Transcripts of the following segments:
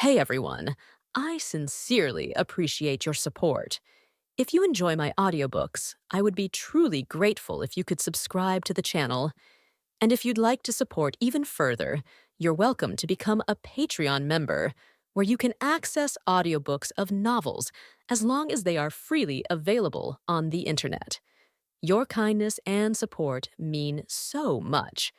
Hey everyone, I sincerely appreciate your support. If you enjoy my audiobooks, I would be truly grateful if you could subscribe to the channel. And if you'd like to support even further, you're welcome to become a Patreon member, where you can access audiobooks of novels as long as they are freely available on the internet. Your kindness and support mean so much.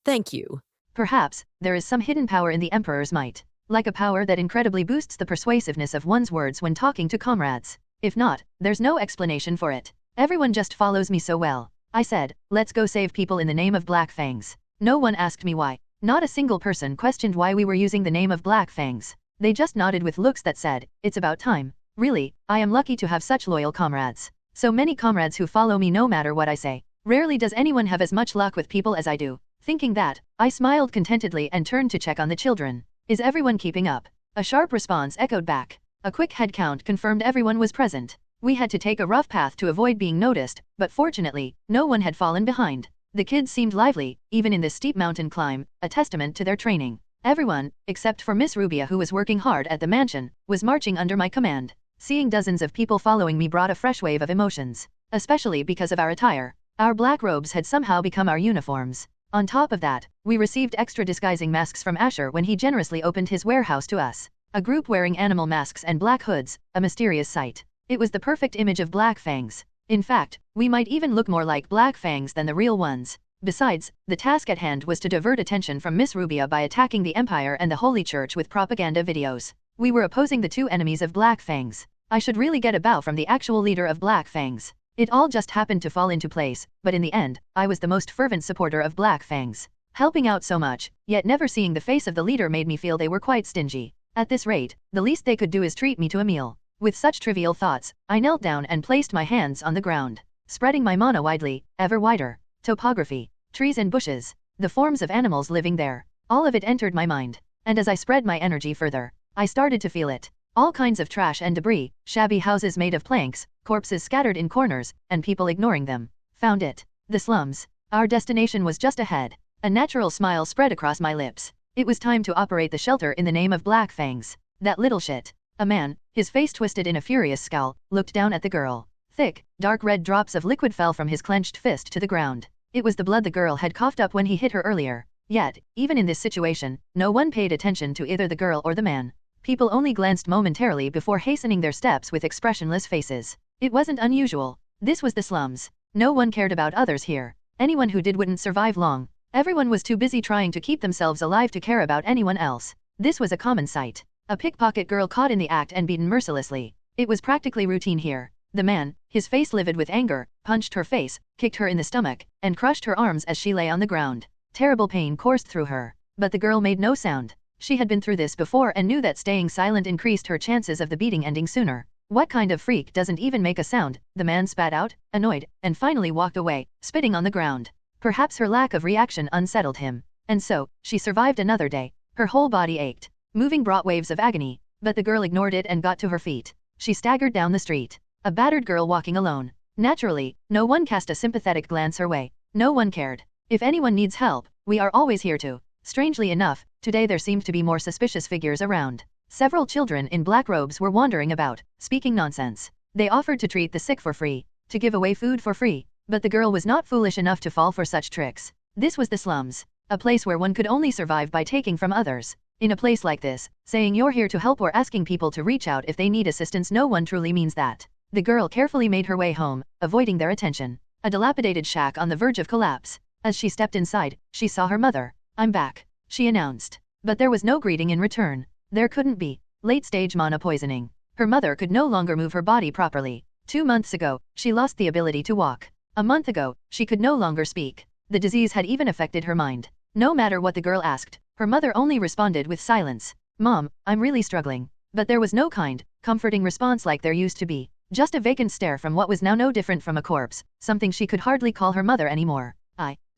Thank you. Perhaps, there is some hidden power in the Emperor's might, like a power that incredibly boosts the persuasiveness of one's words when talking to comrades. If not, there's no explanation for it. Everyone just follows me so well. I said, let's go save people in the name of Black Fangs. No one asked me why. Not a single person questioned why we were using the name of Black Fangs. They just nodded with looks that said, it's about time. Really, I am lucky to have such loyal comrades. So many comrades who follow me no matter what I say. Rarely does anyone have as much luck with people as I do. Thinking that, I smiled contentedly and turned to check on the children. Is everyone keeping up? A sharp response echoed back. A quick head count confirmed everyone was present. We had to take a rough path to avoid being noticed, but fortunately, no one had fallen behind. The kids seemed lively, even in this steep mountain climb, a testament to their training. Everyone, except for Miss Rubia who was working hard at the mansion, was marching under my command. Seeing dozens of people following me brought a fresh wave of emotions, especially because of our attire. Our black robes had somehow become our uniforms. On top of that, we received extra disguising masks from Asher when he generously opened his warehouse to us. A group wearing animal masks and black hoods, a mysterious sight. It was the perfect image of Black Fangs. In fact, we might even look more like Black Fangs than the real ones. Besides, the task at hand was to divert attention from Miss Rubia by attacking the Empire and the Holy Church with propaganda videos. We were opposing the two enemies of Black Fangs. I should really get a bow from the actual leader of Black Fangs. It all just happened to fall into place, but in the end, I was the most fervent supporter of Black Fangs. Helping out so much, yet never seeing the face of the leader made me feel they were quite stingy. At this rate, the least they could do is treat me to a meal. With such trivial thoughts, I knelt down and placed my hands on the ground, spreading my mana widely, ever wider. Topography, trees and bushes, the forms of animals living there, all of it entered my mind. And as I spread my energy further, I started to feel it. All kinds of trash and debris, shabby houses made of planks, corpses scattered in corners, and people ignoring them. Found it. The slums. Our destination was just ahead. A natural smile spread across my lips. It was time to operate the shelter in the name of Black Fangs. That little shit. A man, his face twisted in a furious scowl, looked down at the girl. Thick, dark red drops of liquid fell from his clenched fist to the ground. It was the blood the girl had coughed up when he hit her earlier. Yet, even in this situation, no one paid attention to either the girl or the man. People only glanced momentarily before hastening their steps with expressionless faces. It wasn't unusual. This was the slums. No one cared about others here. Anyone who did wouldn't survive long. Everyone was too busy trying to keep themselves alive to care about anyone else. This was a common sight. A pickpocket girl caught in the act and beaten mercilessly. It was practically routine here. The man, his face livid with anger, punched her face, kicked her in the stomach, and crushed her arms as she lay on the ground. Terrible pain coursed through her. But the girl made no sound. She had been through this before and knew that staying silent increased her chances of the beating ending sooner. What kind of freak doesn't even make a sound? The man spat out, annoyed, and finally walked away, spitting on the ground. Perhaps her lack of reaction unsettled him. And so, she survived another day. Her whole body ached. Moving brought waves of agony, but the girl ignored it and got to her feet. She staggered down the street. A battered girl walking alone. Naturally, no one cast a sympathetic glance her way. No one cared. If anyone needs help, we are always here to. Strangely enough, today there seemed to be more suspicious figures around. Several children in black robes were wandering about, speaking nonsense. They offered to treat the sick for free, to give away food for free, but the girl was not foolish enough to fall for such tricks. This was the slums, a place where one could only survive by taking from others. In a place like this, saying you're here to help or asking people to reach out if they need assistance, no one truly means that. The girl carefully made her way home, avoiding their attention. A dilapidated shack on the verge of collapse. As she stepped inside, she saw her mother. I'm back, she announced. But there was no greeting in return. There couldn't be. Late-stage mana poisoning. Her mother could no longer move her body properly. 2 months ago, she lost the ability to walk. A month ago, she could no longer speak. The disease had even affected her mind. No matter what the girl asked, her mother only responded with silence. Mom, I'm really struggling. But there was no kind, comforting response like there used to be. Just a vacant stare from what was now no different from a corpse, something she could hardly call her mother anymore.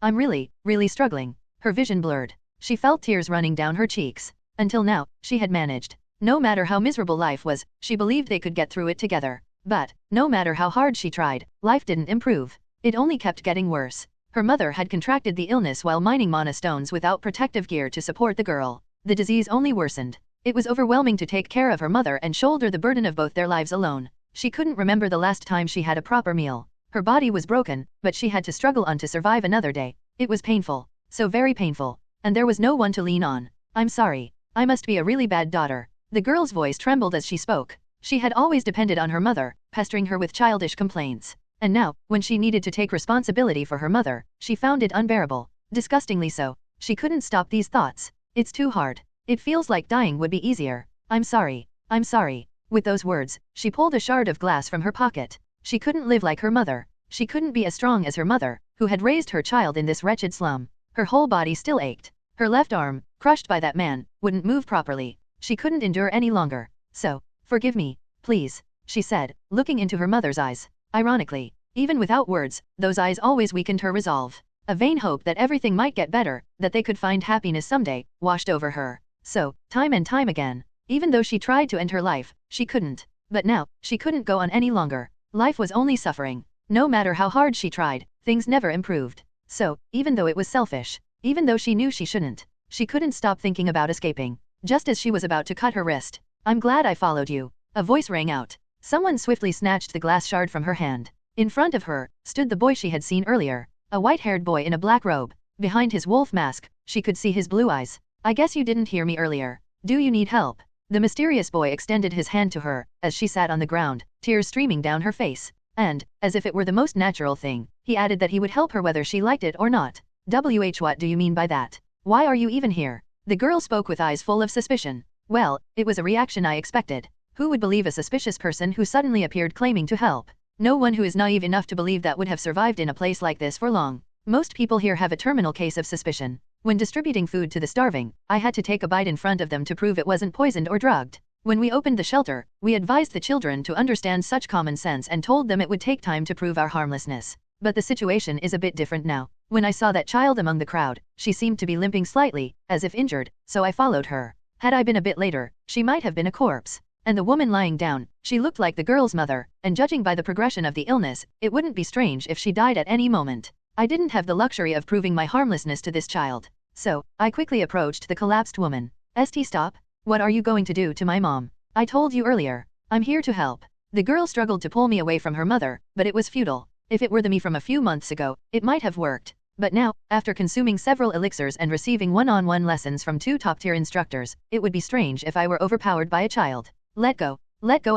I'm really struggling. Her vision blurred. She felt tears running down her cheeks. Until now, she had managed. No matter how miserable life was, she believed they could get through it together. But, no matter how hard she tried, life didn't improve. It only kept getting worse. Her mother had contracted the illness while mining mana stones without protective gear to support the girl. The disease only worsened. It was overwhelming to take care of her mother and shoulder the burden of both their lives alone. She couldn't remember the last time she had a proper meal. Her body was broken, but she had to struggle on to survive another day. It was painful. So very painful. And there was no one to lean on. I'm sorry. I must be a really bad daughter. The girl's voice trembled as she spoke. She had always depended on her mother, pestering her with childish complaints. And now, when she needed to take responsibility for her mother, she found it unbearable. Disgustingly so. She couldn't stop these thoughts. It's too hard. It feels like dying would be easier. I'm sorry. I'm sorry. With those words, she pulled a shard of glass from her pocket. She couldn't live like her mother. She couldn't be as strong as her mother, who had raised her child in this wretched slum. Her whole body still ached. Her left arm, crushed by that man, wouldn't move properly. She couldn't endure any longer. So, forgive me, please, she said, looking into her mother's eyes. Ironically, even without words, those eyes always weakened her resolve. A vain hope that everything might get better, that they could find happiness someday, washed over her. So, time and time again, even though she tried to end her life, she couldn't. But now, she couldn't go on any longer. Life was only suffering. No matter how hard she tried, things never improved. So, even though it was selfish, even though she knew she shouldn't, she couldn't stop thinking about escaping. Just as she was about to cut her wrist. I'm glad I followed you. A voice rang out. Someone swiftly snatched the glass shard from her hand. In front of her, stood the boy she had seen earlier. A white-haired boy in a black robe. Behind his wolf mask, she could see his blue eyes. I guess you didn't hear me earlier. Do you need help? The mysterious boy extended his hand to her, as she sat on the ground, tears streaming down her face. And, as if it were the most natural thing, he added that he would help her whether she liked it or not. What do you mean by that? Why are you even here? The girl spoke with eyes full of suspicion. Well, it was a reaction I expected. Who would believe a suspicious person who suddenly appeared claiming to help? No one who is naive enough to believe that would have survived in a place like this for long. Most people here have a terminal case of suspicion. When distributing food to the starving, I had to take a bite in front of them to prove it wasn't poisoned or drugged. When we opened the shelter, we advised the children to understand such common sense and told them it would take time to prove our harmlessness. But the situation is a bit different now. When I saw that child among the crowd, she seemed to be limping slightly, as if injured, so I followed her. Had I been a bit later, she might have been a corpse. And the woman lying down, she looked like the girl's mother, and judging by the progression of the illness, it wouldn't be strange if she died at any moment. I didn't have the luxury of proving my harmlessness to this child. So, I quickly approached the collapsed woman. Stop. What are you going to do to my mom? I told you earlier. I'm here to help. The girl struggled to pull me away from her mother, but it was futile. If it were the me from a few months ago, it might have worked. But now, after consuming several elixirs and receiving one-on-one lessons from 2 top-tier instructors, it would be strange if I were overpowered by a child. Let go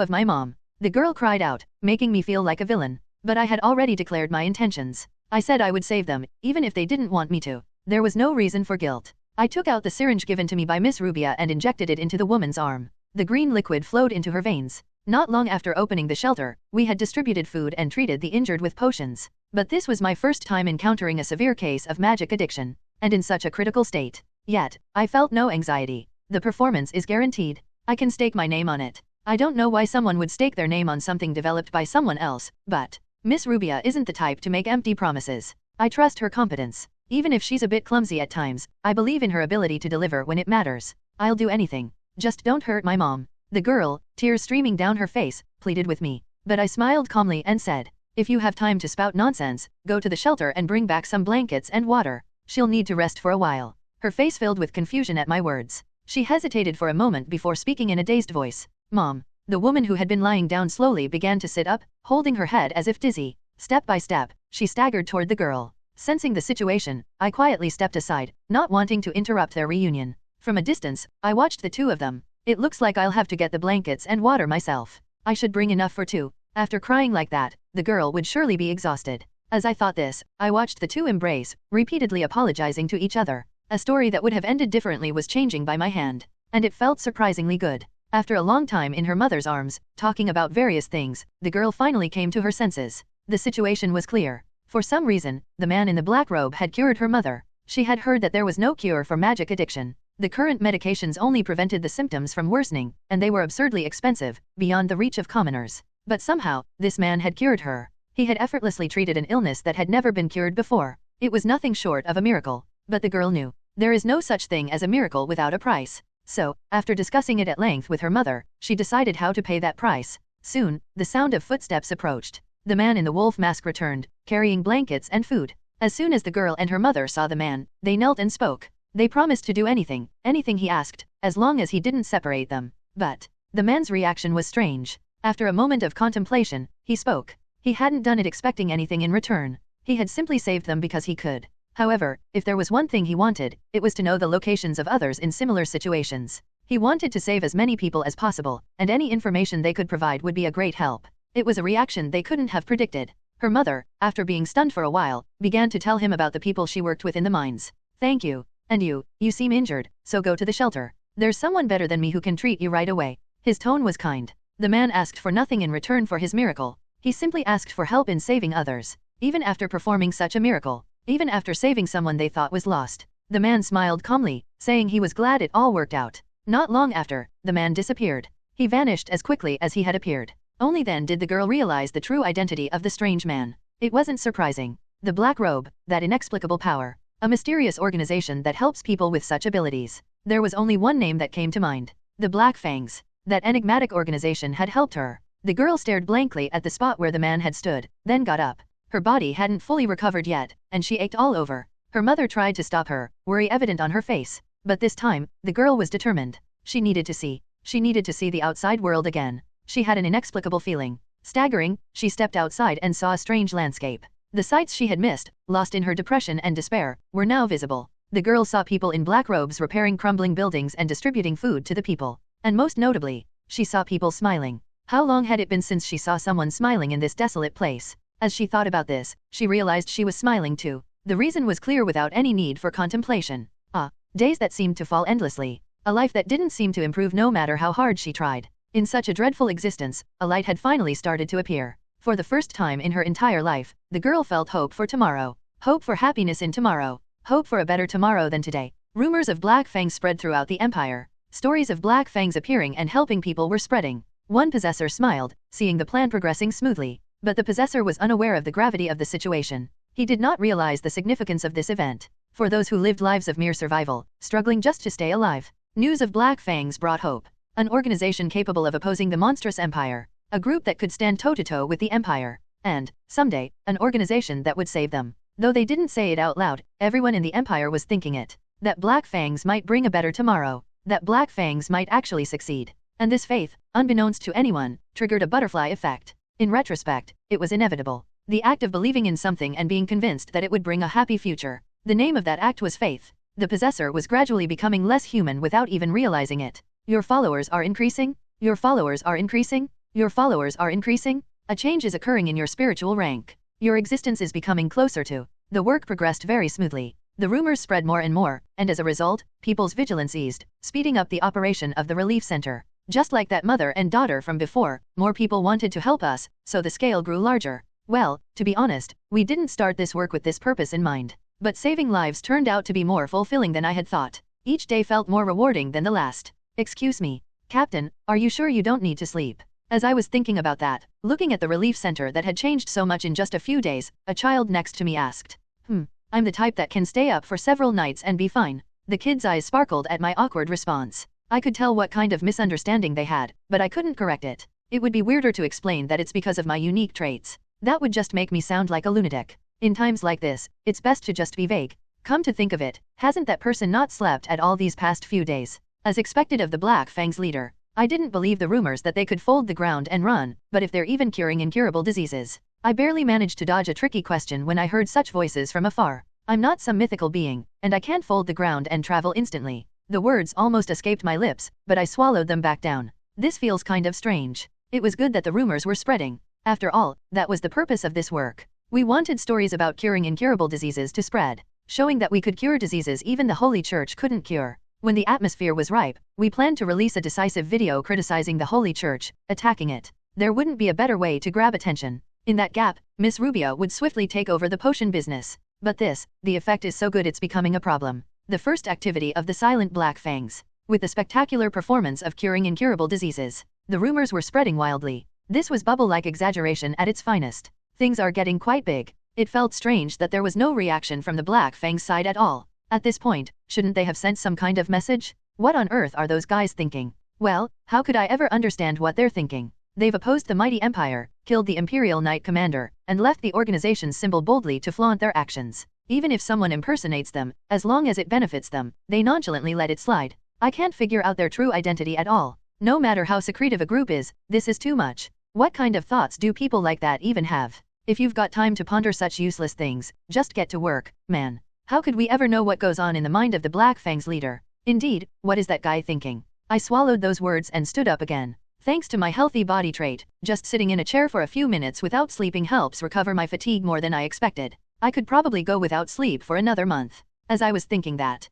of my mom. The girl cried out, making me feel like a villain. But I had already declared my intentions. I said I would save them, even if they didn't want me to. There was no reason for guilt. I took out the syringe given to me by Miss Rubia and injected it into the woman's arm. The green liquid flowed into her veins. Not long after opening the shelter, we had distributed food and treated the injured with potions. But this was my first time encountering a severe case of magic addiction, and in such a critical state. Yet, I felt no anxiety. The performance is guaranteed. I can stake my name on it. I don't know why someone would stake their name on something developed by someone else, but Miss Rubia isn't the type to make empty promises. I trust her competence. Even if she's a bit clumsy at times, I believe in her ability to deliver when it matters. I'll do anything. Just don't hurt my mom. The girl, tears streaming down her face, pleaded with me. But I smiled calmly and said, if you have time to spout nonsense, go to the shelter and bring back some blankets and water. She'll need to rest for a while. Her face filled with confusion at my words. She hesitated for a moment before speaking in a dazed voice. Mom. The woman who had been lying down slowly began to sit up, holding her head as if dizzy. Step by step, she staggered toward the girl. Sensing the situation, I quietly stepped aside, not wanting to interrupt their reunion. From a distance, I watched the two of them. It looks like I'll have to get the blankets and water myself. I should bring enough for 2. After crying like that, the girl would surely be exhausted. As I thought this, I watched the two embrace, repeatedly apologizing to each other. A story that would have ended differently was changing by my hand. And it felt surprisingly good. After a long time in her mother's arms, talking about various things, the girl finally came to her senses. The situation was clear. For some reason, the man in the black robe had cured her mother. She had heard that there was no cure for magic addiction. The current medications only prevented the symptoms from worsening, and they were absurdly expensive, beyond the reach of commoners. But somehow, this man had cured her. He had effortlessly treated an illness that had never been cured before. It was nothing short of a miracle. But the girl knew. There is no such thing as a miracle without a price. So, after discussing it at length with her mother, she decided how to pay that price. Soon, the sound of footsteps approached. The man in the wolf mask returned, carrying blankets and food. As soon as the girl and her mother saw the man, they knelt and spoke. They promised to do anything he asked, as long as he didn't separate them. But the man's reaction was strange. After a moment of contemplation, he spoke. He hadn't done it expecting anything in return. He had simply saved them because he could. However, if there was one thing he wanted, it was to know the locations of others in similar situations. He wanted to save as many people as possible, and any information they could provide would be a great help. It was a reaction they couldn't have predicted. Her mother, after being stunned for a while, began to tell him about the people she worked with in the mines. Thank you. And you seem injured, so go to the shelter. There's someone better than me who can treat you right away. His tone was kind. The man asked for nothing in return for his miracle. He simply asked for help in saving others. Even after performing such a miracle, even after saving someone they thought was lost, the man smiled calmly, saying he was glad it all worked out. Not long after, the man disappeared. He vanished as quickly as he had appeared. Only then did the girl realize the true identity of the strange man. It wasn't surprising. The black robe, that inexplicable power, a mysterious organization that helps people with such abilities. There was only one name that came to mind. The Black Fangs. That enigmatic organization had helped her. The girl stared blankly at the spot where the man had stood, then got up. Her body hadn't fully recovered yet, and she ached all over. Her mother tried to stop her, worry evident on her face. But this time, the girl was determined. She needed to see. She needed to see the outside world again. She had an inexplicable feeling. Staggering, she stepped outside and saw a strange landscape. The sights she had missed, lost in her depression and despair, were now visible. The girl saw people in black robes repairing crumbling buildings and distributing food to the people. And most notably, she saw people smiling. How long had it been since she saw someone smiling in this desolate place? As she thought about this, she realized she was smiling too. The reason was clear without any need for contemplation. Days that seemed to fall endlessly. A life that didn't seem to improve no matter how hard she tried. In such a dreadful existence, a light had finally started to appear. For the first time in her entire life, the girl felt hope for tomorrow. Hope for happiness in tomorrow. Hope for a better tomorrow than today. Rumors of Black Fangs spread throughout the empire. Stories of Black Fangs appearing and helping people were spreading. One possessor smiled, seeing the plan progressing smoothly. But the possessor was unaware of the gravity of the situation. He did not realize the significance of this event. For those who lived lives of mere survival, struggling just to stay alive, news of Black Fangs brought hope. An organization capable of opposing the monstrous empire. A group that could stand toe-to-toe with the empire. And, someday, an organization that would save them. Though they didn't say it out loud, everyone in the empire was thinking it. That Black Fangs might bring a better tomorrow. That Black Fangs might actually succeed. And this faith, unbeknownst to anyone, triggered a butterfly effect. In retrospect, it was inevitable. The act of believing in something and being convinced that it would bring a happy future. The name of that act was faith. The possessor was gradually becoming less human without even realizing it. Your followers are increasing? Your followers are increasing? Your followers are increasing? A change is occurring in your spiritual rank. Your existence is becoming closer to. The work progressed very smoothly. The rumors spread more and more, and as a result, people's vigilance eased, speeding up the operation of the relief center. Just like that mother and daughter from before, more people wanted to help us, so the scale grew larger. Well, to be honest, we didn't start this work with this purpose in mind. But saving lives turned out to be more fulfilling than I had thought. Each day felt more rewarding than the last. Excuse me, Captain, are you sure you don't need to sleep? As I was thinking about that, looking at the relief center that had changed so much in just a few days, a child next to me asked. I'm the type that can stay up for several nights and be fine. The kid's eyes sparkled at my awkward response. I could tell what kind of misunderstanding they had, but I couldn't correct it. It would be weirder to explain that it's because of my unique traits. That would just make me sound like a lunatic. In times like this, it's best to just be vague. Come to think of it, hasn't that person not slept at all these past few days? As expected of the Black Fangs leader, I didn't believe the rumors that they could fold the ground and run, but if they're even curing incurable diseases. I barely managed to dodge a tricky question when I heard such voices from afar. I'm not some mythical being, and I can't fold the ground and travel instantly. The words almost escaped my lips, but I swallowed them back down. This feels kind of strange. It was good that the rumors were spreading. After all, that was the purpose of this work. We wanted stories about curing incurable diseases to spread, showing that we could cure diseases even the Holy Church couldn't cure. When the atmosphere was ripe, we planned to release a decisive video criticizing the Holy Church, attacking it. There wouldn't be a better way to grab attention. In that gap, Miss Rubio would swiftly take over the potion business. But the effect is so good it's becoming a problem. The first activity of the silent Black Fangs. With the spectacular performance of curing incurable diseases. The rumors were spreading wildly. This was bubble-like exaggeration at its finest. Things are getting quite big. It felt strange that there was no reaction from the Black Fangs side at all. At this point, shouldn't they have sent some kind of message? What on earth are those guys thinking? Well, how could I ever understand what they're thinking? They've opposed the mighty empire, killed the Imperial Knight Commander, and left the organization's symbol boldly to flaunt their actions. Even if someone impersonates them, as long as it benefits them, they nonchalantly let it slide. I can't figure out their true identity at all. No matter how secretive a group is, this is too much. What kind of thoughts do people like that even have? If you've got time to ponder such useless things, just get to work, man. How could we ever know what goes on in the mind of the Black Fang's leader? Indeed, what is that guy thinking? I swallowed those words and stood up again. Thanks to my healthy body trait, just sitting in a chair for a few minutes without sleeping helps recover my fatigue more than I expected. I could probably go without sleep for another month. As I was thinking that,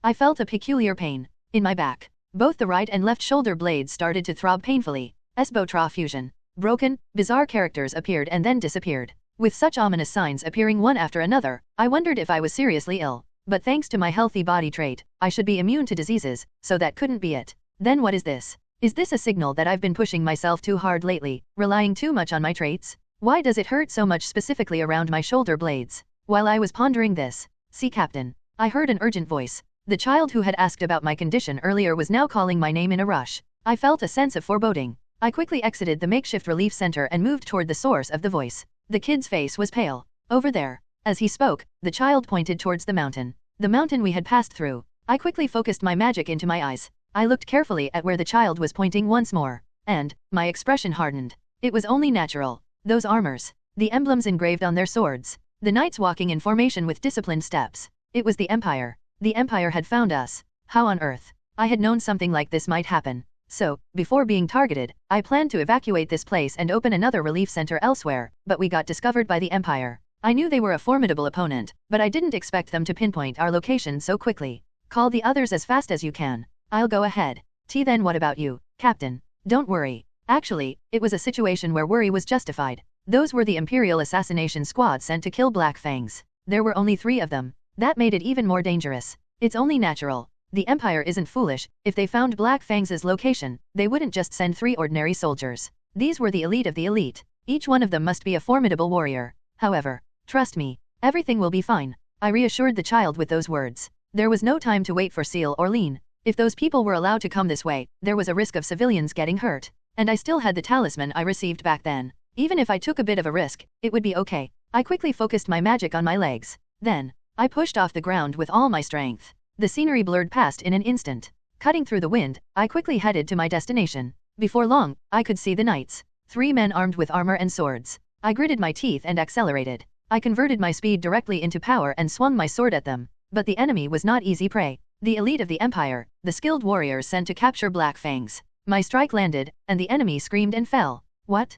I felt a peculiar pain in my back. Both the right and left shoulder blades started to throb painfully. Esbotra fusion. Broken, bizarre characters appeared and then disappeared. With such ominous signs appearing one after another, I wondered if I was seriously ill. But thanks to my healthy body trait, I should be immune to diseases, so that couldn't be it. Then what is this? Is this a signal that I've been pushing myself too hard lately, relying too much on my traits? Why does it hurt so much specifically around my shoulder blades? While I was pondering this, "See, Captain," I heard an urgent voice. The child who had asked about my condition earlier was now calling my name in a rush. I felt a sense of foreboding. I quickly exited the makeshift relief center and moved toward the source of the voice. The kid's face was pale. Over there. As he spoke, the child pointed towards the mountain. The mountain we had passed through. I quickly focused my magic into my eyes. I looked carefully at where the child was pointing once more. And, my expression hardened. It was only natural. Those armors. The emblems engraved on their swords. The knights walking in formation with disciplined steps. It was the Empire. The Empire had found us. How on earth? I had known something like this might happen. So, before being targeted, I planned to evacuate this place and open another relief center elsewhere, but we got discovered by the Empire. I knew they were a formidable opponent, but I didn't expect them to pinpoint our location so quickly. Call the others as fast as you can. I'll go ahead. Then what about you, Captain? Don't worry. Actually, it was a situation where worry was justified. Those were the Imperial assassination squad sent to kill Black Fangs. There were only 3 of them. That made it even more dangerous. It's only natural. The Empire isn't foolish. If they found Black Fangs' location, they wouldn't just send 3 ordinary soldiers. These were the elite of the elite. Each one of them must be a formidable warrior. However, trust me, everything will be fine. I reassured the child with those words. There was no time to wait for Seal or Lean. If those people were allowed to come this way, there was a risk of civilians getting hurt. And I still had the talisman I received back then. Even if I took a bit of a risk, it would be okay. I quickly focused my magic on my legs. Then, I pushed off the ground with all my strength. The scenery blurred past in an instant. Cutting through the wind, I quickly headed to my destination. Before long, I could see the knights. 3 men armed with armor and swords. I gritted my teeth and accelerated. I converted my speed directly into power and swung my sword at them. But the enemy was not easy prey. The elite of the Empire, the skilled warriors sent to capture Black Fangs. My strike landed, and the enemy screamed and fell. What?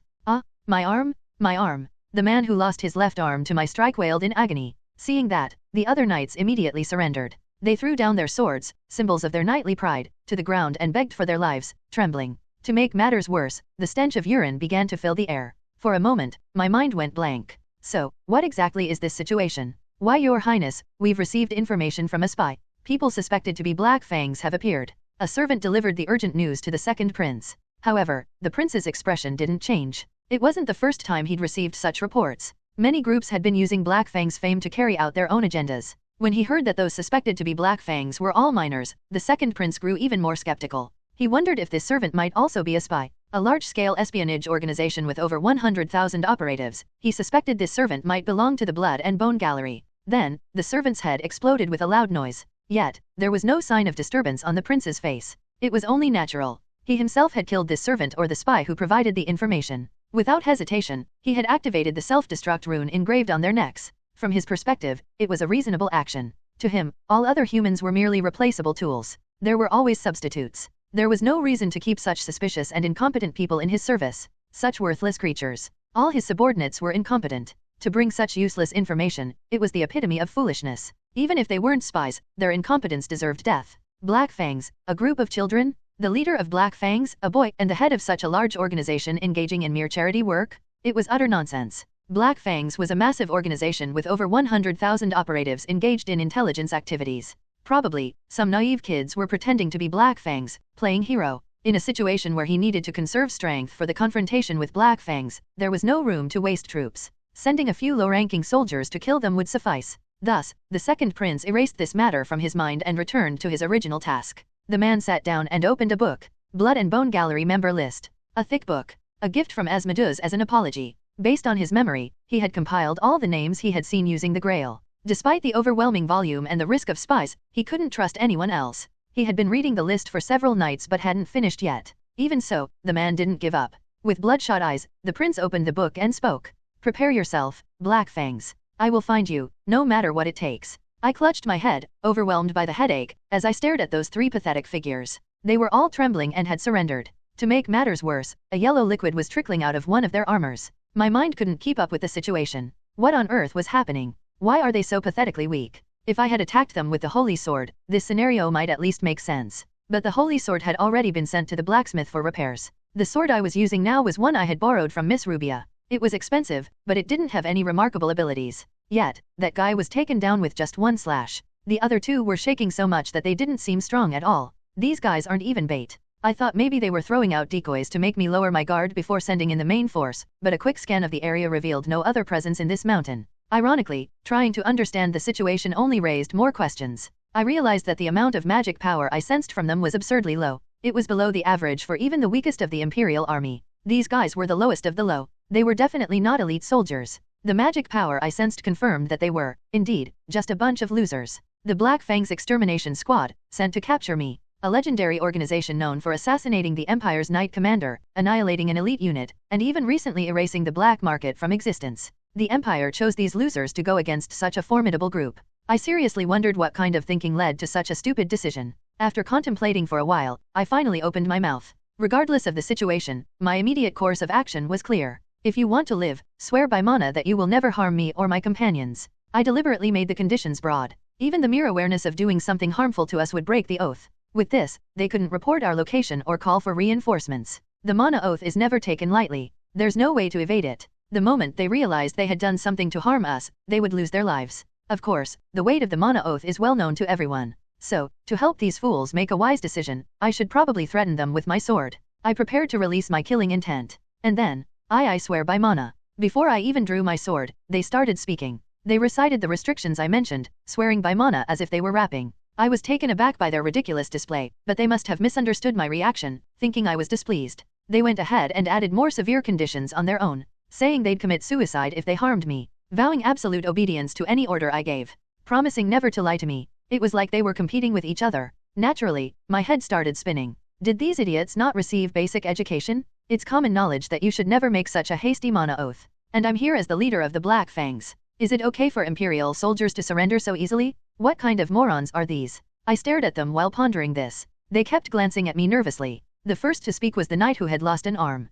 My arm? My arm. The man who lost his left arm to my strike wailed in agony. Seeing that, the other knights immediately surrendered. They threw down their swords, symbols of their knightly pride, to the ground and begged for their lives, trembling. To make matters worse, the stench of urine began to fill the air. For a moment, my mind went blank. So, what exactly is this situation? Why, Your Highness, we've received information from a spy. People suspected to be Black Fangs have appeared. A servant delivered the urgent news to the second prince. However, the prince's expression didn't change. It wasn't the first time he'd received such reports. Many groups had been using Black Fang's fame to carry out their own agendas. When he heard that those suspected to be Black Fangs were all minors, the second prince grew even more skeptical. He wondered if this servant might also be a spy, a large-scale espionage organization with over 100,000 operatives. He suspected this servant might belong to the Blood and Bone Gallery. Then, the servant's head exploded with a loud noise. Yet, there was no sign of disturbance on the prince's face. It was only natural. He himself had killed this servant or the spy who provided the information. Without hesitation, he had activated the self-destruct rune engraved on their necks. From his perspective, it was a reasonable action. To him, all other humans were merely replaceable tools. There were always substitutes. There was no reason to keep such suspicious and incompetent people in his service. Such worthless creatures. All his subordinates were incompetent. To bring such useless information, it was the epitome of foolishness. Even if they weren't spies, their incompetence deserved death. Black Fangs, a group of children? The leader of Black Fangs, a boy, and the head of such a large organization engaging in mere charity work? It was utter nonsense. Black Fangs was a massive organization with over 100,000 operatives engaged in intelligence activities. Probably, some naive kids were pretending to be Black Fangs, playing hero. In a situation where he needed to conserve strength for the confrontation with Black Fangs, there was no room to waste troops. Sending a few low-ranking soldiers to kill them would suffice. Thus, the second prince erased this matter from his mind and returned to his original task. The man sat down and opened a book. Blood and Bone Gallery member list. A thick book. A gift from Asmodeus as an apology. Based on his memory, he had compiled all the names he had seen using the Grail. Despite the overwhelming volume and the risk of spies, he couldn't trust anyone else. He had been reading the list for several nights but hadn't finished yet. Even so, the man didn't give up. With bloodshot eyes, the prince opened the book and spoke. Prepare yourself, Black Fangs. I will find you, no matter what it takes. I clutched my head, overwhelmed by the headache, as I stared at those three pathetic figures. They were all trembling and had surrendered. To make matters worse, a yellow liquid was trickling out of one of their armors. My mind couldn't keep up with the situation. What on earth was happening? Why are they so pathetically weak? If I had attacked them with the holy sword, this scenario might at least make sense. But the holy sword had already been sent to the blacksmith for repairs. The sword I was using now was one I had borrowed from Miss Rubia. It was expensive, but it didn't have any remarkable abilities. Yet, that guy was taken down with just one slash. The other two were shaking so much that they didn't seem strong at all. These guys aren't even bait. I thought maybe they were throwing out decoys to make me lower my guard before sending in the main force, but a quick scan of the area revealed no other presence in this mountain. Ironically, trying to understand the situation only raised more questions. I realized that the amount of magic power I sensed from them was absurdly low. It was below the average for even the weakest of the Imperial Army. These guys were the lowest of the low. They were definitely not elite soldiers. The magic power I sensed confirmed that they were, indeed, just a bunch of losers. The Black Fang's Extermination Squad, sent to capture me. A legendary organization known for assassinating the Empire's Knight Commander, annihilating an elite unit, and even recently erasing the black market from existence. The Empire chose these losers to go against such a formidable group. I seriously wondered what kind of thinking led to such a stupid decision. After contemplating for a while, I finally opened my mouth. Regardless of the situation, my immediate course of action was clear. If you want to live, swear by Mana that you will never harm me or my companions. I deliberately made the conditions broad. Even the mere awareness of doing something harmful to us would break the oath. With this, they couldn't report our location or call for reinforcements. The Mana oath is never taken lightly. There's no way to evade it. The moment they realized they had done something to harm us, they would lose their lives. Of course, the weight of the Mana oath is well known to everyone. So, to help these fools make a wise decision, I should probably threaten them with my sword. I prepared to release my killing intent. And then, I swear by Mana. Before I even drew my sword, they started speaking. They recited the restrictions I mentioned, swearing by Mana as if they were rapping. I was taken aback by their ridiculous display, but they must have misunderstood my reaction, thinking I was displeased. They went ahead and added more severe conditions on their own, saying they'd commit suicide if they harmed me, vowing absolute obedience to any order I gave, promising never to lie to me. It was like they were competing with each other. Naturally, my head started spinning. Did these idiots not receive basic education? It's common knowledge that you should never make such a hasty Mana oath. And I'm here as the leader of the Black Fangs. Is it okay for Imperial soldiers to surrender so easily? What kind of morons are these? I stared at them while pondering this. They kept glancing at me nervously. The first to speak was the knight who had lost an arm.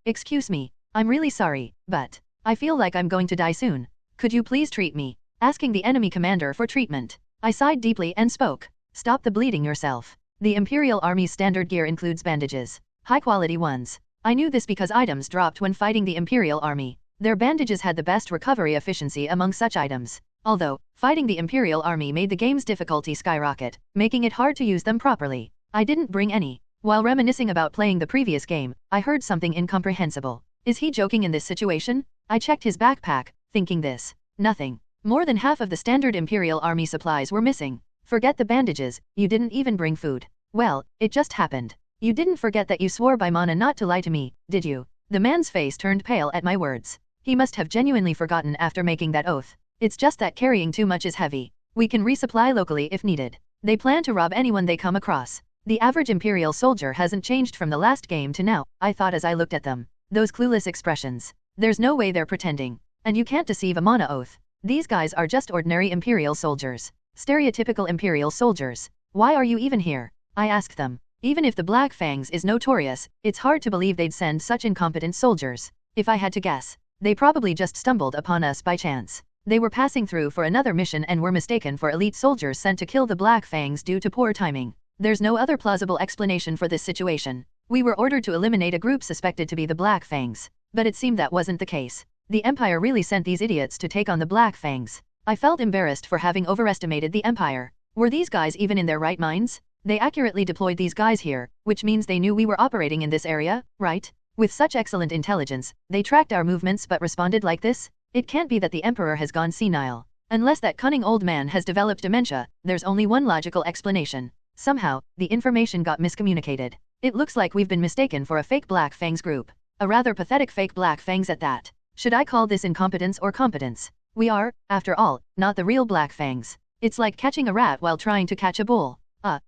Excuse me. I'm really sorry, but I feel like I'm going to die soon. Could you please treat me? Asking the enemy commander for treatment. I sighed deeply and spoke. Stop the bleeding yourself. The Imperial Army's standard gear includes bandages. High-quality ones. I knew this because items dropped when fighting the Imperial Army. Their bandages had the best recovery efficiency among such items. Although, fighting the Imperial Army made the game's difficulty skyrocket, making it hard to use them properly. I didn't bring any. While reminiscing about playing the previous game, I heard something incomprehensible. Is he joking in this situation? I checked his backpack, thinking this. Nothing. More than half of the standard Imperial Army supplies were missing. Forget the bandages, you didn't even bring food. Well, it just happened. You didn't forget that you swore by Mana not to lie to me, did you? The man's face turned pale at my words. He must have genuinely forgotten after making that oath. It's just that carrying too much is heavy. We can resupply locally if needed. They plan to rob anyone they come across. The average Imperial soldier hasn't changed from the last game to now, I thought as I looked at them. Those clueless expressions. There's no way they're pretending. And you can't deceive a Mana oath. These guys are just ordinary Imperial soldiers. Stereotypical Imperial soldiers. Why are you even here? I asked them. Even if the Black Fangs is notorious, it's hard to believe they'd send such incompetent soldiers. If I had to guess, they probably just stumbled upon us by chance. They were passing through for another mission and were mistaken for elite soldiers sent to kill the Black Fangs due to poor timing. There's no other plausible explanation for this situation. We were ordered to eliminate a group suspected to be the Black Fangs. But it seemed that wasn't the case. The Empire really sent these idiots to take on the Black Fangs. I felt embarrassed for having overestimated the Empire. Were these guys even in their right minds? They accurately deployed these guys here, which means they knew we were operating in this area, right? With such excellent intelligence, they tracked our movements but responded like this? It can't be that the Emperor has gone senile. Unless that cunning old man has developed dementia, there's only one logical explanation. Somehow, the information got miscommunicated. It looks like we've been mistaken for a fake Black Fangs group. A rather pathetic fake Black Fangs at that. Should I call this incompetence or competence? We are, after all, not the real Black Fangs. It's like catching a rat while trying to catch a bull.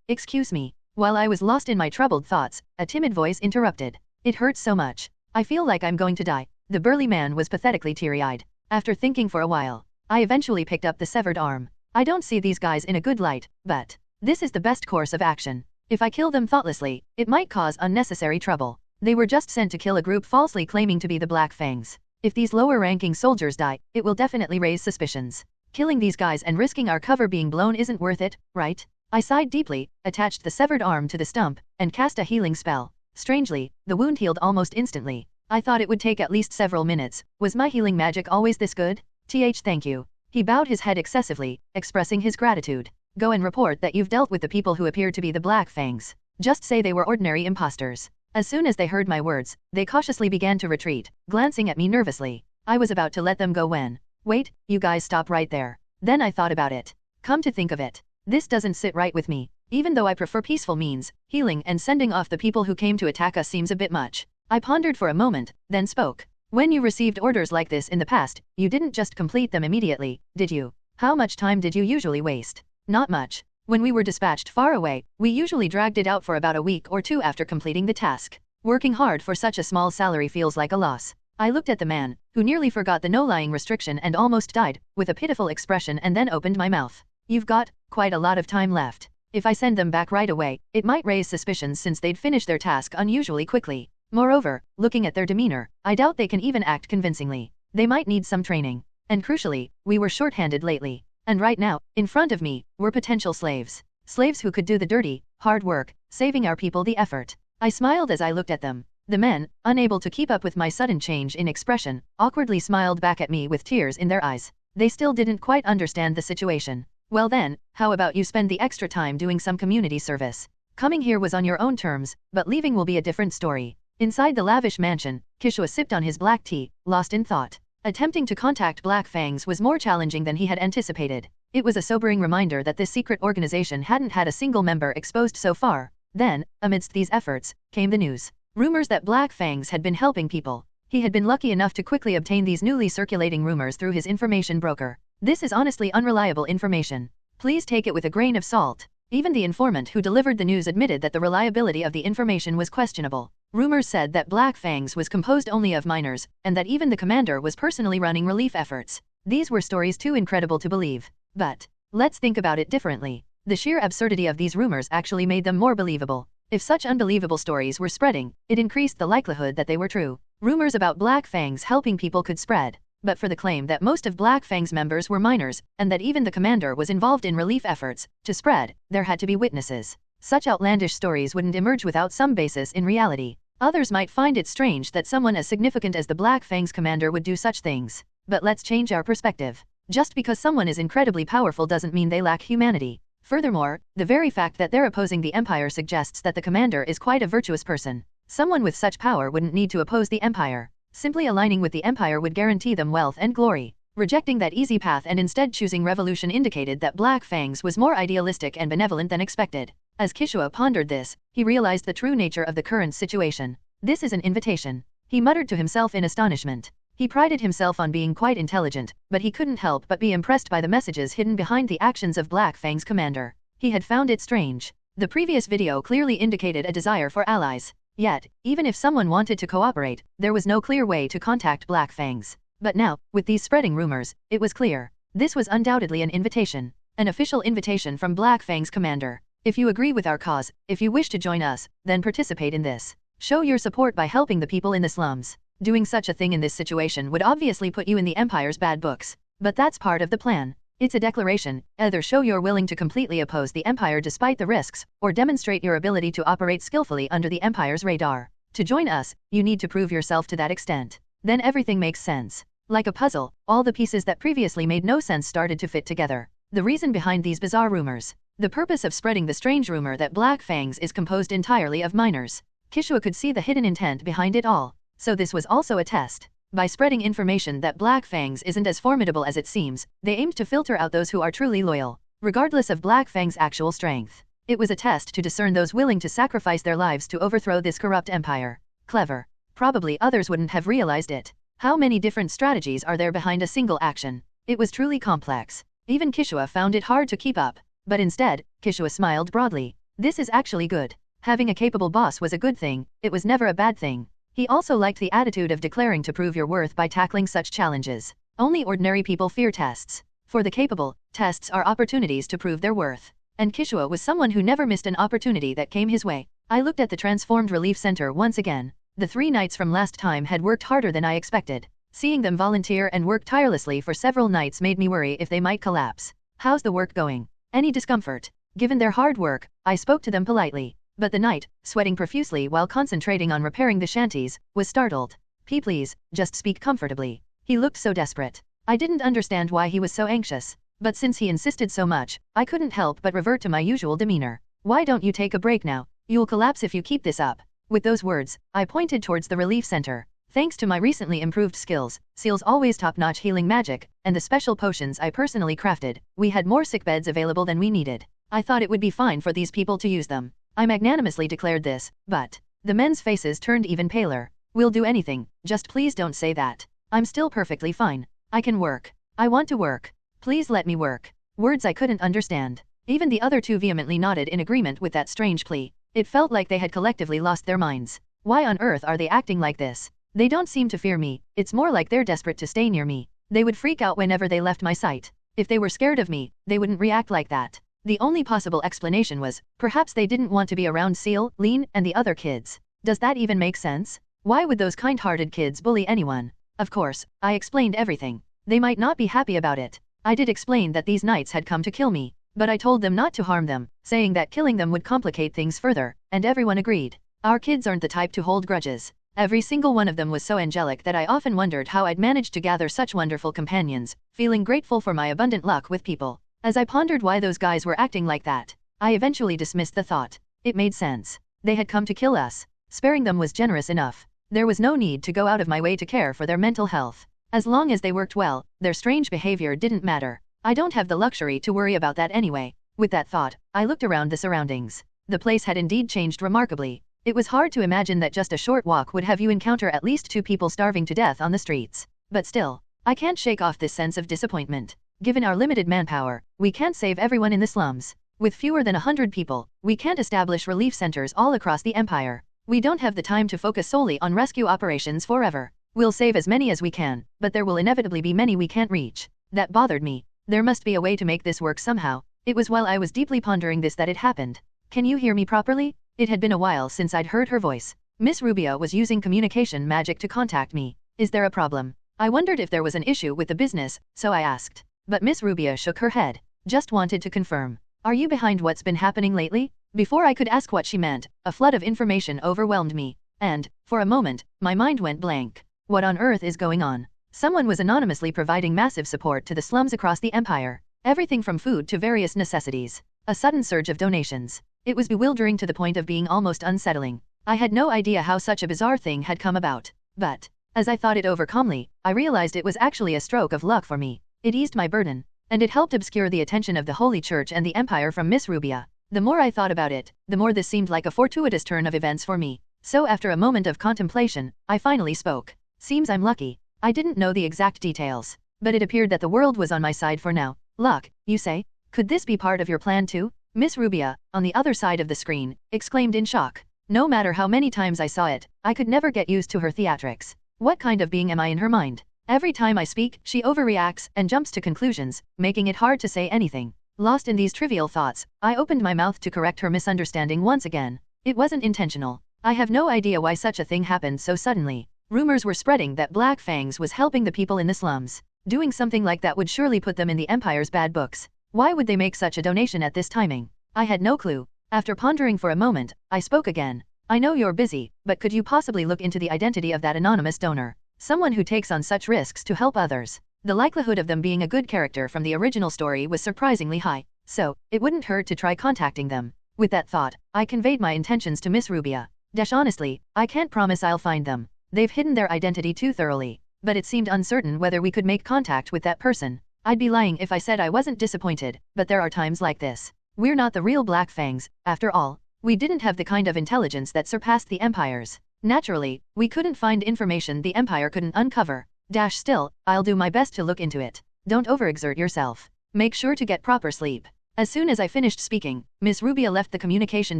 Excuse me. While I was lost in my troubled thoughts, a timid voice interrupted. It hurts so much. I feel like I'm going to die. The burly man was pathetically teary-eyed. After thinking for a while, I eventually picked up the severed arm. I don't see these guys in a good light, but this is the best course of action. If I kill them thoughtlessly, it might cause unnecessary trouble. They were just sent to kill a group falsely claiming to be the Black Fangs. If these lower-ranking soldiers die, it will definitely raise suspicions. Killing these guys and risking our cover being blown isn't worth it, right? I sighed deeply, attached the severed arm to the stump, and cast a healing spell. Strangely, the wound healed almost instantly. I thought it would take at least several minutes. Was my healing magic always this good? Thank you. He bowed his head excessively, expressing his gratitude. Go and report that you've dealt with the people who appeared to be the Black Fangs. Just say they were ordinary imposters. As soon as they heard my words, they cautiously began to retreat, glancing at me nervously. I was about to let them go when... Wait, you guys stop right there. Then I thought about it. Come to think of it, this doesn't sit right with me. Even though I prefer peaceful means, healing and sending off the people who came to attack us seems a bit much. I pondered for a moment, then spoke. When you received orders like this in the past, you didn't just complete them immediately, did you? How much time did you usually waste? Not much. When we were dispatched far away, we usually dragged it out for about a week or two after completing the task. Working hard for such a small salary feels like a loss. I looked at the man, who nearly forgot the no-lying restriction and almost died, with a pitiful expression and then opened my mouth. You've got quite a lot of time left. If I send them back right away, it might raise suspicions since they'd finish their task unusually quickly. Moreover, looking at their demeanor, I doubt they can even act convincingly. They might need some training. And crucially, we were short-handed lately. And right now, in front of me, were potential slaves. Slaves who could do the dirty, hard work, saving our people the effort. I smiled as I looked at them. The men, unable to keep up with my sudden change in expression, awkwardly smiled back at me with tears in their eyes. They still didn't quite understand the situation. Well then, how about you spend the extra time doing some community service? Coming here was on your own terms, but leaving will be a different story. Inside the lavish mansion, Kishua sipped on his black tea, lost in thought. Attempting to contact Black Fangs was more challenging than he had anticipated. It was a sobering reminder that this secret organization hadn't had a single member exposed so far. Then, amidst these efforts, came the news. Rumors that Black Fangs had been helping people. He had been lucky enough to quickly obtain these newly circulating rumors through his information broker. This is honestly unreliable information. Please take it with a grain of salt. Even the informant who delivered the news admitted that the reliability of the information was questionable. Rumors said that Black Fangs was composed only of minors, and that even the commander was personally running relief efforts. These were stories too incredible to believe. But let's think about it differently. The sheer absurdity of these rumors actually made them more believable. If such unbelievable stories were spreading, it increased the likelihood that they were true. Rumors about Black Fangs helping people could spread. But for the claim that most of Black Fang's members were minors, and that even the commander was involved in relief efforts, to spread, there had to be witnesses. Such outlandish stories wouldn't emerge without some basis in reality. Others might find it strange that someone as significant as the Black Fang's commander would do such things. But let's change our perspective. Just because someone is incredibly powerful doesn't mean they lack humanity. Furthermore, the very fact that they're opposing the Empire suggests that the commander is quite a virtuous person. Someone with such power wouldn't need to oppose the Empire. Simply aligning with the Empire would guarantee them wealth and glory. Rejecting that easy path and instead choosing revolution indicated that Black Fangs was more idealistic and benevolent than expected. As Kishua pondered this, he realized the true nature of the current situation. This is an invitation. He muttered to himself in astonishment. He prided himself on being quite intelligent, but he couldn't help but be impressed by the messages hidden behind the actions of Black Fang's commander. He had found it strange. The previous video clearly indicated a desire for allies. Yet, even if someone wanted to cooperate, there was no clear way to contact Black Fangs. But now, with these spreading rumors, it was clear. This was undoubtedly an invitation. An official invitation from Black Fang's commander. If you agree with our cause, if you wish to join us, then participate in this. Show your support by helping the people in the slums. Doing such a thing in this situation would obviously put you in the Empire's bad books. But that's part of the plan. It's a declaration. Either show you're willing to completely oppose the Empire despite the risks, or demonstrate your ability to operate skillfully under the Empire's radar. To join us, you need to prove yourself to that extent. Then everything makes sense. Like a puzzle, all the pieces that previously made no sense started to fit together. The reason behind these bizarre rumors. The purpose of spreading the strange rumor that Black Fangs is composed entirely of minors. Kishua could see the hidden intent behind it all. So this was also a test. By spreading information that Black Fangs isn't as formidable as it seems, they aimed to filter out those who are truly loyal, regardless of Black Fang's actual strength. It was a test to discern those willing to sacrifice their lives to overthrow this corrupt empire. Clever. Probably others wouldn't have realized it. How many different strategies are there behind a single action? It was truly complex. Even Kishua found it hard to keep up. But instead, Kishua smiled broadly. This is actually good. Having a capable boss was a good thing, it was never a bad thing. He also liked the attitude of declaring to prove your worth by tackling such challenges. Only ordinary people fear tests. For the capable, tests are opportunities to prove their worth. And Kishua was someone who never missed an opportunity that came his way. I looked at the transformed relief center once again. The 3 knights from last time had worked harder than I expected. Seeing them volunteer and work tirelessly for several nights made me worry if they might collapse. How's the work going? Any discomfort? Given their hard work, I spoke to them politely. But the knight, sweating profusely while concentrating on repairing the shanties, was startled. Please, just speak comfortably. He looked so desperate. I didn't understand why he was so anxious. But since he insisted so much, I couldn't help but revert to my usual demeanor. Why don't you take a break now? You'll collapse if you keep this up. With those words, I pointed towards the relief center. Thanks to my recently improved skills, Seal's always top-notch healing magic, and the special potions I personally crafted, we had more sickbeds available than we needed. I thought it would be fine for these people to use them. I magnanimously declared this, but the men's faces turned even paler. We'll do anything, just please don't say that. I'm still perfectly fine. I can work. I want to work. Please let me work. Words I couldn't understand. Even the other 2 vehemently nodded in agreement with that strange plea. It felt like they had collectively lost their minds. Why on earth are they acting like this? They don't seem to fear me, it's more like they're desperate to stay near me. They would freak out whenever they left my sight. If they were scared of me, they wouldn't react like that. The only possible explanation was, perhaps they didn't want to be around Seal, Lean, and the other kids. Does that even make sense? Why would those kind-hearted kids bully anyone? Of course, I explained everything. They might not be happy about it. I did explain that these knights had come to kill me, but I told them not to harm them, saying that killing them would complicate things further, and everyone agreed. Our kids aren't the type to hold grudges. Every single one of them was so angelic that I often wondered how I'd managed to gather such wonderful companions, feeling grateful for my abundant luck with people. As I pondered why those guys were acting like that, I eventually dismissed the thought. It made sense. They had come to kill us. Sparing them was generous enough. There was no need to go out of my way to care for their mental health. As long as they worked well, their strange behavior didn't matter. I don't have the luxury to worry about that anyway. With that thought, I looked around the surroundings. The place had indeed changed remarkably. It was hard to imagine that just a short walk would have you encounter at least 2 people starving to death on the streets. But still, I can't shake off this sense of disappointment. Given our limited manpower, we can't save everyone in the slums. With fewer than 100 people, we can't establish relief centers all across the empire. We don't have the time to focus solely on rescue operations forever. We'll save as many as we can, but there will inevitably be many we can't reach. That bothered me. There must be a way to make this work somehow. It was while I was deeply pondering this that it happened. Can you hear me properly? It had been a while since I'd heard her voice. Miss Rubio was using communication magic to contact me. Is there a problem? I wondered if there was an issue with the business, so I asked. But Miss Rubio shook her head. Just wanted to confirm. Are you behind what's been happening lately? Before I could ask what she meant, a flood of information overwhelmed me. And, for a moment, my mind went blank. What on earth is going on? Someone was anonymously providing massive support to the slums across the empire. Everything from food to various necessities. A sudden surge of donations. It was bewildering to the point of being almost unsettling. I had no idea how such a bizarre thing had come about. But, as I thought it over calmly, I realized it was actually a stroke of luck for me. It eased my burden, and it helped obscure the attention of the Holy Church and the Empire from Miss Rubia. The more I thought about it, the more this seemed like a fortuitous turn of events for me. So after a moment of contemplation, I finally spoke. Seems I'm lucky. I didn't know the exact details, but it appeared that the world was on my side for now. Luck, you say? Could this be part of your plan too? Miss Rubia, on the other side of the screen, exclaimed in shock. No matter how many times I saw it, I could never get used to her theatrics. What kind of being am I in her mind? Every time I speak, she overreacts and jumps to conclusions, making it hard to say anything. Lost in these trivial thoughts, I opened my mouth to correct her misunderstanding once again. It wasn't intentional. I have no idea why such a thing happened so suddenly. Rumors were spreading that Black Fangs was helping the people in the slums. Doing something like that would surely put them in the Empire's bad books. Why would they make such a donation at this timing? I had no clue. After pondering for a moment, I spoke again. I know you're busy, but could you possibly look into the identity of that anonymous donor? Someone who takes on such risks to help others. The likelihood of them being a good character from the original story was surprisingly high, so it wouldn't hurt to try contacting them. With that thought, I conveyed my intentions to Miss Rubia. Honestly, I can't promise I'll find them. They've hidden their identity too thoroughly, but it seemed uncertain whether we could make contact with that person. I'd be lying if I said I wasn't disappointed, but there are times like this. We're not the real Black Fangs, after all. We didn't have the kind of intelligence that surpassed the Empire's. Naturally, we couldn't find information the Empire couldn't uncover. Still, I'll do my best to look into it. Don't overexert yourself. Make sure to get proper sleep. As soon as I finished speaking, Miss Rubia left the communication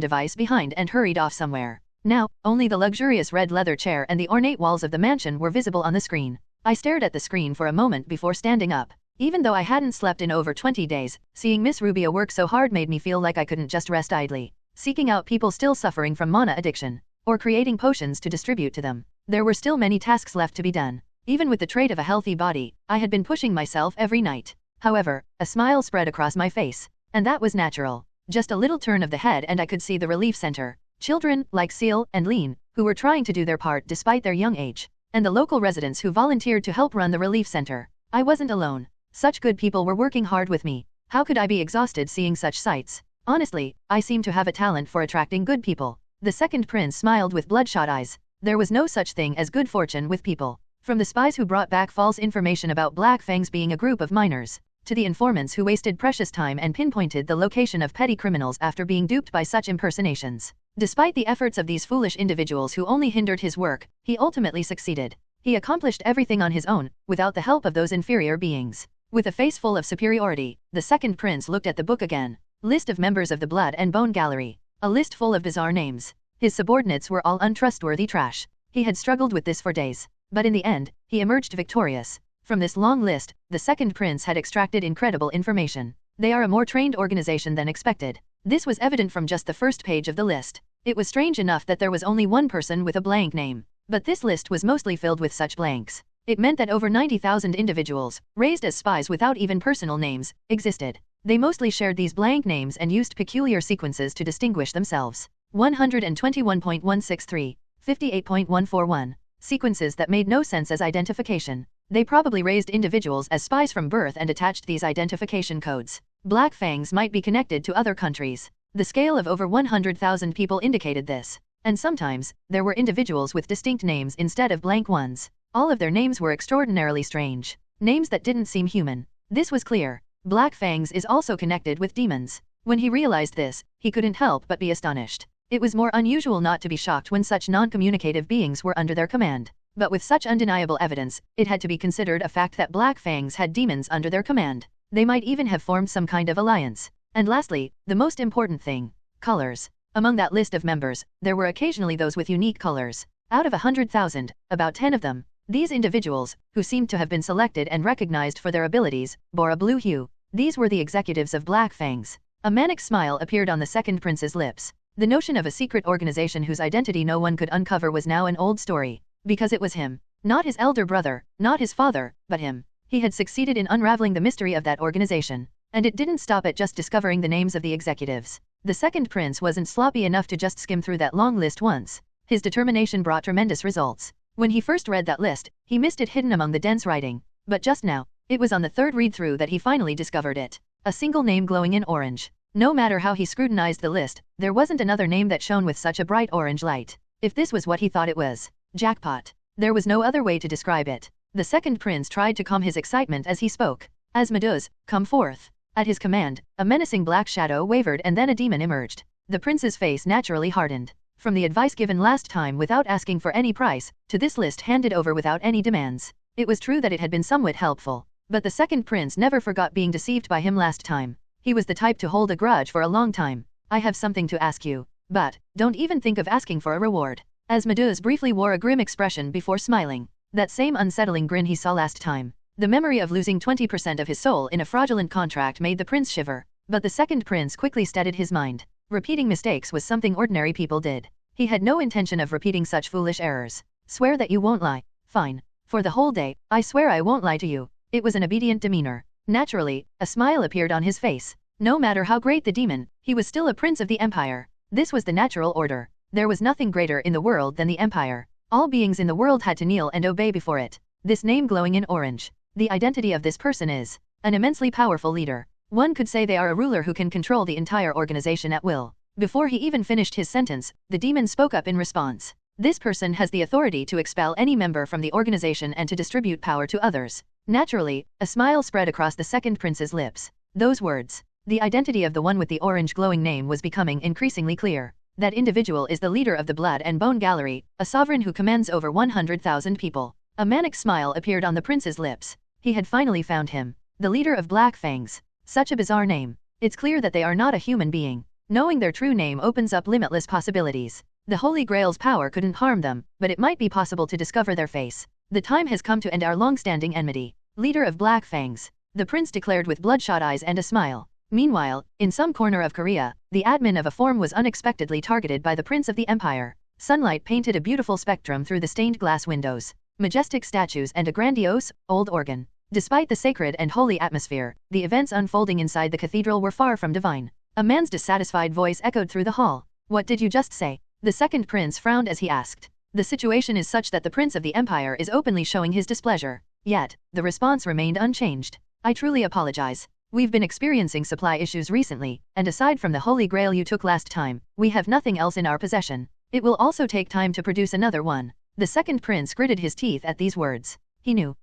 device behind and hurried off somewhere. Now, only the luxurious red leather chair and the ornate walls of the mansion were visible on the screen. I stared at the screen for a moment before standing up. Even though I hadn't slept in over 20 days, seeing Miss Rubia work so hard made me feel like I couldn't just rest idly, seeking out people still suffering from mana addiction, or creating potions to distribute to them. There were still many tasks left to be done. Even with the trait of a healthy body, I had been pushing myself every night. However, a smile spread across my face. And that was natural. Just a little turn of the head and I could see the relief center. Children, like Seal and Lean, who were trying to do their part despite their young age. And the local residents who volunteered to help run the relief center. I wasn't alone. Such good people were working hard with me. How could I be exhausted seeing such sights? Honestly, I seem to have a talent for attracting good people. The second prince smiled with bloodshot eyes. There was no such thing as good fortune with people. From the spies who brought back false information about Black Fangs being a group of minors, to the informants who wasted precious time and pinpointed the location of petty criminals after being duped by such impersonations. Despite the efforts of these foolish individuals who only hindered his work, he ultimately succeeded. He accomplished everything on his own, without the help of those inferior beings. With a face full of superiority, the second prince looked at the book again. List of members of the Blood and Bone Gallery. A list full of bizarre names. His subordinates were all untrustworthy trash. He had struggled with this for days. But in the end, he emerged victorious. From this long list, the second prince had extracted incredible information. They are a more trained organization than expected. This was evident from just the first page of the list. It was strange enough that there was only one person with a blank name. But this list was mostly filled with such blanks. It meant that over 90,000 individuals, raised as spies without even personal names, existed. They mostly shared these blank names and used peculiar sequences to distinguish themselves. 121.163, 58.141. Sequences that made no sense as identification. They probably raised individuals as spies from birth and attached these identification codes. Black Fangs might be connected to other countries. The scale of over 100,000 people indicated this. And sometimes, there were individuals with distinct names instead of blank ones. All of their names were extraordinarily strange. Names that didn't seem human. This was clear. Black Fangs is also connected with demons. When he realized this, he couldn't help but be astonished. It was more unusual not to be shocked when such non-communicative beings were under their command. But with such undeniable evidence, it had to be considered a fact that Black Fangs had demons under their command. They might even have formed some kind of alliance. And lastly, the most important thing, colors. Among that list of members, there were occasionally those with unique colors. Out of 100,000, about 10 of them, these individuals, who seemed to have been selected and recognized for their abilities, bore a blue hue. These were the executives of Black Fangs. A manic smile appeared on the second prince's lips. The notion of a secret organization whose identity no one could uncover was now an old story. Because it was him. Not his elder brother, not his father, but him. He had succeeded in unraveling the mystery of that organization. And it didn't stop at just discovering the names of the executives. The second prince wasn't sloppy enough to just skim through that long list once. His determination brought tremendous results. When he first read that list, he missed it hidden among the dense writing. But just now, it was on the third read-through that he finally discovered it. A single name glowing in orange. No matter how he scrutinized the list, there wasn't another name that shone with such a bright orange light. If this was what he thought it was, jackpot. There was no other way to describe it. The second prince tried to calm his excitement as he spoke. Asmodeus, come forth. At his command, a menacing black shadow wavered and then a demon emerged. The prince's face naturally hardened. From the advice given last time without asking for any price, to this list handed over without any demands. It was true that it had been somewhat helpful. But the second prince never forgot being deceived by him last time. He was the type to hold a grudge for a long time. I have something to ask you. But, don't even think of asking for a reward. Asmodeus briefly wore a grim expression before smiling. That same unsettling grin he saw last time. The memory of losing 20% of his soul in a fraudulent contract made the prince shiver. But the second prince quickly steadied his mind. Repeating mistakes was something ordinary people did. He had no intention of repeating such foolish errors. Swear that you won't lie. Fine. For the whole day, I swear I won't lie to you. It was an obedient demeanor. Naturally, a smile appeared on his face. No matter how great the demon, he was still a prince of the empire. This was the natural order. There was nothing greater in the world than the empire. All beings in the world had to kneel and obey before it. This name glowing in orange. The identity of this person is an immensely powerful leader. One could say they are a ruler who can control the entire organization at will. Before he even finished his sentence, the demon spoke up in response. This person has the authority to expel any member from the organization and to distribute power to others. Naturally, a smile spread across the second prince's lips. Those words. The identity of the one with the orange glowing name was becoming increasingly clear. That individual is the leader of the Blood and Bone Gallery, a sovereign who commands over 100,000 people. A manic smile appeared on the prince's lips. He had finally found him. The leader of Black Fangs. Such a bizarre name. It's clear that they are not a human being. Knowing their true name opens up limitless possibilities. The Holy Grail's power couldn't harm them, but it might be possible to discover their face. The time has come to end our long-standing enmity. Leader of Black Fangs, the prince declared with bloodshot eyes and a smile. Meanwhile, in some corner of Korea, the admin of a form was unexpectedly targeted by the Prince of the Empire. Sunlight painted a beautiful spectrum through the stained glass windows. Majestic statues and a grandiose, old organ. Despite the sacred and holy atmosphere, the events unfolding inside the cathedral were far from divine. A man's dissatisfied voice echoed through the hall. What did you just say? The second prince frowned as he asked. The situation is such that the Prince of the Empire is openly showing his displeasure. Yet, the response remained unchanged. I truly apologize. We've been experiencing supply issues recently, and aside from the Holy Grail you took last time, we have nothing else in our possession. It will also take time to produce another one. The second prince gritted his teeth at these words. He knew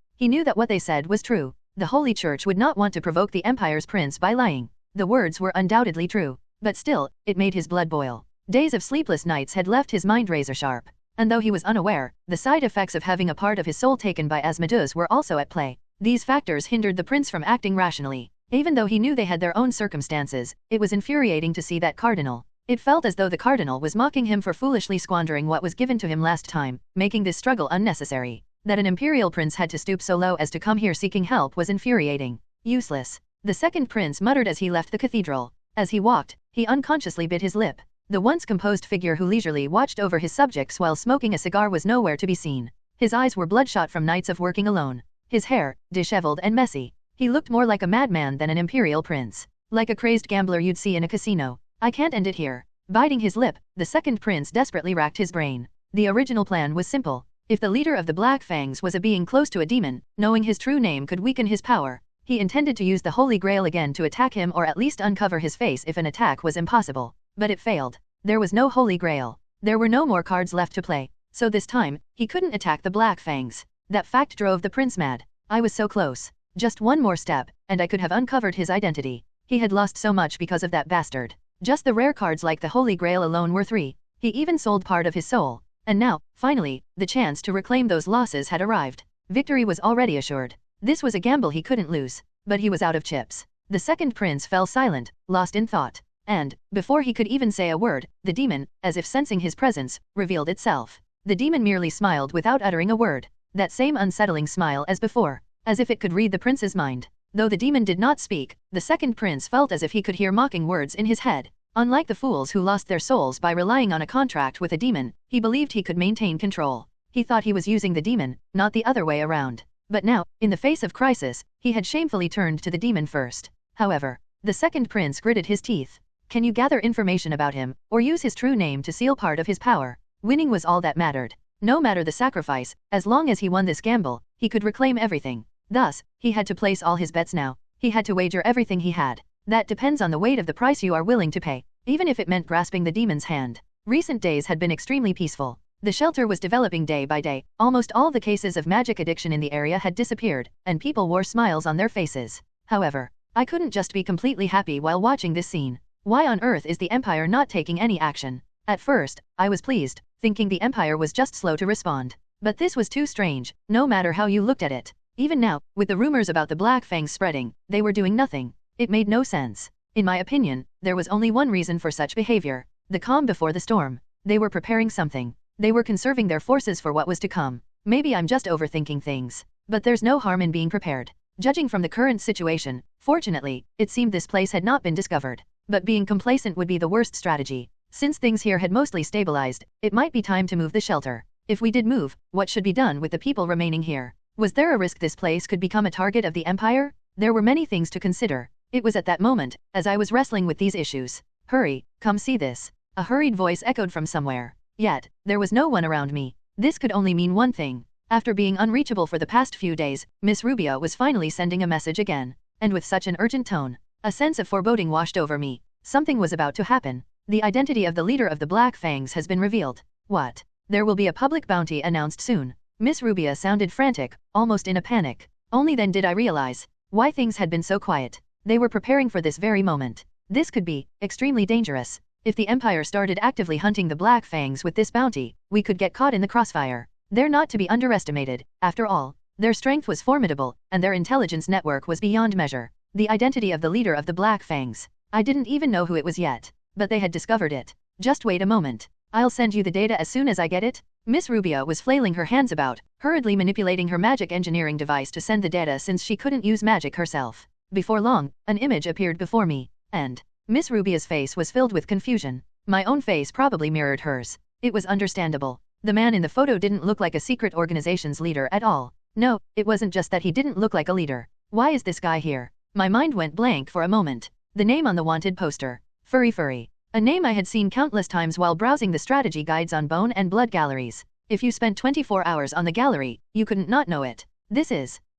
that what they said was true. The Holy Church would not want to provoke the Empire's prince by lying. The words were undoubtedly true, but still, it made his blood boil. Days of sleepless nights had left his mind razor-sharp, and though he was unaware, the side effects of having a part of his soul taken by Asmodeus were also at play. These factors hindered the prince from acting rationally. Even though he knew they had their own circumstances, it was infuriating to see that cardinal. It felt as though the cardinal was mocking him for foolishly squandering what was given to him last time, making this struggle unnecessary. That an imperial prince had to stoop so low as to come here seeking help was infuriating. Useless. The second prince muttered as he left the cathedral. As he walked, he unconsciously bit his lip. The once composed figure who leisurely watched over his subjects while smoking a cigar was nowhere to be seen. His eyes were bloodshot from nights of working alone. His hair, disheveled and messy. He looked more like a madman than an imperial prince. Like a crazed gambler you'd see in a casino. I can't end it here. Biting his lip, the second prince desperately racked his brain. The original plan was simple. If the leader of the Black Fangs was a being close to a demon, knowing his true name could weaken his power. He intended to use the Holy Grail again to attack him or at least uncover his face if an attack was impossible. But it failed. There was no Holy Grail. There were no more cards left to play. So this time, he couldn't attack the Black Fangs. That fact drove the prince mad. I was so close. Just one more step, and I could have uncovered his identity. He had lost so much because of that bastard. Just the rare cards like the Holy Grail alone were 3. He even sold part of his soul. And now, finally, the chance to reclaim those losses had arrived. Victory was already assured. This was a gamble he couldn't lose. But he was out of chips. The second prince fell silent, lost in thought. And, before he could even say a word, the demon, as if sensing his presence, revealed itself. The demon merely smiled without uttering a word. That same unsettling smile as before. As if it could read the prince's mind. Though the demon did not speak, the second prince felt as if he could hear mocking words in his head. Unlike the fools who lost their souls by relying on a contract with a demon, he believed he could maintain control. He thought he was using the demon, not the other way around. But now, in the face of crisis, he had shamefully turned to the demon first. However, the second prince gritted his teeth. Can you gather information about him, or use his true name to seal part of his power? Winning was all that mattered. No matter the sacrifice, as long as he won this gamble, he could reclaim everything. Thus, he had to place all his bets now. He had to wager everything he had. That depends on the weight of the price you are willing to pay, even if it meant grasping the demon's hand. Recent days had been extremely peaceful. The shelter was developing day by day. Almost all the cases of magic addiction in the area had disappeared, and people wore smiles on their faces. However, I couldn't just be completely happy while watching this scene. Why on earth is the Empire not taking any action? At first, I was pleased, thinking the Empire was just slow to respond. But this was too strange, no matter how you looked at it. Even now, with the rumors about the Black Fangs spreading, they were doing nothing. It made no sense. In my opinion, there was only one reason for such behavior. The calm before the storm. They were preparing something. They were conserving their forces for what was to come. Maybe I'm just overthinking things. But there's no harm in being prepared. Judging from the current situation, fortunately, it seemed this place had not been discovered. But being complacent would be the worst strategy. Since things here had mostly stabilized, it might be time to move the shelter. If we did move, what should be done with the people remaining here? Was there a risk this place could become a target of the Empire? There were many things to consider. It was at that moment, as I was wrestling with these issues. Hurry, come see this. A hurried voice echoed from somewhere. Yet, there was no one around me. This could only mean one thing. After being unreachable for the past few days, Miss Rubio was finally sending a message again. And with such an urgent tone. A sense of foreboding washed over me. Something was about to happen. The identity of the leader of the Black Fangs has been revealed. What? There will be a public bounty announced soon. Miss Rubio sounded frantic, almost in a panic. Only then did I realize why things had been so quiet. They were preparing for this very moment. This could be extremely dangerous. If the Empire started actively hunting the Black Fangs with this bounty, we could get caught in the crossfire. They're not to be underestimated. After all, their strength was formidable, and their intelligence network was beyond measure. The identity of the leader of the Black Fangs. I didn't even know who it was yet. But they had discovered it. Just wait a moment. I'll send you the data as soon as I get it. Miss Rubia was flailing her hands about, hurriedly manipulating her magic engineering device to send the data since she couldn't use magic herself. Before long, an image appeared before me, and Miss Rubia's face was filled with confusion. My own face probably mirrored hers. It was understandable. The man in the photo didn't look like a secret organization's leader at all. No, it wasn't just that he didn't look like a leader. Why is this guy here? My mind went blank for a moment. The name on the wanted poster. Furry. A name I had seen countless times while browsing the strategy guides on Bone and Blood galleries. If you spent 24 hours on the gallery, you couldn't not know it.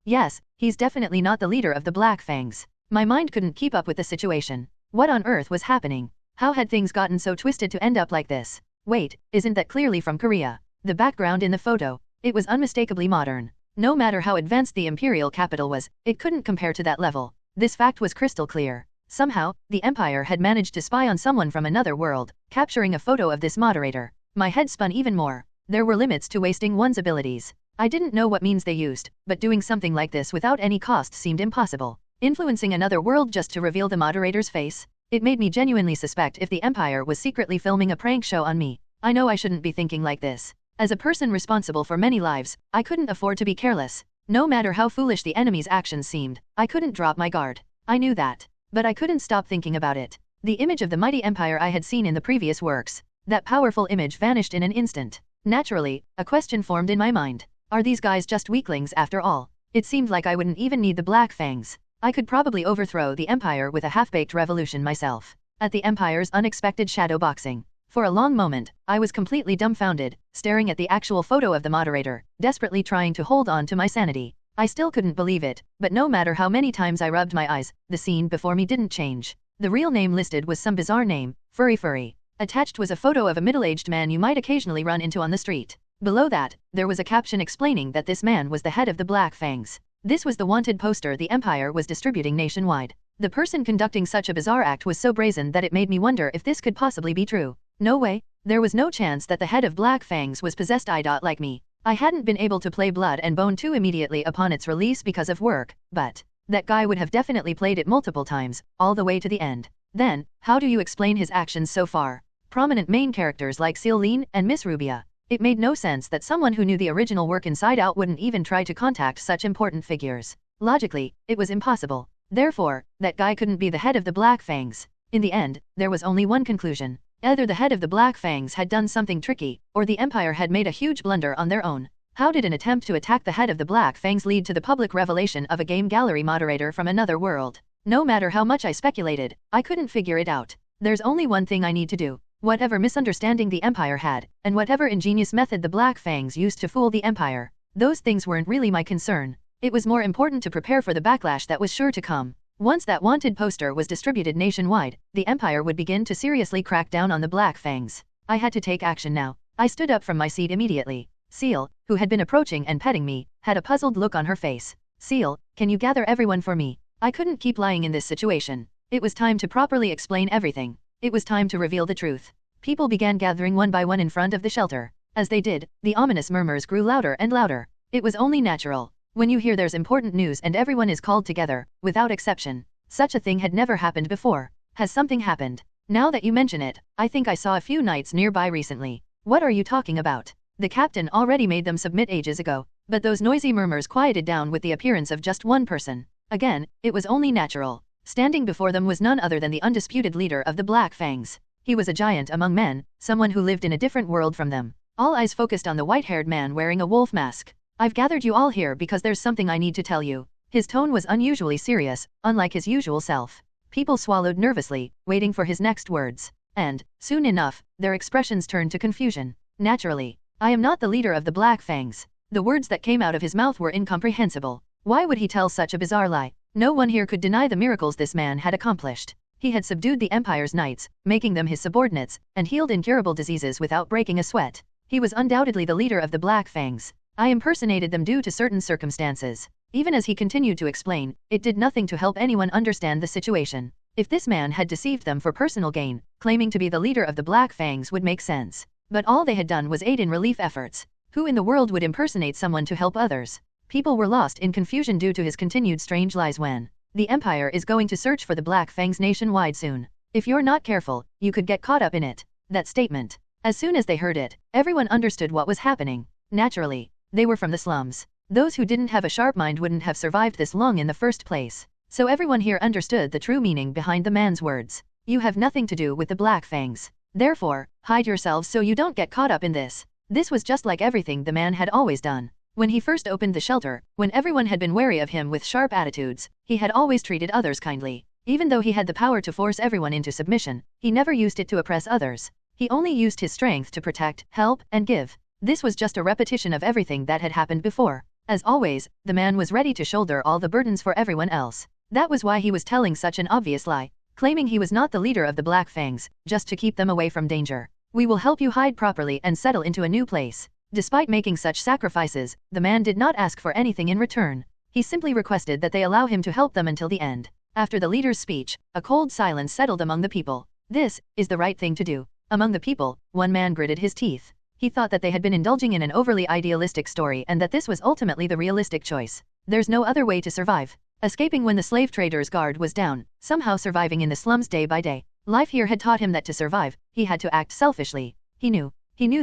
Yes, he's definitely not the leader of the Black Fangs. My mind couldn't keep up with the situation. What on earth was happening? How had things gotten so twisted to end up like this? Wait, isn't that clearly from Korea? The background in the photo. It was unmistakably modern. No matter how advanced the imperial capital was, it couldn't compare to that level. This fact was crystal clear. Somehow, the Empire had managed to spy on someone from another world, capturing a photo of this moderator. My head spun even more. There were limits to wasting one's abilities. I didn't know what means they used, but doing something like this without any cost seemed impossible. Influencing another world just to reveal the moderator's face? It made me genuinely suspect if the Empire was secretly filming a prank show on me. I know I shouldn't be thinking like this. As a person responsible for many lives, I couldn't afford to be careless. No matter how foolish the enemy's actions seemed, I couldn't drop my guard. I knew that. But I couldn't stop thinking about it. The image of the mighty empire I had seen in the previous works. That powerful image vanished in an instant. Naturally, a question formed in my mind. Are these guys just weaklings after all? It seemed like I wouldn't even need the Black Fangs. I could probably overthrow the Empire with a half-baked revolution myself. At the Empire's unexpected shadow boxing. For a long moment, I was completely dumbfounded, staring at the actual photo of the moderator, desperately trying to hold on to my sanity. I still couldn't believe it, but no matter how many times I rubbed my eyes, the scene before me didn't change. The real name listed was some bizarre name, Furry. Attached was a photo of a middle-aged man you might occasionally run into on the street. Below that, there was a caption explaining that this man was the head of the Black Fangs. This was the wanted poster the Empire was distributing nationwide. The person conducting such a bizarre act was so brazen that it made me wonder if this could possibly be true. No way. There was no chance that the head of Black Fangs was possessed like me. I hadn't been able to play Blood and Bone 2 immediately upon its release because of work, but that guy would have definitely played it multiple times, all the way to the end. Then, how do you explain his actions so far? Prominent main characters like Celine and Miss Rubia. It made no sense that someone who knew the original work inside out wouldn't even try to contact such important figures. Logically, it was impossible. Therefore, that guy couldn't be the head of the Black Fangs. In the end, there was only one conclusion. Either the head of the Black Fangs had done something tricky, or the Empire had made a huge blunder on their own. How did an attempt to attack the head of the Black Fangs lead to the public revelation of a game gallery moderator from another world? No matter how much I speculated, I couldn't figure it out. There's only one thing I need to do. Whatever misunderstanding the Empire had, and whatever ingenious method the Black Fangs used to fool the Empire, those things weren't really my concern. It was more important to prepare for the backlash that was sure to come. Once that wanted poster was distributed nationwide, the Empire would begin to seriously crack down on the Black Fangs. I had to take action now. I stood up from my seat immediately. Seal, who had been approaching and petting me, had a puzzled look on her face. Seal, can you gather everyone for me? I couldn't keep lying in this situation. It was time to properly explain everything. It was time to reveal the truth. People began gathering one by one in front of the shelter. As they did, the ominous murmurs grew louder and louder. It was only natural. When you hear there's important news and everyone is called together, without exception. Such a thing had never happened before. Has something happened? Now that you mention it, I think I saw a few knights nearby recently. What are you talking about? The captain already made them submit ages ago, but those noisy murmurs quieted down with the appearance of just one person. Again, it was only natural. Standing before them was none other than the undisputed leader of the Black Fangs. He was a giant among men, someone who lived in a different world from them. All eyes focused on the white-haired man wearing a wolf mask. I've gathered you all here because there's something I need to tell you. His tone was unusually serious, unlike his usual self. People swallowed nervously, waiting for his next words. And, soon enough, their expressions turned to confusion. Naturally, I am not the leader of the Black Fangs. The words that came out of his mouth were incomprehensible. Why would he tell such a bizarre lie? No one here could deny the miracles this man had accomplished. He had subdued the Empire's knights, making them his subordinates, and healed incurable diseases without breaking a sweat. He was undoubtedly the leader of the Black Fangs. I impersonated them due to certain circumstances. Even as he continued to explain, it did nothing to help anyone understand the situation. If this man had deceived them for personal gain, claiming to be the leader of the Black Fangs would make sense. But all they had done was aid in relief efforts. Who in the world would impersonate someone to help others? People were lost in confusion due to his continued strange lies when The Empire is going to search for the Black Fangs nationwide soon. If you're not careful, you could get caught up in it. That statement. As soon as they heard it, everyone understood what was happening. Naturally, they were from the slums. Those who didn't have a sharp mind wouldn't have survived this long in the first place. So everyone here understood the true meaning behind the man's words. You have nothing to do with the Black Fangs. Therefore, hide yourselves so you don't get caught up in this. This was just like everything the man had always done. When he first opened the shelter, when everyone had been wary of him with sharp attitudes, he had always treated others kindly. Even though he had the power to force everyone into submission, he never used it to oppress others. He only used his strength to protect, help, and give. This was just a repetition of everything that had happened before. As always, the man was ready to shoulder all the burdens for everyone else. That was why he was telling such an obvious lie, claiming he was not the leader of the Black Fangs, just to keep them away from danger. We will help you hide properly and settle into a new place. Despite making such sacrifices, the man did not ask for anything in return. He simply requested that they allow him to help them until the end. After the leader's speech, a cold silence settled among the people. This is the right thing to do. Among the people, one man gritted his teeth. He thought that they had been indulging in an overly idealistic story and that this was ultimately the realistic choice. There's no other way to survive. Escaping when the slave trader's guard was down, somehow surviving in the slums day by day. Life here had taught him that to survive, he had to act selfishly. He knew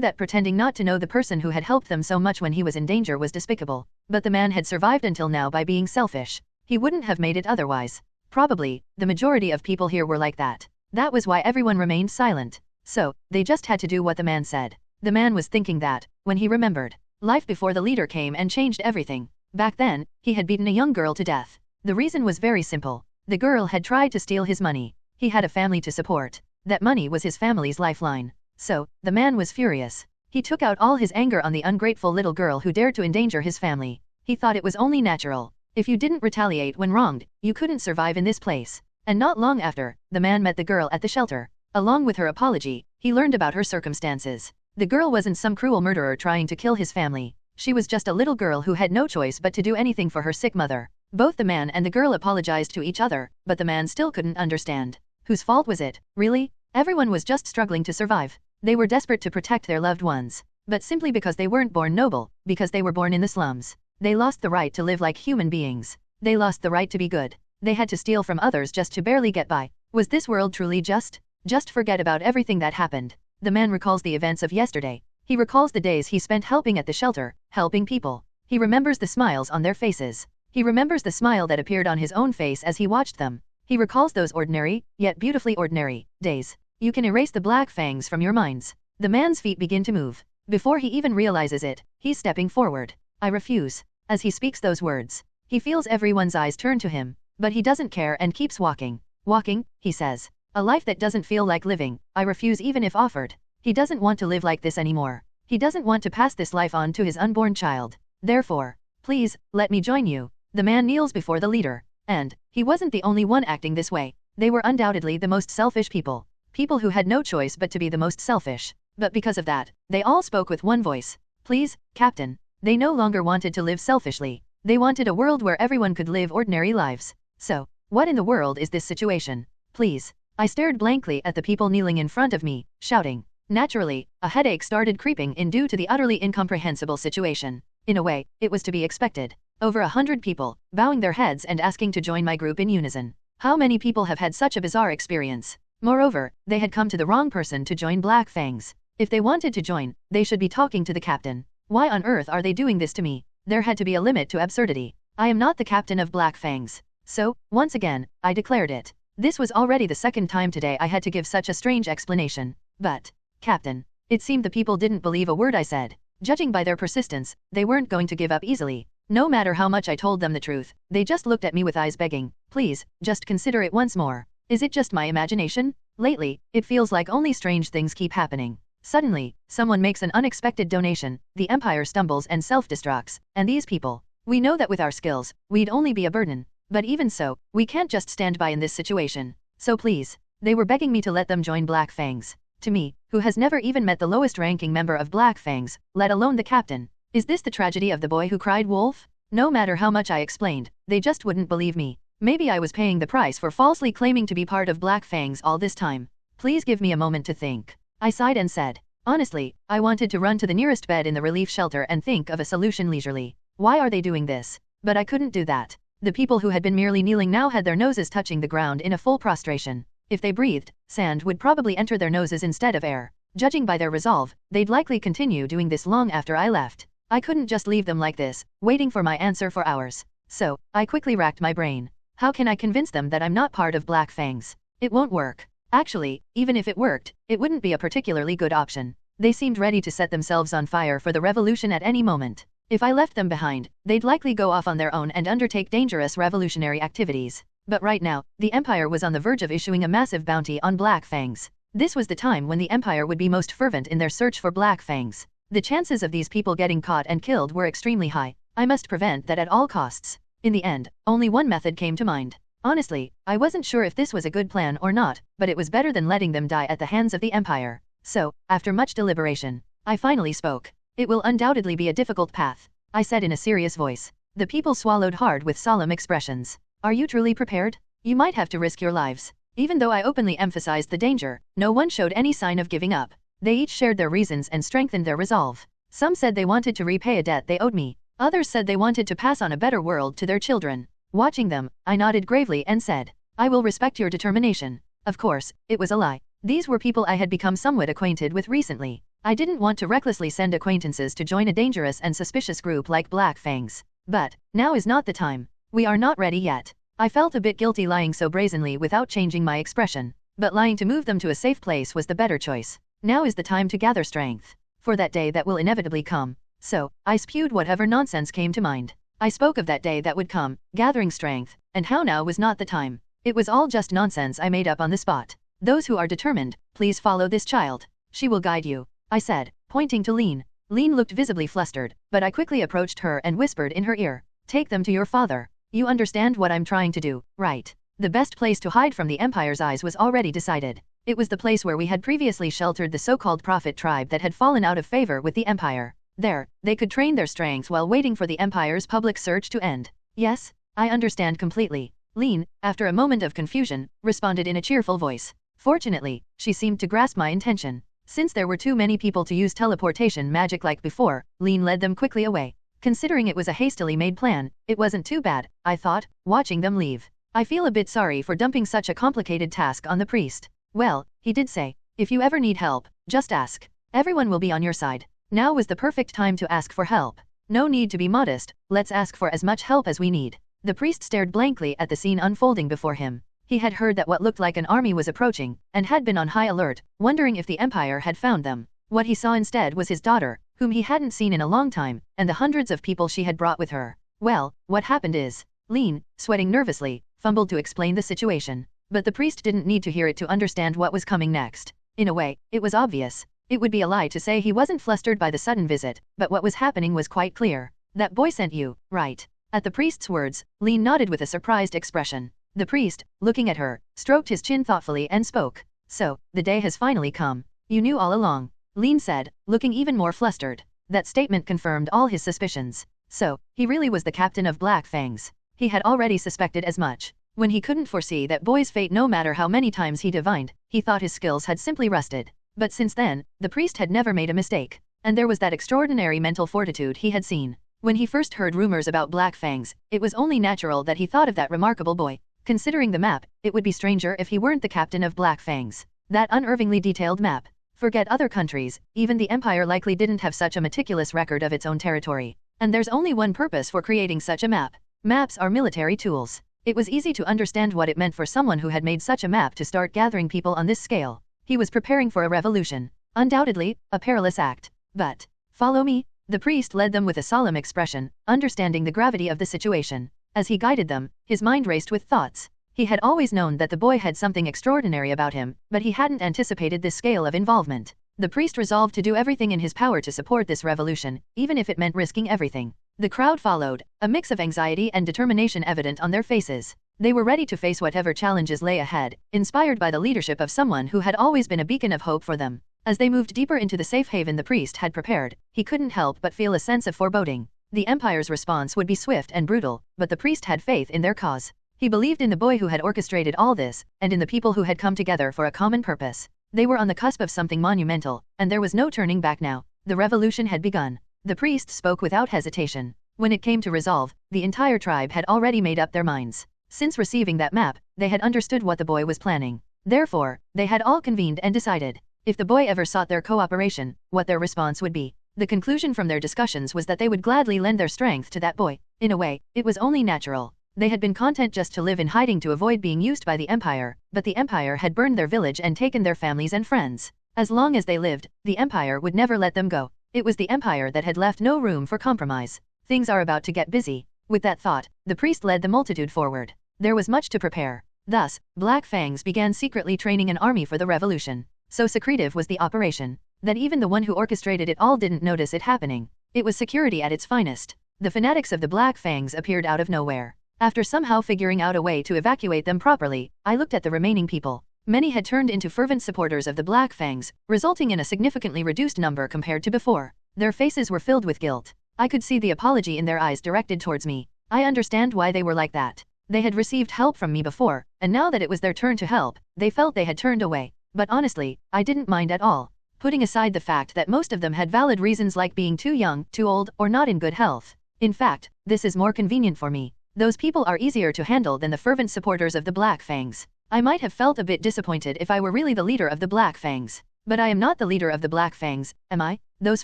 that pretending not to know the person who had helped them so much when he was in danger was despicable. But the man had survived until now by being selfish. He wouldn't have made it otherwise. Probably, the majority of people here were like that. That was why everyone remained silent. So, they just had to do what the man said. The man was thinking that, when he remembered, life before the leader came and changed everything. Back then, he had beaten a young girl to death. The reason was very simple. The girl had tried to steal his money. He had a family to support. That money was his family's lifeline. So, the man was furious. He took out all his anger on the ungrateful little girl who dared to endanger his family. He thought it was only natural. If you didn't retaliate when wronged, you couldn't survive in this place. And not long after, the man met the girl at the shelter. Along with her apology, he learned about her circumstances. The girl wasn't some cruel murderer trying to kill his family. She was just a little girl who had no choice but to do anything for her sick mother. Both the man and the girl apologized to each other, but the man still couldn't understand. Whose fault was it, really? Everyone was just struggling to survive. They were desperate to protect their loved ones. But simply because they weren't born noble, because they were born in the slums. They lost the right to live like human beings. They lost the right to be good. They had to steal from others just to barely get by. Was this world truly just? Just forget about everything that happened. The man recalls the events of yesterday. He recalls the days he spent helping at the shelter, helping people. He remembers the smiles on their faces. He remembers the smile that appeared on his own face as he watched them. He recalls those ordinary, yet beautifully ordinary, days. You can erase the Black Fangs from your minds. The man's feet begin to move. Before he even realizes it, he's stepping forward. I refuse. As he speaks those words, he feels everyone's eyes turn to him, but he doesn't care and keeps walking. Walking, he says. A life that doesn't feel like living, I refuse even if offered. He doesn't want to live like this anymore. He doesn't want to pass this life on to his unborn child. Therefore, please, let me join you. The man kneels before the leader. And, he wasn't the only one acting this way. They were undoubtedly the most selfish people. People who had no choice but to be the most selfish. But because of that, they all spoke with one voice. Please, Captain. They no longer wanted to live selfishly. They wanted a world where everyone could live ordinary lives. So, what in the world is this situation? Please. I stared blankly at the people kneeling in front of me, shouting. Naturally, a headache started creeping in due to the utterly incomprehensible situation. In a way, it was to be expected. Over 100 people, bowing their heads and asking to join my group in unison. How many people have had such a bizarre experience? Moreover, they had come to the wrong person to join Black Fangs. If they wanted to join, they should be talking to the captain. Why on earth are they doing this to me? There had to be a limit to absurdity. I am not the captain of Black Fangs. So, once again, I declared it. This was already the second time today I had to give such a strange explanation. But, Captain, it seemed the people didn't believe a word I said. Judging by their persistence, they weren't going to give up easily. No matter how much I told them the truth, they just looked at me with eyes begging, please, just consider it once more. Is it just my imagination? Lately, it feels like only strange things keep happening. Suddenly, someone makes an unexpected donation, the Empire stumbles and self-destructs, and these people. We know that with our skills, we'd only be a burden. But even so, we can't just stand by in this situation. So please. They were begging me to let them join Black Fangs. To me, who has never even met the lowest-ranking member of Black Fangs, let alone the captain. Is this the tragedy of the boy who cried wolf? No matter how much I explained, they just wouldn't believe me. Maybe I was paying the price for falsely claiming to be part of Black Fangs all this time. Please give me a moment to think. I sighed and said. Honestly, I wanted to run to the nearest bed in the relief shelter and think of a solution leisurely. Why are they doing this? But I couldn't do that. The people who had been merely kneeling now had their noses touching the ground in a full prostration. If they breathed, sand would probably enter their noses instead of air. Judging by their resolve, they'd likely continue doing this long after I left. I couldn't just leave them like this, waiting for my answer for hours. So, I quickly racked my brain. How can I convince them that I'm not part of Black Fangs? It won't work. Actually, even if it worked, it wouldn't be a particularly good option. They seemed ready to set themselves on fire for the revolution at any moment. If I left them behind, they'd likely go off on their own and undertake dangerous revolutionary activities. But right now, the Empire was on the verge of issuing a massive bounty on Black Fangs. This was the time when the Empire would be most fervent in their search for Black Fangs. The chances of these people getting caught and killed were extremely high. I must prevent that at all costs. In the end, only one method came to mind. Honestly, I wasn't sure if this was a good plan or not, but it was better than letting them die at the hands of the Empire. So, after much deliberation, I finally spoke. It will undoubtedly be a difficult path, I said in a serious voice. The people swallowed hard with solemn expressions. Are you truly prepared? You might have to risk your lives. Even though I openly emphasized the danger, no one showed any sign of giving up. They each shared their reasons and strengthened their resolve. Some said they wanted to repay a debt they owed me. Others said they wanted to pass on a better world to their children. Watching them, I nodded gravely and said, I will respect your determination. Of course, it was a lie. These were people I had become somewhat acquainted with recently. I didn't want to recklessly send acquaintances to join a dangerous and suspicious group like Black Fangs. But, now is not the time. We are not ready yet. I felt a bit guilty lying so brazenly without changing my expression. But lying to move them to a safe place was the better choice. Now is the time to gather strength. For that day that will inevitably come. So, I spewed whatever nonsense came to mind. I spoke of that day that would come, gathering strength, and how now was not the time. It was all just nonsense I made up on the spot. Those who are determined, please follow this child. She will guide you, I said, pointing to Lean. Lean looked visibly flustered, but I quickly approached her and whispered in her ear, take them to your father. You understand what I'm trying to do, right? The best place to hide from the Empire's eyes was already decided. It was the place where we had previously sheltered the so-called prophet tribe that had fallen out of favor with the Empire. There, they could train their strength while waiting for the Empire's public search to end. Yes, I understand completely. Lean, after a moment of confusion, responded in a cheerful voice. Fortunately, she seemed to grasp my intention. Since there were too many people to use teleportation magic like before, Lean led them quickly away. Considering it was a hastily made plan, it wasn't too bad, I thought, watching them leave. I feel a bit sorry for dumping such a complicated task on the priest. Well, he did say, if you ever need help, just ask. Everyone will be on your side. Now was the perfect time to ask for help. No need to be modest, let's ask for as much help as we need. The priest stared blankly at the scene unfolding before him. He had heard that what looked like an army was approaching, and had been on high alert, wondering if the Empire had found them. What he saw instead was his daughter, whom he hadn't seen in a long time, and the hundreds of people she had brought with her. Well, what happened is, Lean, sweating nervously, fumbled to explain the situation. But the priest didn't need to hear it to understand what was coming next. In a way, it was obvious. It would be a lie to say he wasn't flustered by the sudden visit, but what was happening was quite clear. That boy sent you, right? At the priest's words, Lean nodded with a surprised expression. The priest, looking at her, stroked his chin thoughtfully and spoke. So, the day has finally come. You knew all along. Lean said, looking even more flustered. That statement confirmed all his suspicions. So, he really was the captain of Black Fangs. He had already suspected as much. When he couldn't foresee that boy's fate no matter how many times he divined, he thought his skills had simply rusted. But since then, the priest had never made a mistake. And there was that extraordinary mental fortitude he had seen. When he first heard rumors about Black Fangs, it was only natural that he thought of that remarkable boy. Considering the map, it would be stranger if he weren't the captain of Black Fangs. That unervingly detailed map. Forget other countries, even the Empire likely didn't have such a meticulous record of its own territory. And there's only one purpose for creating such a map. Maps are military tools. It was easy to understand what it meant for someone who had made such a map to start gathering people on this scale. He was preparing for a revolution. Undoubtedly, a perilous act. But, follow me? The priest led them with a solemn expression, understanding the gravity of the situation. As he guided them, his mind raced with thoughts. He had always known that the boy had something extraordinary about him, but he hadn't anticipated this scale of involvement. The priest resolved to do everything in his power to support this revolution, even if it meant risking everything. The crowd followed, a mix of anxiety and determination evident on their faces. They were ready to face whatever challenges lay ahead, inspired by the leadership of someone who had always been a beacon of hope for them. As they moved deeper into the safe haven the priest had prepared, he couldn't help but feel a sense of foreboding. The Empire's response would be swift and brutal, but the priest had faith in their cause. He believed in the boy who had orchestrated all this, and in the people who had come together for a common purpose. They were on the cusp of something monumental, and there was no turning back now. The revolution had begun. The priest spoke without hesitation. When it came to resolve, the entire tribe had already made up their minds. Since receiving that map, they had understood what the boy was planning. Therefore, they had all convened and decided, if the boy ever sought their cooperation, what their response would be. The conclusion from their discussions was that they would gladly lend their strength to that boy. In a way, it was only natural. They had been content just to live in hiding to avoid being used by the Empire, but the Empire had burned their village and taken their families and friends. As long as they lived, the Empire would never let them go. It was the Empire that had left no room for compromise. Things are about to get busy. With that thought, the priest led the multitude forward. There was much to prepare. Thus, Black Fangs began secretly training an army for the revolution. So secretive was the operation, that even the one who orchestrated it all didn't notice it happening. It was security at its finest. The fanatics of the Black Fangs appeared out of nowhere. After somehow figuring out a way to evacuate them properly, I looked at the remaining people. Many had turned into fervent supporters of the Black Fangs, resulting in a significantly reduced number compared to before. Their faces were filled with guilt. I could see the apology in their eyes directed towards me. I understand why they were like that. They had received help from me before, and now that it was their turn to help, they felt they had turned away. But honestly, I didn't mind at all. Putting aside the fact that most of them had valid reasons like being too young, too old, or not in good health. In fact, this is more convenient for me. Those people are easier to handle than the fervent supporters of the Black Fangs. I might have felt a bit disappointed if I were really the leader of the Black Fangs. But I am not the leader of the Black Fangs, am I? Those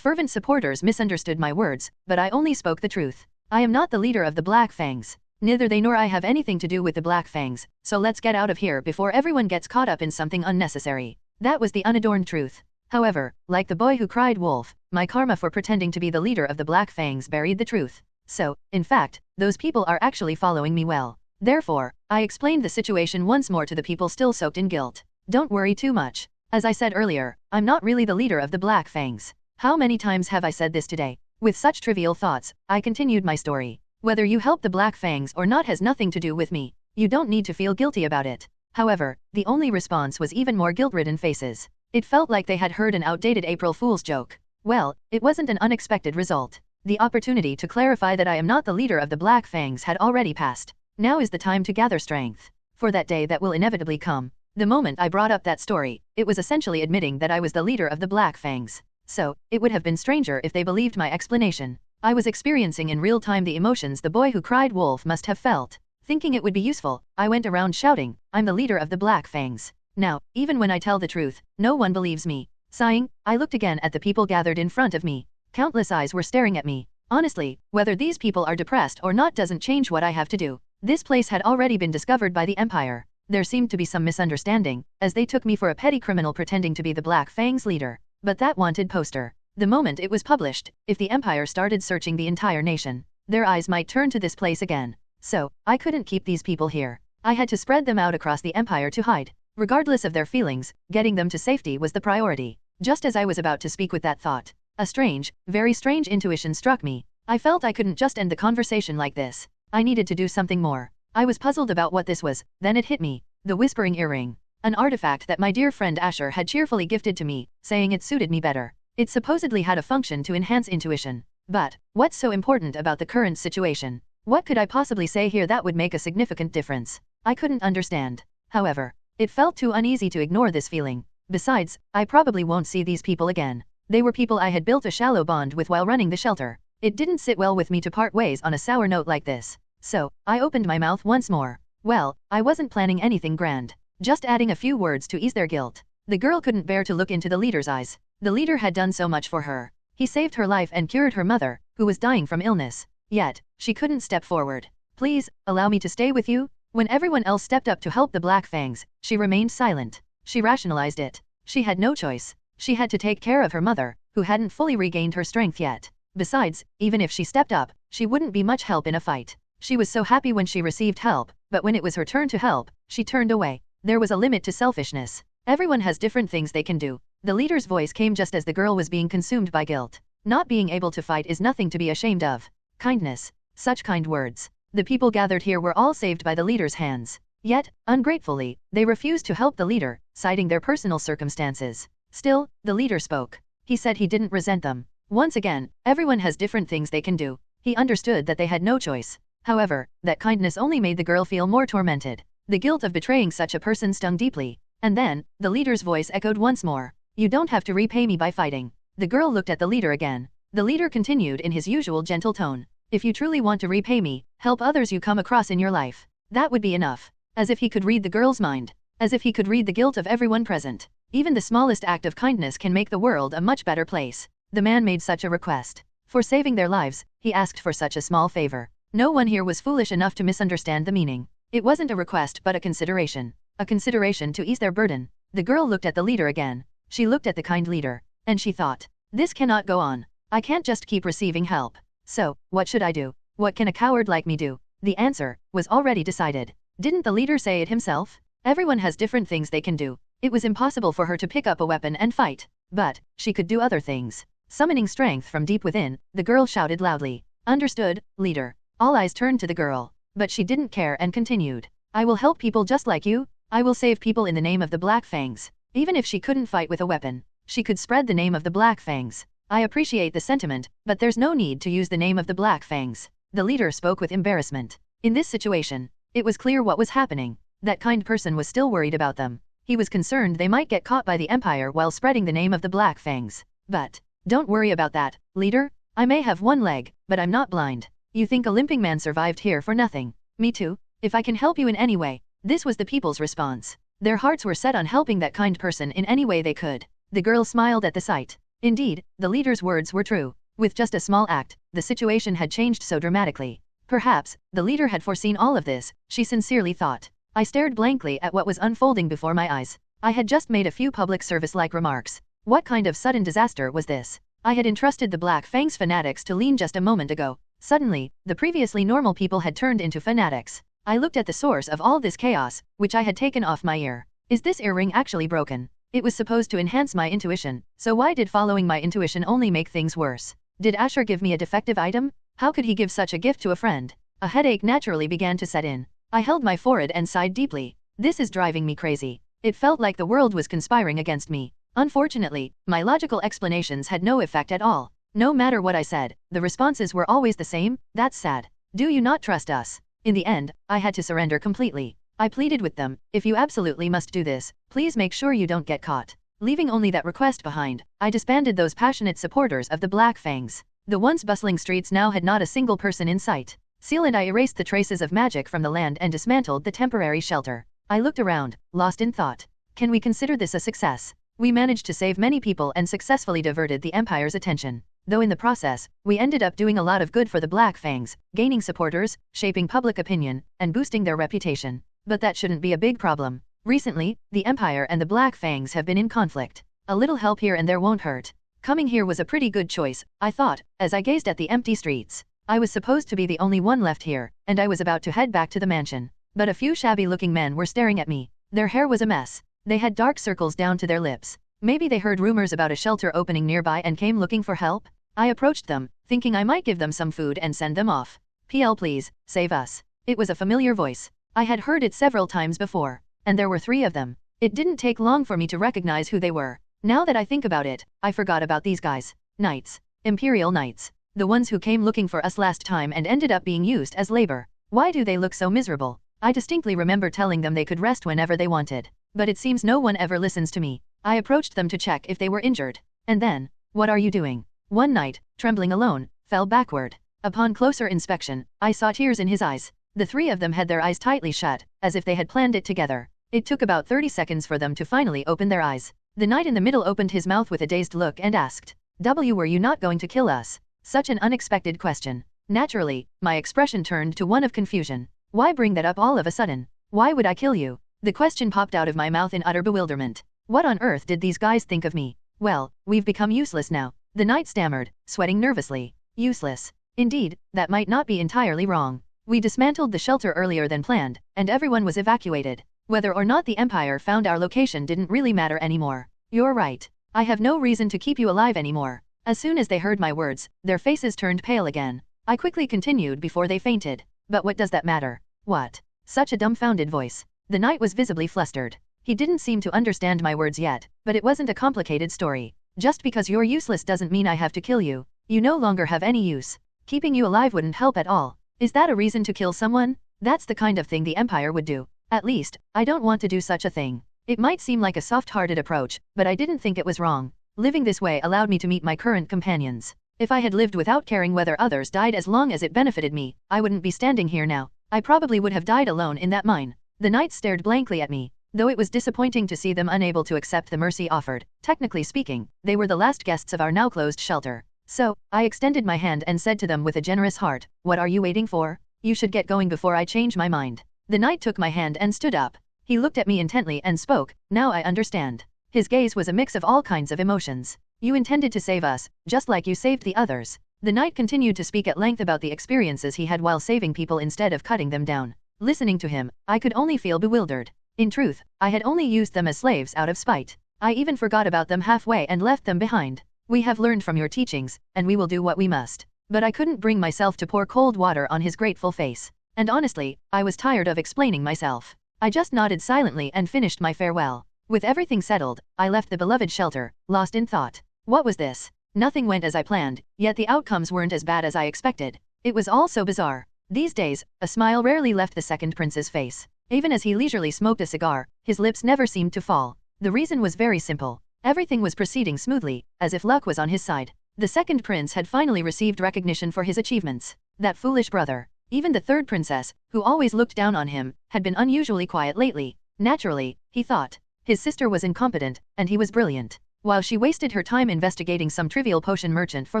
fervent supporters misunderstood my words, but I only spoke the truth. I am not the leader of the Black Fangs. Neither they nor I have anything to do with the Black Fangs, so let's get out of here before everyone gets caught up in something unnecessary. That was the unadorned truth. However, like the boy who cried wolf, my karma for pretending to be the leader of the Black Fangs buried the truth. So, in fact, those people are actually following me well. Therefore, I explained the situation once more to the people still soaked in guilt. Don't worry too much. As I said earlier, I'm not really the leader of the Black Fangs. How many times have I said this today? With such trivial thoughts, I continued my story. Whether you help the Black Fangs or not has nothing to do with me. You don't need to feel guilty about it. However, the only response was even more guilt-ridden faces. It felt like they had heard an outdated April Fool's joke. Well, it wasn't an unexpected result. The opportunity to clarify that I am not the leader of the Black Fangs had already passed. Now is the time to gather strength. For that day that will inevitably come. The moment I brought up that story, it was essentially admitting that I was the leader of the Black Fangs. So, it would have been stranger if they believed my explanation. I was experiencing in real time the emotions the boy who cried wolf must have felt. Thinking it would be useful, I went around shouting, I'm the leader of the Black Fangs. Now, even when I tell the truth, no one believes me. Sighing, I looked again at the people gathered in front of me. Countless eyes were staring at me. Honestly, whether these people are depressed or not doesn't change what I have to do. This place had already been discovered by the Empire. There seemed to be some misunderstanding, as they took me for a petty criminal pretending to be the Black Fangs leader. But that wanted poster. The moment it was published, if the Empire started searching the entire nation, their eyes might turn to this place again. So, I couldn't keep these people here. I had to spread them out across the Empire to hide. Regardless of their feelings, getting them to safety was the priority. Just as I was about to speak with that thought, a strange, very strange intuition struck me. I felt I couldn't just end the conversation like this. I needed to do something more. I was puzzled about what this was, then it hit me. The whispering earring. An artifact that my dear friend Asher had cheerfully gifted to me, saying it suited me better. It supposedly had a function to enhance intuition. But, what's so important about the current situation? What could I possibly say here that would make a significant difference? I couldn't understand. However, it felt too uneasy to ignore this feeling. Besides, I probably won't see these people again. They were people I had built a shallow bond with while running the shelter. It didn't sit well with me to part ways on a sour note like this. So, I opened my mouth once more. Well, I wasn't planning anything grand. Just adding a few words to ease their guilt. The girl couldn't bear to look into the leader's eyes. The leader had done so much for her. He saved her life and cured her mother, who was dying from illness. Yet, she couldn't step forward. Please, allow me to stay with you? When everyone else stepped up to help the Black Fangs, she remained silent. She rationalized it. She had no choice. She had to take care of her mother, who hadn't fully regained her strength yet. Besides, even if she stepped up, she wouldn't be much help in a fight. She was so happy when she received help, but when it was her turn to help, she turned away. There was a limit to selfishness. Everyone has different things they can do. The leader's voice came just as the girl was being consumed by guilt. Not being able to fight is nothing to be ashamed of. Kindness. Such kind words. The people gathered here were all saved by the leader's hands. Yet, ungratefully, they refused to help the leader, citing their personal circumstances. Still, the leader spoke. He said he didn't resent them. Once again, everyone has different things they can do. He understood that they had no choice. However, that kindness only made the girl feel more tormented. The guilt of betraying such a person stung deeply. And then, the leader's voice echoed once more. You don't have to repay me by fighting. The girl looked at the leader again. The leader continued in his usual gentle tone. If you truly want to repay me, help others you come across in your life. That would be enough. As if he could read the girl's mind. As if he could read the guilt of everyone present. Even the smallest act of kindness can make the world a much better place. The man made such a request. For saving their lives, he asked for such a small favor. No one here was foolish enough to misunderstand the meaning. It wasn't a request but a consideration. A consideration to ease their burden. The girl looked at the leader again. She looked at the kind leader. And she thought, this cannot go on. I can't just keep receiving help. So, what should I do? What can a coward like me do? The answer was already decided. Didn't the leader say it himself? Everyone has different things they can do. It was impossible for her to pick up a weapon and fight. But, she could do other things. Summoning strength from deep within, the girl shouted loudly. Understood, leader. All eyes turned to the girl. But she didn't care and continued. I will help people just like you. I will save people in the name of the Black Fangs. Even if she couldn't fight with a weapon, she could spread the name of the Black Fangs. I appreciate the sentiment, but there's no need to use the name of the Black Fangs. The leader spoke with embarrassment. In this situation, it was clear what was happening. That kind person was still worried about them. He was concerned they might get caught by the Empire while spreading the name of the Black Fangs. But, don't worry about that, leader. I may have one leg, but I'm not blind. You think a limping man survived here for nothing? Me too. If I can help you in any way. This was the people's response. Their hearts were set on helping that kind person in any way they could. The girl smiled at the sight. Indeed, the leader's words were true. With just a small act, the situation had changed so dramatically. Perhaps, the leader had foreseen all of this, she sincerely thought. I stared blankly at what was unfolding before my eyes. I had just made a few public service-like remarks. What kind of sudden disaster was this? I had entrusted the Black Fangs fanatics to lean just a moment ago. Suddenly, the previously normal people had turned into fanatics. I looked at the source of all this chaos, which I had taken off my ear. Is this earring actually broken? It was supposed to enhance my intuition, so why did following my intuition only make things worse? Did Asher give me a defective item? How could he give such a gift to a friend? A headache naturally began to set in. I held my forehead and sighed deeply. This is driving me crazy. It felt like the world was conspiring against me. Unfortunately, my logical explanations had no effect at all. No matter what I said, the responses were always the same. That's sad. Do you not trust us? In the end, I had to surrender completely. I pleaded with them, if you absolutely must do this, please make sure you don't get caught. Leaving only that request behind, I disbanded those passionate supporters of the Black Fangs. The once bustling streets now had not a single person in sight. Seal and I erased the traces of magic from the land and dismantled the temporary shelter. I looked around, lost in thought. Can we consider this a success? We managed to save many people and successfully diverted the Empire's attention. Though in the process, we ended up doing a lot of good for the Black Fangs, gaining supporters, shaping public opinion, and boosting their reputation. But that shouldn't be a big problem. Recently, the Empire and the Black Fangs have been in conflict. A little help here and there won't hurt. Coming here was a pretty good choice, I thought, as I gazed at the empty streets. I was supposed to be the only one left here, and I was about to head back to the mansion. But a few shabby-looking men were staring at me. Their hair was a mess. They had dark circles down to their lips. Maybe they heard rumors about a shelter opening nearby and came looking for help? I approached them, thinking I might give them some food and send them off. PL please, save us. It was a familiar voice. I had heard it several times before, and there were 3 of them. It didn't take long for me to recognize who they were. Now that I think about it, I forgot about these guys. Knights. Imperial Knights. The ones who came looking for us last time and ended up being used as labor. Why do they look so miserable? I distinctly remember telling them they could rest whenever they wanted. But it seems no one ever listens to me. I approached them to check if they were injured. And then, what are you doing? One knight, trembling alone, fell backward. Upon closer inspection, I saw tears in his eyes. The 3 of them had their eyes tightly shut, as if they had planned it together. It took about 30 seconds for them to finally open their eyes. The knight in the middle opened his mouth with a dazed look and asked, were you not going to kill us? Such an unexpected question. Naturally, my expression turned to one of confusion. Why bring that up all of a sudden? Why would I kill you? The question popped out of my mouth in utter bewilderment. What on earth did these guys think of me? Well, we've become useless now. The knight stammered, sweating nervously. Useless. Indeed, that might not be entirely wrong. We dismantled the shelter earlier than planned, and everyone was evacuated. Whether or not the Empire found our location didn't really matter anymore. You're right. I have no reason to keep you alive anymore. As soon as they heard my words, their faces turned pale again. I quickly continued before they fainted. But what does that matter? What? Such a dumbfounded voice. The knight was visibly flustered. He didn't seem to understand my words yet, but it wasn't a complicated story. Just because you're useless doesn't mean I have to kill you. You no longer have any use. Keeping you alive wouldn't help at all. Is that a reason to kill someone? That's the kind of thing the Empire would do. At least, I don't want to do such a thing. It might seem like a soft-hearted approach, but I didn't think it was wrong. Living this way allowed me to meet my current companions. If I had lived without caring whether others died as long as it benefited me, I wouldn't be standing here now. I probably would have died alone in that mine. The knights stared blankly at me. Though it was disappointing to see them unable to accept the mercy offered, technically speaking, they were the last guests of our now closed shelter. So, I extended my hand and said to them with a generous heart, "What are you waiting for? You should get going before I change my mind." The knight took my hand and stood up. He looked at me intently and spoke, "Now I understand." His gaze was a mix of all kinds of emotions. "You intended to save us, just like you saved the others." The knight continued to speak at length about the experiences he had while saving people instead of cutting them down. Listening to him, I could only feel bewildered. In truth, I had only used them as slaves out of spite. I even forgot about them halfway and left them behind. "We have learned from your teachings, and we will do what we must." But I couldn't bring myself to pour cold water on his grateful face. And honestly, I was tired of explaining myself. I just nodded silently and finished my farewell. With everything settled, I left the beloved shelter, lost in thought. What was this? Nothing went as I planned, yet the outcomes weren't as bad as I expected. It was all so bizarre. These days, a smile rarely left the second prince's face. Even as he leisurely smoked a cigar, his lips never seemed to fall. The reason was very simple. Everything was proceeding smoothly, as if luck was on his side. The second prince had finally received recognition for his achievements. That foolish brother. Even the third princess, who always looked down on him, had been unusually quiet lately. Naturally, he thought. His sister was incompetent, and he was brilliant. While she wasted her time investigating some trivial potion merchant for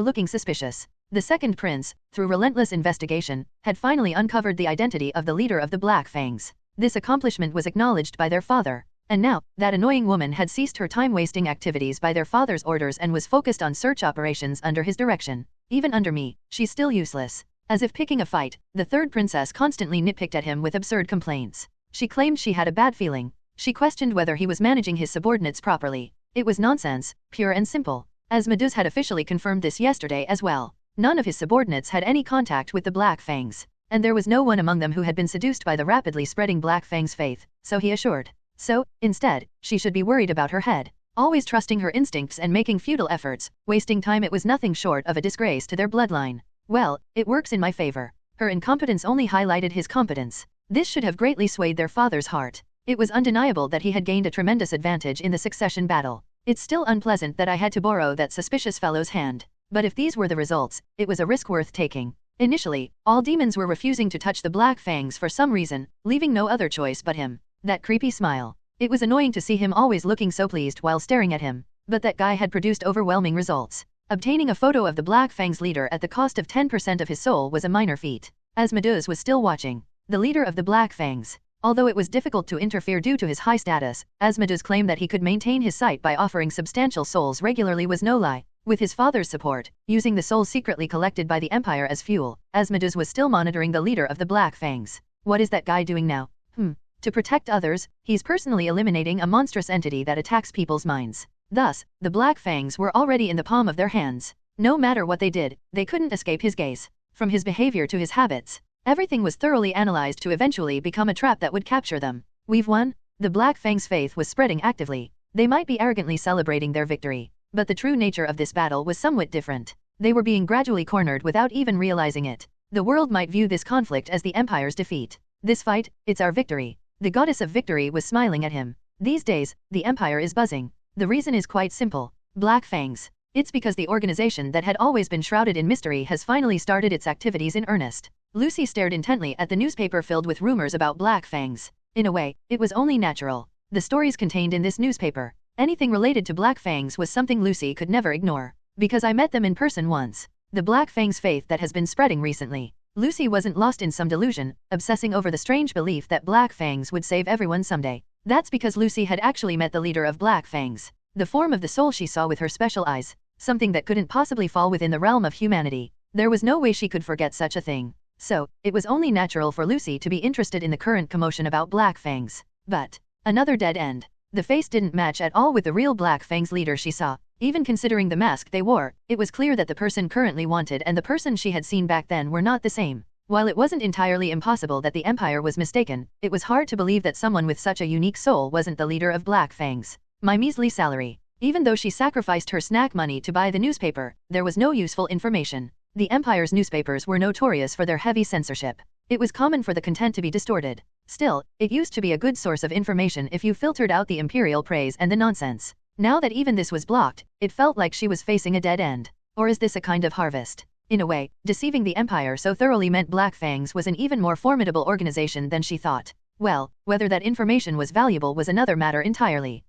looking suspicious, the second prince, through relentless investigation, had finally uncovered the identity of the leader of the Black Fangs. This accomplishment was acknowledged by their father. And now, that annoying woman had ceased her time-wasting activities by their father's orders and was focused on search operations under his direction. Even under me, she's still useless. As if picking a fight, the third princess constantly nitpicked at him with absurd complaints. She claimed she had a bad feeling. She questioned whether he was managing his subordinates properly. It was nonsense, pure and simple. As Meduse had officially confirmed this yesterday as well. None of his subordinates had any contact with the Black Fangs. And there was no one among them who had been seduced by the rapidly spreading Black Fang's faith, so he assured. So, instead, she should be worried about her head. Always trusting her instincts and making futile efforts, wasting time. It was nothing short of a disgrace to their bloodline. Well, it works in my favor. Her incompetence only highlighted his competence. This should have greatly swayed their father's heart. It was undeniable that he had gained a tremendous advantage in the succession battle. It's still unpleasant that I had to borrow that suspicious fellow's hand. But if these were the results, it was a risk worth taking. Initially, all demons were refusing to touch the Black Fangs for some reason, leaving no other choice but him. That creepy smile. It was annoying to see him always looking so pleased while staring at him. But that guy had produced overwhelming results. Obtaining a photo of the Black Fang's leader at the cost of 10% of his soul was a minor feat. As Meduse was still watching, the leader of the Black Fangs, although it was difficult to interfere due to his high status, Meduse claimed that he could maintain his sight by offering substantial souls regularly was no lie. With his father's support, using the souls secretly collected by the Empire as fuel, Meduse was still monitoring the leader of the Black Fangs. What is that guy doing now? To protect others, he's personally eliminating a monstrous entity that attacks people's minds. Thus, the Black Fangs were already in the palm of their hands. No matter what they did, they couldn't escape his gaze. From his behavior to his habits, everything was thoroughly analyzed to eventually become a trap that would capture them. We've won? The Black Fang's faith was spreading actively. They might be arrogantly celebrating their victory, but the true nature of this battle was somewhat different. They were being gradually cornered without even realizing it. The world might view this conflict as the Empire's defeat. This fight, it's our victory. The goddess of victory was smiling at him. These days, the Empire is buzzing. The reason is quite simple. Black Fangs. It's because the organization that had always been shrouded in mystery has finally started its activities in earnest. Lucy stared intently at the newspaper filled with rumors about Black Fangs. In a way, it was only natural. The stories contained in this newspaper, anything related to Black Fangs was something Lucy could never ignore. Because I met them in person once. The Black Fangs faith that has been spreading recently. Lucy wasn't lost in some delusion, obsessing over the strange belief that Black Fangs would save everyone someday. That's because Lucy had actually met the leader of Black Fangs. The form of the soul she saw with her special eyes, something that couldn't possibly fall within the realm of humanity. There was no way she could forget such a thing. So, it was only natural for Lucy to be interested in the current commotion about Black Fangs. But, another dead end. The face didn't match at all with the real Black Fangs leader she saw. Even considering the mask they wore, it was clear that the person currently wanted and the person she had seen back then were not the same. While it wasn't entirely impossible that the Empire was mistaken, it was hard to believe that someone with such a unique soul wasn't the leader of Black Fangs. My measly salary. Even though she sacrificed her snack money to buy the newspaper, there was no useful information. The Empire's newspapers were notorious for their heavy censorship. It was common for the content to be distorted. Still, it used to be a good source of information if you filtered out the imperial praise and the nonsense. Now that even this was blocked, it felt like she was facing a dead end. Or is this a kind of harvest? In a way, deceiving the Empire so thoroughly meant Black Fangs was an even more formidable organization than she thought. Well, whether that information was valuable was another matter entirely.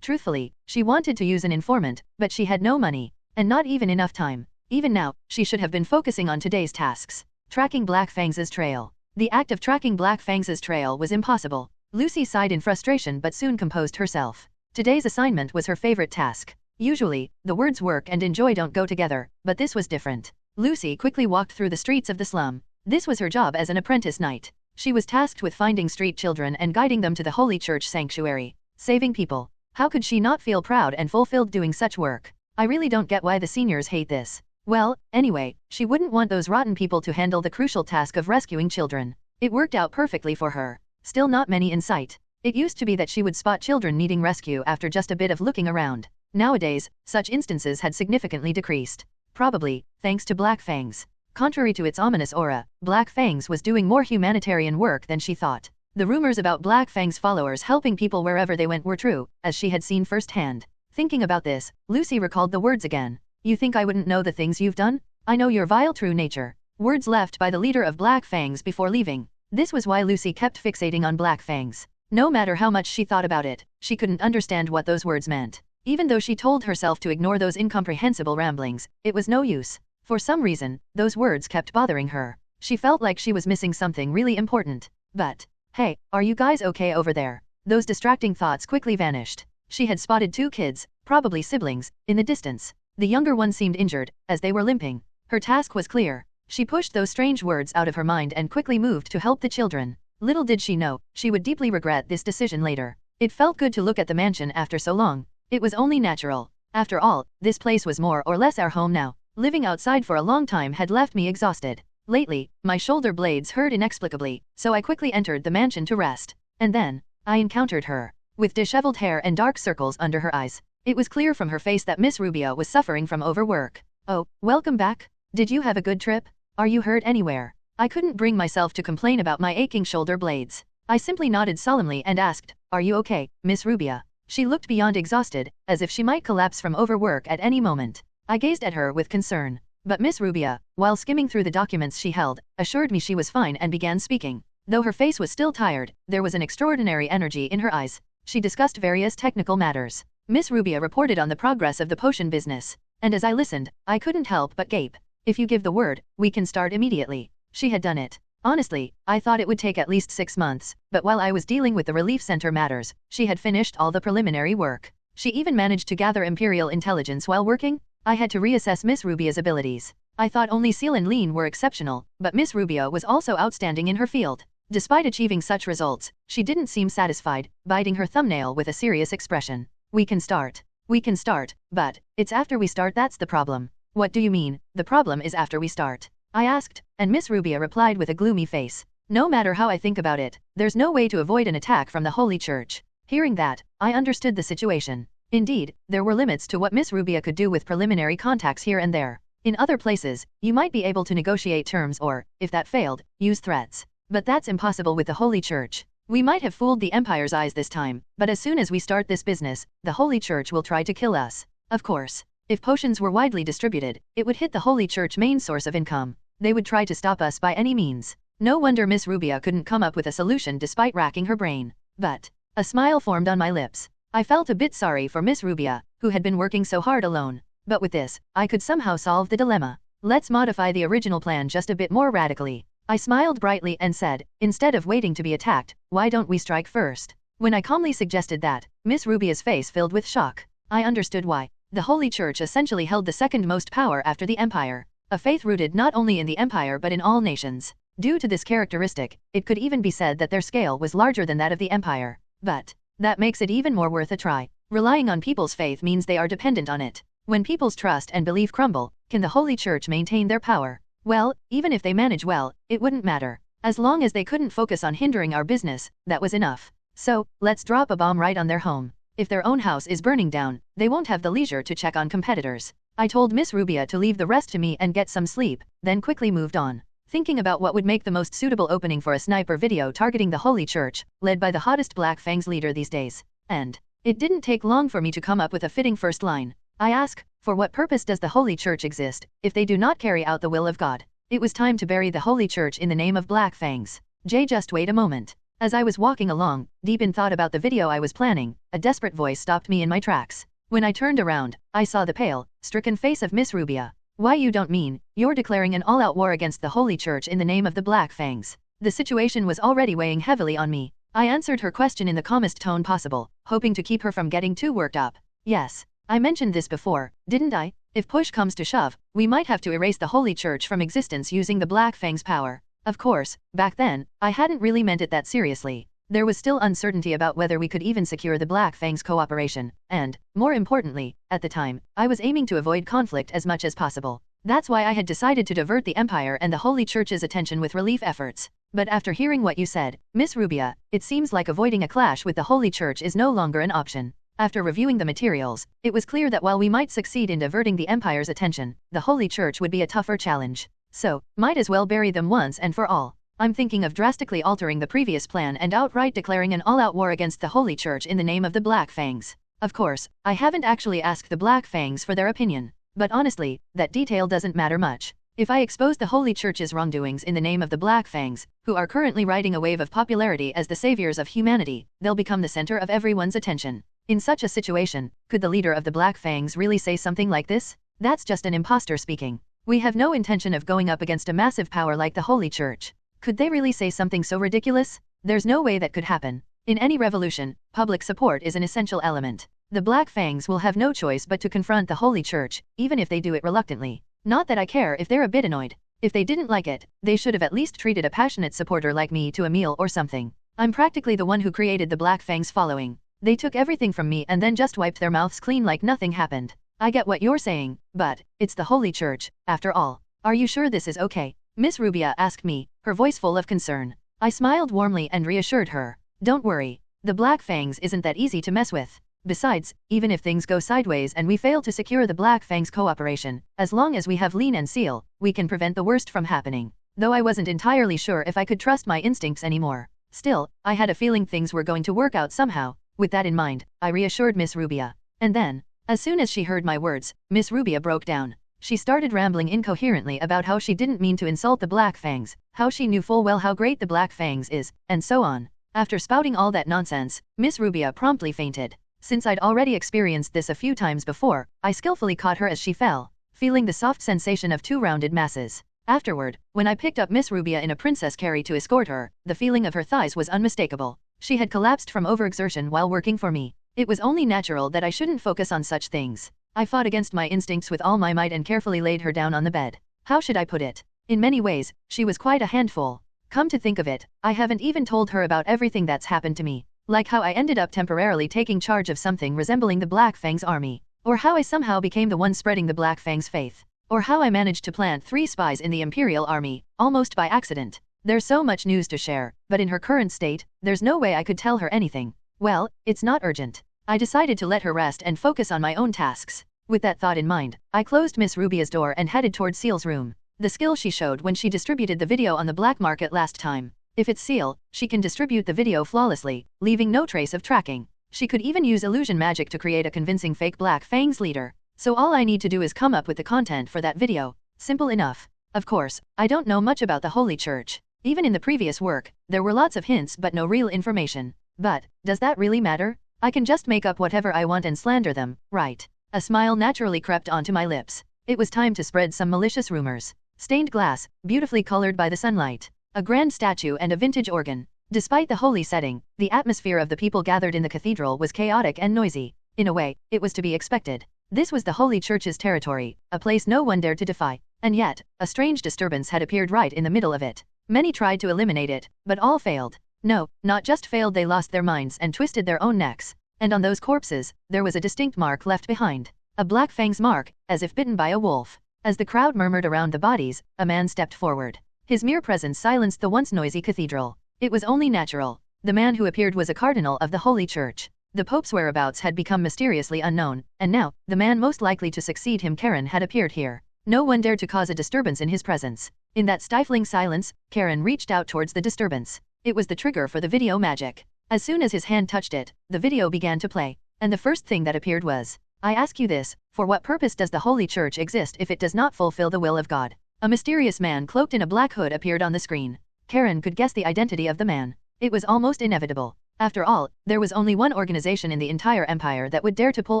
Truthfully, she wanted to use an informant, but she had no money, and not even enough time. Even now, she should have been focusing on today's tasks. Tracking Black Fangs' trail. The act of tracking Black Fangs' trail was impossible. Lucy sighed in frustration but soon composed herself. Today's assignment was her favorite task. Usually, the words work and enjoy don't go together, but this was different. Lucy quickly walked through the streets of the slum. This was her job as an apprentice knight. She was tasked with finding street children and guiding them to the Holy Church sanctuary. Saving people. How could she not feel proud and fulfilled doing such work? I really don't get why the seniors hate this. Well, anyway, she wouldn't want those rotten people to handle the crucial task of rescuing children. It worked out perfectly for her. Still not many in sight. It used to be that she would spot children needing rescue after just a bit of looking around. Nowadays, such instances had significantly decreased. Probably, thanks to Black Fangs. Contrary to its ominous aura, Black Fangs was doing more humanitarian work than she thought. The rumors about Black Fang's followers helping people wherever they went were true, as she had seen firsthand. Thinking about this, Lucy recalled the words again. You think I wouldn't know the things you've done? I know your vile true nature. Words left by the leader of Black Fangs before leaving. This was why Lucy kept fixating on Black Fangs. No matter how much she thought about it, she couldn't understand what those words meant. Even though she told herself to ignore those incomprehensible ramblings, it was no use. For some reason, those words kept bothering her. She felt like she was missing something really important. But, hey, are you guys okay over there? Those distracting thoughts quickly vanished. She had spotted two kids, probably siblings, in the distance. The younger one seemed injured, as they were limping. Her task was clear. She pushed those strange words out of her mind and quickly moved to help the children. Little did she know, she would deeply regret this decision later. It felt good to look at the mansion after so long. It was only natural. After all, this place was more or less our home now. Living outside for a long time had left me exhausted. Lately, my shoulder blades hurt inexplicably, so I quickly entered the mansion to rest. And then, I encountered her. With disheveled hair and dark circles under her eyes. It was clear from her face that Miss Rubia was suffering from overwork. Oh, welcome back. Did you have a good trip? Are you hurt anywhere? I couldn't bring myself to complain about my aching shoulder blades. I simply nodded solemnly and asked, Are you okay, Miss Rubia? She looked beyond exhausted, as if she might collapse from overwork at any moment. I gazed at her with concern. But Miss Rubia, while skimming through the documents she held, assured me she was fine and began speaking. Though her face was still tired, there was an extraordinary energy in her eyes. She discussed various technical matters. Miss Rubia reported on the progress of the potion business. And as I listened, I couldn't help but gape. If you give the word, we can start immediately. She had done it. Honestly, I thought it would take at least 6 months, but while I was dealing with the relief center matters, she had finished all the preliminary work. She even managed to gather Imperial intelligence while working. I had to reassess Miss Rubia's abilities. I thought only Seal and Lean were exceptional, but Miss Rubia was also outstanding in her field. Despite achieving such results, she didn't seem satisfied, biting her thumbnail with a serious expression. We can start. We can start, but it's after we start that's the problem. What do you mean, the problem is after we start? I asked, and Miss Rubia replied with a gloomy face. No matter how I think about it, there's no way to avoid an attack from the Holy Church. Hearing that, I understood the situation. Indeed, there were limits to what Miss Rubia could do with preliminary contacts here and there. In other places, you might be able to negotiate terms or, if that failed, use threats. But that's impossible with the Holy Church. We might have fooled the Empire's eyes this time, but as soon as we start this business, the Holy Church will try to kill us. Of course, if potions were widely distributed, it would hit the Holy Church main source of income. They would try to stop us by any means. No wonder Miss Rubia couldn't come up with a solution despite racking her brain. But a smile formed on my lips. I felt a bit sorry for Miss Rubia, who had been working so hard alone. But with this, I could somehow solve the dilemma. Let's modify the original plan just a bit more radically. I smiled brightly and said, instead of waiting to be attacked, why don't we strike first? When I calmly suggested that, Miss Rubia's face filled with shock. I understood why. The Holy Church essentially held the second most power after the Empire. A faith rooted not only in the Empire but in all nations. Due to this characteristic, it could even be said that their scale was larger than that of the Empire. But that makes it even more worth a try. Relying on people's faith means they are dependent on it. When people's trust and belief crumble, can the Holy Church maintain their power? Well, even if they manage well, it wouldn't matter. As long as they couldn't focus on hindering our business, that was enough. So, let's drop a bomb right on their home. If their own house is burning down, they won't have the leisure to check on competitors. I told Miss Rubia to leave the rest to me and get some sleep, then quickly moved on. Thinking about what would make the most suitable opening for a sniper video targeting the Holy Church, led by the hottest Black Fangs leader these days. And it didn't take long for me to come up with a fitting first line. I ask, For what purpose does the Holy Church exist, if they do not carry out the will of God? It was time to bury the Holy Church in the name of Black Fangs. Jay, just wait a moment. As I was walking along, deep in thought about the video I was planning, a desperate voice stopped me in my tracks. When I turned around, I saw the pale, stricken face of Miss Rubia. Why, you don't mean you're declaring an all-out war against the Holy Church in the name of the Black Fangs? The situation was already weighing heavily on me. I answered her question in the calmest tone possible, hoping to keep her from getting too worked up. Yes, I mentioned this before, didn't I? If push comes to shove, we might have to erase the Holy Church from existence using the Black Fang's power. Of course, back then, I hadn't really meant it that seriously. There was still uncertainty about whether we could even secure the Black Fang's cooperation, and, more importantly, at the time, I was aiming to avoid conflict as much as possible. That's why I had decided to divert the Empire and the Holy Church's attention with relief efforts. But after hearing what you said, Miss Rubia, it seems like avoiding a clash with the Holy Church is no longer an option. After reviewing the materials, it was clear that while we might succeed in diverting the Empire's attention, the Holy Church would be a tougher challenge. So, might as well bury them once and for all. I'm thinking of drastically altering the previous plan and outright declaring an all-out war against the Holy Church in the name of the Black Fangs. Of course, I haven't actually asked the Black Fangs for their opinion. But honestly, that detail doesn't matter much. If I expose the Holy Church's wrongdoings in the name of the Black Fangs, who are currently riding a wave of popularity as the saviors of humanity, they'll become the center of everyone's attention. In such a situation, could the leader of the Black Fangs really say something like this? That's just an imposter speaking. We have no intention of going up against a massive power like the Holy Church. Could they really say something so ridiculous? There's no way that could happen. In any revolution, public support is an essential element. The Black Fangs will have no choice but to confront the Holy Church, even if they do it reluctantly. Not that I care if they're a bit annoyed. If they didn't like it, they should have at least treated a passionate supporter like me to a meal or something. I'm practically the one who created the Black Fangs following. They took everything from me and then just wiped their mouths clean like nothing happened. I get what you're saying, but it's the Holy Church, after all. Are you sure this is okay? Miss Rubia asked me, her voice full of concern. I smiled warmly and reassured her. Don't worry. The Black Fangs isn't that easy to mess with. Besides, even if things go sideways and we fail to secure the Black Fang's cooperation, as long as we have Lean and Seal, we can prevent the worst from happening. Though I wasn't entirely sure if I could trust my instincts anymore. Still, I had a feeling things were going to work out somehow. With that in mind, I reassured Miss Rubia. And then, as soon as she heard my words, Miss Rubia broke down. She started rambling incoherently about how she didn't mean to insult the Black Fangs, how she knew full well how great the Black Fangs is, and so on. After spouting all that nonsense, Miss Rubia promptly fainted. Since I'd already experienced this a few times before, I skillfully caught her as she fell, feeling the soft sensation of two rounded masses. Afterward, when I picked up Miss Rubia in a princess carry to escort her, the feeling of her thighs was unmistakable. She had collapsed from overexertion while working for me. It was only natural that I shouldn't focus on such things. I fought against my instincts with all my might and carefully laid her down on the bed. How should I put it? In many ways, she was quite a handful. Come to think of it, I haven't even told her about everything that's happened to me. Like how I ended up temporarily taking charge of something resembling the Black Fang's army. Or how I somehow became the one spreading the Black Fang's faith. Or how I managed to plant 3 spies in the Imperial Army, almost by accident. There's so much news to share, but in her current state, there's no way I could tell her anything. Well, it's not urgent. I decided to let her rest and focus on my own tasks. With that thought in mind, I closed Miss Rubia's door and headed toward Seal's room. The skill she showed when she distributed the video on the black market last time. If it's Seal, she can distribute the video flawlessly, leaving no trace of tracking. She could even use illusion magic to create a convincing fake Black Fang's leader. So all I need to do is come up with the content for that video. Simple enough. Of course, I don't know much about the Holy Church. Even in the previous work, there were lots of hints but no real information. But, does that really matter? I can just make up whatever I want and slander them, right? A smile naturally crept onto my lips. It was time to spread some malicious rumors. Stained glass, beautifully colored by the sunlight. A grand statue and a vintage organ. Despite the holy setting, the atmosphere of the people gathered in the cathedral was chaotic and noisy. In a way, it was to be expected. This was the Holy Church's territory, a place no one dared to defy. And yet, a strange disturbance had appeared right in the middle of it. Many tried to eliminate it, but all failed. No, not just failed, they lost their minds and twisted their own necks. And on those corpses, there was a distinct mark left behind. A Black Fang's mark, as if bitten by a wolf. As the crowd murmured around the bodies, a man stepped forward. His mere presence silenced the once noisy cathedral. It was only natural. The man who appeared was a cardinal of the Holy Church. The Pope's whereabouts had become mysteriously unknown, and now, the man most likely to succeed him, Karen, had appeared here. No one dared to cause a disturbance in his presence. In that stifling silence, Karen reached out towards the disturbance. It was the trigger for the video magic. As soon as his hand touched it, the video began to play, and the first thing that appeared was I ask you this, for what purpose does the Holy Church exist if it does not fulfill the will of God? A mysterious man cloaked in a black hood appeared on the screen. Karen could guess the identity of the man. It was almost inevitable. After all, there was only one organization in the entire empire that would dare to pull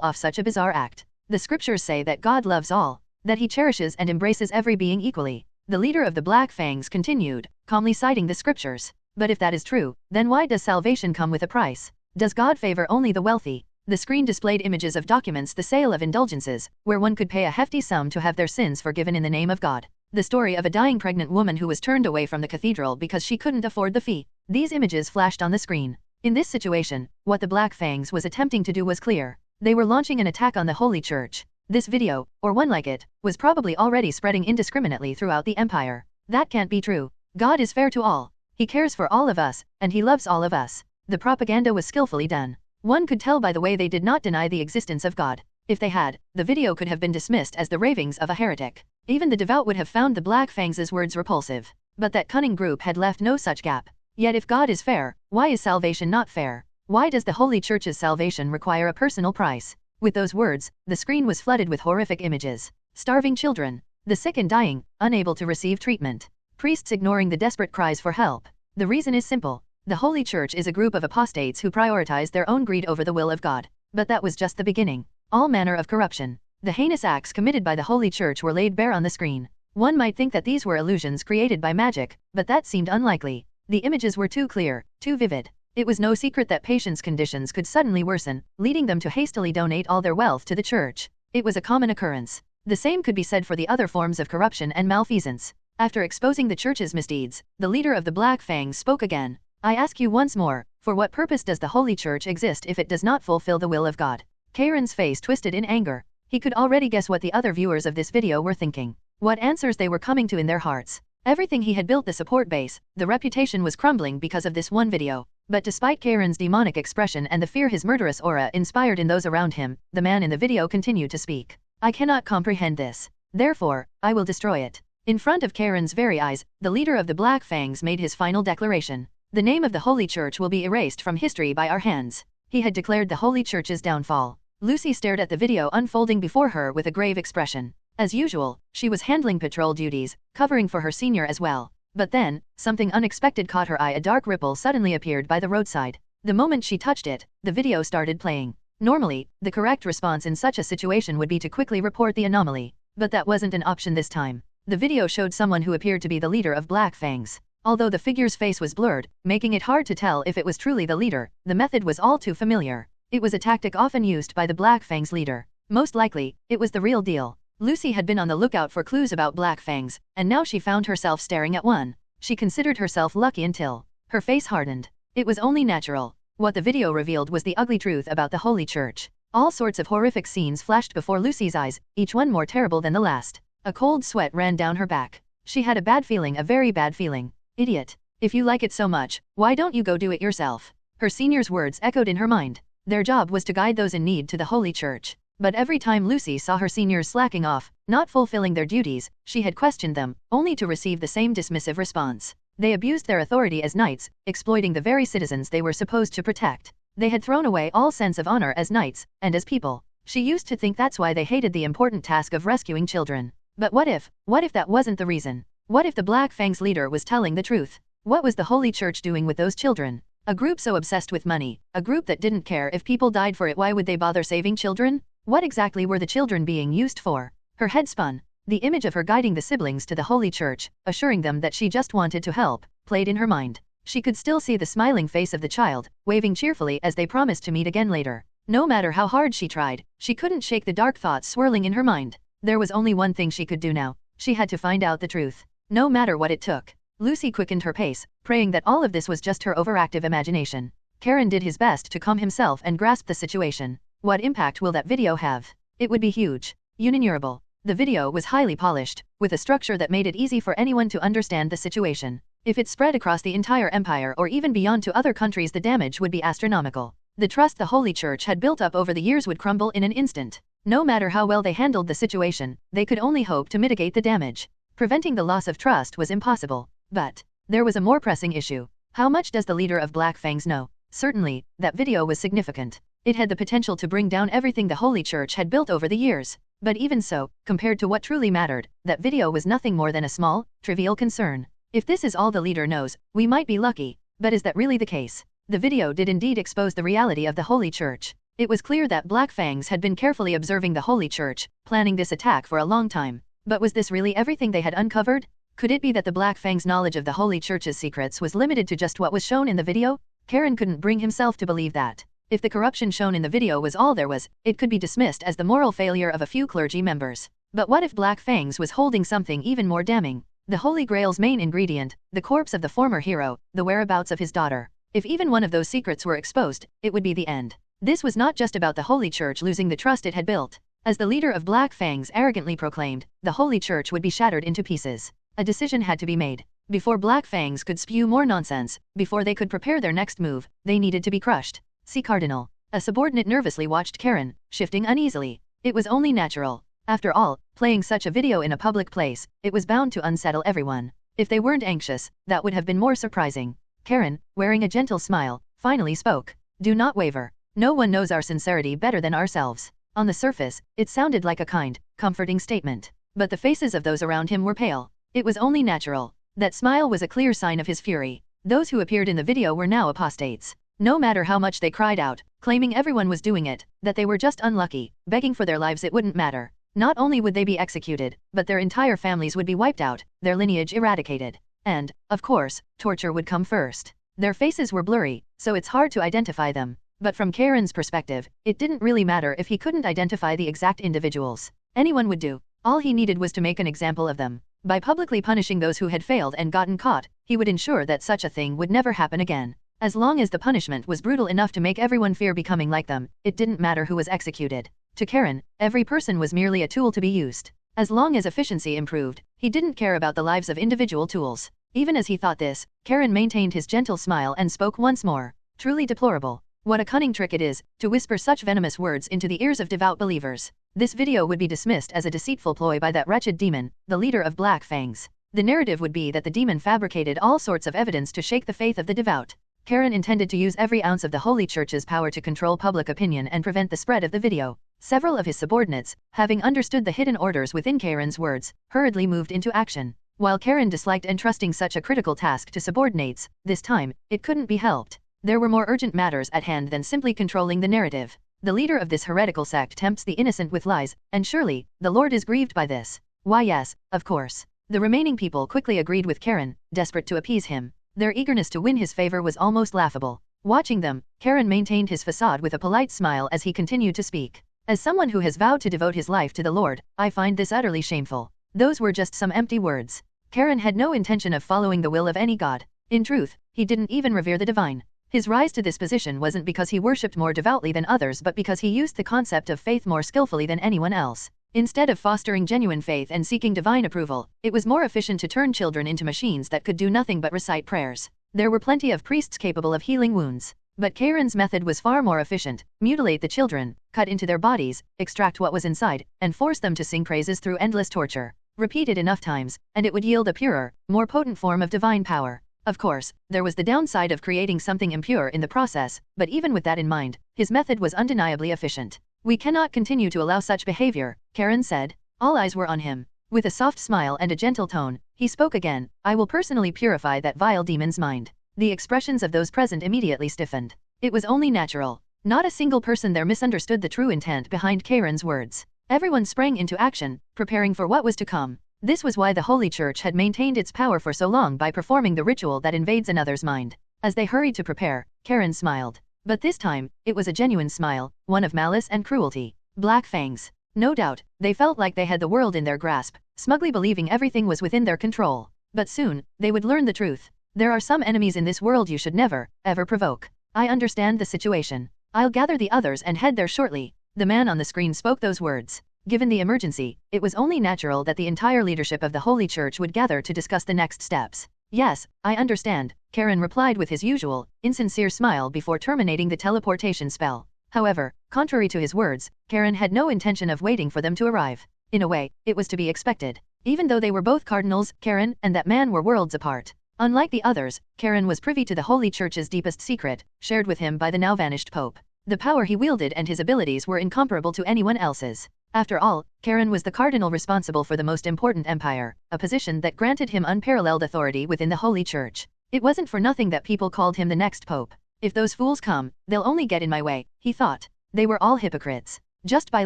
off such a bizarre act. The scriptures say that God loves all, that he cherishes and embraces every being equally. The leader of the Black Fangs continued, calmly citing the scriptures. But if that is true, then why does salvation come with a price? Does God favor only the wealthy? The screen displayed images of documents, the sale of indulgences, where one could pay a hefty sum to have their sins forgiven in the name of God. The story of a dying pregnant woman who was turned away from the cathedral because she couldn't afford the fee. These images flashed on the screen. In this situation, what the Black Fangs was attempting to do was clear. They were launching an attack on the Holy Church. This video, or one like it, was probably already spreading indiscriminately throughout the empire. That can't be true. God is fair to all. He cares for all of us, and he loves all of us. The propaganda was skillfully done. One could tell by the way they did not deny the existence of God. If they had, the video could have been dismissed as the ravings of a heretic. Even the devout would have found the Black Fangs' words repulsive. But that cunning group had left no such gap. Yet if God is fair, why is salvation not fair? Why does the Holy Church's salvation require a personal price? With those words, the screen was flooded with horrific images. Starving children, the sick and dying, unable to receive treatment, priests ignoring the desperate cries for help. The reason is simple. The Holy Church is a group of apostates who prioritize their own greed over the will of God. But that was just the beginning. All manner of corruption. The heinous acts committed by the Holy Church were laid bare on the screen. One might think that these were illusions created by magic, but that seemed unlikely. The images were too clear, too vivid. It was no secret that patients' conditions could suddenly worsen, leading them to hastily donate all their wealth to the church. It was a common occurrence. The same could be said for the other forms of corruption and malfeasance. After exposing the church's misdeeds, the leader of the Black Fangs spoke again. I ask you once more, for what purpose does the Holy Church exist if it does not fulfill the will of God? Karen's face twisted in anger. He could already guess what the other viewers of this video were thinking. What answers they were coming to in their hearts. Everything he had built, the support base, the reputation, was crumbling because of this one video. But despite Karen's demonic expression and the fear his murderous aura inspired in those around him, the man in the video continued to speak. I cannot comprehend this. Therefore, I will destroy it. In front of Karen's very eyes, the leader of the Black Fangs made his final declaration. The name of the Holy Church will be erased from history by our hands. He had declared the Holy Church's downfall. Lucy stared at the video unfolding before her with a grave expression. As usual, she was handling patrol duties, covering for her senior as well. But then, something unexpected caught her eye. A dark ripple suddenly appeared by the roadside. The moment she touched it, the video started playing. Normally, the correct response in such a situation would be to quickly report the anomaly. But that wasn't an option this time. The video showed someone who appeared to be the leader of Black Fangs. Although the figure's face was blurred, making it hard to tell if it was truly the leader, the method was all too familiar. It was a tactic often used by the Black Fangs leader. Most likely, it was the real deal. Lucy had been on the lookout for clues about Black Fangs, and now she found herself staring at one. She considered herself lucky until her face hardened. It was only natural. What the video revealed was the ugly truth about the Holy Church. All sorts of horrific scenes flashed before Lucy's eyes, each one more terrible than the last. A cold sweat ran down her back. She had a bad feeling, a very bad feeling. Idiot. If you like it so much, why don't you go do it yourself? Her senior's words echoed in her mind. Their job was to guide those in need to the Holy Church. But every time Lucy saw her seniors slacking off, not fulfilling their duties, she had questioned them, only to receive the same dismissive response. They abused their authority as knights, exploiting the very citizens they were supposed to protect. They had thrown away all sense of honor as knights, and as people. She used to think that's why they hated the important task of rescuing children. But what if that wasn't the reason? What if the Black Fangs leader was telling the truth? What was the Holy Church doing with those children? A group so obsessed with money, a group that didn't care if people died for it. Why would they bother saving children? What exactly were the children being used for? Her head spun. The image of her guiding the siblings to the Holy Church, assuring them that she just wanted to help, played in her mind. She could still see the smiling face of the child, waving cheerfully as they promised to meet again later. No matter how hard she tried, she couldn't shake the dark thoughts swirling in her mind. There was only one thing she could do now. She had to find out the truth. No matter what it took. Lucy quickened her pace, praying that all of this was just her overactive imagination. Karen did his best to calm himself and grasp the situation. What impact will that video have? It would be huge. Uninurable. The video was highly polished, with a structure that made it easy for anyone to understand the situation. If it spread across the entire empire or even beyond to other countries, the damage would be astronomical. The trust the Holy Church had built up over the years would crumble in an instant. No matter how well they handled the situation, they could only hope to mitigate the damage. Preventing the loss of trust was impossible. But there was a more pressing issue. How much does the leader of Black Fangs know? Certainly, that video was significant. It had the potential to bring down everything the Holy Church had built over the years. But even so, compared to what truly mattered, that video was nothing more than a small, trivial concern. If this is all the leader knows, we might be lucky. But is that really the case? The video did indeed expose the reality of the Holy Church. It was clear that Black Fangs had been carefully observing the Holy Church, planning this attack for a long time. But was this really everything they had uncovered? Could it be that the Black Fang's knowledge of the Holy Church's secrets was limited to just what was shown in the video? Karen couldn't bring himself to believe that. If the corruption shown in the video was all there was, it could be dismissed as the moral failure of a few clergy members. But what if Black Fangs was holding something even more damning? The Holy Grail's main ingredient, the corpse of the former hero, the whereabouts of his daughter. If even one of those secrets were exposed, it would be the end. This was not just about the Holy Church losing the trust it had built. As the leader of Black Fangs arrogantly proclaimed, the Holy Church would be shattered into pieces. A decision had to be made. Before Black Fangs could spew more nonsense, before they could prepare their next move, they needed to be crushed. See Cardinal. A subordinate nervously watched Karen, shifting uneasily. It was only natural. After all, playing such a video in a public place, it was bound to unsettle everyone. If they weren't anxious, that would have been more surprising. Karen, wearing a gentle smile, finally spoke. Do not waver. No one knows our sincerity better than ourselves. On the surface, it sounded like a kind, comforting statement. But the faces of those around him were pale. It was only natural. That smile was a clear sign of his fury. Those who appeared in the video were now apostates. No matter how much they cried out, claiming everyone was doing it, that they were just unlucky, begging for their lives, it wouldn't matter. Not only would they be executed, but their entire families would be wiped out, their lineage eradicated. And, of course, torture would come first. Their faces were blurry, so it's hard to identify them. But from Karen's perspective, it didn't really matter if he couldn't identify the exact individuals. Anyone would do. All he needed was to make an example of them. By publicly punishing those who had failed and gotten caught, he would ensure that such a thing would never happen again. As long as the punishment was brutal enough to make everyone fear becoming like them, it didn't matter who was executed. To Karen, every person was merely a tool to be used. As long as efficiency improved, he didn't care about the lives of individual tools. Even as he thought this, Karen maintained his gentle smile and spoke once more. Truly deplorable. What a cunning trick it is, to whisper such venomous words into the ears of devout believers. This video would be dismissed as a deceitful ploy by that wretched demon, the leader of Black Fangs. The narrative would be that the demon fabricated all sorts of evidence to shake the faith of the devout. Karen intended to use every ounce of the Holy Church's power to control public opinion and prevent the spread of the video. Several of his subordinates, having understood the hidden orders within Karen's words, hurriedly moved into action. While Karen disliked entrusting such a critical task to subordinates, this time, it couldn't be helped. There were more urgent matters at hand than simply controlling the narrative. The leader of this heretical sect tempts the innocent with lies, and surely, the Lord is grieved by this. Why yes, of course. The remaining people quickly agreed with Karen, desperate to appease him. Their eagerness to win his favor was almost laughable. Watching them, Karen maintained his facade with a polite smile as he continued to speak. As someone who has vowed to devote his life to the Lord, I find this utterly shameful. Those were just some empty words. Karen had no intention of following the will of any god. In truth, he didn't even revere the divine. His rise to this position wasn't because he worshipped more devoutly than others, but because he used the concept of faith more skillfully than anyone else. Instead of fostering genuine faith and seeking divine approval, it was more efficient to turn children into machines that could do nothing but recite prayers. There were plenty of priests capable of healing wounds. But Karen's method was far more efficient. Mutilate the children, cut into their bodies, extract what was inside, and force them to sing praises through endless torture. Repeat it enough times, and it would yield a purer, more potent form of divine power. Of course, there was the downside of creating something impure in the process, but even with that in mind, his method was undeniably efficient. We cannot continue to allow such behavior, Karen said. All eyes were on him. With a soft smile and a gentle tone, he spoke again. I will personally purify that vile demon's mind. The expressions of those present immediately stiffened. It was only natural. Not a single person there misunderstood the true intent behind Karen's words. Everyone sprang into action, preparing for what was to come. This was why the Holy Church had maintained its power for so long, by performing the ritual that invades another's mind. As they hurried to prepare, Karen smiled. But this time, it was a genuine smile, one of malice and cruelty. Black Fangs. No doubt, they felt like they had the world in their grasp, smugly believing everything was within their control. But soon, they would learn the truth. There are some enemies in this world you should never, ever provoke. I understand the situation. I'll gather the others and head there shortly. The man on the screen spoke those words. Given the emergency, it was only natural that the entire leadership of the Holy Church would gather to discuss the next steps. Yes, I understand, Karen replied with his usual, insincere smile before terminating the teleportation spell. However, contrary to his words, Karen had no intention of waiting for them to arrive. In a way, it was to be expected. Even though they were both cardinals, Karen and that man were worlds apart. Unlike the others, Karen was privy to the Holy Church's deepest secret, shared with him by the now vanished Pope. The power he wielded and his abilities were incomparable to anyone else's. After all, Karen was the cardinal responsible for the most important empire, a position that granted him unparalleled authority within the Holy Church. It wasn't for nothing that people called him the next pope. If those fools come, they'll only get in my way, he thought. They were all hypocrites. Just by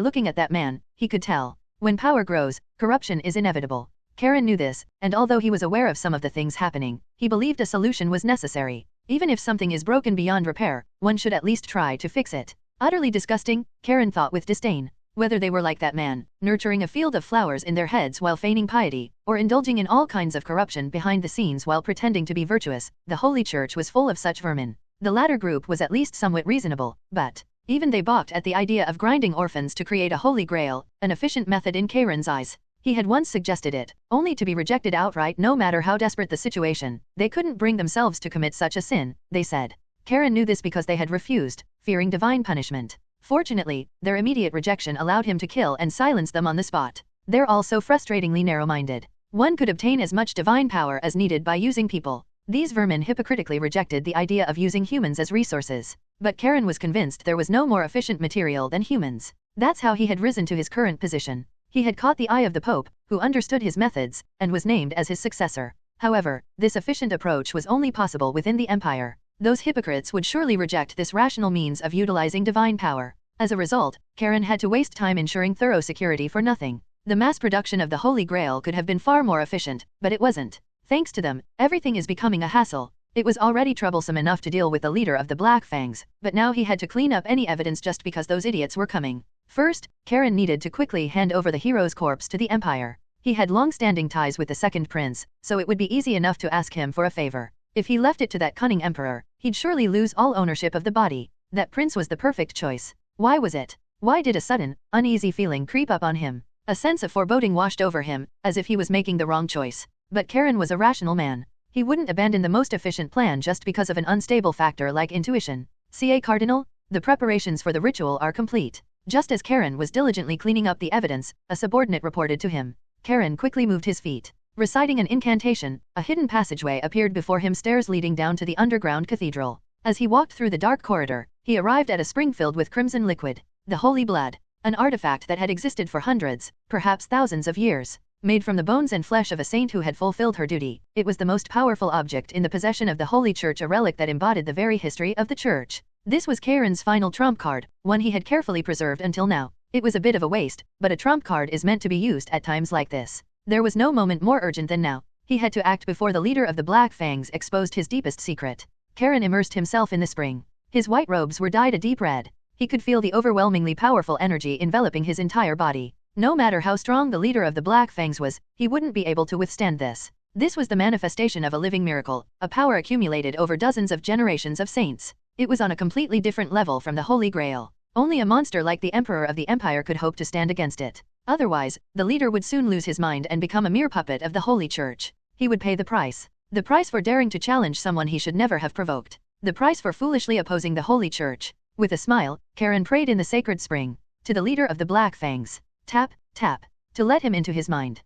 looking at that man, he could tell. When power grows, corruption is inevitable. Karen knew this, and although he was aware of some of the things happening, he believed a solution was necessary. Even if something is broken beyond repair, one should at least try to fix it. Utterly disgusting, Karen thought with disdain. Whether they were like that man, nurturing a field of flowers in their heads while feigning piety, or indulging in all kinds of corruption behind the scenes while pretending to be virtuous, the Holy Church was full of such vermin. The latter group was at least somewhat reasonable, but even they balked at the idea of grinding orphans to create a holy grail, an efficient method in Karen's eyes. He had once suggested it, only to be rejected outright no matter how desperate the situation. They couldn't bring themselves to commit such a sin, they said. Karen knew this because they had refused, fearing divine punishment. Fortunately, their immediate rejection allowed him to kill and silence them on the spot. They're all so frustratingly narrow-minded. One could obtain as much divine power as needed by using people. These vermin hypocritically rejected the idea of using humans as resources. But Karen was convinced there was no more efficient material than humans. That's how he had risen to his current position. He had caught the eye of the Pope, who understood his methods, and was named as his successor. However, this efficient approach was only possible within the empire. Those hypocrites would surely reject this rational means of utilizing divine power. As a result, Karen had to waste time ensuring thorough security for nothing. The mass production of the Holy Grail could have been far more efficient, but it wasn't. Thanks to them, everything is becoming a hassle. It was already troublesome enough to deal with the leader of the Black Fangs, but now he had to clean up any evidence just because those idiots were coming. First, Karen needed to quickly hand over the hero's corpse to the Empire. He had long-standing ties with the second prince, so it would be easy enough to ask him for a favor. If he left it to that cunning emperor, he'd surely lose all ownership of the body. That prince was the perfect choice. Why was it? Why did a sudden, uneasy feeling creep up on him? A sense of foreboding washed over him, as if he was making the wrong choice. But Karen was a rational man. He wouldn't abandon the most efficient plan just because of an unstable factor like intuition. "CA Cardinal, the preparations for the ritual are complete." Just as Karen was diligently cleaning up the evidence, a subordinate reported to him. Karen quickly moved his feet. Reciting an incantation, a hidden passageway appeared before him, stairs leading down to the underground cathedral. As he walked through the dark corridor, he arrived at a spring filled with crimson liquid. The holy blood. An artifact that had existed for hundreds, perhaps thousands of years. Made from the bones and flesh of a saint who had fulfilled her duty, it was the most powerful object in the possession of the Holy Church, a relic that embodied the very history of the Church. This was Karen's final trump card, one he had carefully preserved until now. It was a bit of a waste, but a trump card is meant to be used at times like this. There was no moment more urgent than now. He had to act before the leader of the Black Fangs exposed his deepest secret. Karen immersed himself in the spring. His white robes were dyed a deep red. He could feel the overwhelmingly powerful energy enveloping his entire body. No matter how strong the leader of the Black Fangs was, he wouldn't be able to withstand this. This was the manifestation of a living miracle, a power accumulated over dozens of generations of saints. It was on a completely different level from the Holy Grail. Only a monster like the Emperor of the Empire could hope to stand against it. Otherwise, the leader would soon lose his mind and become a mere puppet of the Holy Church. He would pay the price. The price for daring to challenge someone he should never have provoked. The price for foolishly opposing the Holy Church. With a smile, Karen prayed in the sacred spring. To the leader of the Black Fangs. Tap, tap. To let him into his mind.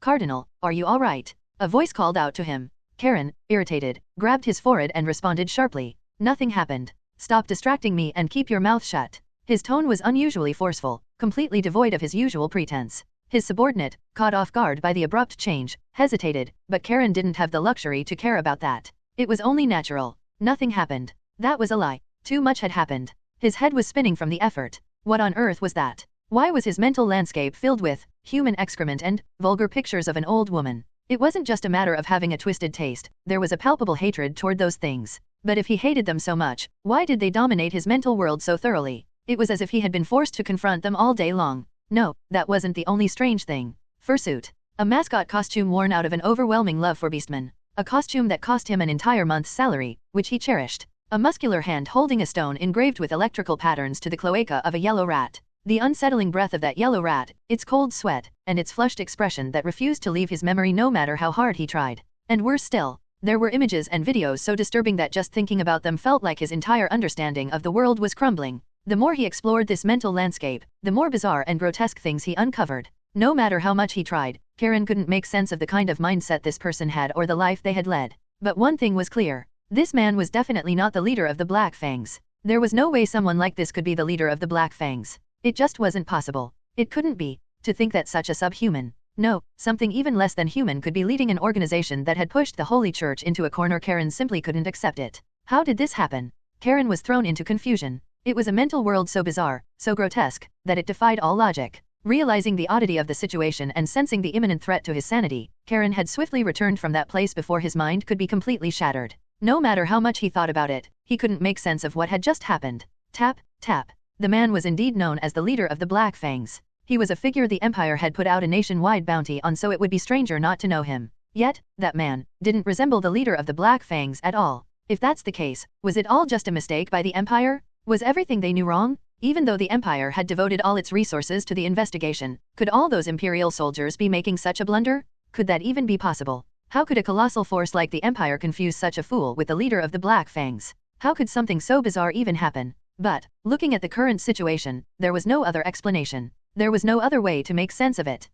Cardinal, are you all right? A voice called out to him. Karen, irritated, grabbed his forehead and responded sharply. Nothing happened. Stop distracting me and keep your mouth shut. His tone was unusually forceful, completely devoid of his usual pretense. His subordinate, caught off guard by the abrupt change, hesitated, but Karen didn't have the luxury to care about that. It was only natural. Nothing happened. That was a lie. Too much had happened. His head was spinning from the effort. What on earth was that? Why was his mental landscape filled with human excrement and vulgar pictures of an old woman? It wasn't just a matter of having a twisted taste, there was a palpable hatred toward those things. But if he hated them so much, why did they dominate his mental world so thoroughly? It was as if he had been forced to confront them all day long. No, that wasn't the only strange thing. Fursuit. A mascot costume worn out of an overwhelming love for Beastman. A costume that cost him an entire month's salary, which he cherished. A muscular hand holding a stone engraved with electrical patterns to the cloaca of a yellow rat. The unsettling breath of that yellow rat, its cold sweat, and its flushed expression that refused to leave his memory no matter how hard he tried. And worse still, there were images and videos so disturbing that just thinking about them felt like his entire understanding of the world was crumbling. The more he explored this mental landscape, the more bizarre and grotesque things he uncovered. No matter how much he tried, Karen couldn't make sense of the kind of mindset this person had or the life they had led. But one thing was clear. This man was definitely not the leader of the Black Fangs. There was no way someone like this could be the leader of the Black Fangs. It just wasn't possible. It couldn't be. To think that such a subhuman, no, something even less than human could be leading an organization that had pushed the Holy Church into a corner. Karen simply couldn't accept it. How did this happen? Karen was thrown into confusion. It was a mental world so bizarre, so grotesque, that it defied all logic. Realizing the oddity of the situation and sensing the imminent threat to his sanity, Karen had swiftly returned from that place before his mind could be completely shattered. No matter how much he thought about it, he couldn't make sense of what had just happened. Tap, tap. The man was indeed known as the leader of the Black Fangs. He was a figure the Empire had put out a nationwide bounty on, so it would be stranger not to know him. Yet, that man didn't resemble the leader of the Black Fangs at all. If that's the case, was it all just a mistake by the Empire? Was everything they knew wrong? Even though the Empire had devoted all its resources to the investigation, could all those Imperial soldiers be making such a blunder? Could that even be possible? How could a colossal force like the Empire confuse such a fool with the leader of the Black Fangs? How could something so bizarre even happen? But, looking at the current situation, there was no other explanation. There was no other way to make sense of it.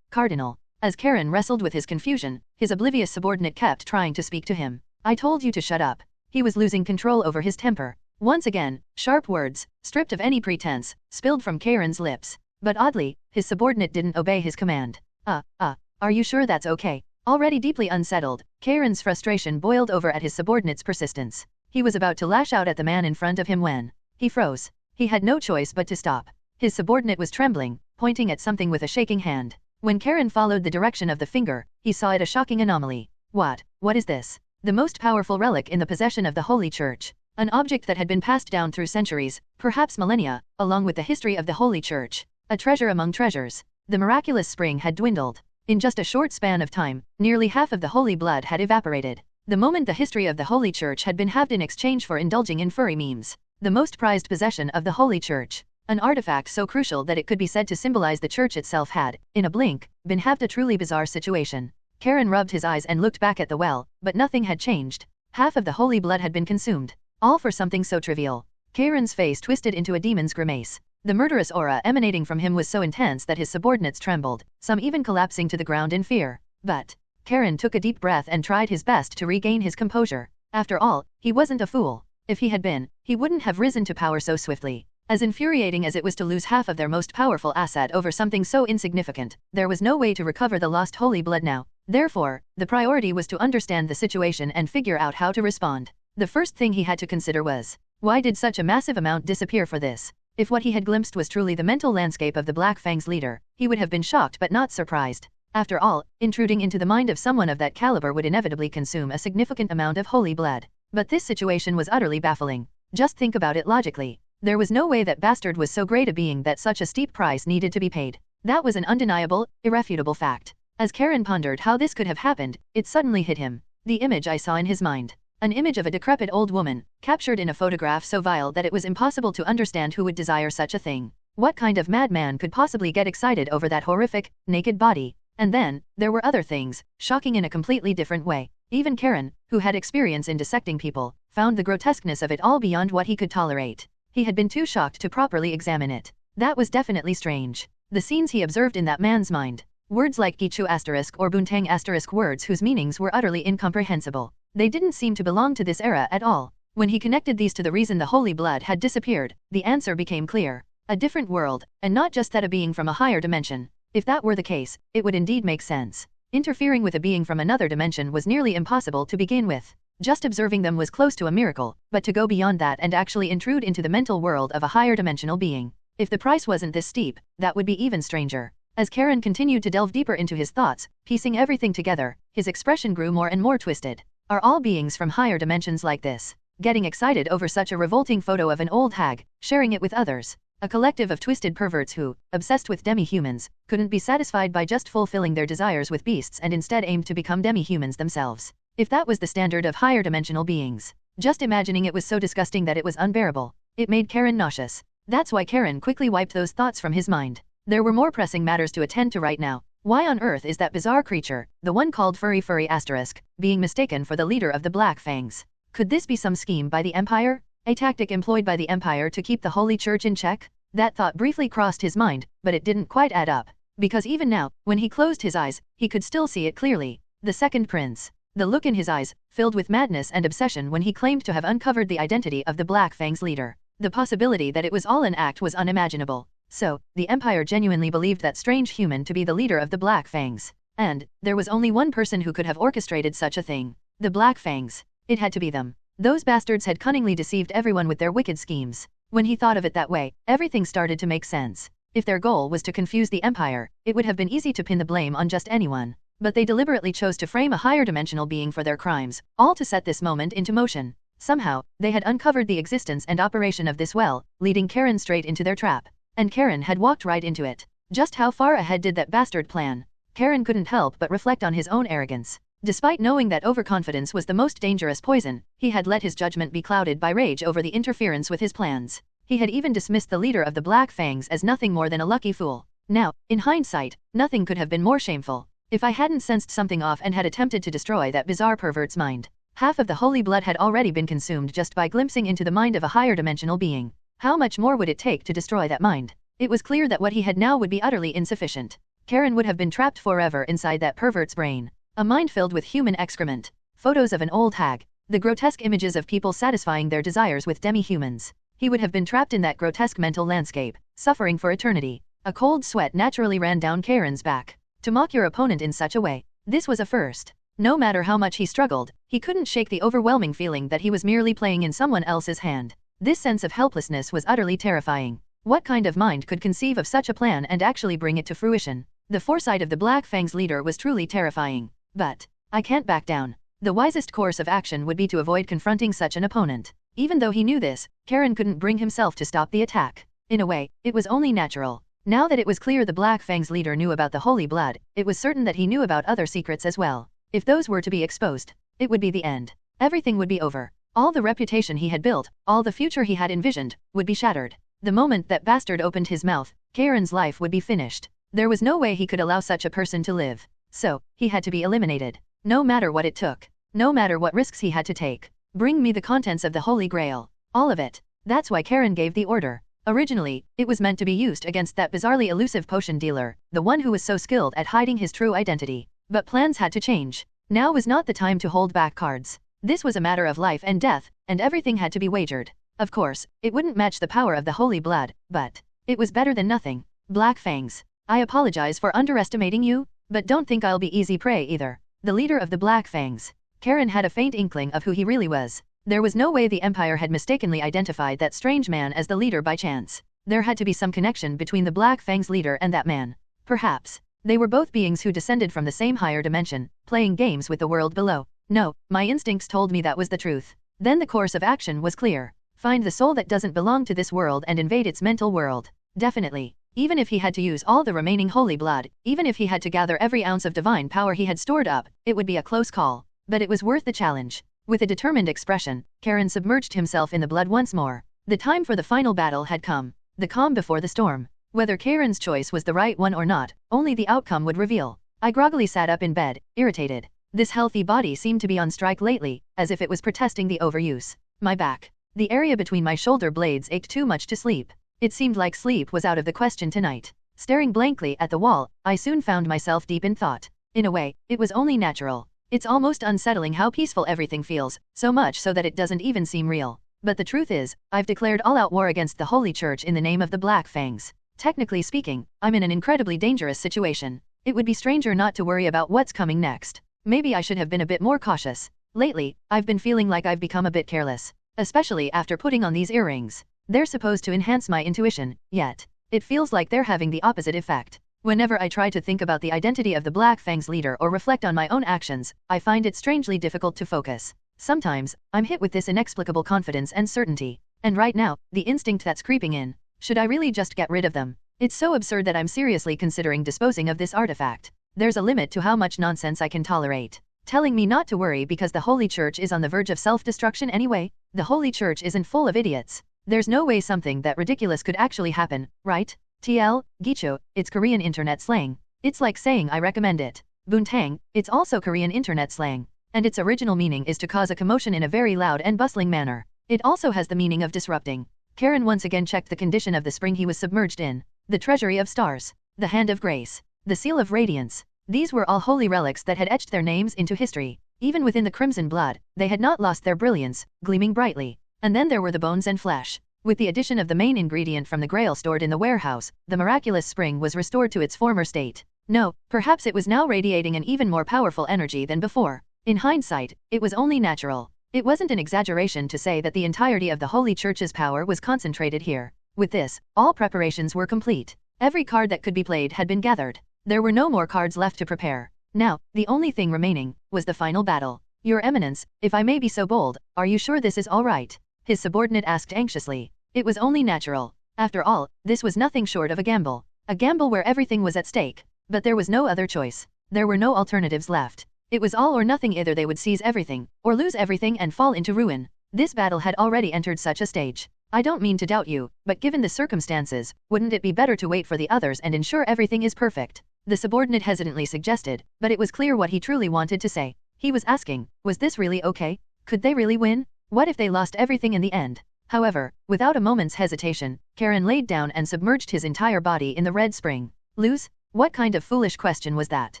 Cardinal. As Karen wrestled with his confusion, his oblivious subordinate kept trying to speak to him. I told you to shut up. He was losing control over his temper. Once again, sharp words, stripped of any pretense, spilled from Karen's lips. But oddly, his subordinate didn't obey his command. Are you sure that's okay? Already deeply unsettled, Karen's frustration boiled over at his subordinate's persistence. He was about to lash out at the man in front of him when he froze. He had no choice but to stop. His subordinate was trembling, pointing at something with a shaking hand. When Karen followed the direction of the finger, he saw it a shocking anomaly. What is this? The most powerful relic in the possession of the Holy Church. An object that had been passed down through centuries, perhaps millennia, along with the history of the Holy Church. A treasure among treasures. The miraculous spring had dwindled. In just a short span of time, nearly half of the holy blood had evaporated. The moment the history of the Holy Church had been halved in exchange for indulging in furry memes. The most prized possession of the Holy Church. An artifact so crucial that it could be said to symbolize the church itself had, in a blink, been halved. A truly bizarre situation. Karen rubbed his eyes and looked back at the well, but nothing had changed. Half of the holy blood had been consumed. All for something so trivial. Karen's face twisted into a demon's grimace. The murderous aura emanating from him was so intense that his subordinates trembled, some even collapsing to the ground in fear. But Karen took a deep breath and tried his best to regain his composure. After all, he wasn't a fool. If he had been, he wouldn't have risen to power so swiftly. As infuriating as it was to lose half of their most powerful asset over something so insignificant, there was no way to recover the lost holy blood now. Therefore, the priority was to understand the situation and figure out how to respond. The first thing he had to consider was, why did such a massive amount disappear for this? If what he had glimpsed was truly the mental landscape of the Black Fang's leader, he would have been shocked but not surprised. After all, intruding into the mind of someone of that caliber would inevitably consume a significant amount of holy blood. But this situation was utterly baffling. Just think about it logically. There was no way that bastard was so great a being that such a steep price needed to be paid. That was an undeniable, irrefutable fact. As Karen pondered how this could have happened, it suddenly hit him. The image I saw in his mind. An image of a decrepit old woman, captured in a photograph so vile that it was impossible to understand who would desire such a thing. What kind of madman could possibly get excited over that horrific, naked body? And then, there were other things, shocking in a completely different way. Even Karen, who had experience in dissecting people, found the grotesqueness of it all beyond what he could tolerate. He had been too shocked to properly examine it. That was definitely strange. The scenes he observed in that man's mind. Words like Gichu * or Buntang * words whose meanings were utterly incomprehensible. They didn't seem to belong to this era at all. When he connected these to the reason the holy blood had disappeared, the answer became clear. A different world, and not just that a being from a higher dimension. If that were the case, it would indeed make sense. Interfering with a being from another dimension was nearly impossible to begin with. Just observing them was close to a miracle, but to go beyond that and actually intrude into the mental world of a higher dimensional being. If the price wasn't this steep, that would be even stranger. As Karen continued to delve deeper into his thoughts, piecing everything together, his expression grew more and more twisted. Are all beings from higher dimensions like this? Getting excited over such a revolting photo of an old hag, sharing it with others. A collective of twisted perverts who, obsessed with demi-humans, couldn't be satisfied by just fulfilling their desires with beasts and instead aimed to become demi-humans themselves. If that was the standard of higher dimensional beings, just imagining it was so disgusting that it was unbearable. It made Karen nauseous. That's why Karen quickly wiped those thoughts from his mind. There were more pressing matters to attend to right now. Why on earth is that bizarre creature, the one called Furry *, being mistaken for the leader of the Black Fangs? Could this be some scheme by the Empire? A tactic employed by the Empire to keep the Holy Church in check? That thought briefly crossed his mind, but it didn't quite add up. Because even now, when he closed his eyes, he could still see it clearly. The second prince. The look in his eyes, filled with madness and obsession when he claimed to have uncovered the identity of the Black Fang's leader. The possibility that it was all an act was unimaginable. So, the Empire genuinely believed that strange human to be the leader of the Black Fangs. And, there was only one person who could have orchestrated such a thing. The Black Fangs. It had to be them. Those bastards had cunningly deceived everyone with their wicked schemes. When he thought of it that way, everything started to make sense. If their goal was to confuse the Empire, it would have been easy to pin the blame on just anyone. But they deliberately chose to frame a higher dimensional being for their crimes, all to set this moment into motion. Somehow, they had uncovered the existence and operation of this well, leading Karen straight into their trap. And Karen had walked right into it. Just how far ahead did that bastard plan? Karen couldn't help but reflect on his own arrogance. Despite knowing that overconfidence was the most dangerous poison, he had let his judgment be clouded by rage over the interference with his plans. He had even dismissed the leader of the Black Fangs as nothing more than a lucky fool. Now, in hindsight, nothing could have been more shameful. If I hadn't sensed something off and had attempted to destroy that bizarre pervert's mind. Half of the holy blood had already been consumed just by glimpsing into the mind of a higher dimensional being. How much more would it take to destroy that mind? It was clear that what he had now would be utterly insufficient. Karen would have been trapped forever inside that pervert's brain. A mind filled with human excrement. Photos of an old hag. The grotesque images of people satisfying their desires with demi-humans. He would have been trapped in that grotesque mental landscape, suffering for eternity. A cold sweat naturally ran down Karen's back. To mock your opponent in such a way, this was a first. No matter how much he struggled, he couldn't shake the overwhelming feeling that he was merely playing in someone else's hand. This sense of helplessness was utterly terrifying. What kind of mind could conceive of such a plan and actually bring it to fruition? The foresight of the Black Fang's leader was truly terrifying. But, I can't back down. The wisest course of action would be to avoid confronting such an opponent. Even though he knew this, Karen couldn't bring himself to stop the attack. In a way, it was only natural. Now that it was clear the Black Fang's leader knew about the holy blood, it was certain that he knew about other secrets as well. If those were to be exposed, it would be the end. Everything would be over. All the reputation he had built, all the future he had envisioned, would be shattered. The moment that bastard opened his mouth, Karen's life would be finished. There was no way he could allow such a person to live. So, he had to be eliminated. No matter what it took. No matter what risks he had to take. Bring me the contents of the Holy Grail. All of it. That's why Karen gave the order. Originally, it was meant to be used against that bizarrely elusive potion dealer, the one who was so skilled at hiding his true identity. But plans had to change. Now was not the time to hold back cards. This was a matter of life and death, and everything had to be wagered. Of course, it wouldn't match the power of the holy blood, but it was better than nothing. Black Fangs. I apologize for underestimating you, but don't think I'll be easy prey either. The leader of the Black Fangs. Karen had a faint inkling of who he really was. There was no way the Empire had mistakenly identified that strange man as the leader by chance. There had to be some connection between the Black Fang's leader and that man. Perhaps. They were both beings who descended from the same higher dimension, playing games with the world below. No, my instincts told me that was the truth. Then the course of action was clear. Find the soul that doesn't belong to this world and invade its mental world. Definitely. Even if he had to use all the remaining holy blood, even if he had to gather every ounce of divine power he had stored up, it would be a close call. But it was worth the challenge. With a determined expression, Karen submerged himself in the blood once more. The time for the final battle had come. The calm before the storm. Whether Karen's choice was the right one or not, only the outcome would reveal. I groggily sat up in bed, irritated. This healthy body seemed to be on strike lately, as if it was protesting the overuse. My back. The area between my shoulder blades ached too much to sleep. It seemed like sleep was out of the question tonight. Staring blankly at the wall, I soon found myself deep in thought. In a way, it was only natural. It's almost unsettling how peaceful everything feels, so much so that it doesn't even seem real. But the truth is, I've declared all-out war against the Holy Church in the name of the Black Fangs. Technically speaking, I'm in an incredibly dangerous situation. It would be stranger not to worry about what's coming next. Maybe I should have been a bit more cautious. Lately, I've been feeling like I've become a bit careless. Especially after putting on these earrings. They're supposed to enhance my intuition, yet it feels like they're having the opposite effect. Whenever I try to think about the identity of the Black Fang's leader or reflect on my own actions, I find it strangely difficult to focus. Sometimes, I'm hit with this inexplicable confidence and certainty. And right now, the instinct that's creeping in. Should I really just get rid of them? It's so absurd that I'm seriously considering disposing of this artifact. There's a limit to how much nonsense I can tolerate. Telling me not to worry because the Holy Church is on the verge of self-destruction anyway? The Holy Church isn't full of idiots. There's no way something that ridiculous could actually happen, right? TL, Gicho, it's Korean internet slang. It's like saying I recommend it. Boontang, it's also Korean internet slang. And its original meaning is to cause a commotion in a very loud and bustling manner. It also has the meaning of disrupting. Karen once again checked the condition of the spring he was submerged in. The treasury of stars. The hand of grace. The seal of radiance. These were all holy relics that had etched their names into history. Even within the crimson blood, they had not lost their brilliance, gleaming brightly. And then there were the bones and flesh. With the addition of the main ingredient from the grail stored in the warehouse, the miraculous spring was restored to its former state. No, perhaps it was now radiating an even more powerful energy than before. In hindsight, it was only natural. It wasn't an exaggeration to say that the entirety of the Holy Church's power was concentrated here. With this, all preparations were complete. Every card that could be played had been gathered. There were no more cards left to prepare. Now, the only thing remaining was the final battle. Your Eminence, if I may be so bold, are you sure this is all right? His subordinate asked anxiously. It was only natural. After all, this was nothing short of a gamble. A gamble where everything was at stake. But there was no other choice. There were no alternatives left. It was all or nothing. Either they would seize everything, or lose everything and fall into ruin. This battle had already entered such a stage. I don't mean to doubt you, but given the circumstances, wouldn't it be better to wait for the others and ensure everything is perfect? The subordinate hesitantly suggested, but it was clear what he truly wanted to say. He was asking, was this really okay? Could they really win? What if they lost everything in the end? However, without a moment's hesitation, Karen laid down and submerged his entire body in the red spring. Lose? What kind of foolish question was that?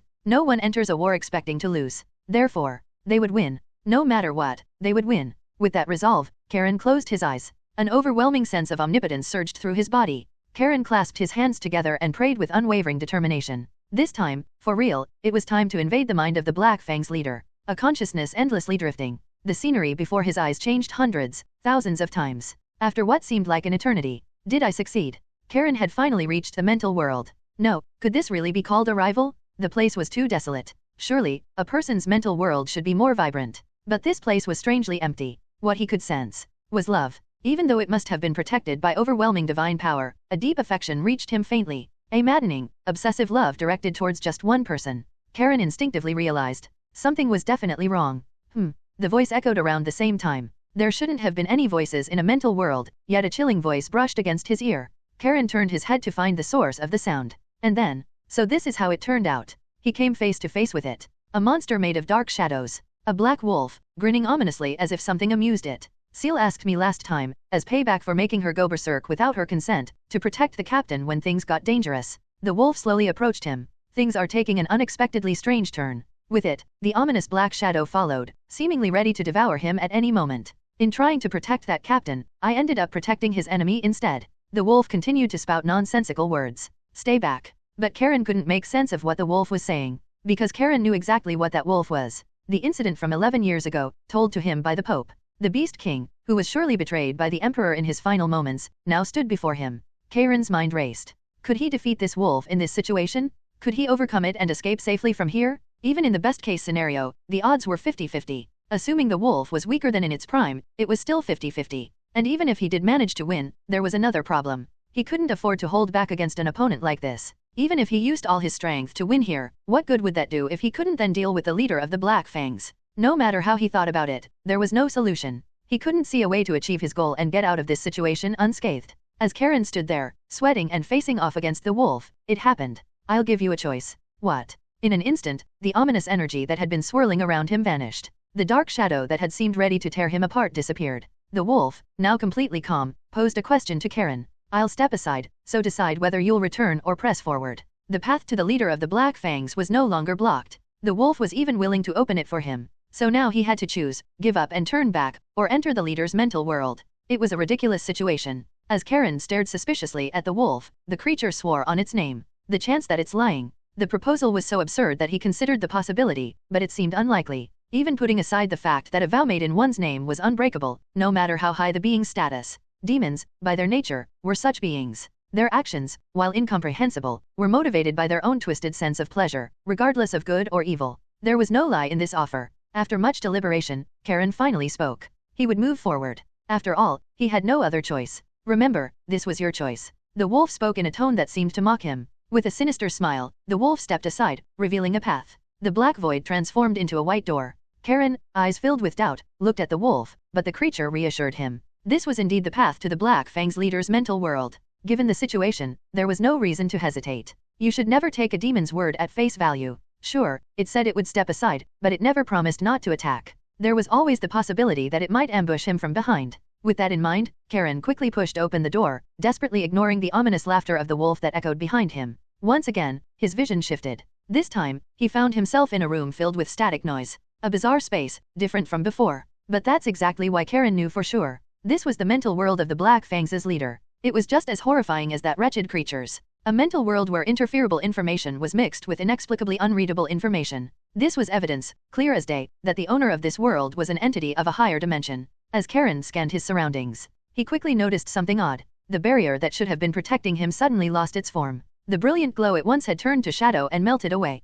No one enters a war expecting to lose. Therefore, they would win. No matter what, they would win. With that resolve, Karen closed his eyes. An overwhelming sense of omnipotence surged through his body. Karen clasped his hands together and prayed with unwavering determination. This time, for real, it was time to invade the mind of the Black Fang's leader. A consciousness endlessly drifting. The scenery before his eyes changed hundreds, thousands of times. After what seemed like an eternity, did I succeed? Karen had finally reached the mental world. No, could this really be called a rival? The place was too desolate. Surely, a person's mental world should be more vibrant. But this place was strangely empty. What he could sense was love. Even though it must have been protected by overwhelming divine power, a deep affection reached him faintly. A maddening, obsessive love directed towards just one person. Karen instinctively realized. Something was definitely wrong. The voice echoed around the same time. There shouldn't have been any voices in a mental world, yet a chilling voice brushed against his ear. Karen turned his head to find the source of the sound. And then, so this is how it turned out. He came face to face with it. A monster made of dark shadows. A black wolf, grinning ominously as if something amused it. Seal asked me last time, as payback for making her go berserk without her consent, to protect the captain when things got dangerous. The wolf slowly approached him. Things are taking an unexpectedly strange turn. With it, the ominous black shadow followed, seemingly ready to devour him at any moment. In trying to protect that captain, I ended up protecting his enemy instead. The wolf continued to spout nonsensical words. Stay back. But Karen couldn't make sense of what the wolf was saying, because Karen knew exactly what that wolf was. The incident from 11 years ago, told to him by the Pope. The Beast King, who was surely betrayed by the Emperor in his final moments, now stood before him. Karen's mind raced. Could he defeat this wolf in this situation? Could he overcome it and escape safely from here? Even in the best-case scenario, the odds were 50-50. Assuming the wolf was weaker than in its prime, it was still 50-50. And even if he did manage to win, there was another problem. He couldn't afford to hold back against an opponent like this. Even if he used all his strength to win here, what good would that do if he couldn't then deal with the leader of the Black Fangs? No matter how he thought about it, there was no solution. He couldn't see a way to achieve his goal and get out of this situation unscathed. As Karen stood there, sweating and facing off against the wolf, it happened. I'll give you a choice. What? In an instant, the ominous energy that had been swirling around him vanished. The dark shadow that had seemed ready to tear him apart disappeared. The wolf, now completely calm, posed a question to Karen. I'll step aside, so decide whether you'll return or press forward. The path to the leader of the Black Fangs was no longer blocked. The wolf was even willing to open it for him. So now he had to choose, give up and turn back, or enter the leader's mental world. It was a ridiculous situation. As Karen stared suspiciously at the wolf, the creature swore on its name. The chance that it's lying. The proposal was so absurd that he considered the possibility, but it seemed unlikely. Even putting aside the fact that a vow made in one's name was unbreakable, no matter how high the being's status. Demons, by their nature, were such beings. Their actions, while incomprehensible, were motivated by their own twisted sense of pleasure, regardless of good or evil. There was no lie in this offer. After much deliberation, Karen finally spoke. He would move forward. After all, he had no other choice. Remember, this was your choice. The wolf spoke in a tone that seemed to mock him. With a sinister smile, the wolf stepped aside, revealing a path. The black void transformed into a white door. Karen, eyes filled with doubt, looked at the wolf, but the creature reassured him. This was indeed the path to the Black Fang's leader's mental world. Given the situation, there was no reason to hesitate. You should never take a demon's word at face value. Sure, it said it would step aside, but it never promised not to attack. There was always the possibility that it might ambush him from behind. With that in mind, Karen quickly pushed open the door, desperately ignoring the ominous laughter of the wolf that echoed behind him. Once again, his vision shifted. This time, he found himself in a room filled with static noise. A bizarre space, different from before. But that's exactly why Karen knew for sure. This was the mental world of the Black Fangs' leader. It was just as horrifying as that wretched creature's. A mental world where interferable information was mixed with inexplicably unreadable information. This was evidence, clear as day, that the owner of this world was an entity of a higher dimension. As Karen scanned his surroundings, he quickly noticed something odd. The barrier that should have been protecting him suddenly lost its form. The brilliant glow at once had turned to shadow and melted away.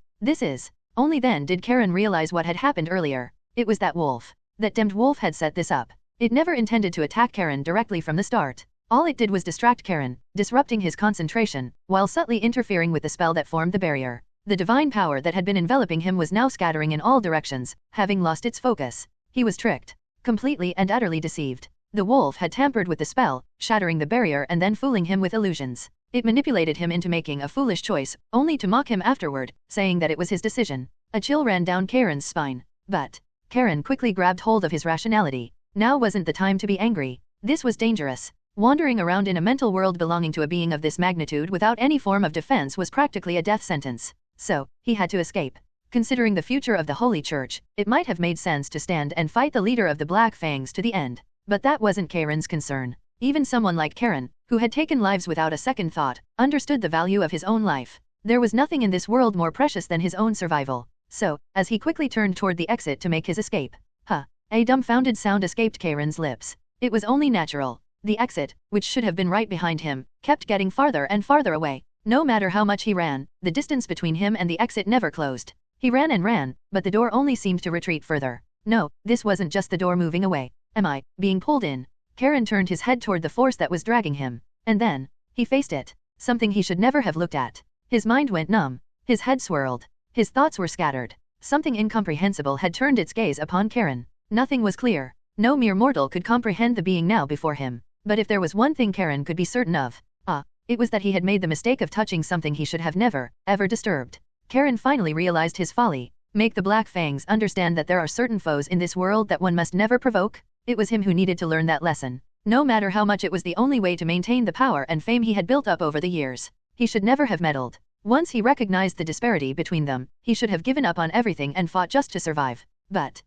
Only then did Karen realize what had happened earlier. It was that wolf. That damned wolf had set this up. It never intended to attack Karen directly from the start. All it did was distract Karen, disrupting his concentration, while subtly interfering with the spell that formed the barrier. The divine power that had been enveloping him was now scattering in all directions, having lost its focus. He was tricked. Completely and utterly deceived. The wolf had tampered with the spell, shattering the barrier and then fooling him with illusions. It manipulated him into making a foolish choice, only to mock him afterward, saying that it was his decision. A chill ran down Karen's spine. But Karen quickly grabbed hold of his rationality. Now wasn't the time to be angry. This was dangerous. Wandering around in a mental world belonging to a being of this magnitude without any form of defense was practically a death sentence. So, he had to escape. Considering the future of the Holy Church, it might have made sense to stand and fight the leader of the Black Fangs to the end. But that wasn't Karen's concern. Even someone like Karen, who had taken lives without a second thought, understood the value of his own life. There was nothing in this world more precious than his own survival. So, as he quickly turned toward the exit to make his escape, a dumbfounded sound escaped Karen's lips. It was only natural. The exit, which should have been right behind him, kept getting farther and farther away. No matter how much he ran, the distance between him and the exit never closed. He ran and ran, but the door only seemed to retreat further. No, this wasn't just the door moving away. Am I being pulled in? Karen turned his head toward the force that was dragging him. And then, he faced it. Something he should never have looked at. His mind went numb. His head swirled. His thoughts were scattered. Something incomprehensible had turned its gaze upon Karen. Nothing was clear. No mere mortal could comprehend the being now before him. But if there was one thing Karen could be certain of, it was that he had made the mistake of touching something he should have never, ever disturbed. Karen finally realized his folly. Make the Black Fangs understand that there are certain foes in this world that one must never provoke? It was him who needed to learn that lesson. No matter how much it was the only way to maintain the power and fame he had built up over the years. He should never have meddled. Once he recognized the disparity between them, he should have given up on everything and fought just to survive. But,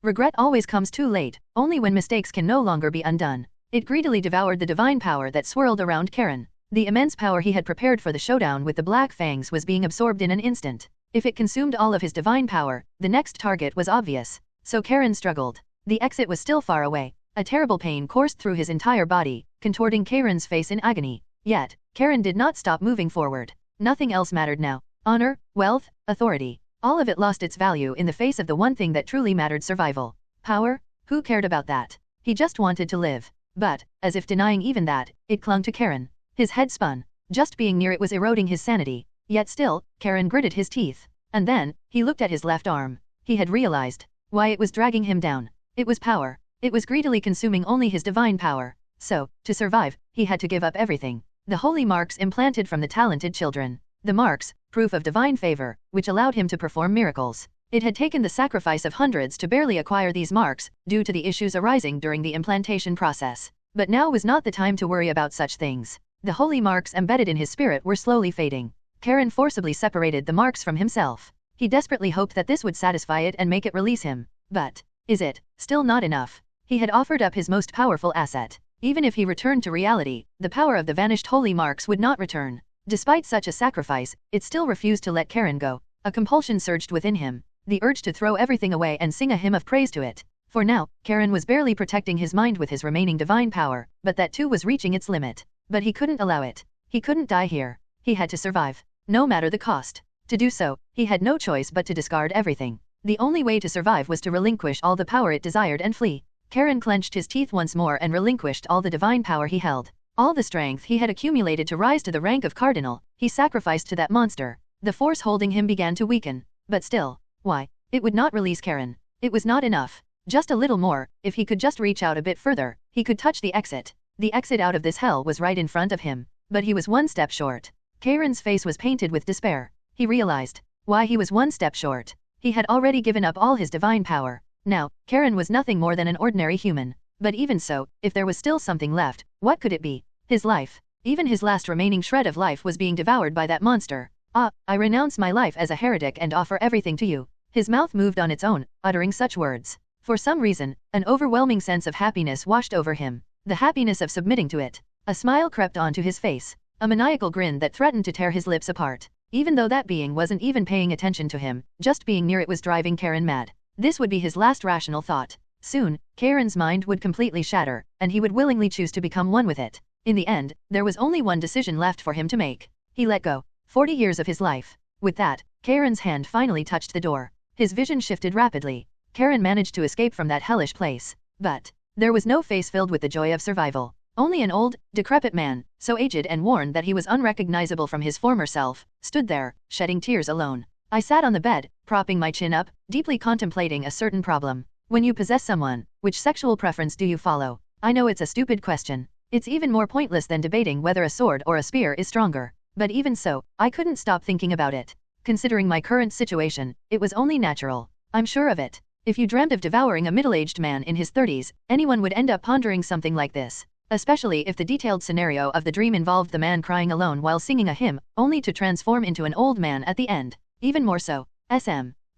regret always comes too late, only when mistakes can no longer be undone. It greedily devoured the divine power that swirled around Karen. The immense power he had prepared for the showdown with the Black Fangs was being absorbed in an instant. If it consumed all of his divine power, the next target was obvious. So Karen struggled. The exit was still far away. A terrible pain coursed through his entire body, contorting Karen's face in agony. Yet, Karen did not stop moving forward. Nothing else mattered now. Honor, wealth, authority. All of it lost its value in the face of the one thing that truly mattered: survival. Power? Who cared about that? He just wanted to live. But, as if denying even that, it clung to Karen. His head spun. Just being near it was eroding his sanity. Yet still, Karen gritted his teeth. And then, he looked at his left arm. He had realized why it was dragging him down. It was power. It was greedily consuming only his divine power. So, to survive, he had to give up everything. The holy marks implanted from the talented children. The marks, proof of divine favor, which allowed him to perform miracles. It had taken the sacrifice of hundreds to barely acquire these marks, due to the issues arising during the implantation process. But now was not the time to worry about such things. The holy marks embedded in his spirit were slowly fading. Karen forcibly separated the marks from himself. He desperately hoped that this would satisfy it and make it release him. But, is it still not enough? He had offered up his most powerful asset. Even if he returned to reality, the power of the vanished holy marks would not return. Despite such a sacrifice, it still refused to let Karen go. A compulsion surged within him. The urge to throw everything away and sing a hymn of praise to it. For now, Karen was barely protecting his mind with his remaining divine power, but that too was reaching its limit. But he couldn't allow it. He couldn't die here. He had to survive. No matter the cost. To do so, he had no choice but to discard everything. The only way to survive was to relinquish all the power it desired and flee. Karen clenched his teeth once more and relinquished all the divine power he held. All the strength he had accumulated to rise to the rank of cardinal, he sacrificed to that monster. The force holding him began to weaken. But still, why? It would not release Karen. It was not enough. Just a little more, if he could just reach out a bit further, he could touch the exit. The exit out of this hell was right in front of him. But he was one step short. Karen's face was painted with despair. He realized why he was one step short. He had already given up all his divine power. Now, Karen was nothing more than an ordinary human. But even so, if there was still something left, what could it be? His life. Even his last remaining shred of life was being devoured by that monster. I renounce my life as a heretic and offer everything to you. His mouth moved on its own, uttering such words. For some reason, an overwhelming sense of happiness washed over him. The happiness of submitting to it. A smile crept onto his face. A maniacal grin that threatened to tear his lips apart. Even though that being wasn't even paying attention to him, just being near it was driving Karen mad. This would be his last rational thought. Soon, Karen's mind would completely shatter, and he would willingly choose to become one with it. In the end, there was only one decision left for him to make. He let go. 40 years of his life. With that, Karen's hand finally touched the door. His vision shifted rapidly. Karen managed to escape from that hellish place. But there was no face filled with the joy of survival. Only an old, decrepit man, so aged and worn that he was unrecognizable from his former self, stood there, shedding tears alone. I sat on the bed, propping my chin up, deeply contemplating a certain problem. When you possess someone, which sexual preference do you follow? I know it's a stupid question. It's even more pointless than debating whether a sword or a spear is stronger. But even so, I couldn't stop thinking about it. Considering my current situation, it was only natural. I'm sure of it. If you dreamt of devouring a middle-aged man in his 30s, anyone would end up pondering something like this. Especially if the detailed scenario of the dream involved the man crying alone while singing a hymn, only to transform into an old man at the end. Even more so.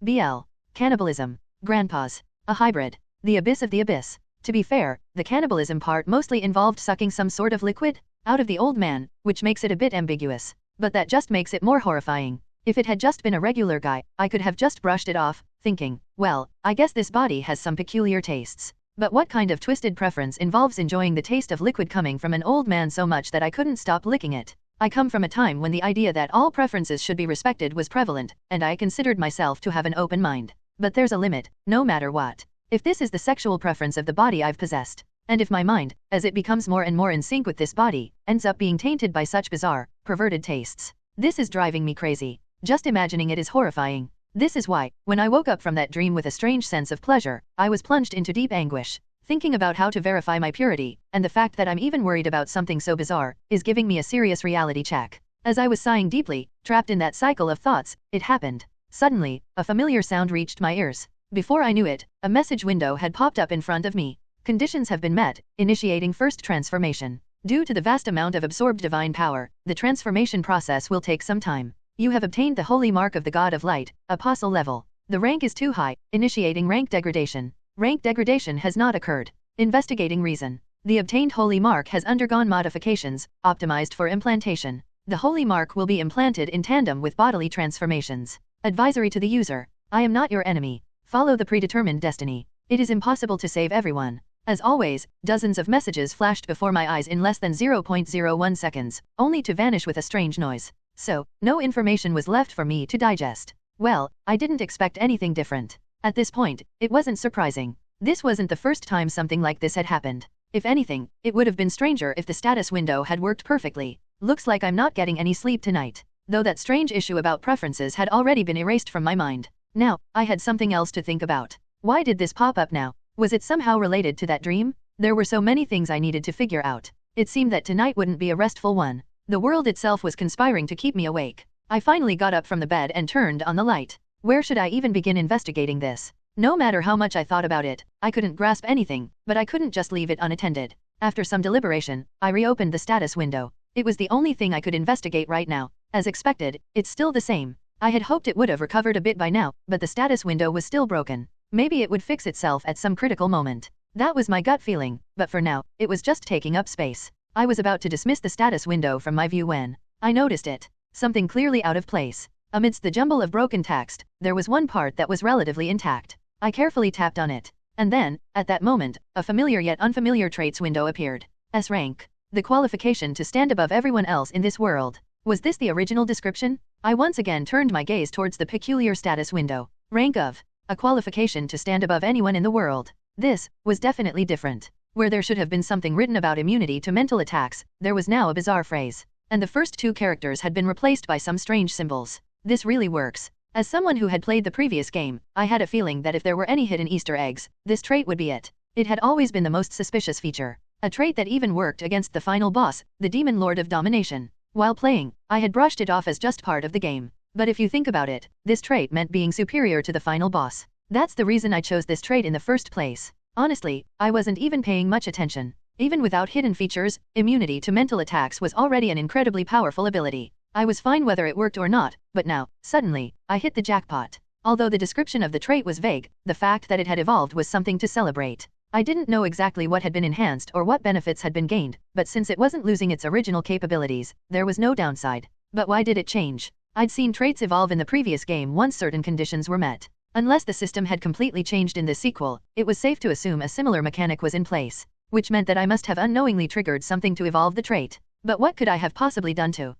BL. Cannibalism. Grandpa's. A hybrid. The abyss of the abyss. To be fair, the cannibalism part mostly involved sucking some sort of liquid out of the old man, which makes it a bit ambiguous. But that just makes it more horrifying. If it had just been a regular guy, I could have just brushed it off, thinking, well, I guess this body has some peculiar tastes. But what kind of twisted preference involves enjoying the taste of liquid coming from an old man so much that I couldn't stop licking it? I come from a time when the idea that all preferences should be respected was prevalent, and I considered myself to have an open mind. But there's a limit, no matter what. If this is the sexual preference of the body I've possessed, and if my mind, as it becomes more and more in sync with this body, ends up being tainted by such bizarre, perverted tastes, this is driving me crazy. Just imagining it is horrifying. This is why, when I woke up from that dream with a strange sense of pleasure, I was plunged into deep anguish. Thinking about how to verify my purity, and the fact that I'm even worried about something so bizarre, is giving me a serious reality check. As I was sighing deeply, trapped in that cycle of thoughts, it happened. Suddenly, a familiar sound reached my ears. Before I knew it, a message window had popped up in front of me. Conditions have been met, initiating first transformation. Due to the vast amount of absorbed divine power, the transformation process will take some time. You have obtained the holy mark of the God of Light, Apostle level. The rank is too high, initiating rank degradation. Rank degradation has not occurred. Investigating reason. The obtained holy mark has undergone modifications, optimized for implantation. The holy mark will be implanted in tandem with bodily transformations. Advisory to the user. I am not your enemy. Follow the predetermined destiny. It is impossible to save everyone. As always, dozens of messages flashed before my eyes in less than 0.01 seconds, only to vanish with a strange noise. So, no information was left for me to digest. Well, I didn't expect anything different. At this point, it wasn't surprising. This wasn't the first time something like this had happened. If anything, it would have been stranger if the status window had worked perfectly. Looks like I'm not getting any sleep tonight. Though that strange issue about preferences had already been erased from my mind. Now, I had something else to think about. Why did this pop up now? Was it somehow related to that dream? There were so many things I needed to figure out. It seemed that tonight wouldn't be a restful one. The world itself was conspiring to keep me awake. I finally got up from the bed and turned on the light. Where should I even begin investigating this? No matter how much I thought about it, I couldn't grasp anything, but I couldn't just leave it unattended. After some deliberation, I reopened the status window. It was the only thing I could investigate right now. As expected, it's still the same. I had hoped it would have recovered a bit by now, but the status window was still broken. Maybe it would fix itself at some critical moment. That was my gut feeling, but for now, it was just taking up space. I was about to dismiss the status window from my view when I noticed it. Something clearly out of place. Amidst the jumble of broken text, there was one part that was relatively intact. I carefully tapped on it. And then, at that moment, a familiar yet unfamiliar traits window appeared. S rank. The qualification to stand above everyone else in this world. Was this the original description? I once again turned my gaze towards the peculiar status window. Rank of. A qualification to stand above anyone in the world. This was definitely different. Where there should have been something written about immunity to mental attacks, there was now a bizarre phrase. And the first two characters had been replaced by some strange symbols. This really works. As someone who had played the previous game, I had a feeling that if there were any hidden Easter eggs, this trait would be it. It had always been the most suspicious feature. A trait that even worked against the final boss, the Demon Lord of Domination. While playing, I had brushed it off as just part of the game. But if you think about it, this trait meant being superior to the final boss. That's the reason I chose this trait in the first place. Honestly, I wasn't even paying much attention. Even without hidden features, immunity to mental attacks was already an incredibly powerful ability. I was fine whether it worked or not, but now, suddenly, I hit the jackpot. Although the description of the trait was vague, the fact that it had evolved was something to celebrate. I didn't know exactly what had been enhanced or what benefits had been gained, but since it wasn't losing its original capabilities, there was no downside. But why did it change? I'd seen traits evolve in the previous game once certain conditions were met. Unless the system had completely changed in the sequel, it was safe to assume a similar mechanic was in place, which meant that I must have unknowingly triggered something to evolve the trait. But what could I have possibly done to?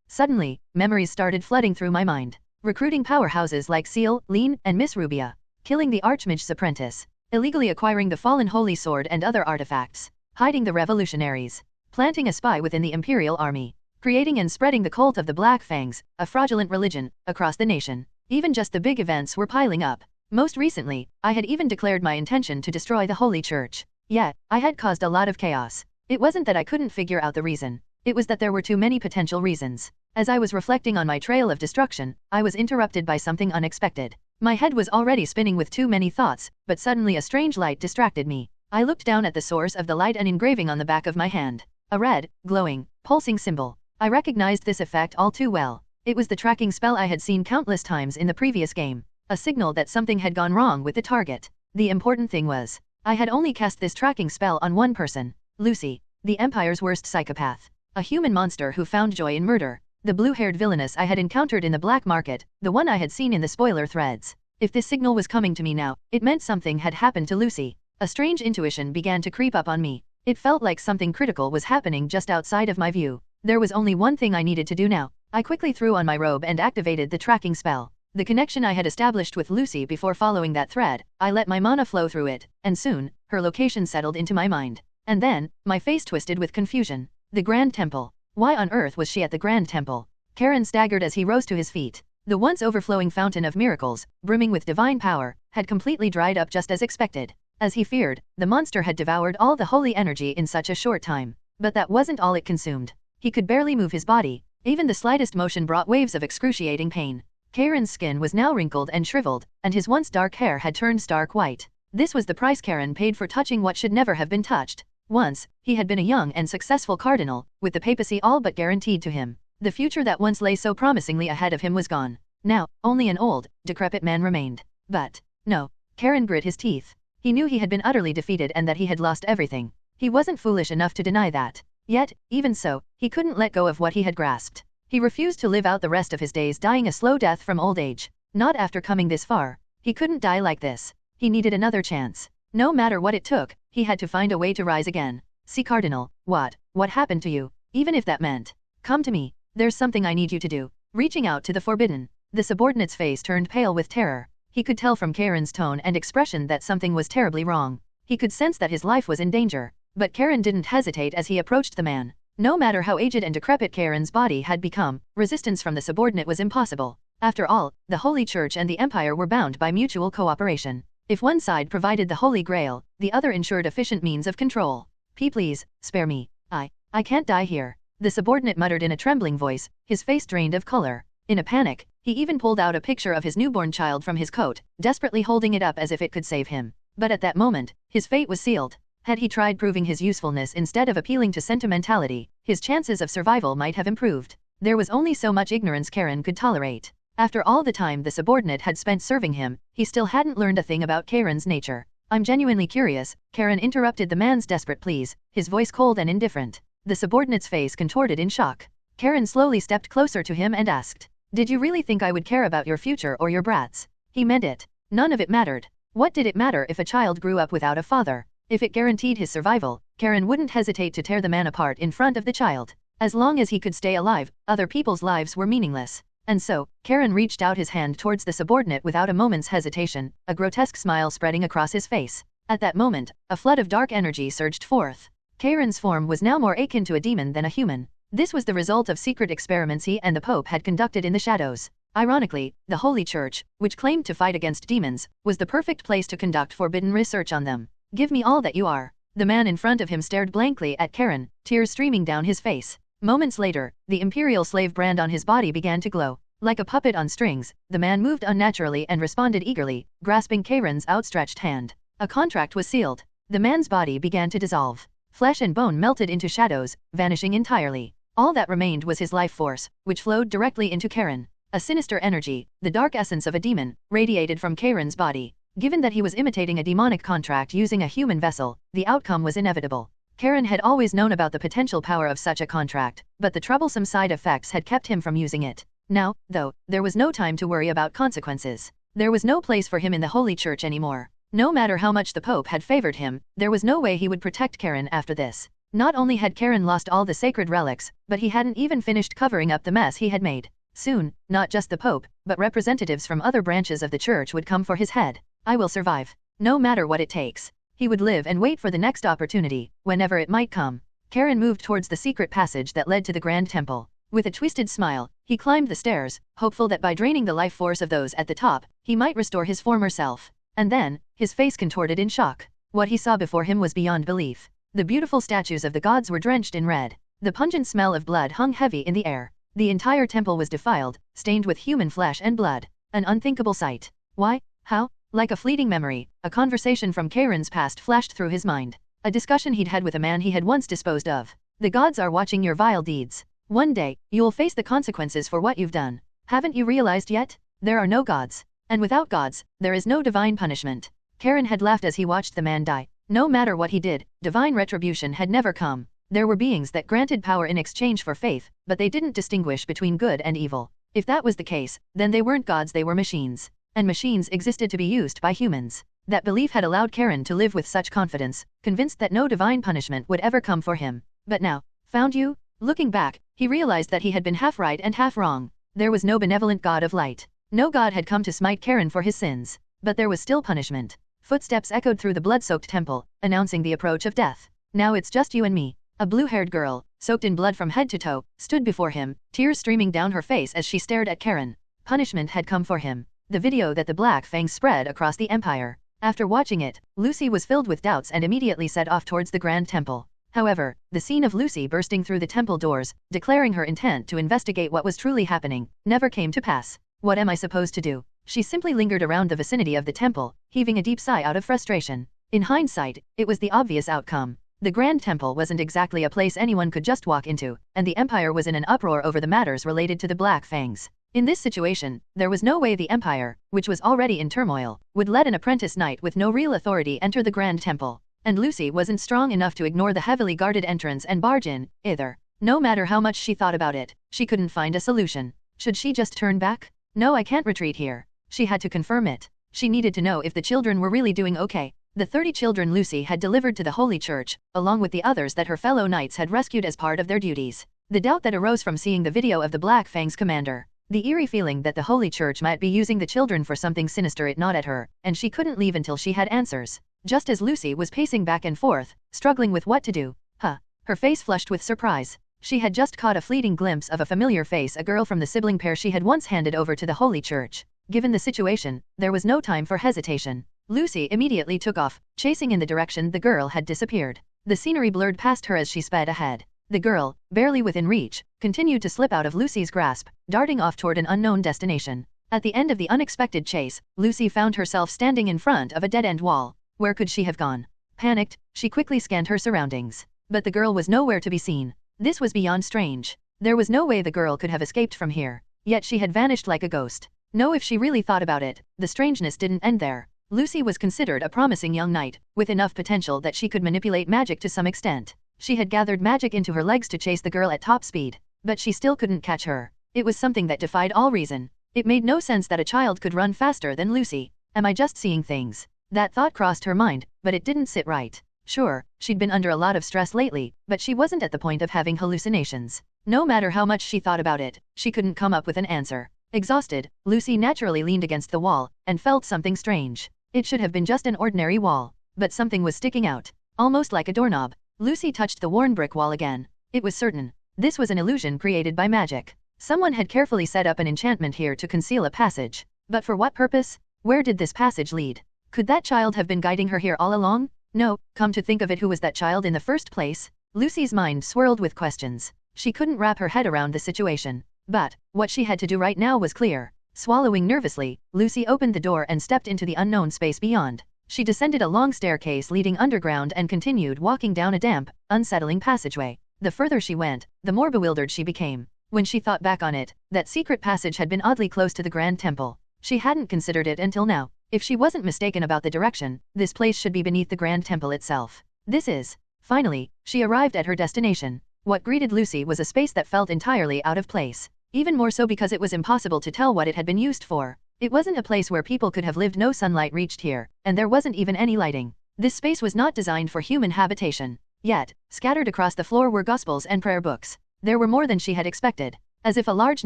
Suddenly, memories started flooding through my mind. Recruiting powerhouses like Seal, Lean, and Miss Rubia. Killing the Archmage's apprentice. Illegally acquiring the fallen holy sword and other artifacts. Hiding the revolutionaries. Planting a spy within the Imperial Army. Creating and spreading the cult of the Black Fangs, a fraudulent religion, across the nation. Even just the big events were piling up. Most recently, I had even declared my intention to destroy the Holy Church. Yet, I had caused a lot of chaos. It wasn't that I couldn't figure out the reason. It was that there were too many potential reasons. As I was reflecting on my trail of destruction, I was interrupted by something unexpected. My head was already spinning with too many thoughts, but suddenly a strange light distracted me. I looked down at the source of the light, an engraving on the back of my hand. A red, glowing, pulsing symbol. I recognized this effect all too well. It was the tracking spell I had seen countless times in the previous game. A signal that something had gone wrong with the target. The important thing was, I had only cast this tracking spell on one person. Lucy, the Empire's worst psychopath. A human monster who found joy in murder. The blue-haired villainess I had encountered in the black market, the one I had seen in the spoiler threads. If this signal was coming to me now, it meant something had happened to Lucy. A strange intuition began to creep up on me. It felt like something critical was happening just outside of my view. There was only one thing I needed to do now. I quickly threw on my robe and activated the tracking spell. The connection I had established with Lucy before following that thread, I let my mana flow through it, and soon, her location settled into my mind. And then, my face twisted with confusion. The Grand Temple. Why on earth was she at the Grand Temple? Karen staggered as he rose to his feet. The once overflowing fountain of miracles, brimming with divine power, had completely dried up just as expected. As he feared, the monster had devoured all the holy energy in such a short time. But that wasn't all it consumed. He could barely move his body. Even the slightest motion brought waves of excruciating pain. Karen's skin was now wrinkled and shriveled, and his once dark hair had turned stark white. This was the price Karen paid for touching what should never have been touched. Once, he had been a young and successful cardinal, with the papacy all but guaranteed to him. The future that once lay so promisingly ahead of him was gone. Now, only an old, decrepit man remained. But, no. Karen grit his teeth. He knew he had been utterly defeated and that he had lost everything. He wasn't foolish enough to deny that. Yet, even so, he couldn't let go of what he had grasped. He refused to live out the rest of his days dying a slow death from old age. Not after coming this far. He couldn't die like this. He needed another chance. No matter what it took, he had to find a way to rise again. See Cardinal, what happened to you? Even if that meant, come to me, there's something I need you to do. Reaching out to the forbidden. The subordinate's face turned pale with terror. He could tell from Karen's tone and expression that something was terribly wrong. He could sense that his life was in danger. But Karen didn't hesitate as he approached the man. No matter how aged and decrepit Karen's body had become, resistance from the subordinate was impossible. After all, the Holy Church and the Empire were bound by mutual cooperation. If one side provided the Holy Grail, the other ensured efficient means of control. Please, spare me. I can't die here. The subordinate muttered in a trembling voice, his face drained of color. In a panic, he even pulled out a picture of his newborn child from his coat, desperately holding it up as if it could save him. But at that moment, his fate was sealed. Had he tried proving his usefulness instead of appealing to sentimentality, his chances of survival might have improved. There was only so much ignorance Karen could tolerate. After all the time the subordinate had spent serving him, he still hadn't learned a thing about Karen's nature. I'm genuinely curious, Karen interrupted the man's desperate pleas, his voice cold and indifferent. The subordinate's face contorted in shock. Karen slowly stepped closer to him and asked, did you really think I would care about your future or your brats? He meant it. None of it mattered. What did it matter if a child grew up without a father? If it guaranteed his survival, Karen wouldn't hesitate to tear the man apart in front of the child. As long as he could stay alive, other people's lives were meaningless. And so, Karen reached out his hand towards the subordinate without a moment's hesitation, a grotesque smile spreading across his face. At that moment, a flood of dark energy surged forth. Karen's form was now more akin to a demon than a human. This was the result of secret experiments he and the Pope had conducted in the shadows. Ironically, the Holy Church, which claimed to fight against demons, was the perfect place to conduct forbidden research on them. Give me all that you are. The man in front of him stared blankly at Karen, tears streaming down his face. Moments later, the Imperial slave brand on his body began to glow. Like a puppet on strings, the man moved unnaturally and responded eagerly, grasping Karen's outstretched hand. A contract was sealed. The man's body began to dissolve. Flesh and bone melted into shadows, vanishing entirely. All that remained was his life force, which flowed directly into Karen. A sinister energy, the dark essence of a demon, radiated from Karen's body. Given that he was imitating a demonic contract using a human vessel, the outcome was inevitable. Karen had always known about the potential power of such a contract, but the troublesome side effects had kept him from using it. Now, though, there was no time to worry about consequences. There was no place for him in the Holy Church anymore. No matter how much the Pope had favored him, there was no way he would protect Karen after this. Not only had Karen lost all the sacred relics, but he hadn't even finished covering up the mess he had made. Soon, not just the Pope, but representatives from other branches of the church would come for his head. I will survive. No matter what it takes. He would live and wait for the next opportunity, whenever it might come. Karen moved towards the secret passage that led to the Grand Temple. With a twisted smile, he climbed the stairs, hopeful that by draining the life force of those at the top, he might restore his former self. And then, his face contorted in shock. What he saw before him was beyond belief. The beautiful statues of the gods were drenched in red. The pungent smell of blood hung heavy in the air. The entire temple was defiled, stained with human flesh and blood. An unthinkable sight. Why? How? Like a fleeting memory, a conversation from Karen's past flashed through his mind. A discussion he'd had with a man he had once disposed of. The gods are watching your vile deeds. One day, you will face the consequences for what you've done. Haven't you realized yet? There are no gods. And without gods, there is no divine punishment. Karen had laughed as he watched the man die. No matter what he did, divine retribution had never come. There were beings that granted power in exchange for faith, but they didn't distinguish between good and evil. If that was the case, then they weren't gods, they were machines. And machines existed to be used by humans. That belief had allowed Karen to live with such confidence, convinced that no divine punishment would ever come for him. But now, found you? Looking back, he realized that he had been half right and half wrong. There was no benevolent god of light. No god had come to smite Karen for his sins. But there was still punishment. Footsteps echoed through the blood-soaked temple, announcing the approach of death. Now it's just you and me. A blue-haired girl, soaked in blood from head to toe, stood before him, tears streaming down her face as she stared at Karen. Punishment had come for him. The video that the Black Fangs spread across the empire. After watching it, Lucy was filled with doubts and immediately set off towards the Grand Temple. However, the scene of Lucy bursting through the temple doors, declaring her intent to investigate what was truly happening, never came to pass. What am I supposed to do? She simply lingered around the vicinity of the temple, heaving a deep sigh out of frustration. In hindsight, it was the obvious outcome. The Grand Temple wasn't exactly a place anyone could just walk into, and the Empire was in an uproar over the matters related to the Black Fangs. In this situation, there was no way the Empire, which was already in turmoil, would let an apprentice knight with no real authority enter the Grand Temple. And Lucy wasn't strong enough to ignore the heavily guarded entrance and barge in, either. No matter how much she thought about it, she couldn't find a solution. Should she just turn back? No, I can't retreat here. She had to confirm it. She needed to know if the children were really doing okay. The 30 children Lucy had delivered to the Holy Church, along with the others that her fellow knights had rescued as part of their duties. The doubt that arose from seeing the video of the Black Fangs commander. The eerie feeling that the Holy Church might be using the children for something sinister it gnawed at her, and she couldn't leave until she had answers. Just as Lucy was pacing back and forth, struggling with what to do. Her face flushed with surprise. She had just caught a fleeting glimpse of a familiar face, a girl from the sibling pair she had once handed over to the Holy Church. Given the situation, there was no time for hesitation. Lucy immediately took off, chasing in the direction the girl had disappeared. The scenery blurred past her as she sped ahead. The girl, barely within reach, continued to slip out of Lucy's grasp, darting off toward an unknown destination. At the end of the unexpected chase, Lucy found herself standing in front of a dead-end wall. Where could she have gone? Panicked, she quickly scanned her surroundings. But the girl was nowhere to be seen. This was beyond strange. There was no way the girl could have escaped from here. Yet she had vanished like a ghost. No, if she really thought about it, the strangeness didn't end there. Lucy was considered a promising young knight, with enough potential that she could manipulate magic to some extent. She had gathered magic into her legs to chase the girl at top speed. But she still couldn't catch her. It was something that defied all reason. It made no sense that a child could run faster than Lucy. Am I just seeing things? That thought crossed her mind, but it didn't sit right. Sure, she'd been under a lot of stress lately, but she wasn't at the point of having hallucinations. No matter how much she thought about it, she couldn't come up with an answer. Exhausted, Lucy naturally leaned against the wall, and felt something strange. It should have been just an ordinary wall. But something was sticking out. Almost like a doorknob. Lucy touched the worn brick wall again. It was certain. This was an illusion created by magic. Someone had carefully set up an enchantment here to conceal a passage. But for what purpose? Where did this passage lead? Could that child have been guiding her here all along? No, come to think of it, who was that child in the first place? Lucy's mind swirled with questions. She couldn't wrap her head around the situation. But, what she had to do right now was clear. Swallowing nervously, Lucy opened the door and stepped into the unknown space beyond. She descended a long staircase leading underground and continued walking down a damp, unsettling passageway. The further she went, the more bewildered she became. When she thought back on it, that secret passage had been oddly close to the Grand Temple. She hadn't considered it until now. If she wasn't mistaken about the direction, this place should be beneath the Grand Temple itself. This is. Finally, she arrived at her destination. What greeted Lucy was a space that felt entirely out of place. Even more so because it was impossible to tell what it had been used for. It wasn't a place where people could have lived. No sunlight reached here, and there wasn't even any lighting. This space was not designed for human habitation. Yet, scattered across the floor were gospels and prayer books. There were more than she had expected. As if a large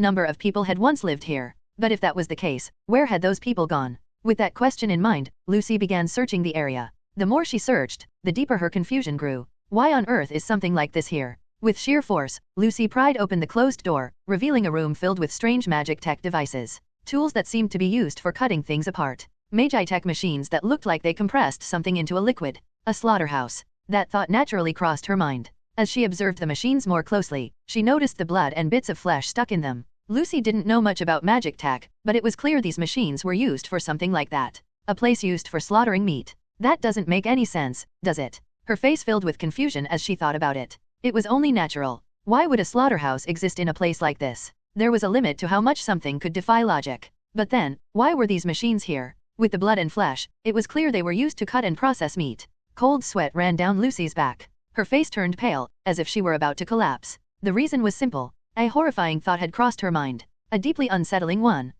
number of people had once lived here. But if that was the case, where had those people gone? With that question in mind, Lucy began searching the area. The more she searched, the deeper her confusion grew. Why on earth is something like this here? With sheer force, Lucy pried open the closed door, revealing a room filled with strange magic tech devices. Tools that seemed to be used for cutting things apart. Magi-tech machines that looked like they compressed something into a liquid. A slaughterhouse. That thought naturally crossed her mind. As she observed the machines more closely, she noticed the blood and bits of flesh stuck in them. Lucy didn't know much about magic tech, but it was clear these machines were used for something like that. A place used for slaughtering meat. That doesn't make any sense, does it? Her face filled with confusion as she thought about it. It was only natural. Why would a slaughterhouse exist in a place like this? There was a limit to how much something could defy logic. But then, why were these machines here? With the blood and flesh, it was clear they were used to cut and process meat. Cold sweat ran down Lucy's back. Her face turned pale, as if she were about to collapse. The reason was simple. A horrifying thought had crossed her mind. A deeply unsettling one.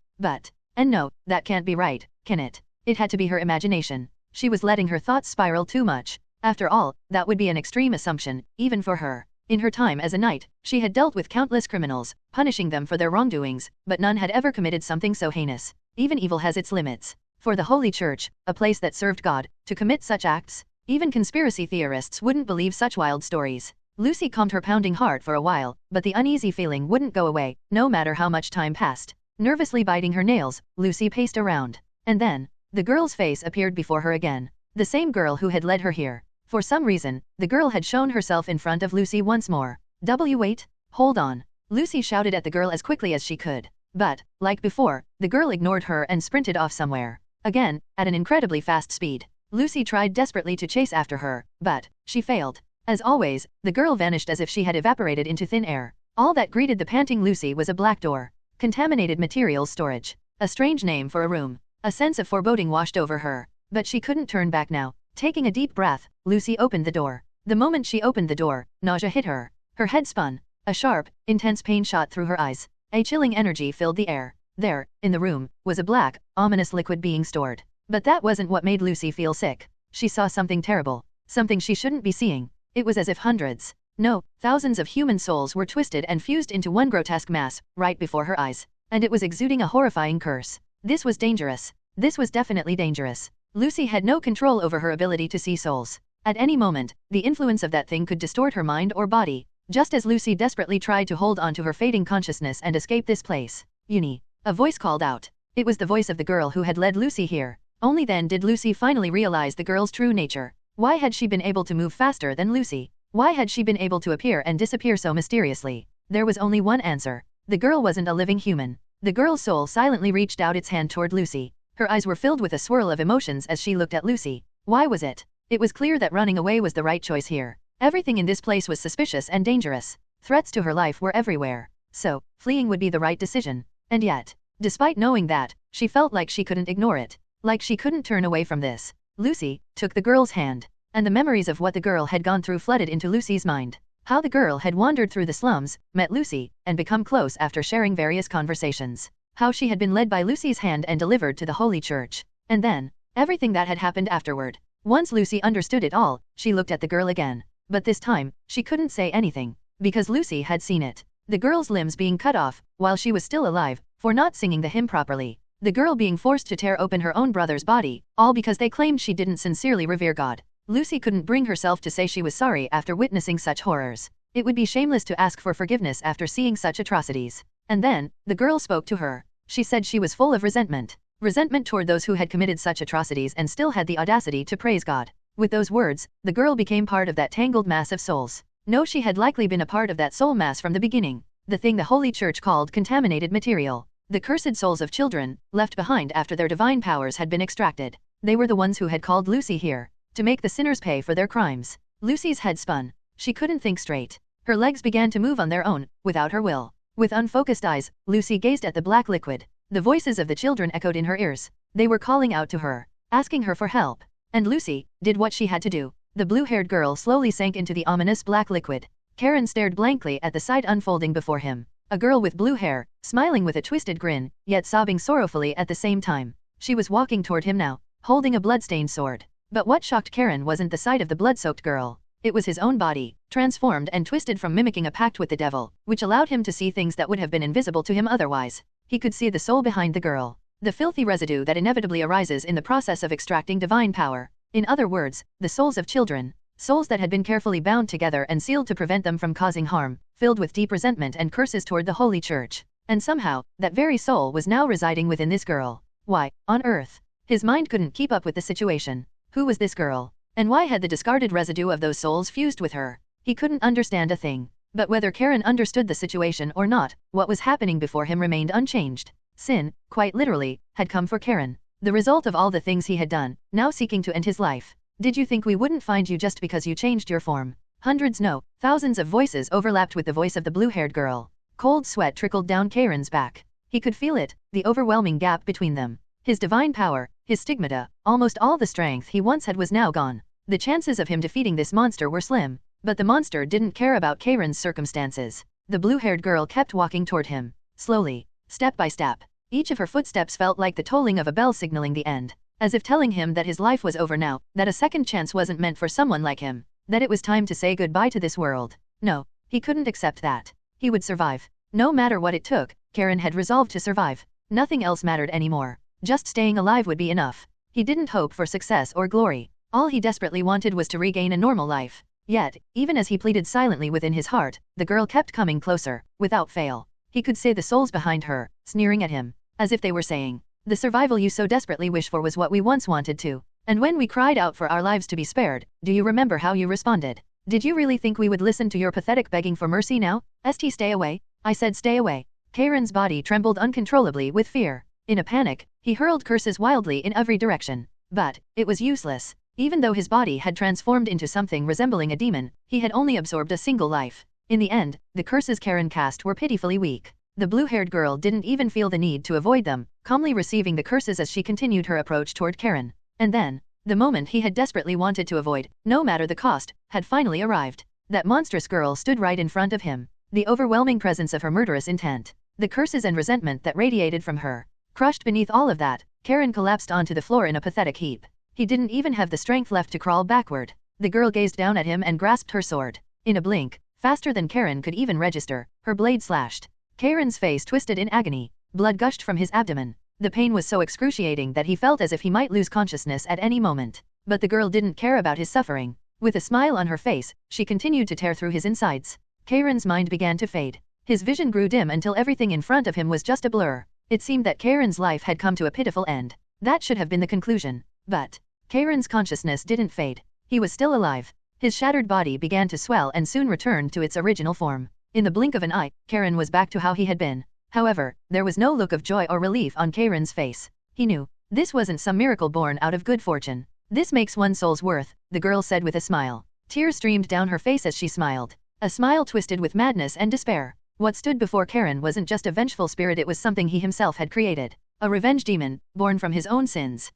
And no, that can't be right, can it? It had to be her imagination. She was letting her thoughts spiral too much. After all, that would be an extreme assumption, even for her. In her time as a knight, she had dealt with countless criminals, punishing them for their wrongdoings, but none had ever committed something so heinous. Even evil has its limits. For the Holy Church, a place that served God, to commit such acts, even conspiracy theorists wouldn't believe such wild stories. Lucy calmed her pounding heart for a while, but the uneasy feeling wouldn't go away, no matter how much time passed. Nervously biting her nails, Lucy paced around. And then, the girl's face appeared before her again. The same girl who had led her here. For some reason, the girl had shown herself in front of Lucy once more. Wait, hold on. Lucy shouted at the girl as quickly as she could. But, like before, the girl ignored her and sprinted off somewhere. Again, at an incredibly fast speed. Lucy tried desperately to chase after her, but she failed. As always, the girl vanished as if she had evaporated into thin air. All that greeted the panting Lucy was a black door. Contaminated materials storage. A strange name for a room. A sense of foreboding washed over her. But she couldn't turn back now. Taking a deep breath, Lucy opened the door. The moment she opened the door, nausea hit her. Her head spun. A sharp, intense pain shot through her eyes. A chilling energy filled the air. There, in the room, was a black, ominous liquid being stored. But that wasn't what made Lucy feel sick. She saw something terrible. Something she shouldn't be seeing. It was as if hundreds, no, thousands of human souls were twisted and fused into one grotesque mass, right before her eyes. And it was exuding a horrifying curse. This was dangerous. This was definitely dangerous. Lucy had no control over her ability to see souls. At any moment, the influence of that thing could distort her mind or body. Just as Lucy desperately tried to hold on to her fading consciousness and escape this place. Uni. A voice called out. It was the voice of the girl who had led Lucy here. Only then did Lucy finally realize the girl's true nature. Why had she been able to move faster than Lucy? Why had she been able to appear and disappear so mysteriously? There was only one answer. The girl wasn't a living human. The girl's soul silently reached out its hand toward Lucy. Her eyes were filled with a swirl of emotions as she looked at Lucy. Why was it? It was clear that running away was the right choice here. Everything in this place was suspicious and dangerous. Threats to her life were everywhere. So, fleeing would be the right decision. And yet, despite knowing that, she felt like she couldn't ignore it. Like she couldn't turn away from this. Lucy took the girl's hand. And the memories of what the girl had gone through flooded into Lucy's mind. How the girl had wandered through the slums, met Lucy, and become close after sharing various conversations. How she had been led by Lucy's hand and delivered to the Holy Church. And then, everything that had happened afterward. Once Lucy understood it all, she looked at the girl again. But this time, she couldn't say anything. Because Lucy had seen it. The girl's limbs being cut off, while she was still alive, for not singing the hymn properly. The girl being forced to tear open her own brother's body, all because they claimed she didn't sincerely revere God. Lucy couldn't bring herself to say she was sorry after witnessing such horrors. It would be shameless to ask for forgiveness after seeing such atrocities. And then, the girl spoke to her. She said she was full of resentment. Resentment toward those who had committed such atrocities and still had the audacity to praise God. With those words, the girl became part of that tangled mass of souls. No, she had likely been a part of that soul mass from the beginning. The thing the Holy Church called contaminated material. The cursed souls of children, left behind after their divine powers had been extracted. They were the ones who had called Lucy here. To make the sinners pay for their crimes. Lucy's head spun. She couldn't think straight. Her legs began to move on their own, without her will. With unfocused eyes, Lucy gazed at the black liquid. The voices of the children echoed in her ears. They were calling out to her, asking her for help. And Lucy did what she had to do. The blue-haired girl slowly sank into the ominous black liquid. Karen stared blankly at the sight unfolding before him. A girl with blue hair, smiling with a twisted grin, yet sobbing sorrowfully at the same time. She was walking toward him now, holding a blood-stained sword. But what shocked Karen wasn't the sight of the blood-soaked girl. It was his own body, transformed and twisted from mimicking a pact with the devil, which allowed him to see things that would have been invisible to him otherwise. He could see the soul behind the girl, the filthy residue that inevitably arises in the process of extracting divine power. In other words, the souls of children, souls that had been carefully bound together and sealed to prevent them from causing harm, filled with deep resentment and curses toward the Holy Church. And somehow, that very soul was now residing within this girl. Why, on earth? His mind couldn't keep up with the situation. Who was this girl? And why had the discarded residue of those souls fused with her? He couldn't understand a thing. But whether Karen understood the situation or not, what was happening before him remained unchanged. Sin, quite literally, had come for Karen. The result of all the things he had done, now seeking to end his life. Did you think we wouldn't find you just because you changed your form? Hundreds, no, thousands of voices overlapped with the voice of the blue-haired girl. Cold sweat trickled down Karen's back. He could feel it, the overwhelming gap between them. His divine power, his stigmata, almost all the strength he once had was now gone. The chances of him defeating this monster were slim. But the monster didn't care about Karen's circumstances. The blue-haired girl kept walking toward him, slowly, step by step. Each of her footsteps felt like the tolling of a bell signaling the end, as if telling him that his life was over now, that a second chance wasn't meant for someone like him, that it was time to say goodbye to this world. No, he couldn't accept that. He would survive. No matter what it took, Karen had resolved to survive. Nothing else mattered anymore. Just staying alive would be enough. He didn't hope for success or glory. All he desperately wanted was to regain a normal life. Yet, even as he pleaded silently within his heart, the girl kept coming closer, without fail. He could see the souls behind her, sneering at him, as if they were saying, "The survival you so desperately wish for was what we once wanted to. And when we cried out for our lives to be spared, do you remember how you responded? Did you really think we would listen to your pathetic begging for mercy now? Stay away. I said stay away." Karen's body trembled uncontrollably with fear. In a panic, he hurled curses wildly in every direction. But it was useless. Even though his body had transformed into something resembling a demon, he had only absorbed a single life. In the end, the curses Karen cast were pitifully weak. The blue-haired girl didn't even feel the need to avoid them, calmly receiving the curses as she continued her approach toward Karen. And then, the moment he had desperately wanted to avoid, no matter the cost, had finally arrived. That monstrous girl stood right in front of him. The overwhelming presence of her murderous intent, the curses and resentment that radiated from her. Crushed beneath all of that, Karen collapsed onto the floor in a pathetic heap. He didn't even have the strength left to crawl backward. The girl gazed down at him and grasped her sword. In a blink, faster than Karen could even register, her blade slashed. Karen's face twisted in agony. Blood gushed from his abdomen. The pain was so excruciating that he felt as if he might lose consciousness at any moment. But the girl didn't care about his suffering. With a smile on her face, she continued to tear through his insides. Karen's mind began to fade. His vision grew dim until everything in front of him was just a blur. It seemed that Karen's life had come to a pitiful end. That should have been the conclusion. But Karen's consciousness didn't fade. He was still alive. His shattered body began to swell and soon returned to its original form. In the blink of an eye, Karen was back to how he had been. However, there was no look of joy or relief on Karen's face. He knew. This wasn't some miracle born out of good fortune. "This makes one soul's worth," the girl said with a smile. Tears streamed down her face as she smiled. A smile twisted with madness and despair. What stood before Karen wasn't just a vengeful spirit, it was something he himself had created. A revenge demon, born from his own sins.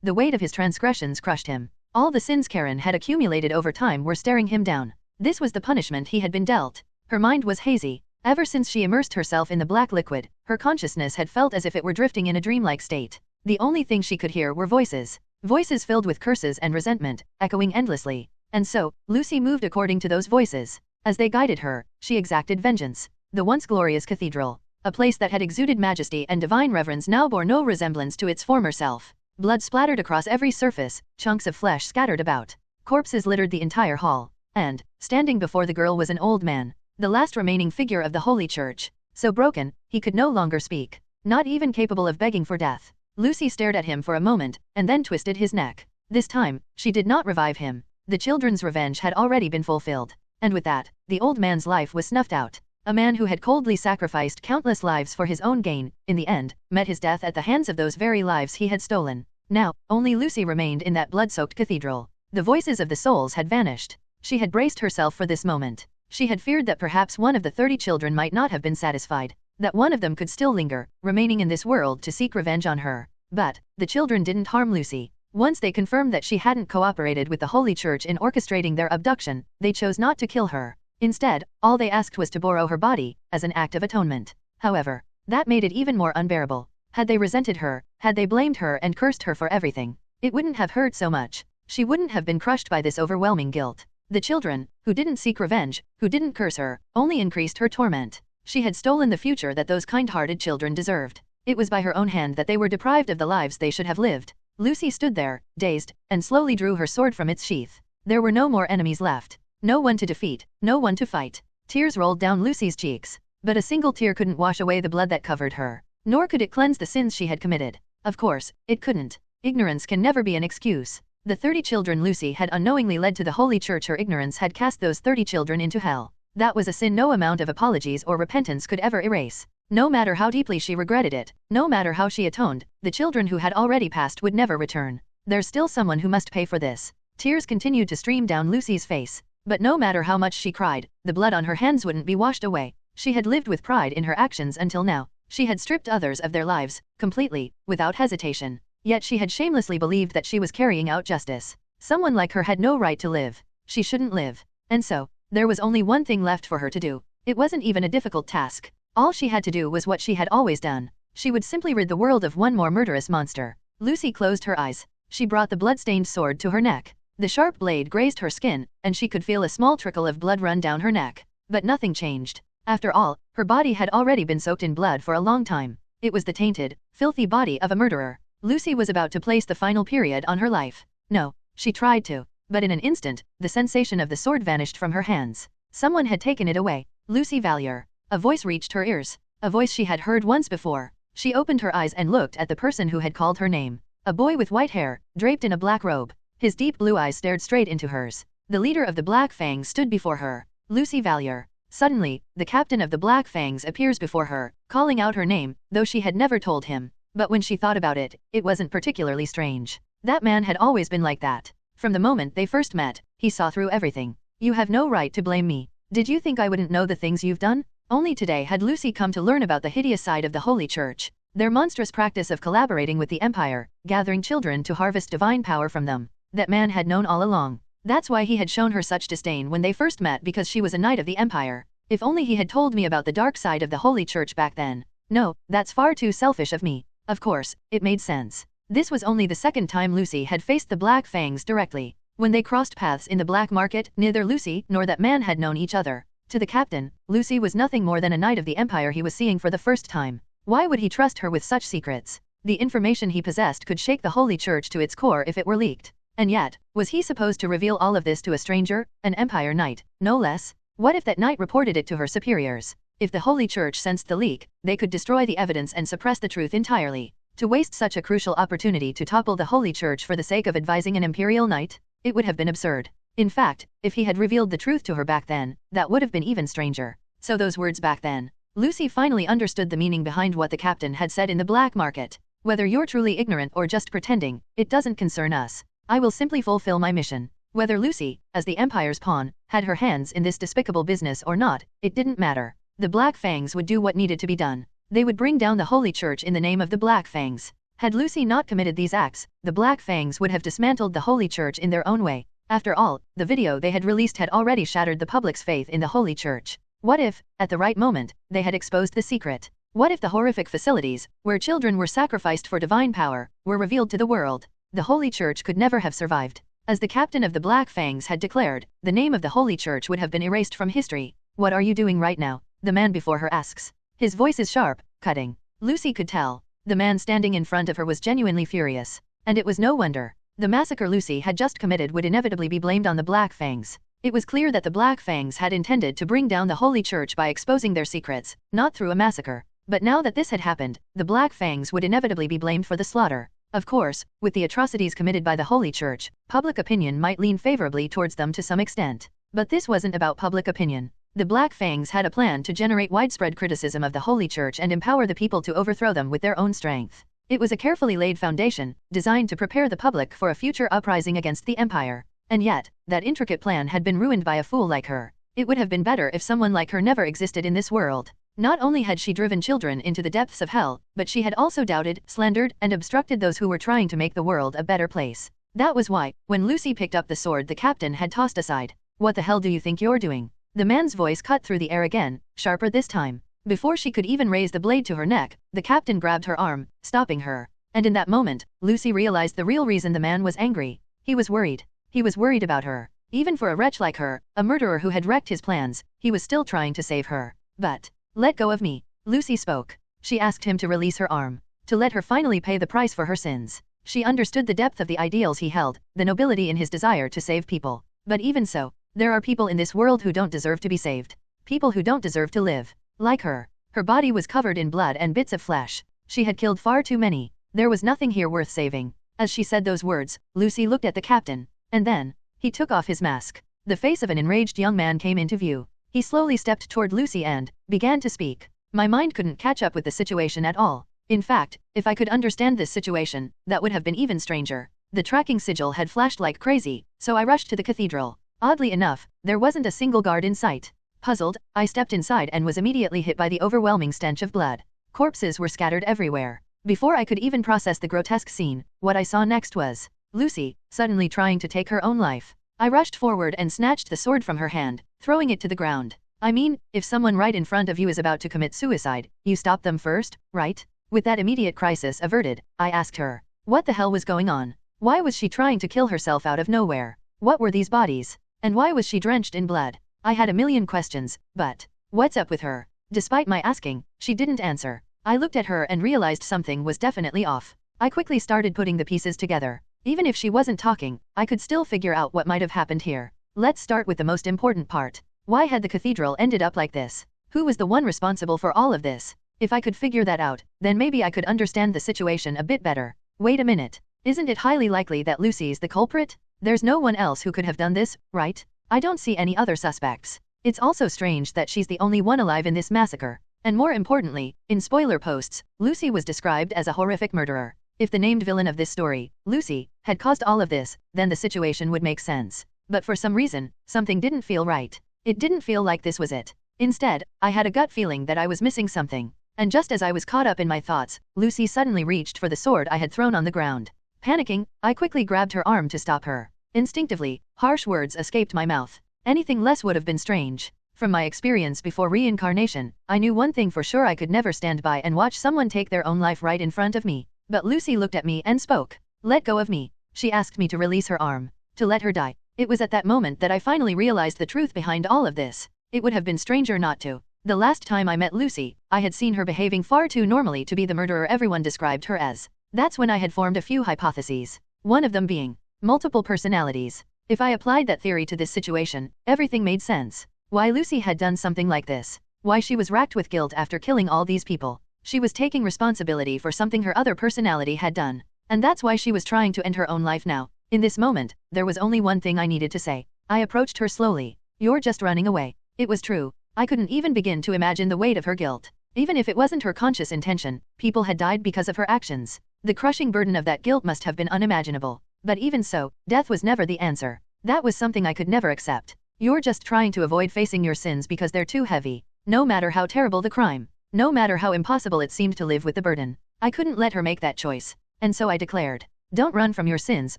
The weight of his transgressions crushed him. All the sins Karen had accumulated over time were staring him down. This was the punishment he had been dealt. Her mind was hazy. Ever since she immersed herself in the black liquid, her consciousness had felt as if it were drifting in a dreamlike state. The only thing she could hear were voices. Voices filled with curses and resentment, echoing endlessly. And so, Lucy moved according to those voices. As they guided her, she exacted vengeance. The once glorious cathedral, a place that had exuded majesty and divine reverence, now bore no resemblance to its former self. Blood splattered across every surface, chunks of flesh scattered about. Corpses littered the entire hall. And, standing before the girl was an old man, the last remaining figure of the Holy Church. So broken, he could no longer speak. Not even capable of begging for death. Lucy stared at him for a moment, and then twisted his neck. This time, she did not revive him. The children's revenge had already been fulfilled. And with that, the old man's life was snuffed out. A man who had coldly sacrificed countless lives for his own gain, in the end, met his death at the hands of those very lives he had stolen. Now, only Lucy remained in that blood-soaked cathedral. The voices of the souls had vanished. She had braced herself for this moment. She had feared that perhaps one of the 30 children might not have been satisfied, that one of them could still linger, remaining in this world to seek revenge on her. But the children didn't harm Lucy. Once they confirmed that she hadn't cooperated with the Holy Church in orchestrating their abduction, they chose not to kill her. Instead, all they asked was to borrow her body, as an act of atonement. However, that made it even more unbearable. Had they resented her, had they blamed her and cursed her for everything, it wouldn't have hurt so much. She wouldn't have been crushed by this overwhelming guilt. The children, who didn't seek revenge, who didn't curse her, only increased her torment. She had stolen the future that those kind-hearted children deserved. It was by her own hand that they were deprived of the lives they should have lived. Lucy stood there, dazed, and slowly drew her sword from its sheath. There were no more enemies left. No one to defeat, no one to fight. Tears rolled down Lucy's cheeks, but a single tear couldn't wash away the blood that covered her. Nor could it cleanse the sins she had committed. Of course, it couldn't. Ignorance can never be an excuse. The 30 children Lucy had unknowingly led to the Holy Church. Her ignorance had cast those 30 children into hell. That was a sin no amount of apologies or repentance could ever erase. No matter how deeply she regretted it, no matter how she atoned, the children who had already passed would never return. There's still someone who must pay for this. Tears continued to stream down Lucy's face. But no matter how much she cried, the blood on her hands wouldn't be washed away. She had lived with pride in her actions until now. She had stripped others of their lives, completely, without hesitation. Yet she had shamelessly believed that she was carrying out justice. Someone like her had no right to live. She shouldn't live. And so, there was only one thing left for her to do. It wasn't even a difficult task. All she had to do was what she had always done. She would simply rid the world of one more murderous monster. Lucy closed her eyes. She brought the blood-stained sword to her neck. The sharp blade grazed her skin, and she could feel a small trickle of blood run down her neck. But nothing changed. After all, her body had already been soaked in blood for a long time. It was the tainted, filthy body of a murderer. Lucy was about to place the final period on her life. No, she tried to. But in an instant, the sensation of the sword vanished from her hands. Someone had taken it away. Lucy Valier. A voice reached her ears. A voice she had heard once before. She opened her eyes and looked at the person who had called her name. A boy with white hair, draped in a black robe. His deep blue eyes stared straight into hers. The leader of the Black Fangs stood before her. Lucy Valier. Suddenly, the captain of the Black Fangs appears before her, calling out her name, though she had never told him. But when she thought about it, it wasn't particularly strange. That man had always been like that. From the moment they first met, he saw through everything. You have no right to blame me. Did you think I wouldn't know the things you've done? Only today had Lucy come to learn about the hideous side of the Holy Church. Their monstrous practice of collaborating with the Empire, gathering children to harvest divine power from them. That man had known all along. That's why he had shown her such disdain when they first met, because she was a knight of the Empire. If only he had told me about the dark side of the Holy Church back then. No, that's far too selfish of me. Of course, it made sense. This was only the second time Lucy had faced the Black Fangs directly. When they crossed paths in the black market, neither Lucy nor that man had known each other. To the captain, Lucy was nothing more than a knight of the Empire he was seeing for the first time. Why would he trust her with such secrets? The information he possessed could shake the Holy Church to its core if it were leaked. And yet, was he supposed to reveal all of this to a stranger, an Empire knight, no less? What if that knight reported it to her superiors? If the Holy Church sensed the leak, they could destroy the evidence and suppress the truth entirely. To waste such a crucial opportunity to topple the Holy Church for the sake of advising an imperial knight? It would have been absurd. In fact, if he had revealed the truth to her back then, that would have been even stranger. So those words back then. Lucy finally understood the meaning behind what the captain had said in the black market. Whether you're truly ignorant or just pretending, it doesn't concern us. I will simply fulfill my mission. Whether Lucy, as the Empire's pawn, had her hands in this despicable business or not, it didn't matter. The Black Fangs would do what needed to be done. They would bring down the Holy Church in the name of the Black Fangs. Had Lucy not committed these acts, the Black Fangs would have dismantled the Holy Church in their own way. After all, the video they had released had already shattered the public's faith in the Holy Church. What if, at the right moment, they had exposed the secret? What if the horrific facilities, where children were sacrificed for divine power, were revealed to the world? The Holy Church could never have survived. As the captain of the Black Fangs had declared, the name of the Holy Church would have been erased from history. What are you doing right now? The man before her asks. His voice is sharp, cutting. Lucy could tell. The man standing in front of her was genuinely furious. And it was no wonder. The massacre Lucy had just committed would inevitably be blamed on the Black Fangs. It was clear that the Black Fangs had intended to bring down the Holy Church by exposing their secrets, not through a massacre. But now that this had happened, the Black Fangs would inevitably be blamed for the slaughter. Of course, with the atrocities committed by the Holy Church, public opinion might lean favorably towards them to some extent. But this wasn't about public opinion. The Black Fangs had a plan to generate widespread criticism of the Holy Church and empower the people to overthrow them with their own strength. It was a carefully laid foundation, designed to prepare the public for a future uprising against the Empire. And yet, that intricate plan had been ruined by a fool like her. It would have been better if someone like her never existed in this world. Not only had she driven children into the depths of hell, but she had also doubted, slandered, and obstructed those who were trying to make the world a better place. That was why, when Lucy picked up the sword the captain had tossed aside, "What the hell do you think you're doing?" The man's voice cut through the air again, sharper this time. Before she could even raise the blade to her neck, the captain grabbed her arm, stopping her. And in that moment, Lucy realized the real reason the man was angry. He was worried. He was worried about her. Even for a wretch like her, a murderer who had wrecked his plans, he was still trying to save her. "But, let go of me," Lucy spoke. She asked him to release her arm, to let her finally pay the price for her sins. She understood the depth of the ideals he held, the nobility in his desire to save people. But even so, there are people in this world who don't deserve to be saved. People who don't deserve to live. Like her. Her body was covered in blood and bits of flesh. She had killed far too many. There was nothing here worth saving. As she said those words, Lucy looked at the captain. And then, he took off his mask. The face of an enraged young man came into view. He slowly stepped toward Lucy and began to speak. My mind couldn't catch up with the situation at all. In fact, if I could understand this situation, that would have been even stranger. The tracking sigil had flashed like crazy, so I rushed to the cathedral. Oddly enough, there wasn't a single guard in sight. Puzzled, I stepped inside and was immediately hit by the overwhelming stench of blood. Corpses were scattered everywhere. Before I could even process the grotesque scene, what I saw next was Lucy, suddenly trying to take her own life. I rushed forward and snatched the sword from her hand, throwing it to the ground. I mean, if someone right in front of you is about to commit suicide, you stop them first, right? With that immediate crisis averted, I asked her, what the hell was going on? Why was she trying to kill herself out of nowhere? What were these bodies? And why was she drenched in blood? I had a million questions, but what's up with her? Despite my asking, she didn't answer. I looked at her and realized something was definitely off. I quickly started putting the pieces together. Even if she wasn't talking, I could still figure out what might have happened here. Let's start with the most important part. Why had the cathedral ended up like this? Who was the one responsible for all of this? If I could figure that out, then maybe I could understand the situation a bit better. Wait a minute. Isn't it highly likely that Lucy's the culprit? There's no one else who could have done this, right? I don't see any other suspects. It's also strange that she's the only one alive in this massacre. And more importantly, in spoiler posts, Lucy was described as a horrific murderer. If the named villain of this story, Lucy, had caused all of this, then the situation would make sense. But for some reason, something didn't feel right. It didn't feel like this was it. Instead, I had a gut feeling that I was missing something. And just as I was caught up in my thoughts, Lucy suddenly reached for the sword I had thrown on the ground. Panicking, I quickly grabbed her arm to stop her. Instinctively, harsh words escaped my mouth. Anything less would have been strange. From my experience before reincarnation, I knew one thing for sure: I could never stand by and watch someone take their own life right in front of me. But Lucy looked at me and spoke. Let go of me. She asked me to release her arm. To let her die. It was at that moment that I finally realized the truth behind all of this. It would have been stranger not to. The last time I met Lucy, I had seen her behaving far too normally to be the murderer everyone described her as. That's when I had formed a few hypotheses. One of them being multiple personalities. If I applied that theory to this situation, everything made sense. Why Lucy had done something like this. Why she was racked with guilt after killing all these people. She was taking responsibility for something her other personality had done. And that's why she was trying to end her own life now. In this moment, there was only one thing I needed to say. I approached her slowly. You're just running away. It was true. I couldn't even begin to imagine the weight of her guilt. Even if it wasn't her conscious intention, people had died because of her actions. The crushing burden of that guilt must have been unimaginable. But even so, death was never the answer. That was something I could never accept. You're just trying to avoid facing your sins because they're too heavy. No matter how terrible the crime. No matter how impossible it seemed to live with the burden. I couldn't let her make that choice. And so I declared. Don't run from your sins,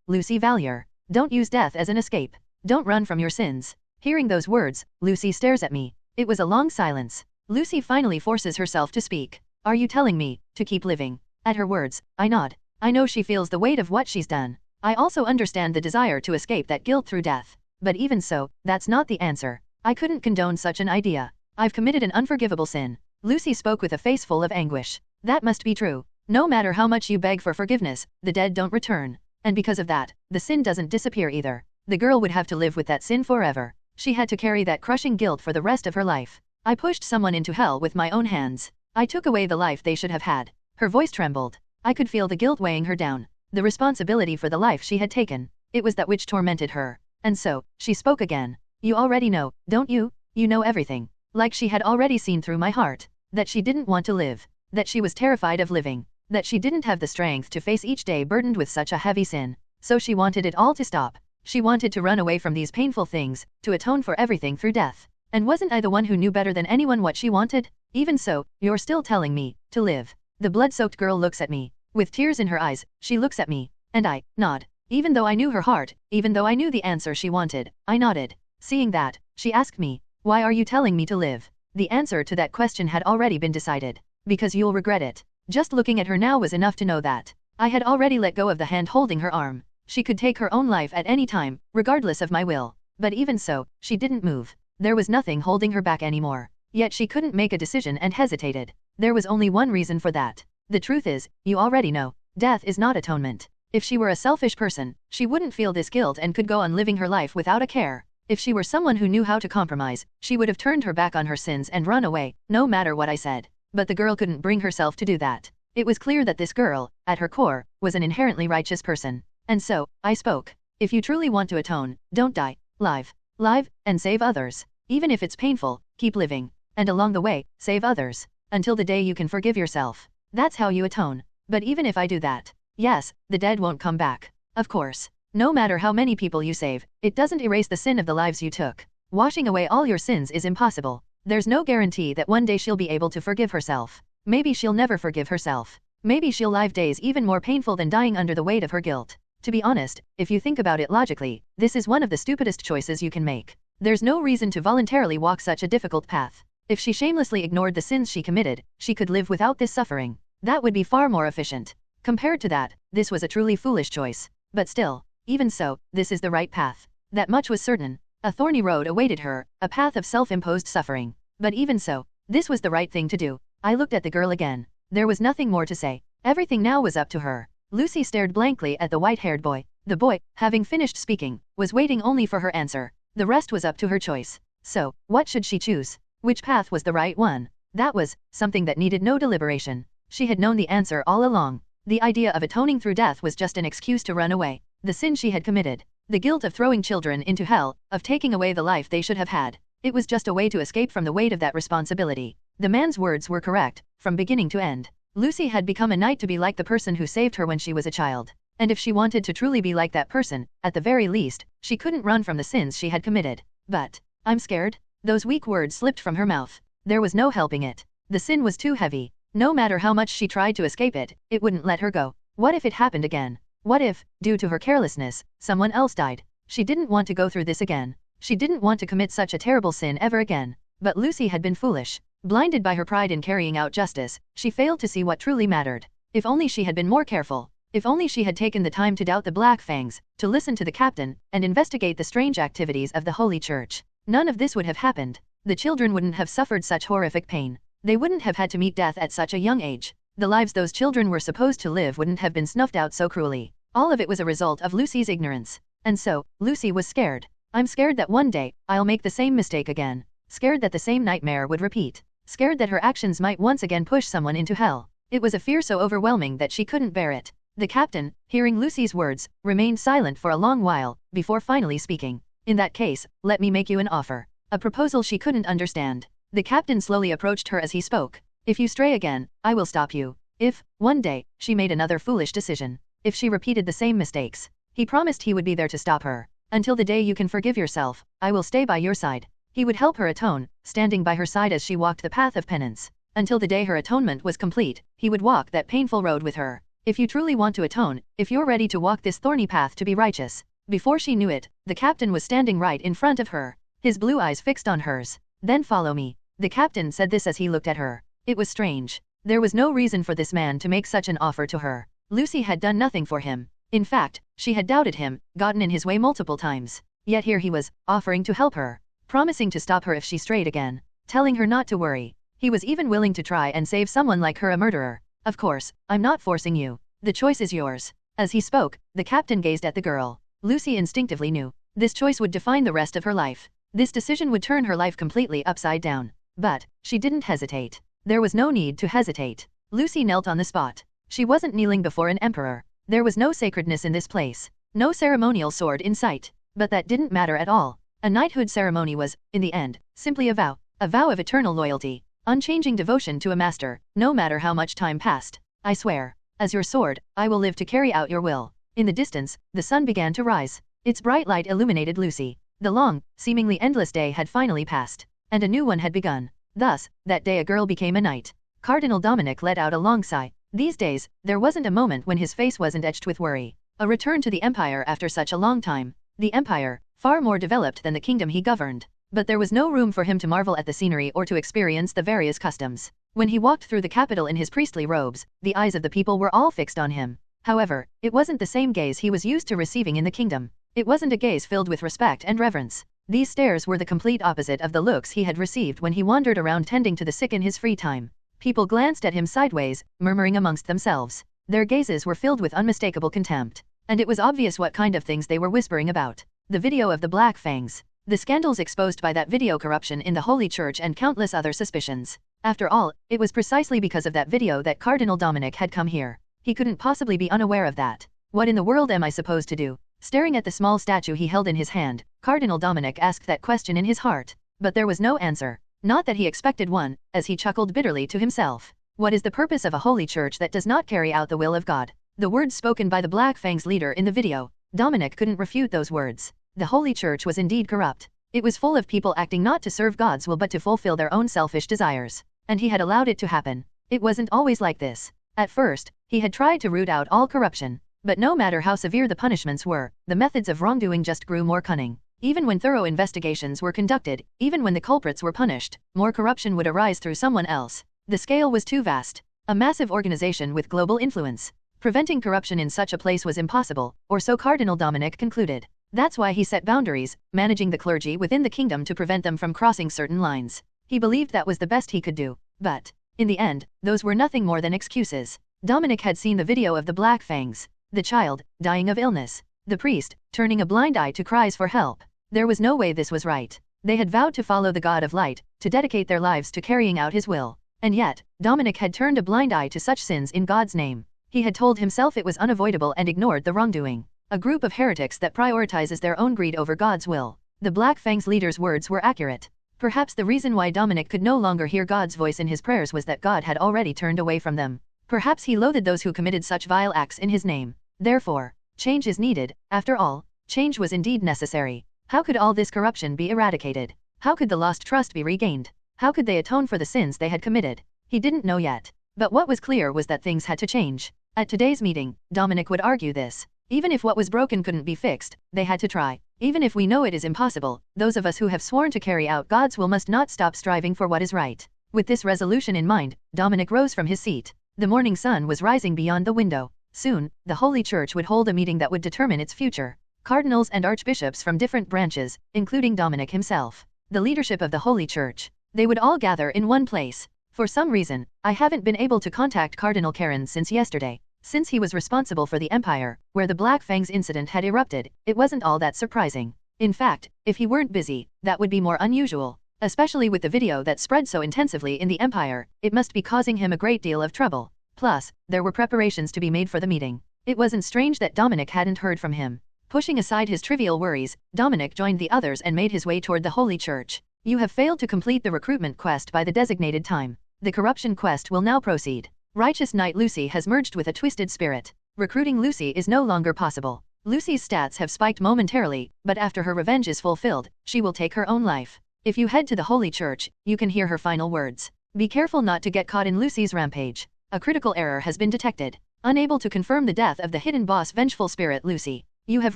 Lucy Valier. Don't use death as an escape. Don't run from your sins. Hearing those words, Lucy stares at me. It was a long silence. Lucy finally forces herself to speak. Are you telling me to keep living? At her words, I nod. I know she feels the weight of what she's done. I also understand the desire to escape that guilt through death. But even so, that's not the answer. I couldn't condone such an idea. I've committed an unforgivable sin. Lucy spoke with a face full of anguish. That must be true. No matter how much you beg for forgiveness, the dead don't return. And because of that, the sin doesn't disappear either. The girl would have to live with that sin forever. She had to carry that crushing guilt for the rest of her life. I pushed someone into hell with my own hands. I took away the life they should have had. Her voice trembled. I could feel the guilt weighing her down. The responsibility for the life she had taken. It was that which tormented her. And so, she spoke again. You already know, don't you? You know everything. Like she had already seen through my heart. That she didn't want to live. That she was terrified of living. That she didn't have the strength to face each day burdened with such a heavy sin. So she wanted it all to stop. She wanted to run away from these painful things, to atone for everything through death. And wasn't I the one who knew better than anyone what she wanted? Even so, you're still telling me to live. The blood-soaked girl looks at me. With tears in her eyes, she looks at me. And I nod. Even though I knew her heart, even though I knew the answer she wanted, I nodded. Seeing that, she asked me, "Why are you telling me to live?" The answer to that question had already been decided. Because you'll regret it. Just looking at her now was enough to know that. I had already let go of the hand holding her arm. She could take her own life at any time, regardless of my will. But even so, she didn't move. There was nothing holding her back anymore. Yet she couldn't make a decision and hesitated. There was only one reason for that. The truth is, you already know, death is not atonement. If she were a selfish person, she wouldn't feel this guilt and could go on living her life without a care. If she were someone who knew how to compromise, she would have turned her back on her sins and run away, no matter what I said. But the girl couldn't bring herself to do that. It was clear that this girl, at her core, was an inherently righteous person. And so, I spoke. If you truly want to atone, don't die. Live, and save others. Even if it's painful, keep living. And along the way, save others. Until the day you can forgive yourself. That's how you atone. But even if I do that, yes, the dead won't come back. Of course. No matter how many people you save, it doesn't erase the sin of the lives you took. Washing away all your sins is impossible. There's no guarantee that one day she'll be able to forgive herself. Maybe she'll never forgive herself. Maybe she'll live days even more painful than dying under the weight of her guilt. To be honest, if you think about it logically, this is one of the stupidest choices you can make. There's no reason to voluntarily walk such a difficult path. If she shamelessly ignored the sins she committed, she could live without this suffering. That would be far more efficient. Compared to that, this was a truly foolish choice. But still, even so, this is the right path. That much was certain. A thorny road awaited her, a path of self-imposed suffering. But even so, this was the right thing to do. I looked at the girl again. There was nothing more to say. Everything now was up to her. Lucy stared blankly at the white-haired boy. The boy, having finished speaking, was waiting only for her answer. The rest was up to her choice. So, what should she choose? Which path was the right one? That was something that needed no deliberation. She had known the answer all along. The idea of atoning through death was just an excuse to run away. The sin she had committed. The guilt of throwing children into hell, of taking away the life they should have had. It was just a way to escape from the weight of that responsibility. The man's words were correct, from beginning to end. Lucy had become a knight to be like the person who saved her when she was a child. And if she wanted to truly be like that person, at the very least, she couldn't run from the sins she had committed. But, I'm scared. Those weak words slipped from her mouth. There was no helping it. The sin was too heavy. No matter how much she tried to escape it, it wouldn't let her go. What if it happened again? What if, due to her carelessness, someone else died? She didn't want to go through this again. She didn't want to commit such a terrible sin ever again. But Lucy had been foolish. Blinded by her pride in carrying out justice, she failed to see what truly mattered. If only she had been more careful. If only she had taken the time to doubt the Black Fangs, to listen to the captain, and investigate the strange activities of the Holy Church. None of this would have happened. The children wouldn't have suffered such horrific pain. They wouldn't have had to meet death at such a young age. The lives those children were supposed to live wouldn't have been snuffed out so cruelly. All of it was a result of Lucy's ignorance. And so, Lucy was scared. I'm scared that one day, I'll make the same mistake again. Scared that the same nightmare would repeat. Scared that her actions might once again push someone into hell. It was a fear so overwhelming that she couldn't bear it. The captain, hearing Lucy's words, remained silent for a long while, before finally speaking. In that case, let me make you an offer. A proposal she couldn't understand. The captain slowly approached her as he spoke. If you stray again, I will stop you. If, one day, she made another foolish decision. If she repeated the same mistakes. He promised he would be there to stop her. Until the day you can forgive yourself, I will stay by your side. He would help her atone, standing by her side as she walked the path of penance. Until the day her atonement was complete, he would walk that painful road with her. If you truly want to atone, if you're ready to walk this thorny path to be righteous. Before she knew it, the captain was standing right in front of her. His blue eyes fixed on hers. Then follow me. The captain said this as he looked at her. It was strange. There was no reason for this man to make such an offer to her. Lucy had done nothing for him. In fact, she had doubted him, gotten in his way multiple times. Yet here he was, offering to help her. Promising to stop her if she strayed again. Telling her not to worry. He was even willing to try and save someone like her, a murderer. Of course, I'm not forcing you. The choice is yours. As he spoke, the captain gazed at the girl. Lucy instinctively knew. This choice would define the rest of her life. This decision would turn her life completely upside down. But, she didn't hesitate. There was no need to hesitate. Lucy knelt on the spot. She wasn't kneeling before an emperor. There was no sacredness in this place. No ceremonial sword in sight. But that didn't matter at all. A knighthood ceremony was, in the end, simply a vow. A vow of eternal loyalty. Unchanging devotion to a master, no matter how much time passed. I swear. As your sword, I will live to carry out your will. In the distance, the sun began to rise. Its bright light illuminated Lucy. The long, seemingly endless day had finally passed. and a new one had begun. Thus, that day a girl became a knight. Cardinal Dominic let out a long sigh. These days, there wasn't a moment when his face wasn't etched with worry. A return to the empire after such a long time. The empire, far more developed than the kingdom he governed. But there was no room for him to marvel at the scenery or to experience the various customs. When he walked through the capital in his priestly robes, the eyes of the people were all fixed on him. However, it wasn't the same gaze he was used to receiving in the kingdom. It wasn't a gaze filled with respect and reverence. These stares were the complete opposite of the looks he had received when he wandered around tending to the sick in his free time. People glanced at him sideways, murmuring amongst themselves. Their gazes were filled with unmistakable contempt. And it was obvious what kind of things they were whispering about. The video of the Black Fangs. The scandals exposed by that video, corruption in the Holy Church and countless other suspicions. After all, it was precisely because of that video that Cardinal Dominic had come here. He couldn't possibly be unaware of that. What in the world am I supposed to do? Staring at the small statue he held in his hand, Cardinal Dominic asked that question in his heart. But there was no answer. Not that he expected one, as he chuckled bitterly to himself. What is the purpose of a holy church that does not carry out the will of God? The words spoken by the Black Fangs leader in the video. Dominic couldn't refute those words. The holy church was indeed corrupt. It was full of people acting not to serve God's will but to fulfill their own selfish desires. And he had allowed it to happen. It wasn't always like this. At first, he had tried to root out all corruption. But no matter how severe the punishments were, the methods of wrongdoing just grew more cunning. Even when thorough investigations were conducted, even when the culprits were punished, more corruption would arise through someone else. The scale was too vast. A massive organization with global influence. Preventing corruption in such a place was impossible, or so Cardinal Dominic concluded. That's why he set boundaries, managing the clergy within the kingdom to prevent them from crossing certain lines. He believed that was the best he could do. But, in the end, those were nothing more than excuses. Dominic had seen the video of the Black Fangs. The child, dying of illness. The priest, turning a blind eye to cries for help. There was no way this was right. They had vowed to follow the God of light, to dedicate their lives to carrying out his will. And yet, Dominic had turned a blind eye to such sins in God's name. He had told himself it was unavoidable and ignored the wrongdoing. A group of heretics that prioritizes their own greed over God's will. The Black Fangs leader's words were accurate. Perhaps the reason why Dominic could no longer hear God's voice in his prayers was that God had already turned away from them. Perhaps he loathed those who committed such vile acts in his name. Therefore, change is needed. After all, change was indeed necessary. How could all this corruption be eradicated? How could the lost trust be regained? How could they atone for the sins they had committed? He didn't know yet. But what was clear was that things had to change. At today's meeting, Dominic would argue this. Even if what was broken couldn't be fixed, they had to try. Even if we know it is impossible, those of us who have sworn to carry out God's will must not stop striving for what is right. With this resolution in mind, Dominic rose from his seat. The morning sun was rising beyond the window. Soon, the Holy Church would hold a meeting that would determine its future. Cardinals and archbishops from different branches, including Dominic himself. The leadership of the Holy Church. They would all gather in one place. For some reason, I haven't been able to contact Cardinal Karen since yesterday. Since he was responsible for the empire, where the Black Fangs incident had erupted, it wasn't all that surprising. In fact, if he weren't busy, that would be more unusual. Especially with the video that spread so intensively in the empire, it must be causing him a great deal of trouble. Plus, there were preparations to be made for the meeting. It wasn't strange that Dominic hadn't heard from him. Pushing aside his trivial worries, Dominic joined the others and made his way toward the Holy Church. You have failed to complete the recruitment quest by the designated time. The corruption quest will now proceed. Righteous Knight Lucy has merged with a twisted spirit. Recruiting Lucy is no longer possible. Lucy's stats have spiked momentarily, but after her revenge is fulfilled, she will take her own life. If you head to the Holy Church, you can hear her final words. Be careful not to get caught in Lucy's rampage. A critical error has been detected. Unable to confirm the death of the hidden boss vengeful spirit Lucy. You have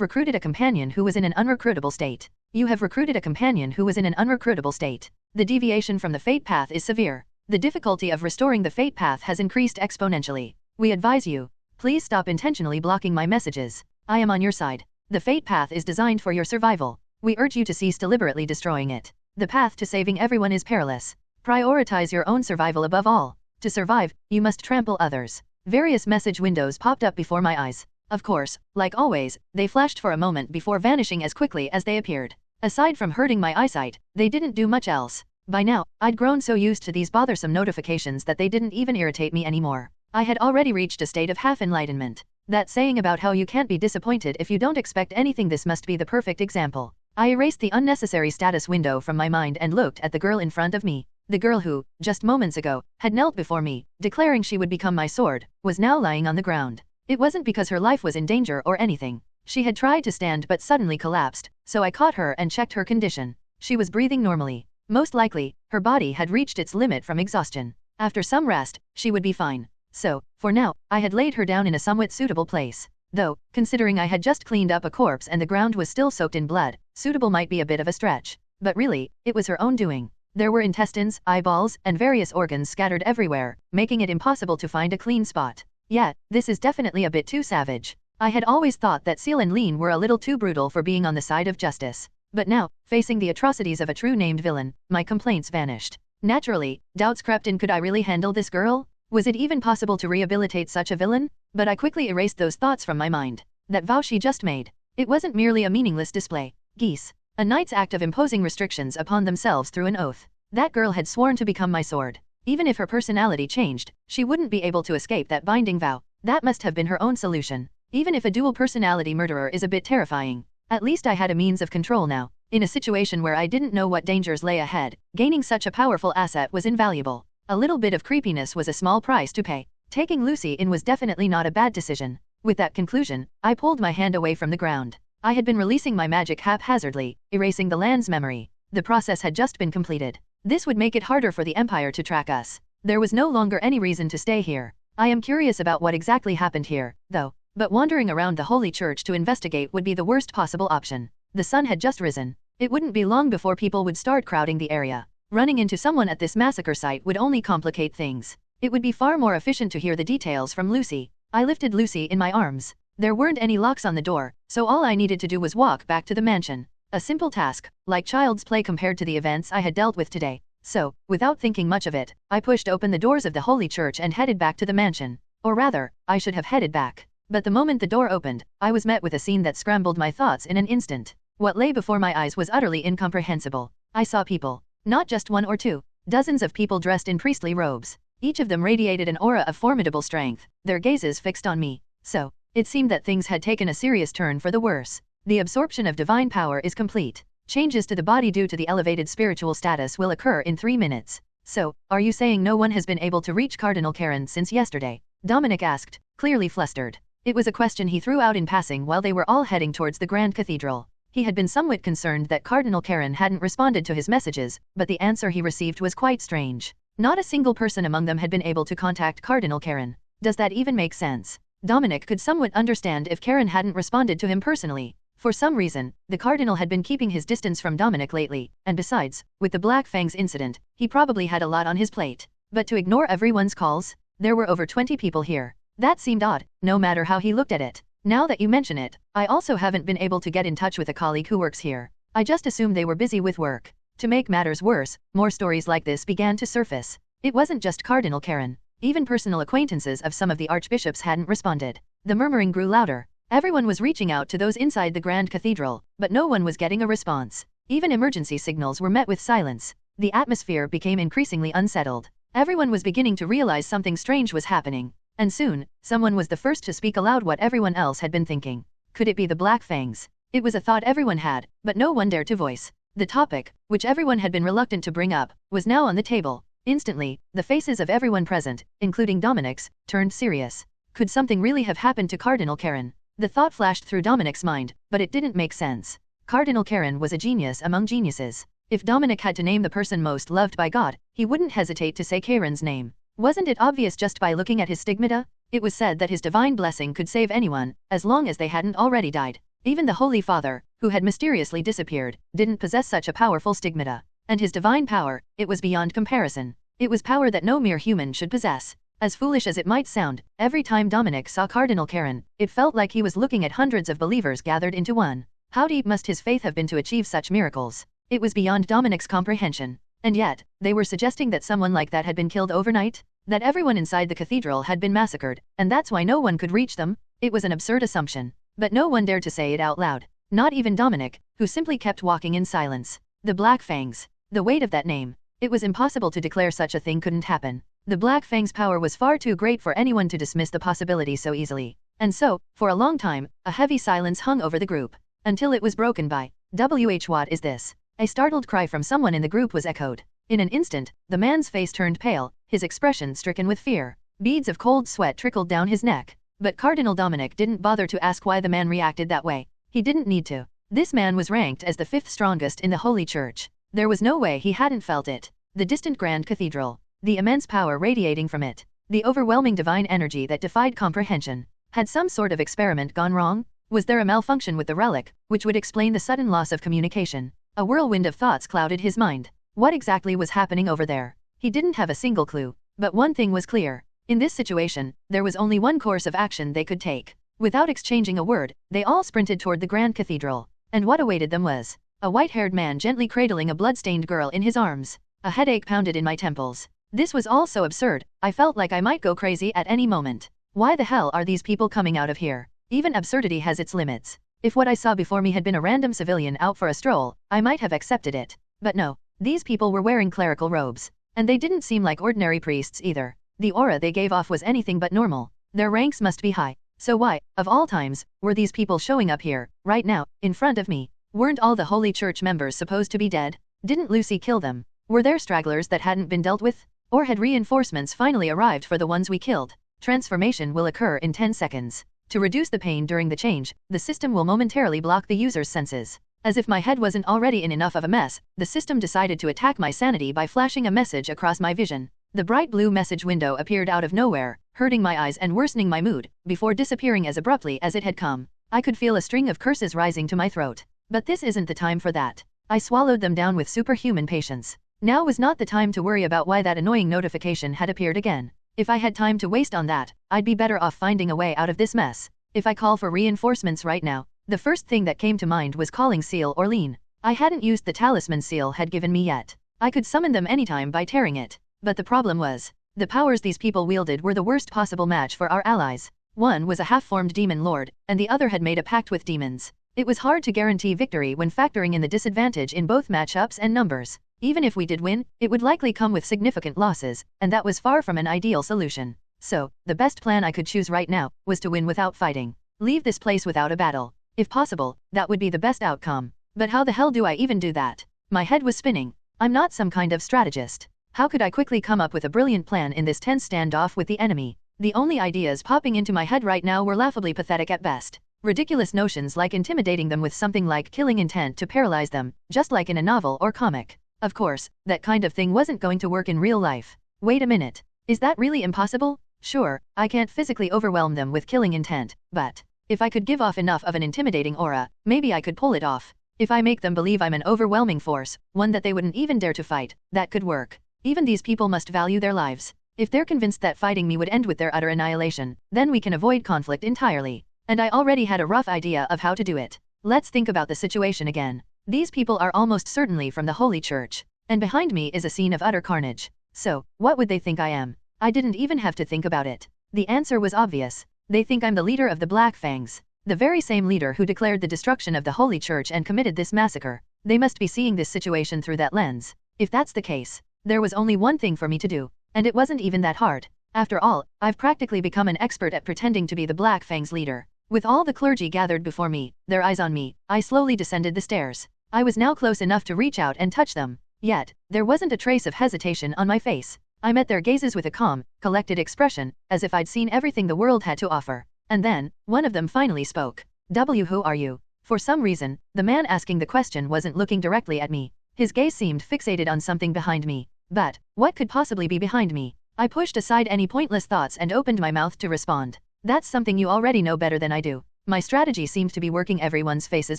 recruited a companion who was in an unrecruitable state. You have recruited a companion who was in an unrecruitable state. The deviation from the fate path is severe. The difficulty of restoring the fate path has increased exponentially. We advise you, please stop intentionally blocking my messages. I am on your side. The fate path is designed for your survival. We urge you to cease deliberately destroying it. The path to saving everyone is perilous. Prioritize your own survival above all. To survive, you must trample others. Various message windows popped up before my eyes. Of course, like always, they flashed for a moment before vanishing as quickly as they appeared. Aside from hurting my eyesight, they didn't do much else. By now, I'd grown so used to these bothersome notifications that they didn't even irritate me anymore. I had already reached a state of half-enlightenment. That saying about how you can't be disappointed if you don't expect anything, this must be the perfect example. I erased the unnecessary status window from my mind and looked at the girl in front of me. The girl who, just moments ago, had knelt before me, declaring she would become my sword, was now lying on the ground. It wasn't because her life was in danger or anything. She had tried to stand but suddenly collapsed, so I caught her and checked her condition. She was breathing normally. Most likely, her body had reached its limit from exhaustion. After some rest, she would be fine. So, for now, I had laid her down in a somewhat suitable place. Though, considering I had just cleaned up a corpse and the ground was still soaked in blood, suitable might be a bit of a stretch. But really, it was her own doing. There were intestines, eyeballs, and various organs scattered everywhere, making it impossible to find a clean spot. Yet, this is definitely a bit too savage. I had always thought that Seal and Lean were a little too brutal for being on the side of justice. But now, facing the atrocities of a true named villain, my complaints vanished. Naturally, doubts crept in. Could I really handle this girl? Was it even possible to rehabilitate such a villain? But I quickly erased those thoughts from my mind. That vow she just made. It wasn't merely a meaningless display. Geese. A knight's act of imposing restrictions upon themselves through an oath. That girl had sworn to become my sword. Even if her personality changed, she wouldn't be able to escape that binding vow. That must have been her own solution. Even if a dual personality murderer is a bit terrifying, at least I had a means of control now. In a situation where I didn't know what dangers lay ahead, gaining such a powerful asset was invaluable. A little bit of creepiness was a small price to pay. Taking Lucy in was definitely not a bad decision. With that conclusion, I pulled my hand away from the ground. I had been releasing my magic haphazardly, erasing the land's memory. The process had just been completed. This would make it harder for the Empire to track us. There was no longer any reason to stay here. I am curious about what exactly happened here, though. But wandering around the Holy Church to investigate would be the worst possible option. The sun had just risen. It wouldn't be long before people would start crowding the area. Running into someone at this massacre site would only complicate things. It would be far more efficient to hear the details from Lucy. I lifted Lucy in my arms. There weren't any locks on the door, so all I needed to do was walk back to the mansion. A simple task, like child's play compared to the events I had dealt with today. So, without thinking much of it, I pushed open the doors of the Holy Church and headed back to the mansion. Or rather, I should have headed back. But the moment the door opened, I was met with a scene that scrambled my thoughts in an instant. What lay before my eyes was utterly incomprehensible. I saw people. Not just one or two. Dozens of people dressed in priestly robes. Each of them radiated an aura of formidable strength, their gazes fixed on me. So, it seemed that things had taken a serious turn for the worse. The absorption of divine power is complete. Changes to the body due to the elevated spiritual status will occur in 3 minutes. So, are you saying no one has been able to reach Cardinal Karen since yesterday? Dominic asked, clearly flustered. It was a question he threw out in passing while they were all heading towards the Grand Cathedral. He had been somewhat concerned that Cardinal Karen hadn't responded to his messages, but the answer he received was quite strange. Not a single person among them had been able to contact Cardinal Karen. Does that even make sense? Dominic could somewhat understand if Karen hadn't responded to him personally. For some reason, the Cardinal had been keeping his distance from Dominic lately, and besides, with the Black Fangs incident, he probably had a lot on his plate. But to ignore everyone's calls? There were over 20 people here. That seemed odd, no matter how he looked at it. Now that you mention it, I also haven't been able to get in touch with a colleague who works here. I just assumed they were busy with work. To make matters worse, more stories like this began to surface. It wasn't just Cardinal Karen. Even personal acquaintances of some of the archbishops hadn't responded. The murmuring grew louder. Everyone was reaching out to those inside the Grand Cathedral, but no one was getting a response. Even emergency signals were met with silence. The atmosphere became increasingly unsettled. Everyone was beginning to realize something strange was happening. And soon, someone was the first to speak aloud what everyone else had been thinking. Could it be the Black Fangs? It was a thought everyone had, but no one dared to voice. The topic, which everyone had been reluctant to bring up, was now on the table. Instantly, the faces of everyone present, including Dominic's, turned serious. Could something really have happened to Cardinal Karen? The thought flashed through Dominic's mind, but it didn't make sense. Cardinal Karen was a genius among geniuses. If Dominic had to name the person most loved by God, he wouldn't hesitate to say Karen's name. Wasn't it obvious just by looking at his stigmata? It was said that his divine blessing could save anyone, as long as they hadn't already died. Even the Holy Father, who had mysteriously disappeared, didn't possess such a powerful stigmata. And his divine power, it was beyond comparison. It was power that no mere human should possess. As foolish as it might sound, every time Dominic saw Cardinal Karen, it felt like he was looking at hundreds of believers gathered into one. How deep must his faith have been to achieve such miracles? It was beyond Dominic's comprehension. And yet, they were suggesting that someone like that had been killed overnight? That everyone inside the cathedral had been massacred, and that's why no one could reach them? It was an absurd assumption. But no one dared to say it out loud. Not even Dominic, who simply kept walking in silence. The Black Fangs. The weight of that name. It was impossible to declare such a thing couldn't happen. The Black Fang's power was far too great for anyone to dismiss the possibility so easily. And so, for a long time, a heavy silence hung over the group. Until it was broken by, what is this? A startled cry from someone in the group was echoed. In an instant, the man's face turned pale, his expression stricken with fear. Beads of cold sweat trickled down his neck. But Cardinal Dominic didn't bother to ask why the man reacted that way. He didn't need to. This man was ranked as the 5th strongest in the Holy Church. There was no way he hadn't felt it. The distant grand cathedral, the immense power radiating from it, the overwhelming divine energy that defied comprehension. Had some sort of experiment gone wrong? Was there a malfunction with the relic, which would explain the sudden loss of communication? A whirlwind of thoughts clouded his mind. What exactly was happening over there? He didn't have a single clue. But one thing was clear. In this situation, there was only one course of action they could take. Without exchanging a word, they all sprinted toward the grand cathedral. And what awaited them was a white-haired man gently cradling a blood-stained girl in his arms. A headache pounded in my temples. This was all so absurd, I felt like I might go crazy at any moment. Why the hell are these people coming out of here? Even absurdity has its limits. If what I saw before me had been a random civilian out for a stroll, I might have accepted it. But no, these people were wearing clerical robes. And they didn't seem like ordinary priests either. The aura they gave off was anything but normal. Their ranks must be high. So why, of all times, were these people showing up here, right now, in front of me? Weren't all the Holy Church members supposed to be dead? Didn't Lucy kill them? Were there stragglers that hadn't been dealt with? Or had reinforcements finally arrived for the ones we killed? Transformation will occur in 10 seconds. To reduce the pain during the change, the system will momentarily block the user's senses. As if my head wasn't already in enough of a mess, the system decided to attack my sanity by flashing a message across my vision. The bright blue message window appeared out of nowhere, hurting my eyes and worsening my mood, before disappearing as abruptly as it had come. I could feel a string of curses rising to my throat. But this isn't the time for that. I swallowed them down with superhuman patience. Now was not the time to worry about why that annoying notification had appeared again. If I had time to waste on that, I'd be better off finding a way out of this mess. If I call for reinforcements right now, the first thing that came to mind was calling Seal or Lean. I hadn't used the talisman Seal had given me yet. I could summon them anytime by tearing it. But the problem was, the powers these people wielded were the worst possible match for our allies. One was a half-formed demon lord, and the other had made a pact with demons. It was hard to guarantee victory when factoring in the disadvantage in both matchups and numbers. Even if we did win, it would likely come with significant losses, and that was far from an ideal solution. So, the best plan I could choose right now was to win without fighting. Leave this place without a battle. If possible, that would be the best outcome. But how the hell do I even do that? My head was spinning. I'm not some kind of strategist. How could I quickly come up with a brilliant plan in this tense standoff with the enemy? The only ideas popping into my head right now were laughably pathetic at best. Ridiculous notions like intimidating them with something like killing intent to paralyze them, just like in a novel or comic. Of course, that kind of thing wasn't going to work in real life. Wait a minute. Is that really impossible? Sure, I can't physically overwhelm them with killing intent, but if I could give off enough of an intimidating aura, maybe I could pull it off. If I make them believe I'm an overwhelming force, one that they wouldn't even dare to fight, that could work. Even these people must value their lives. If they're convinced that fighting me would end with their utter annihilation, then we can avoid conflict entirely. And I already had a rough idea of how to do it. Let's think about the situation again. These people are almost certainly from the Holy Church. And behind me is a scene of utter carnage. So, what would they think I am? I didn't even have to think about it. The answer was obvious. They think I'm the leader of the Black Fangs. The very same leader who declared the destruction of the Holy Church and committed this massacre. They must be seeing this situation through that lens. If that's the case, there was only one thing for me to do. And it wasn't even that hard. After all, I've practically become an expert at pretending to be the Black Fangs leader. With all the clergy gathered before me, their eyes on me, I slowly descended the stairs. I was now close enough to reach out and touch them. Yet, there wasn't a trace of hesitation on my face. I met their gazes with a calm, collected expression, as if I'd seen everything the world had to offer. And then, one of them finally spoke. Who are you? For some reason, the man asking the question wasn't looking directly at me. His gaze seemed fixated on something behind me. But, what could possibly be behind me? I pushed aside any pointless thoughts and opened my mouth to respond. That's something you already know better than I do. My strategy seemed to be working. Everyone's faces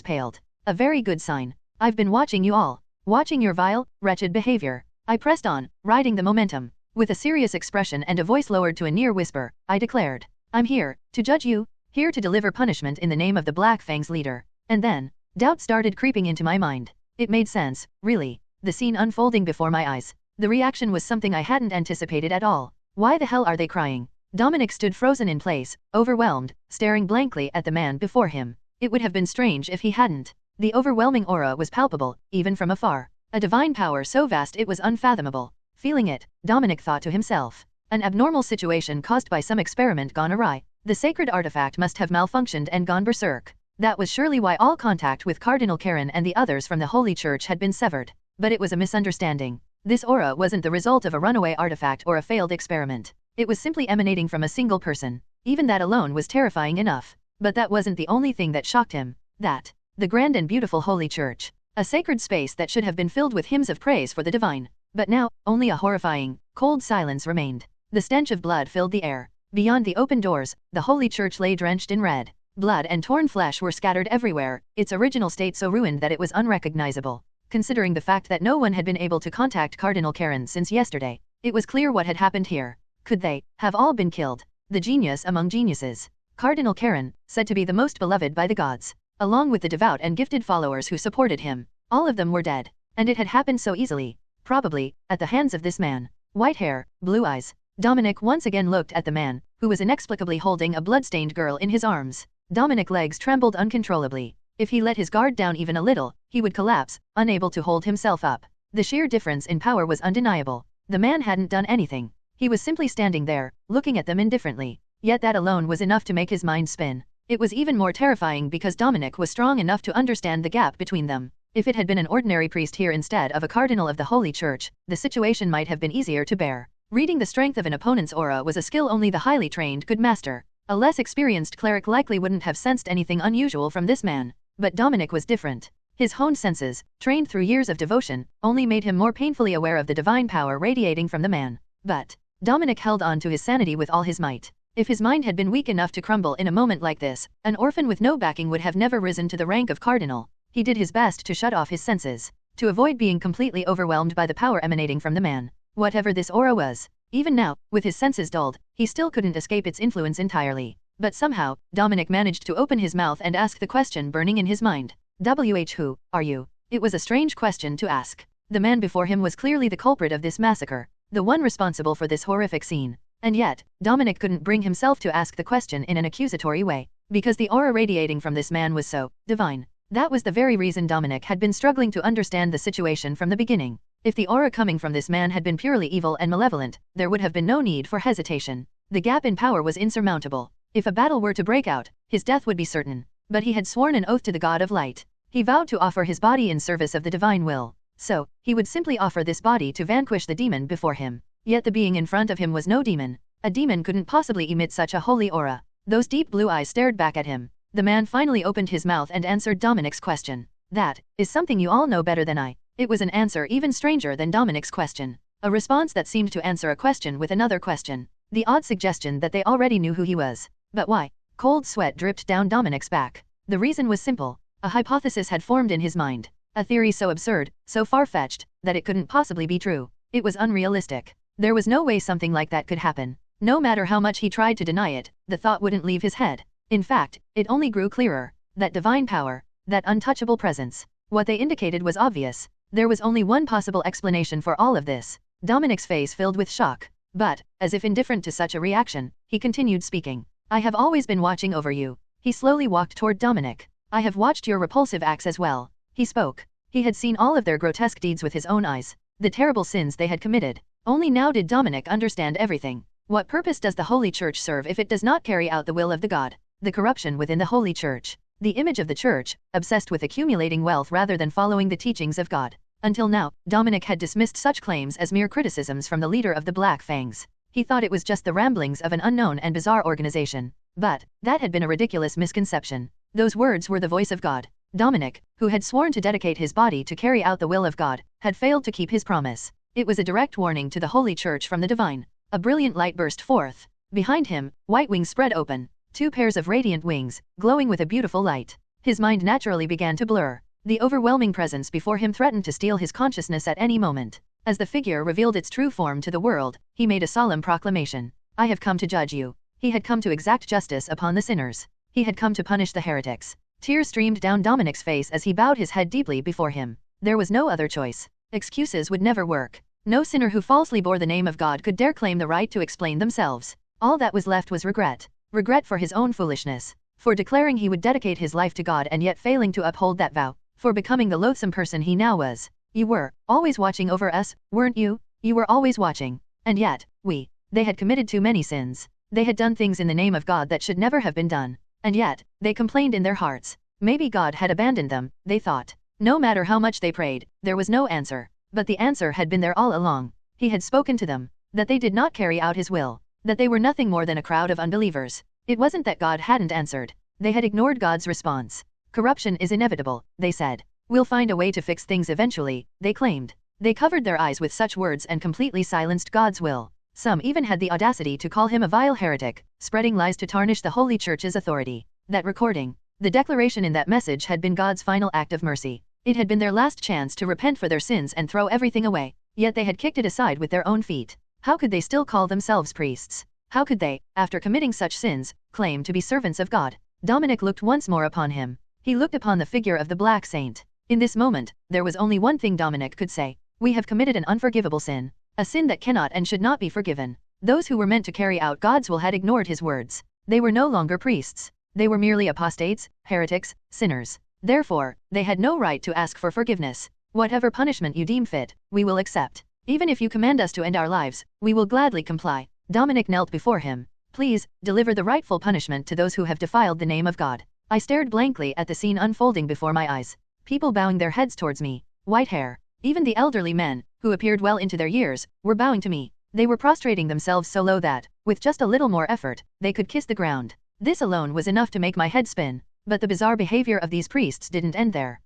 paled. A very good sign. I've been watching you all. Watching your vile, wretched behavior. I pressed on, riding the momentum. With a serious expression and a voice lowered to a near whisper, I declared, I'm here, to judge you, here to deliver punishment in the name of the Black Fangs leader. And then, doubt started creeping into my mind. It made sense, really. The scene unfolding before my eyes. The reaction was something I hadn't anticipated at all. Why the hell are they crying? Dominic stood frozen in place, overwhelmed, staring blankly at the man before him. It would have been strange if he hadn't. The overwhelming aura was palpable, even from afar. A divine power so vast it was unfathomable. Feeling it, Dominic thought to himself. An abnormal situation caused by some experiment gone awry. The sacred artifact must have malfunctioned and gone berserk. That was surely why all contact with Cardinal Karen and the others from the Holy Church had been severed. But it was a misunderstanding. This aura wasn't the result of a runaway artifact or a failed experiment. It was simply emanating from a single person. Even that alone was terrifying enough. But that wasn't the only thing that shocked him. The grand and beautiful Holy Church. A sacred space that should have been filled with hymns of praise for the divine. But now, only a horrifying, cold silence remained. The stench of blood filled the air. Beyond the open doors, the holy church lay drenched in red. Blood and torn flesh were scattered everywhere, its original state so ruined that it was unrecognizable. Considering the fact that no one had been able to contact Cardinal Karen since yesterday, it was clear what had happened here. Could they have all been killed? The genius among geniuses. Cardinal Karen, said to be the most beloved by the gods, along with the devout and gifted followers who supported him, all of them were dead. And it had happened so easily. Probably, at the hands of this man. White hair, blue eyes. Dominic once again looked at the man, who was inexplicably holding a blood-stained girl in his arms. Dominic's legs trembled uncontrollably. If he let his guard down even a little, he would collapse, unable to hold himself up. The sheer difference in power was undeniable. The man hadn't done anything. He was simply standing there, looking at them indifferently. Yet that alone was enough to make his mind spin. It was even more terrifying because Dominic was strong enough to understand the gap between them. If it had been an ordinary priest here instead of a cardinal of the Holy Church, the situation might have been easier to bear. Reading the strength of an opponent's aura was a skill only the highly trained could master. A less experienced cleric likely wouldn't have sensed anything unusual from this man. But Dominic was different. His honed senses, trained through years of devotion, only made him more painfully aware of the divine power radiating from the man. But Dominic held on to his sanity with all his might. If his mind had been weak enough to crumble in a moment like this, an orphan with no backing would have never risen to the rank of cardinal. He did his best to shut off his senses, to avoid being completely overwhelmed by the power emanating from the man. Whatever this aura was, even now, with his senses dulled, he still couldn't escape its influence entirely. But somehow, Dominic managed to open his mouth and ask the question burning in his mind. Who are you? It was a strange question to ask. The man before him was clearly the culprit of this massacre, the one responsible for this horrific scene. And yet, Dominic couldn't bring himself to ask the question in an accusatory way, because the aura radiating from this man was so divine. That was the very reason Dominic had been struggling to understand the situation from the beginning. If the aura coming from this man had been purely evil and malevolent, there would have been no need for hesitation. The gap in power was insurmountable. If a battle were to break out, his death would be certain. But he had sworn an oath to the God of light. He vowed to offer his body in service of the divine will. So, he would simply offer this body to vanquish the demon before him. Yet the being in front of him was no demon. A demon couldn't possibly emit such a holy aura. Those deep blue eyes stared back at him. The man finally opened his mouth and answered Dominic's question. That is something you all know better than I. It was an answer even stranger than Dominic's question. A response that seemed to answer a question with another question. The odd suggestion that they already knew who he was. But why? Cold sweat dripped down Dominic's back. The reason was simple. A hypothesis had formed in his mind. A theory so absurd, so far-fetched, that it couldn't possibly be true. It was unrealistic. There was no way something like that could happen. No matter how much he tried to deny it, the thought wouldn't leave his head. In fact, it only grew clearer. That divine power, that untouchable presence. What they indicated was obvious. There was only one possible explanation for all of this. Dominic's face filled with shock. But, as if indifferent to such a reaction, he continued speaking. I have always been watching over you. He slowly walked toward Dominic. I have watched your repulsive acts as well. He spoke. He had seen all of their grotesque deeds with his own eyes. The terrible sins they had committed. Only now did Dominic understand everything. What purpose does the Holy Church serve if it does not carry out the will of the God? The corruption within the Holy Church. The image of the Church, obsessed with accumulating wealth rather than following the teachings of God. Until now, Dominic had dismissed such claims as mere criticisms from the leader of the Black Fangs. He thought it was just the ramblings of an unknown and bizarre organization. But that had been a ridiculous misconception. Those words were the voice of God. Dominic, who had sworn to dedicate his body to carry out the will of God, had failed to keep his promise. It was a direct warning to the Holy Church from the divine. A brilliant light burst forth. Behind him, white wings spread open. 2 pairs of radiant wings, glowing with a beautiful light. His mind naturally began to blur. The overwhelming presence before him threatened to steal his consciousness at any moment. As the figure revealed its true form to the world, he made a solemn proclamation. I have come to judge you. He had come to exact justice upon the sinners. He had come to punish the heretics. Tears streamed down Dominic's face as he bowed his head deeply before him. There was no other choice. Excuses would never work. No sinner who falsely bore the name of God could dare claim the right to explain themselves. All that was left was regret. Regret for his own foolishness. For declaring he would dedicate his life to God and yet failing to uphold that vow. For becoming the loathsome person he now was. You were always watching over us, weren't you? You were always watching. And yet, they had committed too many sins. They had done things in the name of God that should never have been done. And yet, they complained in their hearts. Maybe God had abandoned them, they thought. No matter how much they prayed, there was no answer. But the answer had been there all along. He had spoken to them. That they did not carry out his will. That they were nothing more than a crowd of unbelievers. It wasn't that God hadn't answered. They had ignored God's response. Corruption is inevitable, they said. We'll find a way to fix things eventually, they claimed. They covered their eyes with such words and completely silenced God's will. Some even had the audacity to call him a vile heretic, spreading lies to tarnish the Holy Church's authority. That recording, the declaration in that message had been God's final act of mercy. It had been their last chance to repent for their sins and throw everything away, yet they had kicked it aside with their own feet. How could they still call themselves priests? How could they, after committing such sins, claim to be servants of God? Dominic looked once more upon him. He looked upon the figure of the Black Saint. In this moment, there was only one thing Dominic could say. We have committed an unforgivable sin. A sin that cannot and should not be forgiven. Those who were meant to carry out God's will had ignored his words. They were no longer priests. They were merely apostates, heretics, sinners. Therefore, they had no right to ask for forgiveness. Whatever punishment you deem fit, we will accept. Even if you command us to end our lives, we will gladly comply. Dominic knelt before him. Please, deliver the rightful punishment to those who have defiled the name of God. I stared blankly at the scene unfolding before my eyes. People bowing their heads towards me. White hair. Even the elderly men, who appeared well into their years, were bowing to me. They were prostrating themselves so low that, with just a little more effort, they could kiss the ground. This alone was enough to make my head spin. But the bizarre behavior of these priests didn't end there.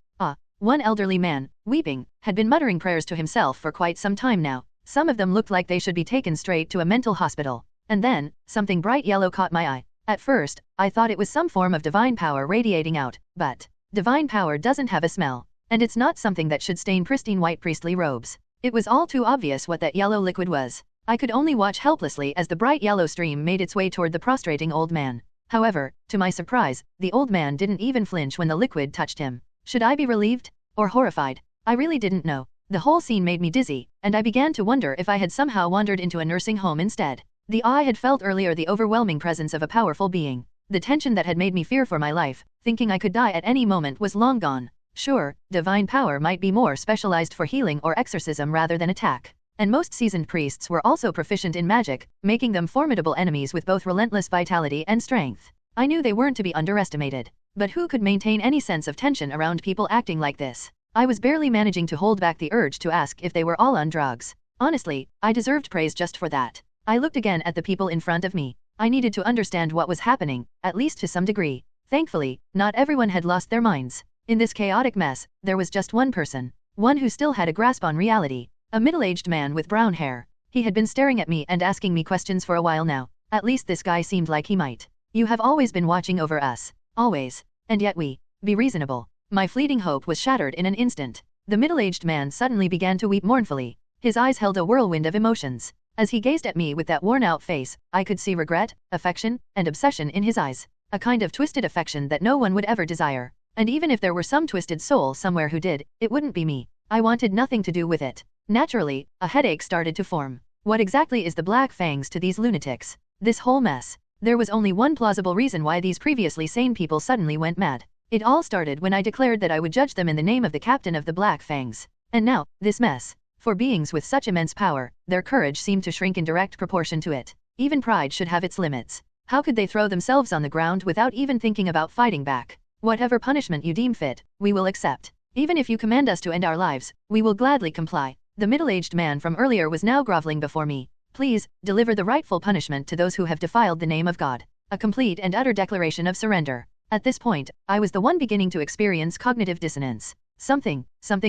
One elderly man, weeping, had been muttering prayers to himself for quite some time now. Some of them looked like they should be taken straight to a mental hospital. And then, something bright yellow caught my eye. At first, I thought it was some form of divine power radiating out, but divine power doesn't have a smell. And it's not something that should stain pristine white priestly robes. It was all too obvious what that yellow liquid was. I could only watch helplessly as the bright yellow stream made its way toward the prostrating old man. However, to my surprise, the old man didn't even flinch when the liquid touched him. Should I be relieved? Or horrified? I really didn't know. The whole scene made me dizzy, and I began to wonder if I had somehow wandered into a nursing home instead. The I had felt earlier the overwhelming presence of a powerful being. The tension that had made me fear for my life, thinking I could die at any moment, was long gone. Sure, divine power might be more specialized for healing or exorcism rather than attack. And most seasoned priests were also proficient in magic, making them formidable enemies with both relentless vitality and strength. I knew they weren't to be underestimated. But who could maintain any sense of tension around people acting like this? I was barely managing to hold back the urge to ask if they were all on drugs. Honestly, I deserved praise just for that. I looked again at the people in front of me. I needed to understand what was happening, at least to some degree. Thankfully, not everyone had lost their minds. In this chaotic mess, there was just one person. One who still had a grasp on reality. A middle-aged man with brown hair. He had been staring at me and asking me questions for a while now. At least this guy seemed like he might. You have always been watching over us. Always. And yet be reasonable. My fleeting hope was shattered in an instant. The middle-aged man suddenly began to weep mournfully. His eyes held a whirlwind of emotions. As he gazed at me with that worn-out face, I could see regret, affection, and obsession in his eyes. A kind of twisted affection that no one would ever desire. And even if there were some twisted soul somewhere who did, it wouldn't be me. I wanted nothing to do with it. Naturally, a headache started to form. What exactly is the Black Fangs to these lunatics? This whole mess. There was only one plausible reason why these previously sane people suddenly went mad. It all started when I declared that I would judge them in the name of the captain of the Black Fangs. And now, this mess. For beings with such immense power, their courage seemed to shrink in direct proportion to it. Even pride should have its limits. How could they throw themselves on the ground without even thinking about fighting back? Whatever punishment you deem fit, we will accept. Even if you command us to end our lives, we will gladly comply. The middle-aged man from earlier was now groveling before me. Please, deliver the rightful punishment to those who have defiled the name of God. A complete and utter declaration of surrender. At this point, I was the one beginning to experience cognitive dissonance. Something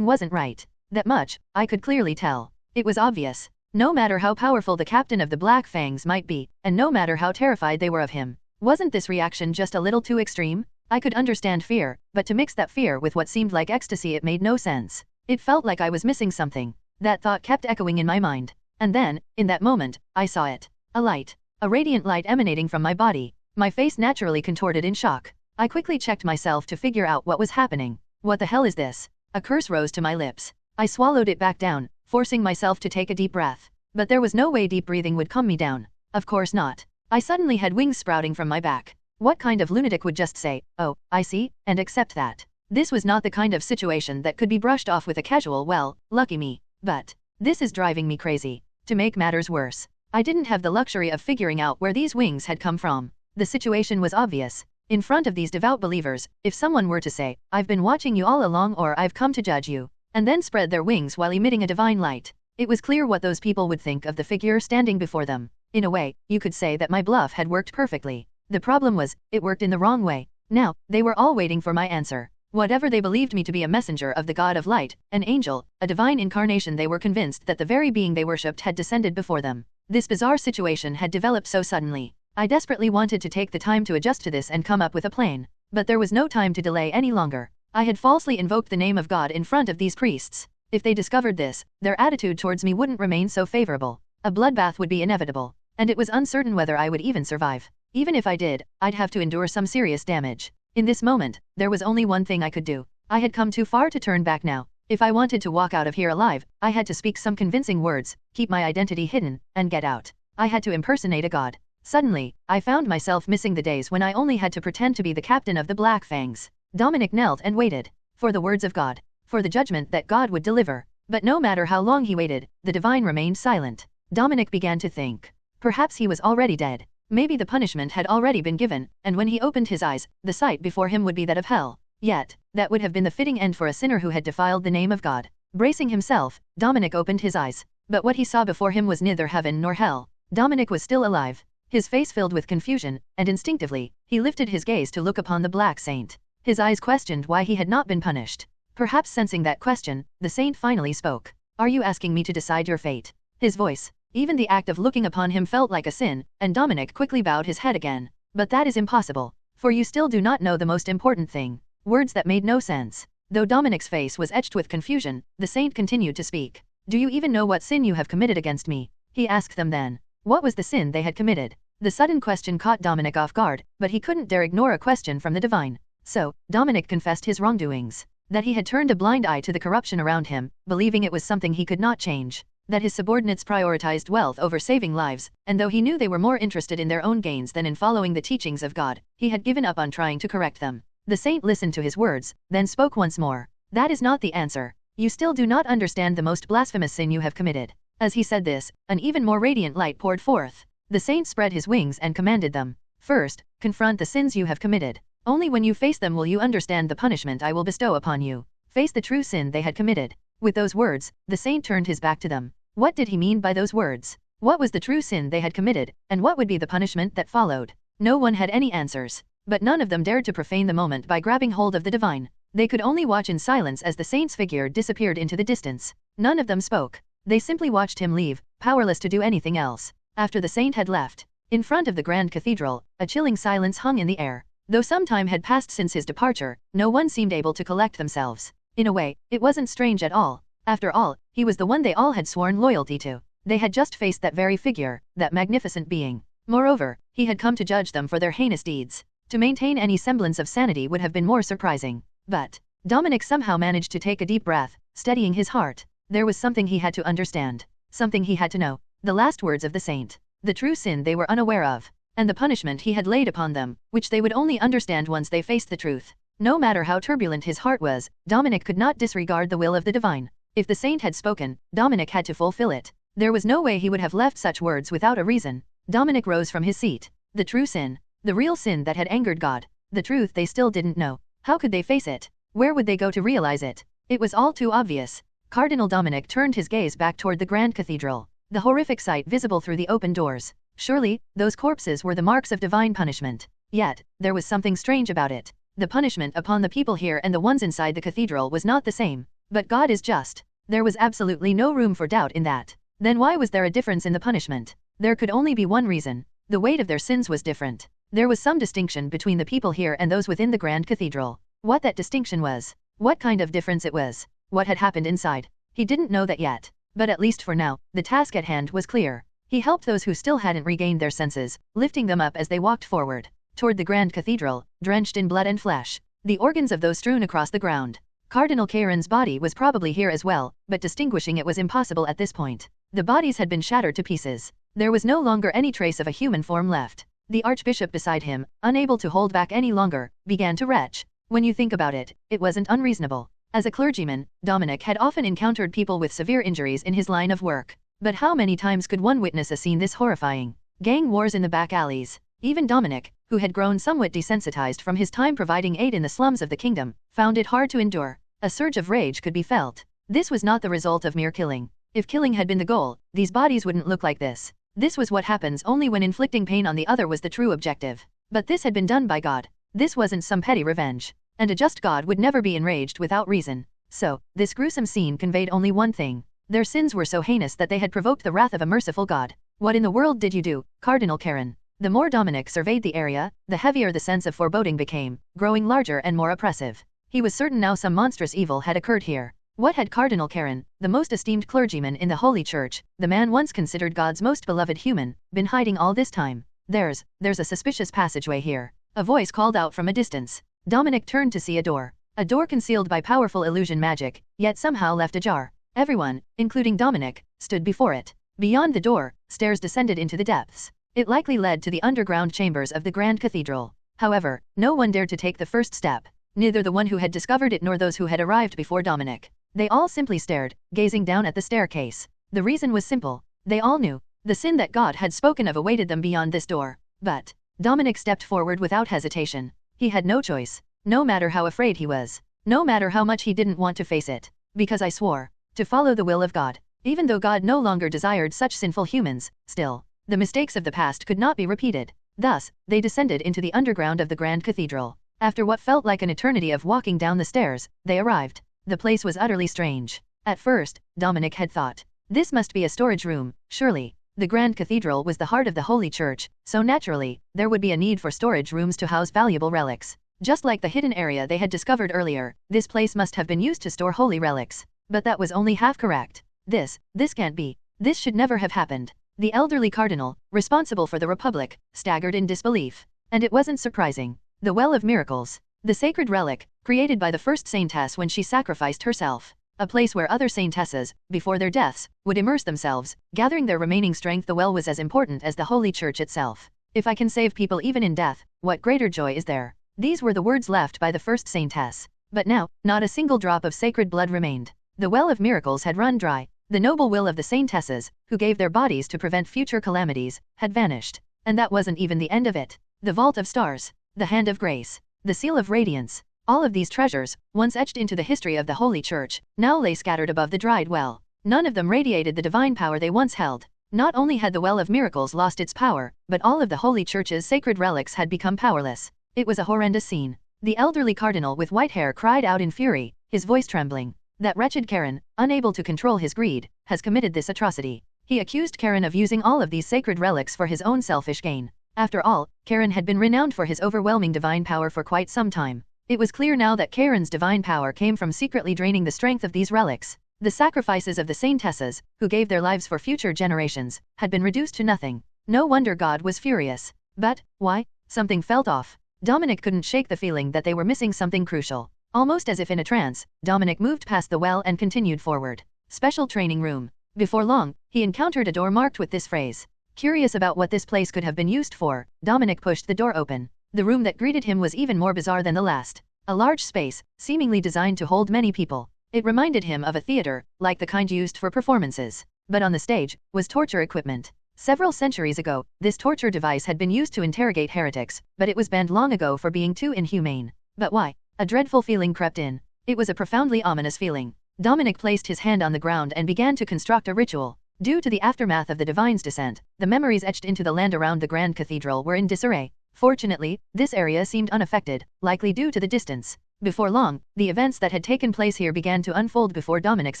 wasn't right. That much, I could clearly tell. It was obvious. No matter how powerful the captain of the Black Fangs might be, and no matter how terrified they were of him, wasn't this reaction just a little too extreme? I could understand fear, but to mix that fear with what seemed like ecstasy, it made no sense. It felt like I was missing something. That thought kept echoing in my mind. And then, in that moment, I saw it. A light. A radiant light emanating from my body. My face naturally contorted in shock. I quickly checked myself to figure out what was happening. What the hell is this? A curse rose to my lips. I swallowed it back down, forcing myself to take a deep breath. But there was no way deep breathing would calm me down. Of course not. I suddenly had wings sprouting from my back. What kind of lunatic would just say, "Oh, I see," and accept that? This was not the kind of situation that could be brushed off with a casual, "Well, lucky me." But this is driving me crazy. To make matters worse, I didn't have the luxury of figuring out where these wings had come from. The situation was obvious. In front of these devout believers, if someone were to say, "I've been watching you all along," or "I've come to judge you," and then spread their wings while emitting a divine light, it was clear what those people would think of the figure standing before them. In a way, you could say that my bluff had worked perfectly. The problem was, it worked in the wrong way. Now, they were all waiting for my answer. Whatever they believed me to be, a messenger of the God of light, an angel, a divine incarnation, they were convinced that the very being they worshipped had descended before them. This bizarre situation had developed so suddenly. I desperately wanted to take the time to adjust to this and come up with a plan. But there was no time to delay any longer. I had falsely invoked the name of God in front of these priests. If they discovered this, their attitude towards me wouldn't remain so favorable. A bloodbath would be inevitable, and it was uncertain whether I would even survive. Even if I did, I'd have to endure some serious damage. In this moment, there was only one thing I could do. I had come too far to turn back now. If I wanted to walk out of here alive, I had to speak some convincing words, keep my identity hidden, and get out. I had to impersonate a god. Suddenly, I found myself missing the days when I only had to pretend to be the captain of the Black Fangs. Dominic knelt and waited. For the words of God. For the judgment that God would deliver. But no matter how long he waited, the divine remained silent. Dominic began to think. Perhaps he was already dead. Maybe the punishment had already been given, and when he opened his eyes, the sight before him would be that of hell. Yet, that would have been the fitting end for a sinner who had defiled the name of God. Bracing himself, Dominic opened his eyes. But what he saw before him was neither heaven nor hell. Dominic was still alive. His face filled with confusion, and instinctively, he lifted his gaze to look upon the Black Saint. His eyes questioned why he had not been punished. Perhaps sensing that question, the saint finally spoke. "Are you asking me to decide your fate?" His voice, even the act of looking upon him, felt like a sin, and Dominic quickly bowed his head again. "But that is impossible, for you still do not know the most important thing." Words that made no sense. Though Dominic's face was etched with confusion, the saint continued to speak. "Do you even know what sin you have committed against me?" he asked them then. What was the sin they had committed? The sudden question caught Dominic off guard, but he couldn't dare ignore a question from the divine. So, Dominic confessed his wrongdoings. That he had turned a blind eye to the corruption around him, believing it was something he could not change. That his subordinates prioritized wealth over saving lives, and though he knew they were more interested in their own gains than in following the teachings of God, he had given up on trying to correct them. The saint listened to his words, then spoke once more. "That is not the answer. You still do not understand the most blasphemous sin you have committed." As he said this, an even more radiant light poured forth. The saint spread his wings and commanded them. "First, confront the sins you have committed. Only when you face them will you understand the punishment I will bestow upon you. Face the true sin they had committed." With those words, the saint turned his back to them. What did he mean by those words? What was the true sin they had committed, and what would be the punishment that followed? No one had any answers, but none of them dared to profane the moment by grabbing hold of the divine. They could only watch in silence as the saint's figure disappeared into the distance. None of them spoke. They simply watched him leave, powerless to do anything else. After the saint had left, in front of the grand cathedral, a chilling silence hung in the air. Though some time had passed since his departure, no one seemed able to collect themselves. In a way, it wasn't strange at all. After all, he was the one they all had sworn loyalty to. They had just faced that very figure, that magnificent being. Moreover, he had come to judge them for their heinous deeds. To maintain any semblance of sanity would have been more surprising. But Dominic somehow managed to take a deep breath, steadying his heart. There was something he had to understand. Something he had to know. The last words of the saint. The true sin they were unaware of. And the punishment he had laid upon them, which they would only understand once they faced the truth. No matter how turbulent his heart was, Dominic could not disregard the will of the divine. If the saint had spoken, Dominic had to fulfill it. There was no way he would have left such words without a reason. Dominic rose from his seat. The true sin. The real sin that had angered God. The truth they still didn't know. How could they face it? Where would they go to realize it? It was all too obvious. Cardinal Dominic turned his gaze back toward the grand cathedral. The horrific sight visible through the open doors. Surely, those corpses were the marks of divine punishment. Yet, there was something strange about it. The punishment upon the people here and the ones inside the cathedral was not the same. But God is just. There was absolutely no room for doubt in that. Then why was there a difference in the punishment? There could only be one reason. The weight of their sins was different. There was some distinction between the people here and those within the grand cathedral. What that distinction was? What kind of difference it was? What had happened inside? He didn't know that yet. But at least for now, the task at hand was clear. He helped those who still hadn't regained their senses, lifting them up as they walked forward. Toward the grand cathedral, drenched in blood and flesh. The organs of those strewn across the ground. Cardinal Kieran's body was probably here as well, but distinguishing it was impossible at this point. The bodies had been shattered to pieces. There was no longer any trace of a human form left. The archbishop beside him, unable to hold back any longer, began to retch. When you think about it, it wasn't unreasonable. As a clergyman, Dominic had often encountered people with severe injuries in his line of work. But how many times could one witness a scene this horrifying? Gang wars in the back alleys. Even Dominic, who had grown somewhat desensitized from his time providing aid in the slums of the kingdom, found it hard to endure. A surge of rage could be felt. This was not the result of mere killing. If killing had been the goal, these bodies wouldn't look like this. This was what happens only when inflicting pain on the other was the true objective. But this had been done by God. This wasn't some petty revenge. and a just God would never be enraged without reason. So, this gruesome scene conveyed only one thing. Their sins were so heinous that they had provoked the wrath of a merciful God. What in the world did you do, Cardinal Karen? The more Dominic surveyed the area, the heavier the sense of foreboding became, growing larger and more oppressive. He was certain now some monstrous evil had occurred here. What had Cardinal Karen, the most esteemed clergyman in the Holy Church, the man once considered God's most beloved human, been hiding all this time? There's a suspicious passageway here. A voice called out from a distance. Dominic turned to see a door. A door concealed by powerful illusion magic, yet somehow left ajar. Everyone, including Dominic, stood before it. Beyond the door, stairs descended into the depths. It likely led to the underground chambers of the Grand Cathedral. However, no one dared to take the first step. Neither the one who had discovered it nor those who had arrived before Dominic. They all simply stared, gazing down at the staircase. The reason was simple. They all knew. The sin that God had spoken of awaited them beyond this door. But Dominic stepped forward without hesitation. He had no choice. No matter how afraid he was. No matter how much he didn't want to face it. Because I swore to follow the will of God. Even though God no longer desired such sinful humans, still, the mistakes of the past could not be repeated. Thus, they descended into the underground of the Grand Cathedral. After what felt like an eternity of walking down the stairs, they arrived. The place was utterly strange. At first, Dominic had thought, this must be a storage room, surely. The Grand Cathedral was the heart of the Holy Church, so naturally, there would be a need for storage rooms to house valuable relics. Just like the hidden area they had discovered earlier, this place must have been used to store holy relics. But that was only half correct. This can't be. This should never have happened. The elderly cardinal, responsible for the Republic, staggered in disbelief. And it wasn't surprising. The Well of Miracles. The sacred relic, created by the first saintess when she sacrificed herself. A place where other saintesses, before their deaths, would immerse themselves, gathering their remaining strength. The well was as important as the Holy Church itself. If I can save people even in death, what greater joy is there? These were the words left by the first saintess. But now, not a single drop of sacred blood remained. The Well of Miracles had run dry. The noble will of the saintesses, who gave their bodies to prevent future calamities, had vanished. And that wasn't even the end of it. The Vault of Stars, the Hand of Grace, the Seal of Radiance, all of these treasures, once etched into the history of the Holy Church, now lay scattered above the dried well. None of them radiated the divine power they once held. Not only had the Well of Miracles lost its power, but all of the Holy Church's sacred relics had become powerless. It was a horrendous scene. The elderly cardinal with white hair cried out in fury, his voice trembling. That wretched Karen, unable to control his greed, has committed this atrocity. He accused Karen of using all of these sacred relics for his own selfish gain. After all, Karen had been renowned for his overwhelming divine power for quite some time. It was clear now that Karen's divine power came from secretly draining the strength of these relics. The sacrifices of the saintesses, who gave their lives for future generations, had been reduced to nothing. No wonder God was furious. But, why? Something felt off. Dominic couldn't shake the feeling that they were missing something crucial. Almost as if in a trance, Dominic moved past the well and continued forward. Special training room. Before long, he encountered a door marked with this phrase. Curious about what this place could have been used for, Dominic pushed the door open. The room that greeted him was even more bizarre than the last. A large space, seemingly designed to hold many people. It reminded him of a theater, like the kind used for performances. But on the stage, was torture equipment. Several centuries ago, this torture device had been used to interrogate heretics, but it was banned long ago for being too inhumane. But why? A dreadful feeling crept in. It was a profoundly ominous feeling. Dominic placed his hand on the ground and began to construct a ritual. Due to the aftermath of the Divine's descent, the memories etched into the land around the Grand Cathedral were in disarray. Fortunately, this area seemed unaffected, likely due to the distance. Before long, the events that had taken place here began to unfold before Dominic's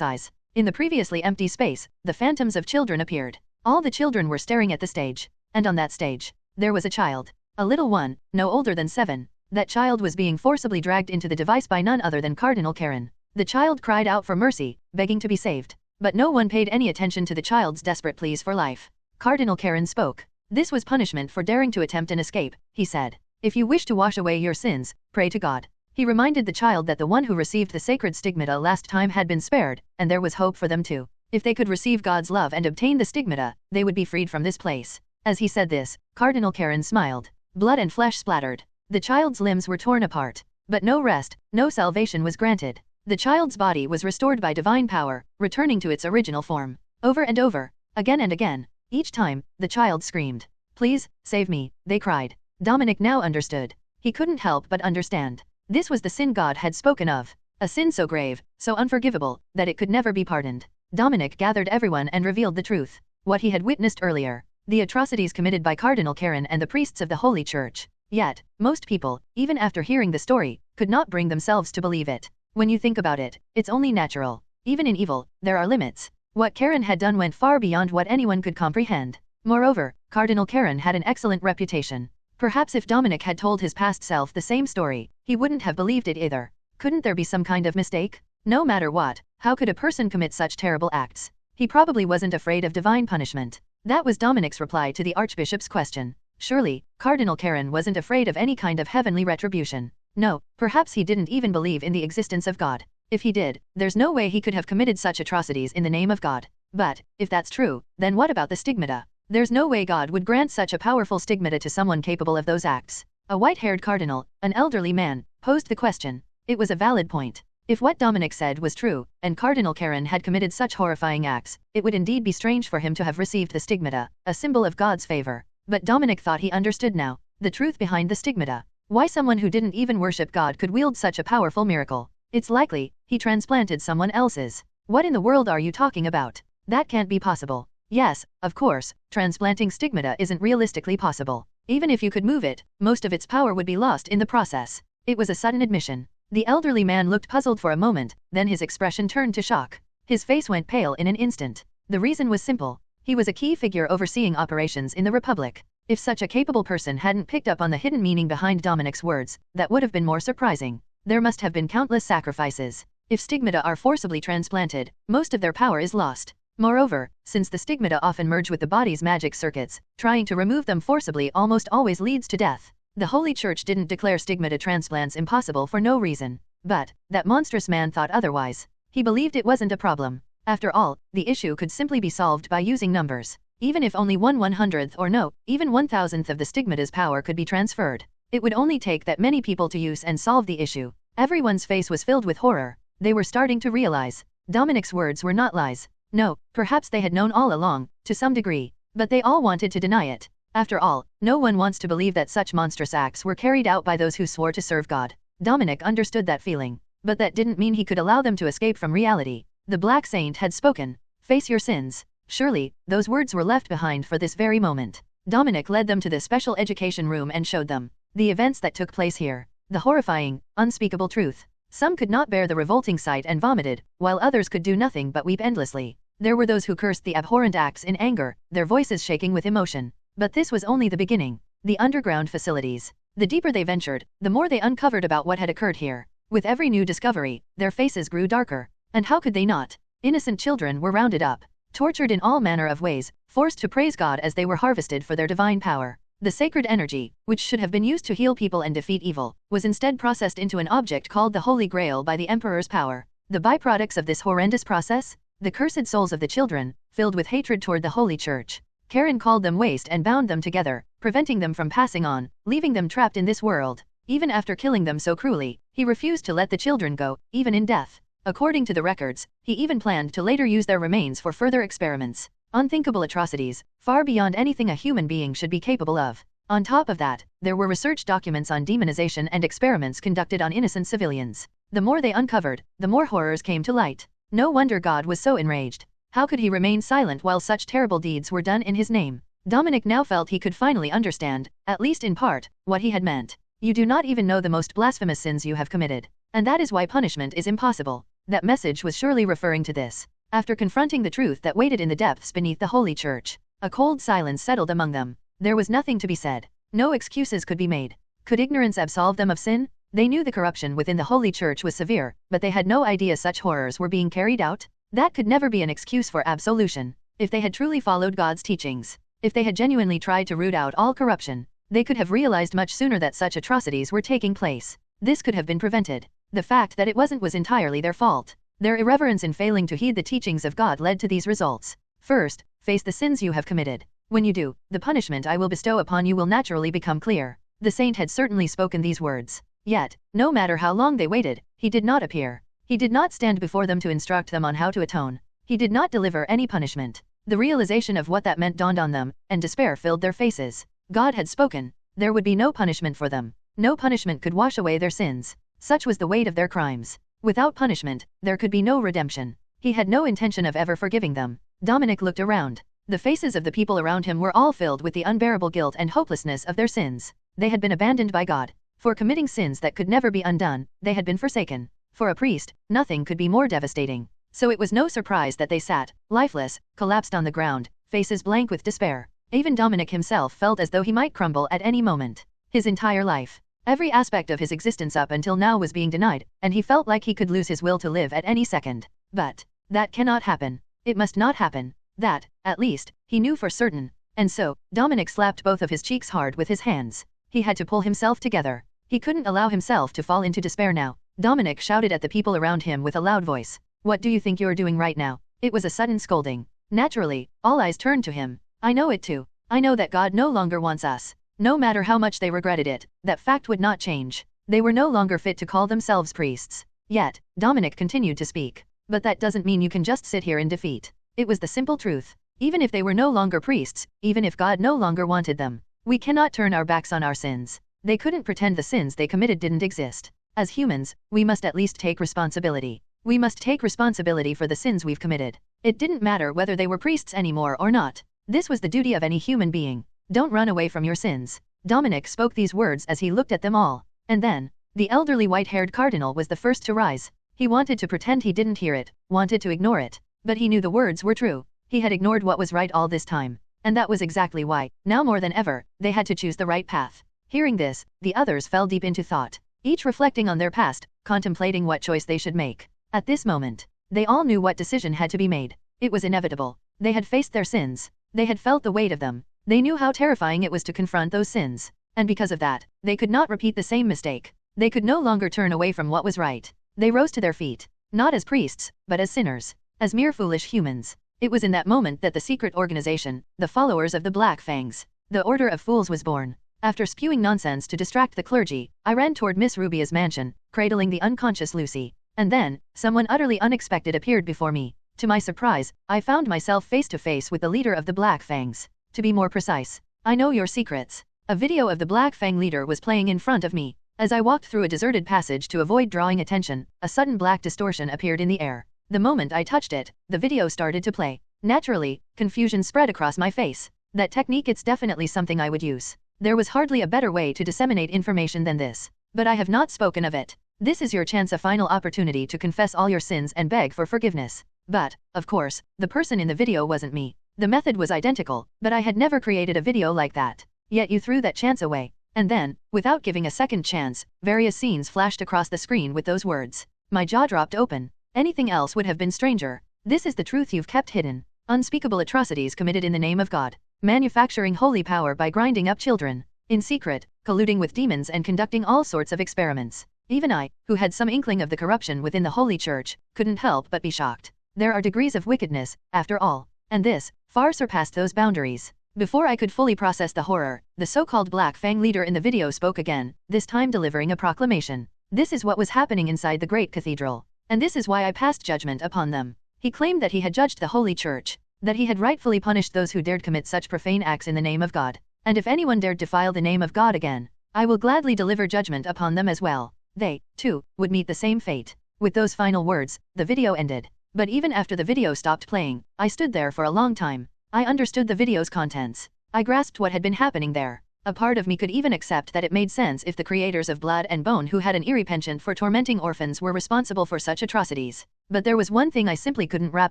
eyes. In the previously empty space, the phantoms of children appeared. All the children were staring at the stage. And on that stage, there was a child. A little one, no older than 7. That child was being forcibly dragged into the device by none other than Cardinal Karen. The child cried out for mercy, begging to be saved. But no one paid any attention to the child's desperate pleas for life. Cardinal Karen spoke. This was punishment for daring to attempt an escape, he said. If you wish to wash away your sins, pray to God. He reminded the child that the one who received the sacred stigmata last time had been spared, and there was hope for them too. If they could receive God's love and obtain the stigmata, they would be freed from this place. As he said this, Cardinal Karen smiled. Blood and flesh splattered. The child's limbs were torn apart. But no rest, no salvation was granted. The child's body was restored by divine power, returning to its original form. Over and over, again and again. Each time, the child screamed. Please, save me, they cried. Dominic now understood. He couldn't help but understand. This was the sin God had spoken of. A sin so grave, so unforgivable, that it could never be pardoned. Dominic gathered everyone and revealed the truth. What he had witnessed earlier. The atrocities committed by Cardinal Karen and the priests of the Holy Church. Yet, most people, even after hearing the story, could not bring themselves to believe it. When you think about it, it's only natural. Even in evil, there are limits. What Karen had done went far beyond what anyone could comprehend. Moreover, Cardinal Karen had an excellent reputation. Perhaps if Dominic had told his past self the same story, he wouldn't have believed it either. Couldn't there be some kind of mistake? No matter what, how could a person commit such terrible acts? He probably wasn't afraid of divine punishment. That was Dominic's reply to the Archbishop's question. Surely, Cardinal Karen wasn't afraid of any kind of heavenly retribution. No, perhaps he didn't even believe in the existence of God. If he did, there's no way he could have committed such atrocities in the name of God. But, if that's true, then what about the stigmata? There's no way God would grant such a powerful stigmata to someone capable of those acts. A white-haired cardinal, an elderly man, posed the question. It was a valid point. If what Dominic said was true, and Cardinal Karen had committed such horrifying acts, it would indeed be strange for him to have received the stigmata, a symbol of God's favor. But Dominic thought he understood now, the truth behind the stigmata. Why someone who didn't even worship God could wield such a powerful miracle. It's likely, he transplanted someone else's. What in the world are you talking about? That can't be possible. Yes, of course, transplanting stigmata isn't realistically possible. Even if you could move it, most of its power would be lost in the process. It was a sudden admission. The elderly man looked puzzled for a moment, then his expression turned to shock. His face went pale in an instant. The reason was simple. He was a key figure overseeing operations in the Republic. If such a capable person hadn't picked up on the hidden meaning behind Dominic's words, that would have been more surprising. There must have been countless sacrifices. If stigmata are forcibly transplanted, most of their power is lost. Moreover, since the stigmata often merge with the body's magic circuits, trying to remove them forcibly almost always leads to death. The Holy Church didn't declare stigmata transplants impossible for no reason. But, that monstrous man thought otherwise. He believed it wasn't a problem. After all, the issue could simply be solved by using numbers. Even if only 1/100th or no, even 1,000th of the stigmata's power could be transferred. It would only take that many people to use and solve the issue. Everyone's face was filled with horror. They were starting to realize. Dominic's words were not lies. No, perhaps they had known all along, to some degree. But they all wanted to deny it. After all, no one wants to believe that such monstrous acts were carried out by those who swore to serve God. Dominic understood that feeling. But that didn't mean he could allow them to escape from reality. The Black Saint had spoken. Face your sins. Surely, those words were left behind for this very moment. Dominic led them to the special education room and showed them the events that took place here. The horrifying, unspeakable truth. Some could not bear the revolting sight and vomited, while others could do nothing but weep endlessly. There were those who cursed the abhorrent acts in anger, their voices shaking with emotion. But this was only the beginning. The underground facilities. The deeper they ventured, the more they uncovered about what had occurred here. With every new discovery, their faces grew darker. And how could they not? Innocent children were rounded up, tortured in all manner of ways, forced to praise God as they were harvested for their divine power. The sacred energy, which should have been used to heal people and defeat evil, was instead processed into an object called the Holy Grail by the Emperor's power. The byproducts of this horrendous process? The cursed souls of the children, filled with hatred toward the Holy Church. Karen called them waste and bound them together, preventing them from passing on, leaving them trapped in this world. Even after killing them so cruelly, he refused to let the children go, even in death. According to the records, he even planned to later use their remains for further experiments. Unthinkable atrocities, far beyond anything a human being should be capable of. On top of that, there were research documents on demonization and experiments conducted on innocent civilians. The more they uncovered, the more horrors came to light. No wonder God was so enraged. How could he remain silent while such terrible deeds were done in his name? Dominic now felt he could finally understand, at least in part, what he had meant. You do not even know the most blasphemous sins you have committed. And that is why punishment is impossible. That message was surely referring to this. After confronting the truth that waited in the depths beneath the Holy Church, a cold silence settled among them. There was nothing to be said. No excuses could be made. Could ignorance absolve them of sin? They knew the corruption within the Holy Church was severe, but they had no idea such horrors were being carried out. That could never be an excuse for absolution. If they had truly followed God's teachings, if they had genuinely tried to root out all corruption, they could have realized much sooner that such atrocities were taking place. This could have been prevented. The fact that it wasn't was entirely their fault. Their irreverence in failing to heed the teachings of God led to these results. First, face the sins you have committed. When you do, the punishment I will bestow upon you will naturally become clear. The saint had certainly spoken these words. Yet, no matter how long they waited, he did not appear. He did not stand before them to instruct them on how to atone. He did not deliver any punishment. The realization of what that meant dawned on them, and despair filled their faces. God had spoken. There would be no punishment for them. No punishment could wash away their sins. Such was the weight of their crimes. Without punishment, there could be no redemption. He had no intention of ever forgiving them. Dominic looked around. The faces of the people around him were all filled with the unbearable guilt and hopelessness of their sins. They had been abandoned by God. For committing sins that could never be undone, they had been forsaken. For a priest, nothing could be more devastating. So it was no surprise that they sat, lifeless, collapsed on the ground, faces blank with despair. Even Dominic himself felt as though he might crumble at any moment. His entire life, every aspect of his existence up until now was being denied, and he felt like he could lose his will to live at any second. But that cannot happen. It must not happen. That, at least, he knew for certain. And so, Dominic slapped both of his cheeks hard with his hands. He had to pull himself together. He couldn't allow himself to fall into despair now. Dominic shouted at the people around him with a loud voice. "What do you think you're doing right now?" It was a sudden scolding. Naturally, all eyes turned to him. "I know it too. I know that God no longer wants us." No matter how much they regretted it, that fact would not change. They were no longer fit to call themselves priests. Yet, Dominic continued to speak. "But that doesn't mean you can just sit here in defeat." It was the simple truth. Even if they were no longer priests, even if God no longer wanted them, we cannot turn our backs on our sins. They couldn't pretend the sins they committed didn't exist. As humans, we must at least take responsibility. We must take responsibility for the sins we've committed. It didn't matter whether they were priests anymore or not. This was the duty of any human being. Don't run away from your sins. Dominic spoke these words as he looked at them all. And then, the elderly white-haired cardinal was the first to rise. He wanted to pretend he didn't hear it, wanted to ignore it. But he knew the words were true. He had ignored what was right all this time. And that was exactly why, now more than ever, they had to choose the right path. Hearing this, the others fell deep into thought, each reflecting on their past, contemplating what choice they should make. At this moment, they all knew what decision had to be made. It was inevitable. They had faced their sins. They had felt the weight of them. They knew how terrifying it was to confront those sins. And because of that, they could not repeat the same mistake. They could no longer turn away from what was right. They rose to their feet, not as priests, but as sinners, as mere foolish humans. It was in that moment that the secret organization, the followers of the Black Fangs, the Order of Fools was born. After spewing nonsense to distract the clergy, I ran toward Miss Rubia's mansion, cradling the unconscious Lucy. And then, someone utterly unexpected appeared before me. To my surprise, I found myself face to face with the leader of the Black Fangs. To be more precise, "I know your secrets." A video of the Black Fang leader was playing in front of me. As I walked through a deserted passage to avoid drawing attention, a sudden black distortion appeared in the air. The moment I touched it, the video started to play. Naturally, confusion spread across my face. That technique, it's definitely something I would use. There was hardly a better way to disseminate information than this. But I have not spoken of it. This is your chance, a final opportunity to confess all your sins and beg for forgiveness. But, of course, the person in the video wasn't me. The method was identical, but I had never created a video like that. Yet you threw that chance away. And then, without giving a second chance, various scenes flashed across the screen with those words. My jaw dropped open. Anything else would have been stranger. This is the truth you've kept hidden. Unspeakable atrocities committed in the name of God. Manufacturing holy power by grinding up children. In secret, colluding with demons and conducting all sorts of experiments. Even I, who had some inkling of the corruption within the Holy Church, couldn't help but be shocked. There are degrees of wickedness, after all. And this, far surpassed those boundaries. Before I could fully process the horror, the so-called Black Fang leader in the video spoke again, this time delivering a proclamation. This is what was happening inside the great cathedral. And this is why I passed judgment upon them. He claimed that he had judged the Holy Church, that he had rightfully punished those who dared commit such profane acts in the name of God. And if anyone dared defile the name of God again, I will gladly deliver judgment upon them as well. They, too, would meet the same fate. With those final words, the video ended. But even after the video stopped playing, I stood there for a long time. I understood the video's contents. I grasped what had been happening there. A part of me could even accept that it made sense if the creators of Blood and Bone, who had an eerie penchant for tormenting orphans, were responsible for such atrocities. But there was one thing I simply couldn't wrap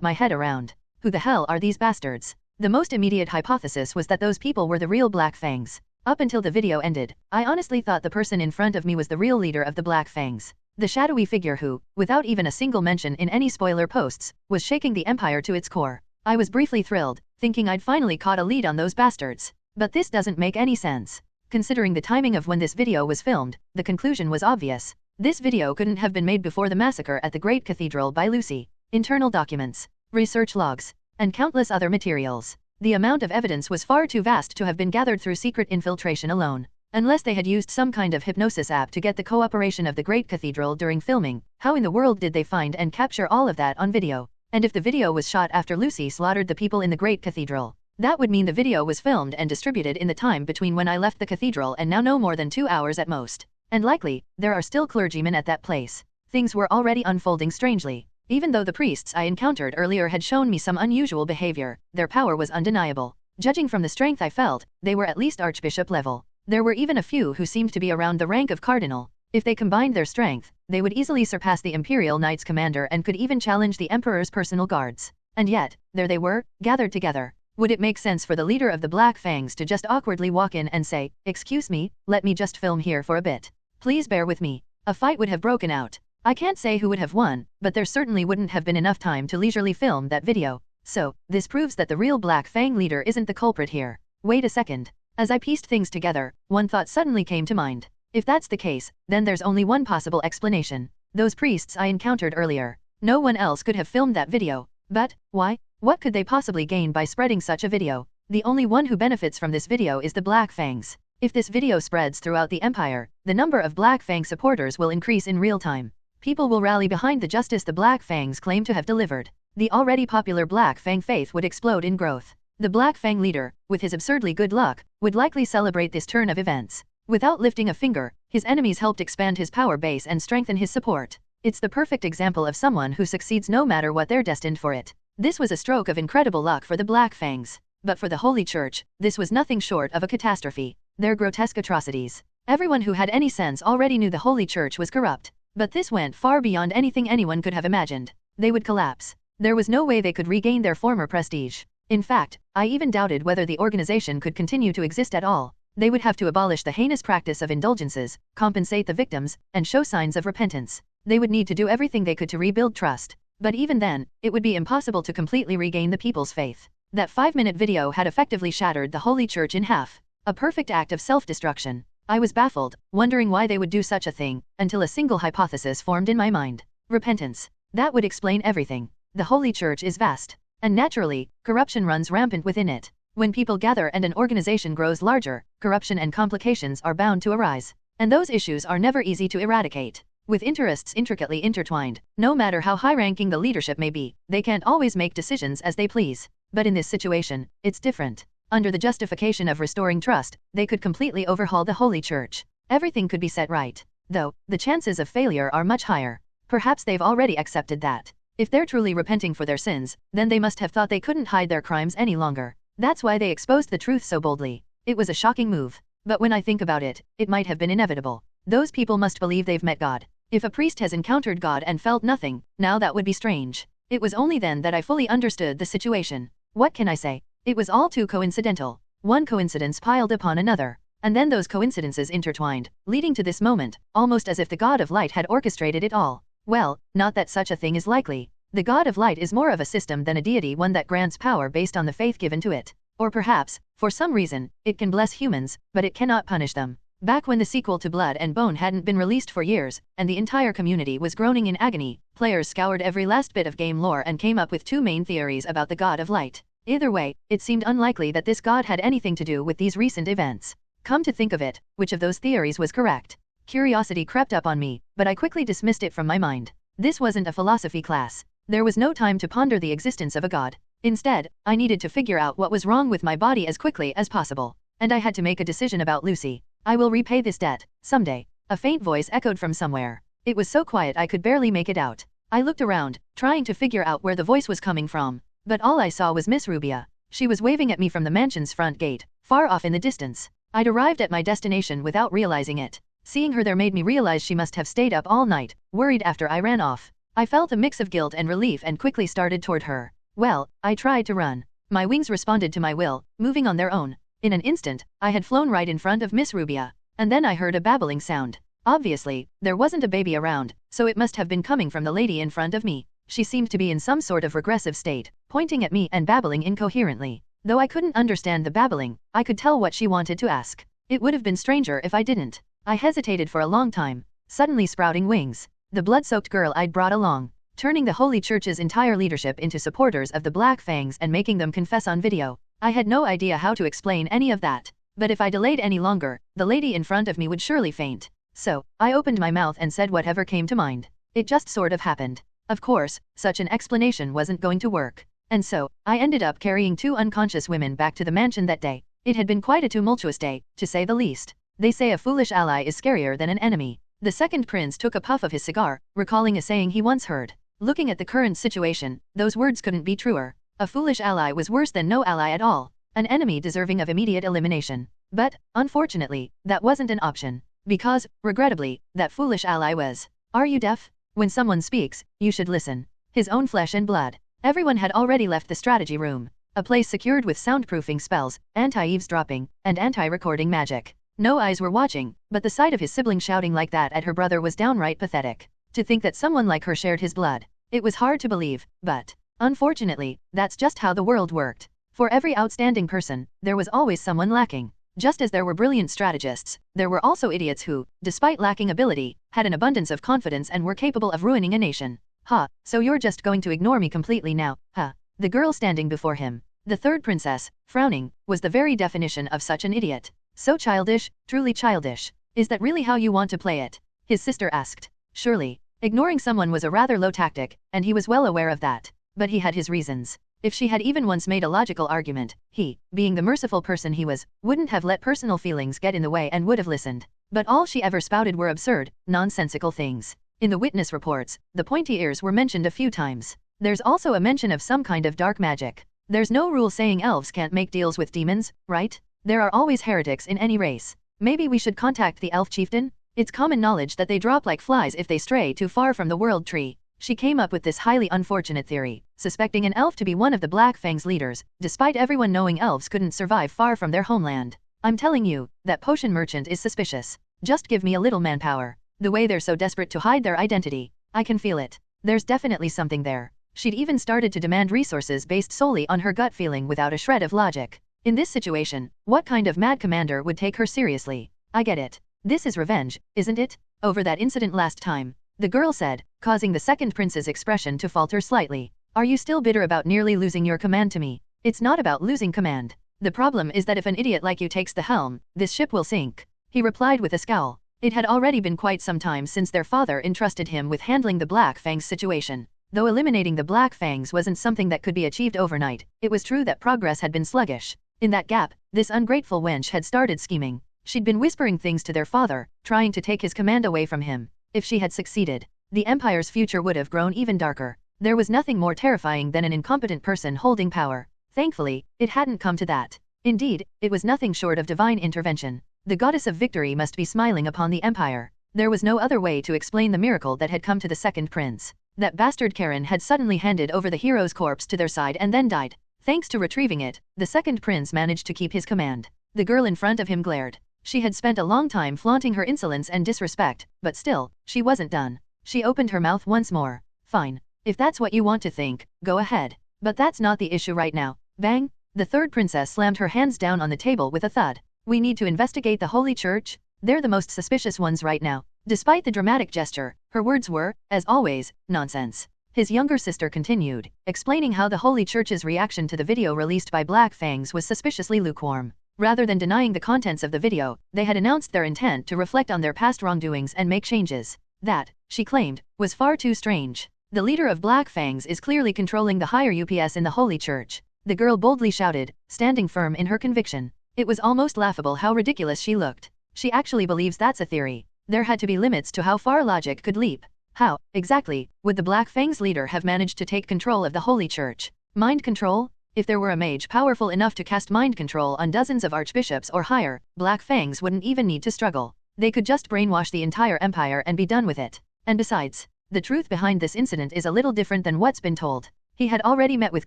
my head around. Who the hell are these bastards? The most immediate hypothesis was that those people were the real Black Fangs. Up until the video ended, I honestly thought the person in front of me was the real leader of the Black Fangs. The shadowy figure who, without even a single mention in any spoiler posts, was shaking the empire to its core. I was briefly thrilled, thinking I'd finally caught a lead on those bastards. But this doesn't make any sense. Considering the timing of when this video was filmed, the conclusion was obvious. This video couldn't have been made before the massacre at the Great Cathedral by Lucy. Internal documents, research logs, and countless other materials. The amount of evidence was far too vast to have been gathered through secret infiltration alone. Unless they had used some kind of hypnosis app to get the cooperation of the Great Cathedral during filming, how in the world did they find and capture all of that on video? And if the video was shot after Lucy slaughtered the people in the Great Cathedral, that would mean the video was filmed and distributed in the time between when I left the cathedral and now, no more than 2 hours at most. And likely, there are still clergymen at that place. Things were already unfolding strangely. Even though the priests I encountered earlier had shown me some unusual behavior, their power was undeniable. Judging from the strength I felt, they were at least archbishop level. There were even a few who seemed to be around the rank of cardinal. If they combined their strength, they would easily surpass the Imperial Knights commander and could even challenge the Emperor's personal guards. And yet, there they were, gathered together. Would it make sense for the leader of the Black Fangs to just awkwardly walk in and say, "Excuse me, let me just film here for a bit. Please bear with me." A fight would have broken out. I can't say who would have won, but there certainly wouldn't have been enough time to leisurely film that video. So, this proves that the real Black Fang leader isn't the culprit here. Wait a second. As I pieced things together, one thought suddenly came to mind. If that's the case, then there's only one possible explanation. Those priests I encountered earlier. No one else could have filmed that video. But, why? What could they possibly gain by spreading such a video? The only one who benefits from this video is the Black Fangs. If this video spreads throughout the Empire, the number of Black Fang supporters will increase in real time. People will rally behind the justice the Black Fangs claim to have delivered. The already popular Black Fang faith would explode in growth. The Black Fang leader, with his absurdly good luck, would likely celebrate this turn of events. Without lifting a finger, his enemies helped expand his power base and strengthen his support. It's the perfect example of someone who succeeds no matter what they're destined for it. This was a stroke of incredible luck for the Black Fangs. But for the Holy Church, this was nothing short of a catastrophe. Their grotesque atrocities. Everyone who had any sense already knew the Holy Church was corrupt. But this went far beyond anything anyone could have imagined. They would collapse. There was no way they could regain their former prestige. In fact, I even doubted whether the organization could continue to exist at all. They would have to abolish the heinous practice of indulgences, compensate the victims, and show signs of repentance. They would need to do everything they could to rebuild trust. But even then, it would be impossible to completely regain the people's faith. That 5-minute video had effectively shattered the Holy Church in half. A perfect act of self-destruction. I was baffled, wondering why they would do such a thing, until a single hypothesis formed in my mind. Repentance. That would explain everything. The Holy Church is vast. And naturally, corruption runs rampant within it. When people gather and an organization grows larger, corruption and complications are bound to arise. And those issues are never easy to eradicate. With interests intricately intertwined, no matter how high-ranking the leadership may be, they can't always make decisions as they please. But in this situation, it's different. Under the justification of restoring trust, they could completely overhaul the Holy Church. Everything could be set right. Though, the chances of failure are much higher. Perhaps they've already accepted that. If they're truly repenting for their sins, then they must have thought they couldn't hide their crimes any longer. That's why they exposed the truth so boldly. It was a shocking move. But when I think about it, it might have been inevitable. Those people must believe they've met God. If a priest has encountered God and felt nothing, now that would be strange. It was only then that I fully understood the situation. What can I say? It was all too coincidental. One coincidence piled upon another. And then those coincidences intertwined, leading to this moment, almost as if the God of Light had orchestrated it all. Well, not that such a thing is likely. The God of Light is more of a system than a deity, one that grants power based on the faith given to it. Or perhaps, for some reason, it can bless humans, but it cannot punish them. Back when the sequel to Blood and Bone hadn't been released for years, and the entire community was groaning in agony, players scoured every last bit of game lore and came up with two main theories about the God of Light. Either way, it seemed unlikely that this god had anything to do with these recent events. Come to think of it, which of those theories was correct? Curiosity crept up on me, but I quickly dismissed it from my mind. This wasn't a philosophy class. There was no time to ponder the existence of a god. Instead, I needed to figure out what was wrong with my body as quickly as possible. And I had to make a decision about Lucy. I will repay this debt, someday. A faint voice echoed from somewhere. It was so quiet I could barely make it out. I looked around, trying to figure out where the voice was coming from. But all I saw was Miss Rubia. She was waving at me from the mansion's front gate, far off in the distance. I'd arrived at my destination without realizing it. Seeing her there made me realize she must have stayed up all night, worried after I ran off. I felt a mix of guilt and relief and quickly started toward her. Well, I tried to run. My wings responded to my will, moving on their own. In an instant, I had flown right in front of Miss Rubia. And then I heard a babbling sound. Obviously, there wasn't a baby around, so it must have been coming from the lady in front of me. She seemed to be in some sort of regressive state, pointing at me and babbling incoherently. Though I couldn't understand the babbling, I could tell what she wanted to ask. It would have been stranger if I didn't. I hesitated for a long time, suddenly sprouting wings. The blood-soaked girl I'd brought along, turning the Holy Church's entire leadership into supporters of the Black Fangs and making them confess on video. I had no idea how to explain any of that. But if I delayed any longer, the lady in front of me would surely faint. So, I opened my mouth and said whatever came to mind. It just sort of happened. Of course, such an explanation wasn't going to work. And so, I ended up carrying two unconscious women back to the mansion that day. It had been quite a tumultuous day, to say the least. They say a foolish ally is scarier than an enemy. The second prince took a puff of his cigar, recalling a saying he once heard. Looking at the current situation, those words couldn't be truer. A foolish ally was worse than no ally at all. an enemy deserving of immediate elimination. But, unfortunately, that wasn't an option. Because, regrettably, that foolish ally was. Are you deaf? When someone speaks, you should listen. His own flesh and blood. Everyone had already left the strategy room, a place secured with soundproofing spells, anti-eavesdropping, and anti-recording magic. No eyes were watching, but the sight of his sibling shouting like that at her brother was downright pathetic. To think that someone like her shared his blood. It was hard to believe, but, unfortunately, that's just how the world worked. For every outstanding person, there was always someone lacking. Just as there were brilliant strategists, there were also idiots who, despite lacking ability, had an abundance of confidence and were capable of ruining a nation. Ha, so you're just going to ignore me completely now, huh? The girl standing before him, the third princess, frowning, was the very definition of such an idiot. So childish, truly childish. Is that really how you want to play it? His sister asked. Surely, ignoring someone was a rather low tactic, and he was well aware of that. But he had his reasons. If she had even once made a logical argument, he, being the merciful person he was, wouldn't have let personal feelings get in the way and would have listened. But all she ever spouted were absurd, nonsensical things. In the witness reports, the pointy ears were mentioned a few times. There's also a mention of some kind of dark magic. There's no rule saying elves can't make deals with demons, right? There are always heretics in any race. Maybe we should contact the elf chieftain? It's common knowledge that they drop like flies if they stray too far from the world tree. She came up with this highly unfortunate theory, suspecting an elf to be one of the Black Fang's leaders, despite everyone knowing elves couldn't survive far from their homeland. I'm telling you, that potion merchant is suspicious. Just give me a little manpower. The way they're so desperate to hide their identity. I can feel it. There's definitely something there. She'd even started to demand resources based solely on her gut feeling without a shred of logic. In this situation, what kind of mad commander would take her seriously? I get it. This is revenge, isn't it? Over that incident last time. The girl said, causing the second prince's expression to falter slightly. Are you still bitter about nearly losing your command to me? It's not about losing command. The problem is that if an idiot like you takes the helm, this ship will sink. He replied with a scowl. It had already been quite some time since their father entrusted him with handling the Black Fang's situation. Though eliminating the Black Fangs wasn't something that could be achieved overnight, it was true that progress had been sluggish. In that gap, this ungrateful wench had started scheming. She'd been whispering things to their father, trying to take his command away from him. If she had succeeded, the Empire's future would have grown even darker. There was nothing more terrifying than an incompetent person holding power. Thankfully, it hadn't come to that. Indeed, it was nothing short of divine intervention. The goddess of victory must be smiling upon the Empire. There was no other way to explain the miracle that had come to the second prince. That bastard Karen had suddenly handed over the hero's corpse to their side and then died. Thanks to retrieving it, the second prince managed to keep his command. The girl in front of him glared. She had spent a long time flaunting her insolence and disrespect, but still, she wasn't done. She opened her mouth once more. Fine. If that's what you want to think, go ahead. But that's not the issue right now. Bang! The third princess slammed her hands down on the table with a thud. We need to investigate the Holy Church. They're the most suspicious ones right now. Despite the dramatic gesture, her words were, as always, nonsense. His younger sister continued, explaining how the Holy Church's reaction to the video released by Black Fangs was suspiciously lukewarm. Rather than denying the contents of the video, they had announced their intent to reflect on their past wrongdoings and make changes. That, she claimed, was far too strange. The leader of Black Fangs is clearly controlling the higher UPS in the Holy Church. The girl boldly shouted, standing firm in her conviction. It was almost laughable how ridiculous she looked. She actually believes that's a theory. There had to be limits to how far logic could leap. How, exactly, would the Black Fangs leader have managed to take control of the Holy Church? Mind control? If there were a mage powerful enough to cast mind control on dozens of archbishops or higher, Black Fangs wouldn't even need to struggle. They could just brainwash the entire empire and be done with it. And besides, the truth behind this incident is a little different than what's been told. He had already met with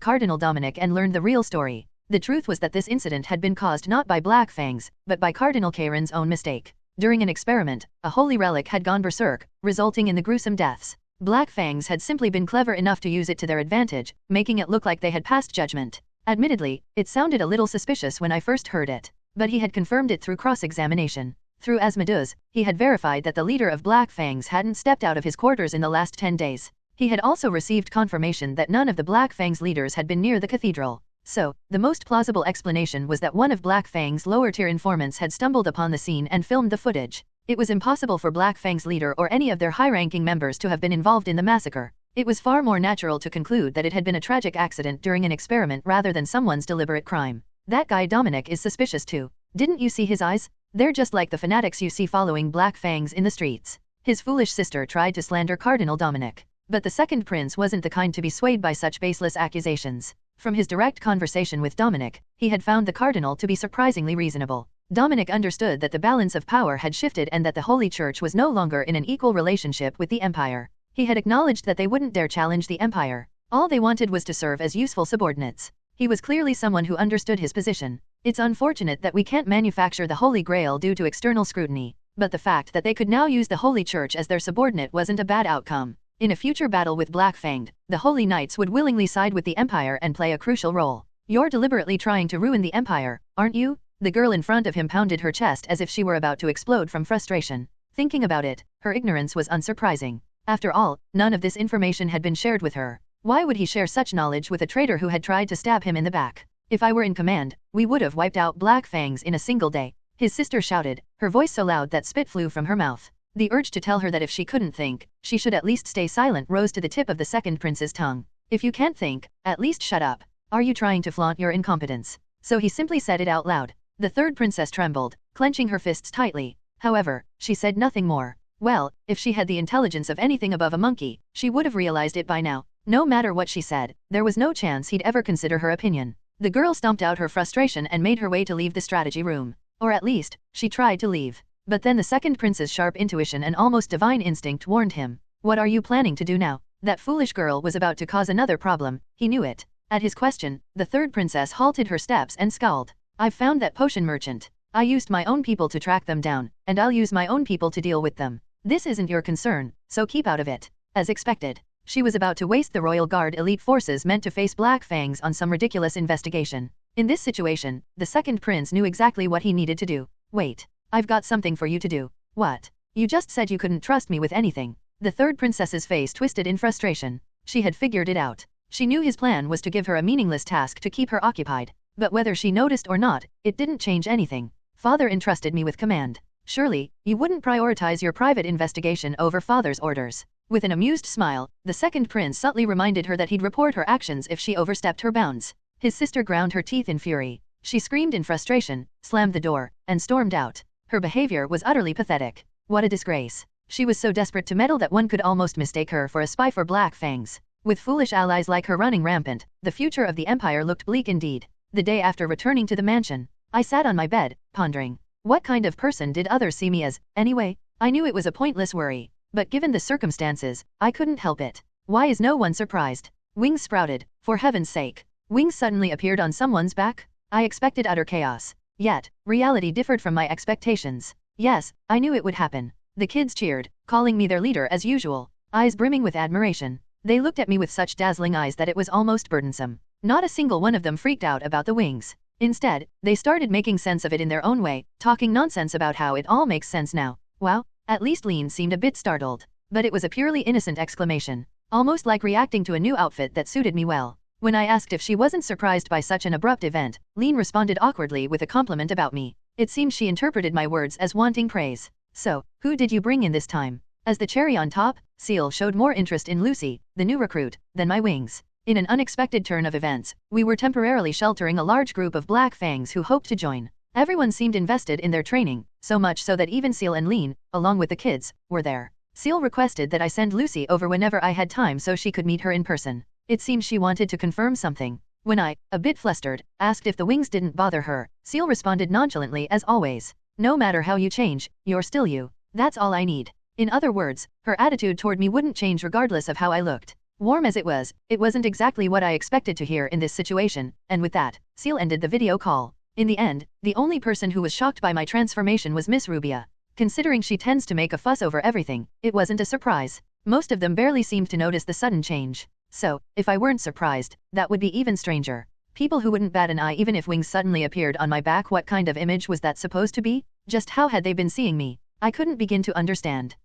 Cardinal Dominic and learned the real story. The truth was that this incident had been caused not by Black Fangs, but by Cardinal Karen's own mistake. During an experiment, a holy relic had gone berserk, resulting in the gruesome deaths. Black Fangs had simply been clever enough to use it to their advantage, making it look like they had passed judgment. Admittedly, it sounded a little suspicious when I first heard it. But he had confirmed it through cross-examination. Through Asmodeus, he had verified that the leader of Black Fangs hadn't stepped out of his quarters in the last 10 days. He had also received confirmation that none of the Black Fangs leaders had been near the cathedral. So, the most plausible explanation was that one of Black Fang's lower-tier informants had stumbled upon the scene and filmed the footage. It was impossible for Black Fang's leader or any of their high-ranking members to have been involved in the massacre. It was far more natural to conclude that it had been a tragic accident during an experiment rather than someone's deliberate crime. That guy Dominic is suspicious too. Didn't you see his eyes? They're just like the fanatics you see following Black Fangs in the streets. His foolish sister tried to slander Cardinal Dominic. But the second prince wasn't the kind to be swayed by such baseless accusations. From his direct conversation with Dominic, he had found the cardinal to be surprisingly reasonable. Dominic understood that the balance of power had shifted and that the Holy Church was no longer in an equal relationship with the Empire. He had acknowledged that they wouldn't dare challenge the Empire. All they wanted was to serve as useful subordinates. He was clearly someone who understood his position. It's unfortunate that we can't manufacture the Holy Grail due to external scrutiny, but the fact that they could now use the Holy Church as their subordinate wasn't a bad outcome. In a future battle with Black-Fanged, the Holy Knights would willingly side with the Empire and play a crucial role. You're deliberately trying to ruin the Empire, aren't you? The girl in front of him pounded her chest as if she were about to explode from frustration. Thinking about it, her ignorance was unsurprising. After all, none of this information had been shared with her. Why would he share such knowledge with a traitor who had tried to stab him in the back? If I were in command, we would have wiped out Black Fangs in a single day. His sister shouted, her voice so loud that spit flew from her mouth. The urge to tell her that if she couldn't think, she should at least stay silent rose to the tip of the second prince's tongue. If you can't think, at least shut up. Are you trying to flaunt your incompetence? So he simply said it out loud. The third princess trembled, clenching her fists tightly. However, she said nothing more. Well, if she had the intelligence of anything above a monkey, she would have realized it by now. No matter what she said, there was no chance he'd ever consider her opinion. The girl stomped out her frustration and made her way to leave the strategy room. Or at least, she tried to leave. But then the second prince's sharp intuition and almost divine instinct warned him. What are you planning to do now? That foolish girl was about to cause another problem, he knew it. At his question, the third princess halted her steps and scowled. I've found that potion merchant. I used my own people to track them down, and I'll use my own people to deal with them. This isn't your concern, so keep out of it. As expected, she was about to waste the Royal Guard elite forces meant to face Black Fangs on some ridiculous investigation. In this situation, the second prince knew exactly what he needed to do. Wait, I've got something for you to do. What? You just said you couldn't trust me with anything. The third princess's face twisted in frustration. She had figured it out. She knew his plan was to give her a meaningless task to keep her occupied. But whether she noticed or not, it didn't change anything. Father entrusted me with command. Surely, you wouldn't prioritize your private investigation over father's orders. With an amused smile, the second prince subtly reminded her that he'd report her actions if she overstepped her bounds. His sister ground her teeth in fury. She screamed in frustration, slammed the door, and stormed out. Her behavior was utterly pathetic. What a disgrace. She was so desperate to meddle that one could almost mistake her for a spy for Black Fangs. With foolish allies like her running rampant, the future of the Empire looked bleak indeed. The day after returning to the mansion, I sat on my bed, pondering. What kind of person did others see me as, anyway? I knew it was a pointless worry, but given the circumstances, I couldn't help it. Why is no one surprised? Wings sprouted, for heaven's sake. Wings suddenly appeared on someone's back? I expected utter chaos. Yet, reality differed from my expectations. Yes, I knew it would happen. The kids cheered, calling me their leader as usual, eyes brimming with admiration. They looked at me with such dazzling eyes that it was almost burdensome. Not a single one of them freaked out about the wings. Instead, they started making sense of it in their own way, talking nonsense about how it all makes sense now. Wow, at least Lean seemed a bit startled. But it was a purely innocent exclamation, almost like reacting to a new outfit that suited me well. When I asked if she wasn't surprised by such an abrupt event, Lean responded awkwardly with a compliment about me. It seemed she interpreted my words as wanting praise. So, who did you bring in this time? As the cherry on top, Seal showed more interest in Lucy, the new recruit, than my wings. In an unexpected turn of events, we were temporarily sheltering a large group of Black Fangs who hoped to join. Everyone seemed invested in their training, so much so that even Seal and Lean, along with the kids, were there. Seal requested that I send Lucy over whenever I had time so she could meet her in person. It seemed she wanted to confirm something. When I, a bit flustered, asked if the wings didn't bother her, Seal responded nonchalantly as always. No matter how you change, you're still you. That's all I need. In other words, her attitude toward me wouldn't change regardless of how I looked. Warm as it wasn't exactly what I expected to hear in this situation, and with that, Seal ended the video call. In the end, the only person who was shocked by my transformation was Miss Rubia. Considering she tends to make a fuss over everything, it wasn't a surprise. Most of them barely seemed to notice the sudden change. So, if I weren't surprised, that would be even stranger. People who wouldn't bat an eye even if wings suddenly appeared on my back. What kind of image was that supposed to be? Just how had they been seeing me? I couldn't begin to understand.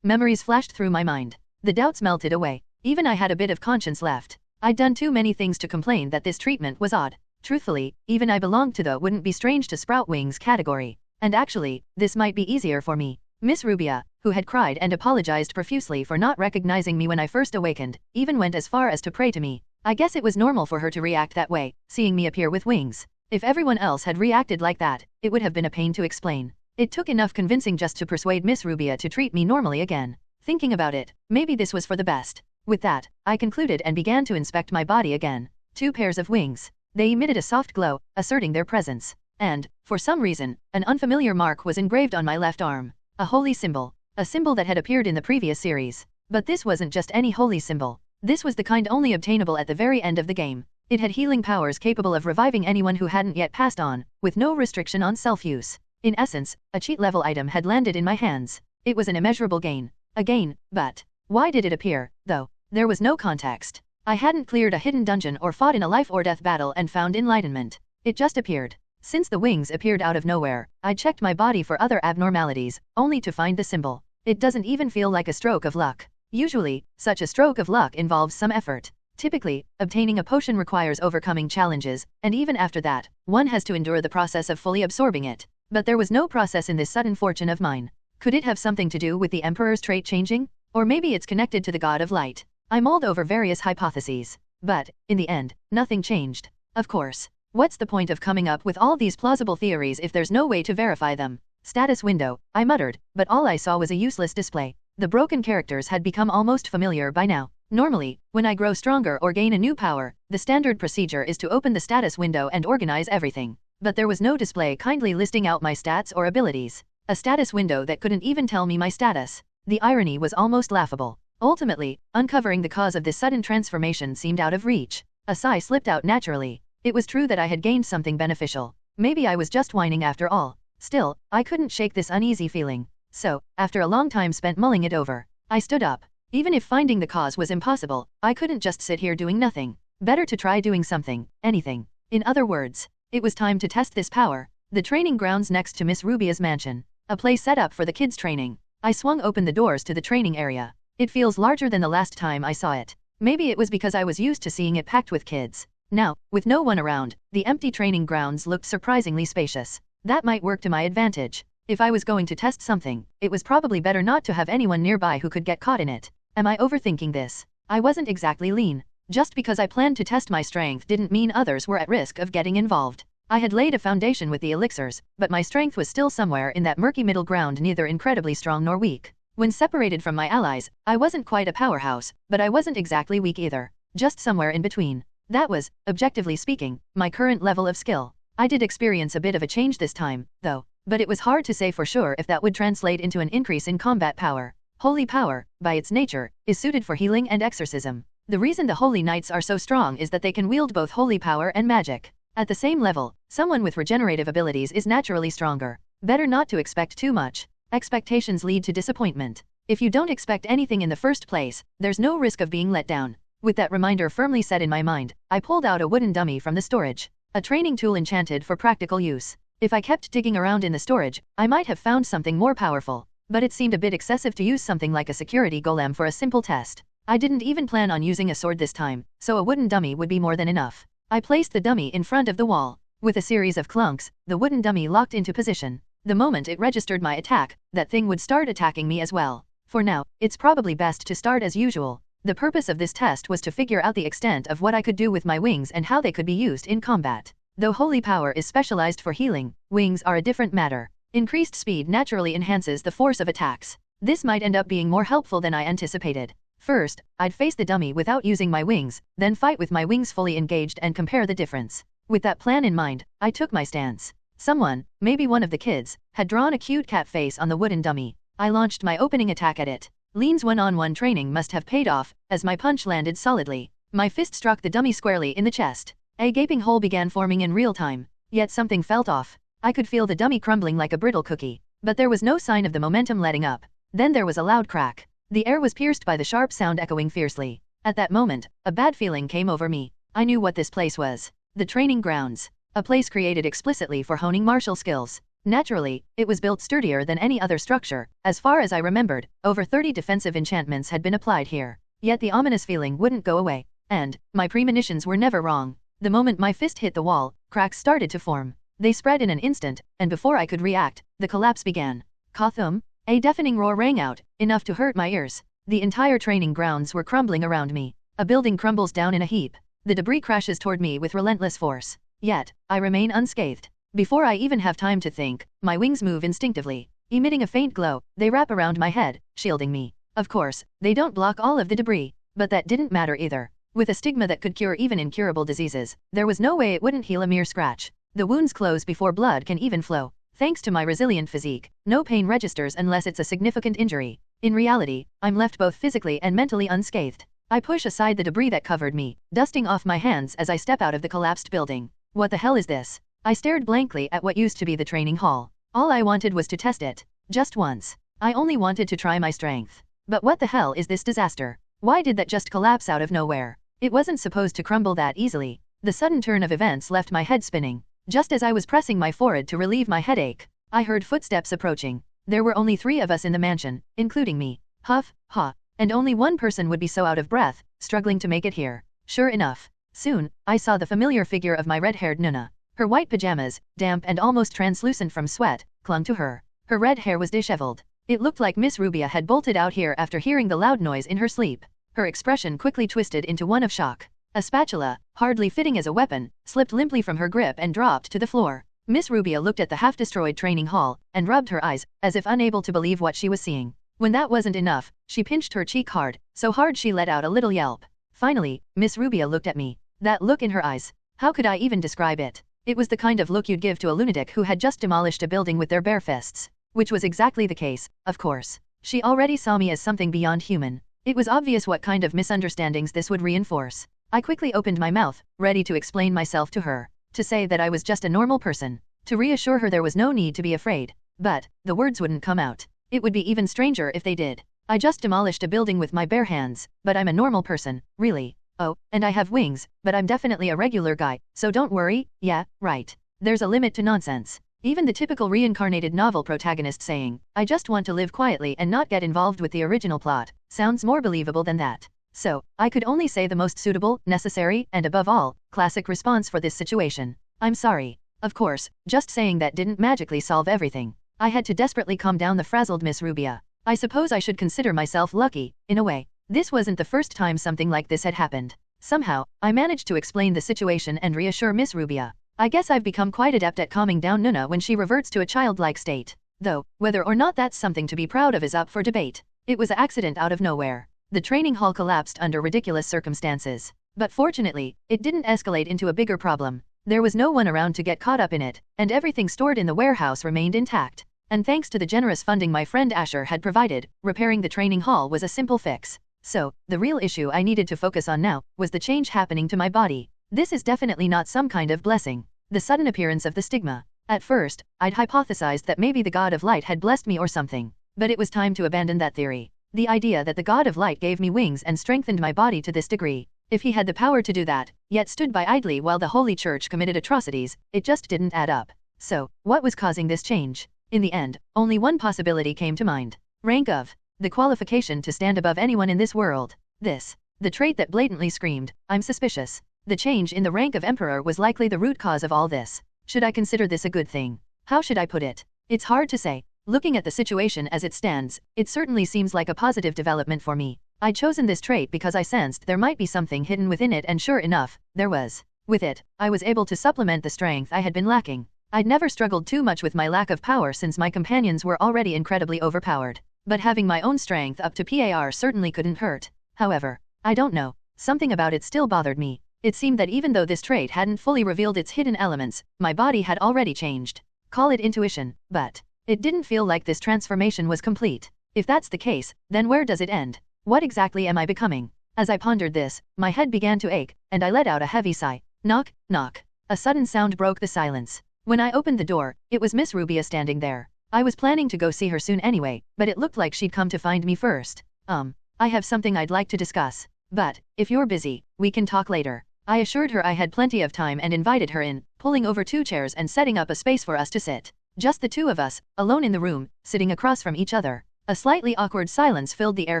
Memories flashed through my mind. The doubts melted away. Even I had a bit of conscience left. I'd done too many things to complain that this treatment was odd. Truthfully, even I belonged to the wouldn't be strange to sprout wings category. And actually, this might be easier for me. Miss Rubia, who had cried and apologized profusely for not recognizing me when I first awakened, even went as far as to pray to me. I guess it was normal for her to react that way, seeing me appear with wings. If everyone else had reacted like that, it would have been a pain to explain. It took enough convincing just to persuade Miss Rubia to treat me normally again. Thinking about it, maybe this was for the best. With that, I concluded and began to inspect my body again. 2 pairs of wings. They emitted a soft glow, asserting their presence. And, for some reason, an unfamiliar mark was engraved on my left arm. A holy symbol. A symbol that had appeared in the previous series. But this wasn't just any holy symbol. This was the kind only obtainable at the very end of the game. It had healing powers capable of reviving anyone who hadn't yet passed on, with no restriction on self-use. In essence, a cheat-level item had landed in my hands. It was an immeasurable gain. A gain, but why did it appear, though? There was no context. I hadn't cleared a hidden dungeon or fought in a life-or-death battle and found enlightenment. It just appeared. Since the wings appeared out of nowhere, I checked my body for other abnormalities, only to find the symbol. It doesn't even feel like a stroke of luck. Usually, such a stroke of luck involves some effort. Typically, obtaining a potion requires overcoming challenges, and even after that, one has to endure the process of fully absorbing it. But there was no process in this sudden fortune of mine. Could it have something to do with the Emperor's trait changing? Or maybe it's connected to the God of Light. I mulled over various hypotheses. But, in the end, nothing changed. Of course. What's the point of coming up with all these plausible theories if there's no way to verify them? Status window, I muttered, but all I saw was a useless display. The broken characters had become almost familiar by now. Normally, when I grow stronger or gain a new power, the standard procedure is to open the status window and organize everything. But there was no display kindly listing out my stats or abilities. A status window that couldn't even tell me my status. The irony was almost laughable. Ultimately, uncovering the cause of this sudden transformation seemed out of reach. A sigh slipped out naturally. It was true that I had gained something beneficial. Maybe I was just whining after all. Still, I couldn't shake this uneasy feeling. So, after a long time spent mulling it over, I stood up. Even if finding the cause was impossible, I couldn't just sit here doing nothing. Better to try doing something, anything. In other words, it was time to test this power. The training grounds next to Miss Rubia's mansion. A place set up for the kids' training. I swung open the doors to the training area. It feels larger than the last time I saw it. Maybe it was because I was used to seeing it packed with kids. Now, with no one around, the empty training grounds looked surprisingly spacious. That might work to my advantage. If I was going to test something, it was probably better not to have anyone nearby who could get caught in it. Am I overthinking this? I wasn't exactly lean. Just because I planned to test my strength didn't mean others were at risk of getting involved. I had laid a foundation with the elixirs, but my strength was still somewhere in that murky middle ground, neither incredibly strong nor weak. When separated from my allies, I wasn't quite a powerhouse, but I wasn't exactly weak either. Just somewhere in between. That was, objectively speaking, my current level of skill. I did experience a bit of a change this time, though, but it was hard to say for sure if that would translate into an increase in combat power. Holy power, by its nature, is suited for healing and exorcism. The reason the Holy Knights are so strong is that they can wield both holy power and magic. At the same level, someone with regenerative abilities is naturally stronger. Better not to expect too much. Expectations lead to disappointment. If you don't expect anything in the first place, there's no risk of being let down. With that reminder firmly set in my mind, I pulled out a wooden dummy from the storage. A training tool enchanted for practical use. If I kept digging around in the storage, I might have found something more powerful. But it seemed a bit excessive to use something like a security golem for a simple test. I didn't even plan on using a sword this time, so a wooden dummy would be more than enough. I placed the dummy in front of the wall. With a series of clunks, the wooden dummy locked into position. The moment it registered my attack, that thing would start attacking me as well. For now, it's probably best to start as usual. The purpose of this test was to figure out the extent of what I could do with my wings and how they could be used in combat. Though holy power is specialized for healing, wings are a different matter. Increased speed naturally enhances the force of attacks. This might end up being more helpful than I anticipated. First, I'd face the dummy without using my wings, then fight with my wings fully engaged and compare the difference. With that plan in mind, I took my stance. Someone, maybe one of the kids, had drawn a cute cat face on the wooden dummy. I launched my opening attack at it. Lean's one-on-one training must have paid off, as my punch landed solidly. My fist struck the dummy squarely in the chest. A gaping hole began forming in real time. Yet something felt off. I could feel the dummy crumbling like a brittle cookie. But there was no sign of the momentum letting up. Then there was a loud crack. The air was pierced by the sharp sound echoing fiercely. At that moment, a bad feeling came over me. I knew what this place was. The training grounds. A place created explicitly for honing martial skills. Naturally, it was built sturdier than any other structure. As far as I remembered, over 30 defensive enchantments had been applied here. Yet the ominous feeling wouldn't go away. And, my premonitions were never wrong. The moment my fist hit the wall, cracks started to form. They spread in an instant, and before I could react, the collapse began. Kothum? A deafening roar rang out, enough to hurt my ears. The entire training grounds were crumbling around me. A building crumbles down in a heap. The debris crashes toward me with relentless force. Yet, I remain unscathed. Before I even have time to think, my wings move instinctively. Emitting a faint glow, they wrap around my head, shielding me. Of course, they don't block all of the debris, but that didn't matter either. With a stigma that could cure even incurable diseases, there was no way it wouldn't heal a mere scratch. The wounds close before blood can even flow. Thanks to my resilient physique, no pain registers unless it's a significant injury. In reality, I'm left both physically and mentally unscathed. I push aside the debris that covered me, dusting off my hands as I step out of the collapsed building. What the hell is this? I stared blankly at what used to be the training hall. All I wanted was to test it. Just once. I only wanted to try my strength. But what the hell is this disaster? Why did that just collapse out of nowhere? It wasn't supposed to crumble that easily. The sudden turn of events left my head spinning. Just as I was pressing my forehead to relieve my headache, I heard footsteps approaching. There were only 3 of us in the mansion, including me. Huff, ha. And only one person would be so out of breath, struggling to make it here. Sure enough. Soon, I saw the familiar figure of my red-haired Nuna. Her white pajamas, damp and almost translucent from sweat, clung to her. Her red hair was disheveled. It looked like Miss Rubia had bolted out here after hearing the loud noise in her sleep. Her expression quickly twisted into one of shock. A spatula, hardly fitting as a weapon, slipped limply from her grip and dropped to the floor. Miss Rubia looked at the half-destroyed training hall, and rubbed her eyes, as if unable to believe what she was seeing. When that wasn't enough, she pinched her cheek hard, so hard she let out a little yelp. Finally, Miss Rubia looked at me. That look in her eyes. How could I even describe it? It was the kind of look you'd give to a lunatic who had just demolished a building with their bare fists. Which was exactly the case, of course. She already saw me as something beyond human. It was obvious what kind of misunderstandings this would reinforce. I quickly opened my mouth, ready to explain myself to her. To say that I was just a normal person. To reassure her there was no need to be afraid. But, the words wouldn't come out. It would be even stranger if they did. I just demolished a building with my bare hands, but I'm a normal person, really. Oh, and I have wings, but I'm definitely a regular guy, so don't worry, yeah, right. There's a limit to nonsense. Even the typical reincarnated novel protagonist saying, I just want to live quietly and not get involved with the original plot, sounds more believable than that. So, I could only say the most suitable, necessary, and above all, classic response for this situation. I'm sorry. Of course, just saying that didn't magically solve everything. I had to desperately calm down the frazzled Miss Rubia. I suppose I should consider myself lucky, in a way. This wasn't the first time something like this had happened. Somehow, I managed to explain the situation and reassure Miss Rubia. I guess I've become quite adept at calming down Nuna when she reverts to a childlike state. Though, whether or not that's something to be proud of is up for debate. It was an accident out of nowhere. The training hall collapsed under ridiculous circumstances. But fortunately, it didn't escalate into a bigger problem. There was no one around to get caught up in it, and everything stored in the warehouse remained intact. And thanks to the generous funding my friend Asher had provided, repairing the training hall was a simple fix. So, the real issue I needed to focus on now was the change happening to my body. This is definitely not some kind of blessing. The sudden appearance of the stigma. At first, I'd hypothesized that maybe the god of light had blessed me or something. But it was time to abandon that theory. The idea that the god of light gave me wings and strengthened my body to this degree. If he had the power to do that, yet stood by idly while the Holy Church committed atrocities, it just didn't add up. So, what was causing this change? In the end, only one possibility came to mind. Rank of. The qualification to stand above anyone in this world. This. The trait that blatantly screamed, I'm suspicious. The change in the rank of emperor was likely the root cause of all this. Should I consider this a good thing? How should I put it? It's hard to say. Looking at the situation as it stands, it certainly seems like a positive development for me. I'd chosen this trait because I sensed there might be something hidden within it, and sure enough, there was. With it, I was able to supplement the strength I had been lacking. I'd never struggled too much with my lack of power since my companions were already incredibly overpowered. But having my own strength up to par certainly couldn't hurt. However, I don't know. Something about it still bothered me. It seemed that even though this trait hadn't fully revealed its hidden elements, my body had already changed. Call it intuition, but it didn't feel like this transformation was complete. If that's the case, then where does it end? What exactly am I becoming? As I pondered this, my head began to ache, and I let out a heavy sigh. Knock, knock. A sudden sound broke the silence. When I opened the door, it was Miss Rubia standing there. I was planning to go see her soon anyway, but it looked like she'd come to find me first. I have something I'd like to discuss. But, if you're busy, we can talk later. I assured her I had plenty of time and invited her in, pulling over 2 chairs and setting up a space for us to sit. Just the 2 of us, alone in the room, sitting across from each other. A slightly awkward silence filled the air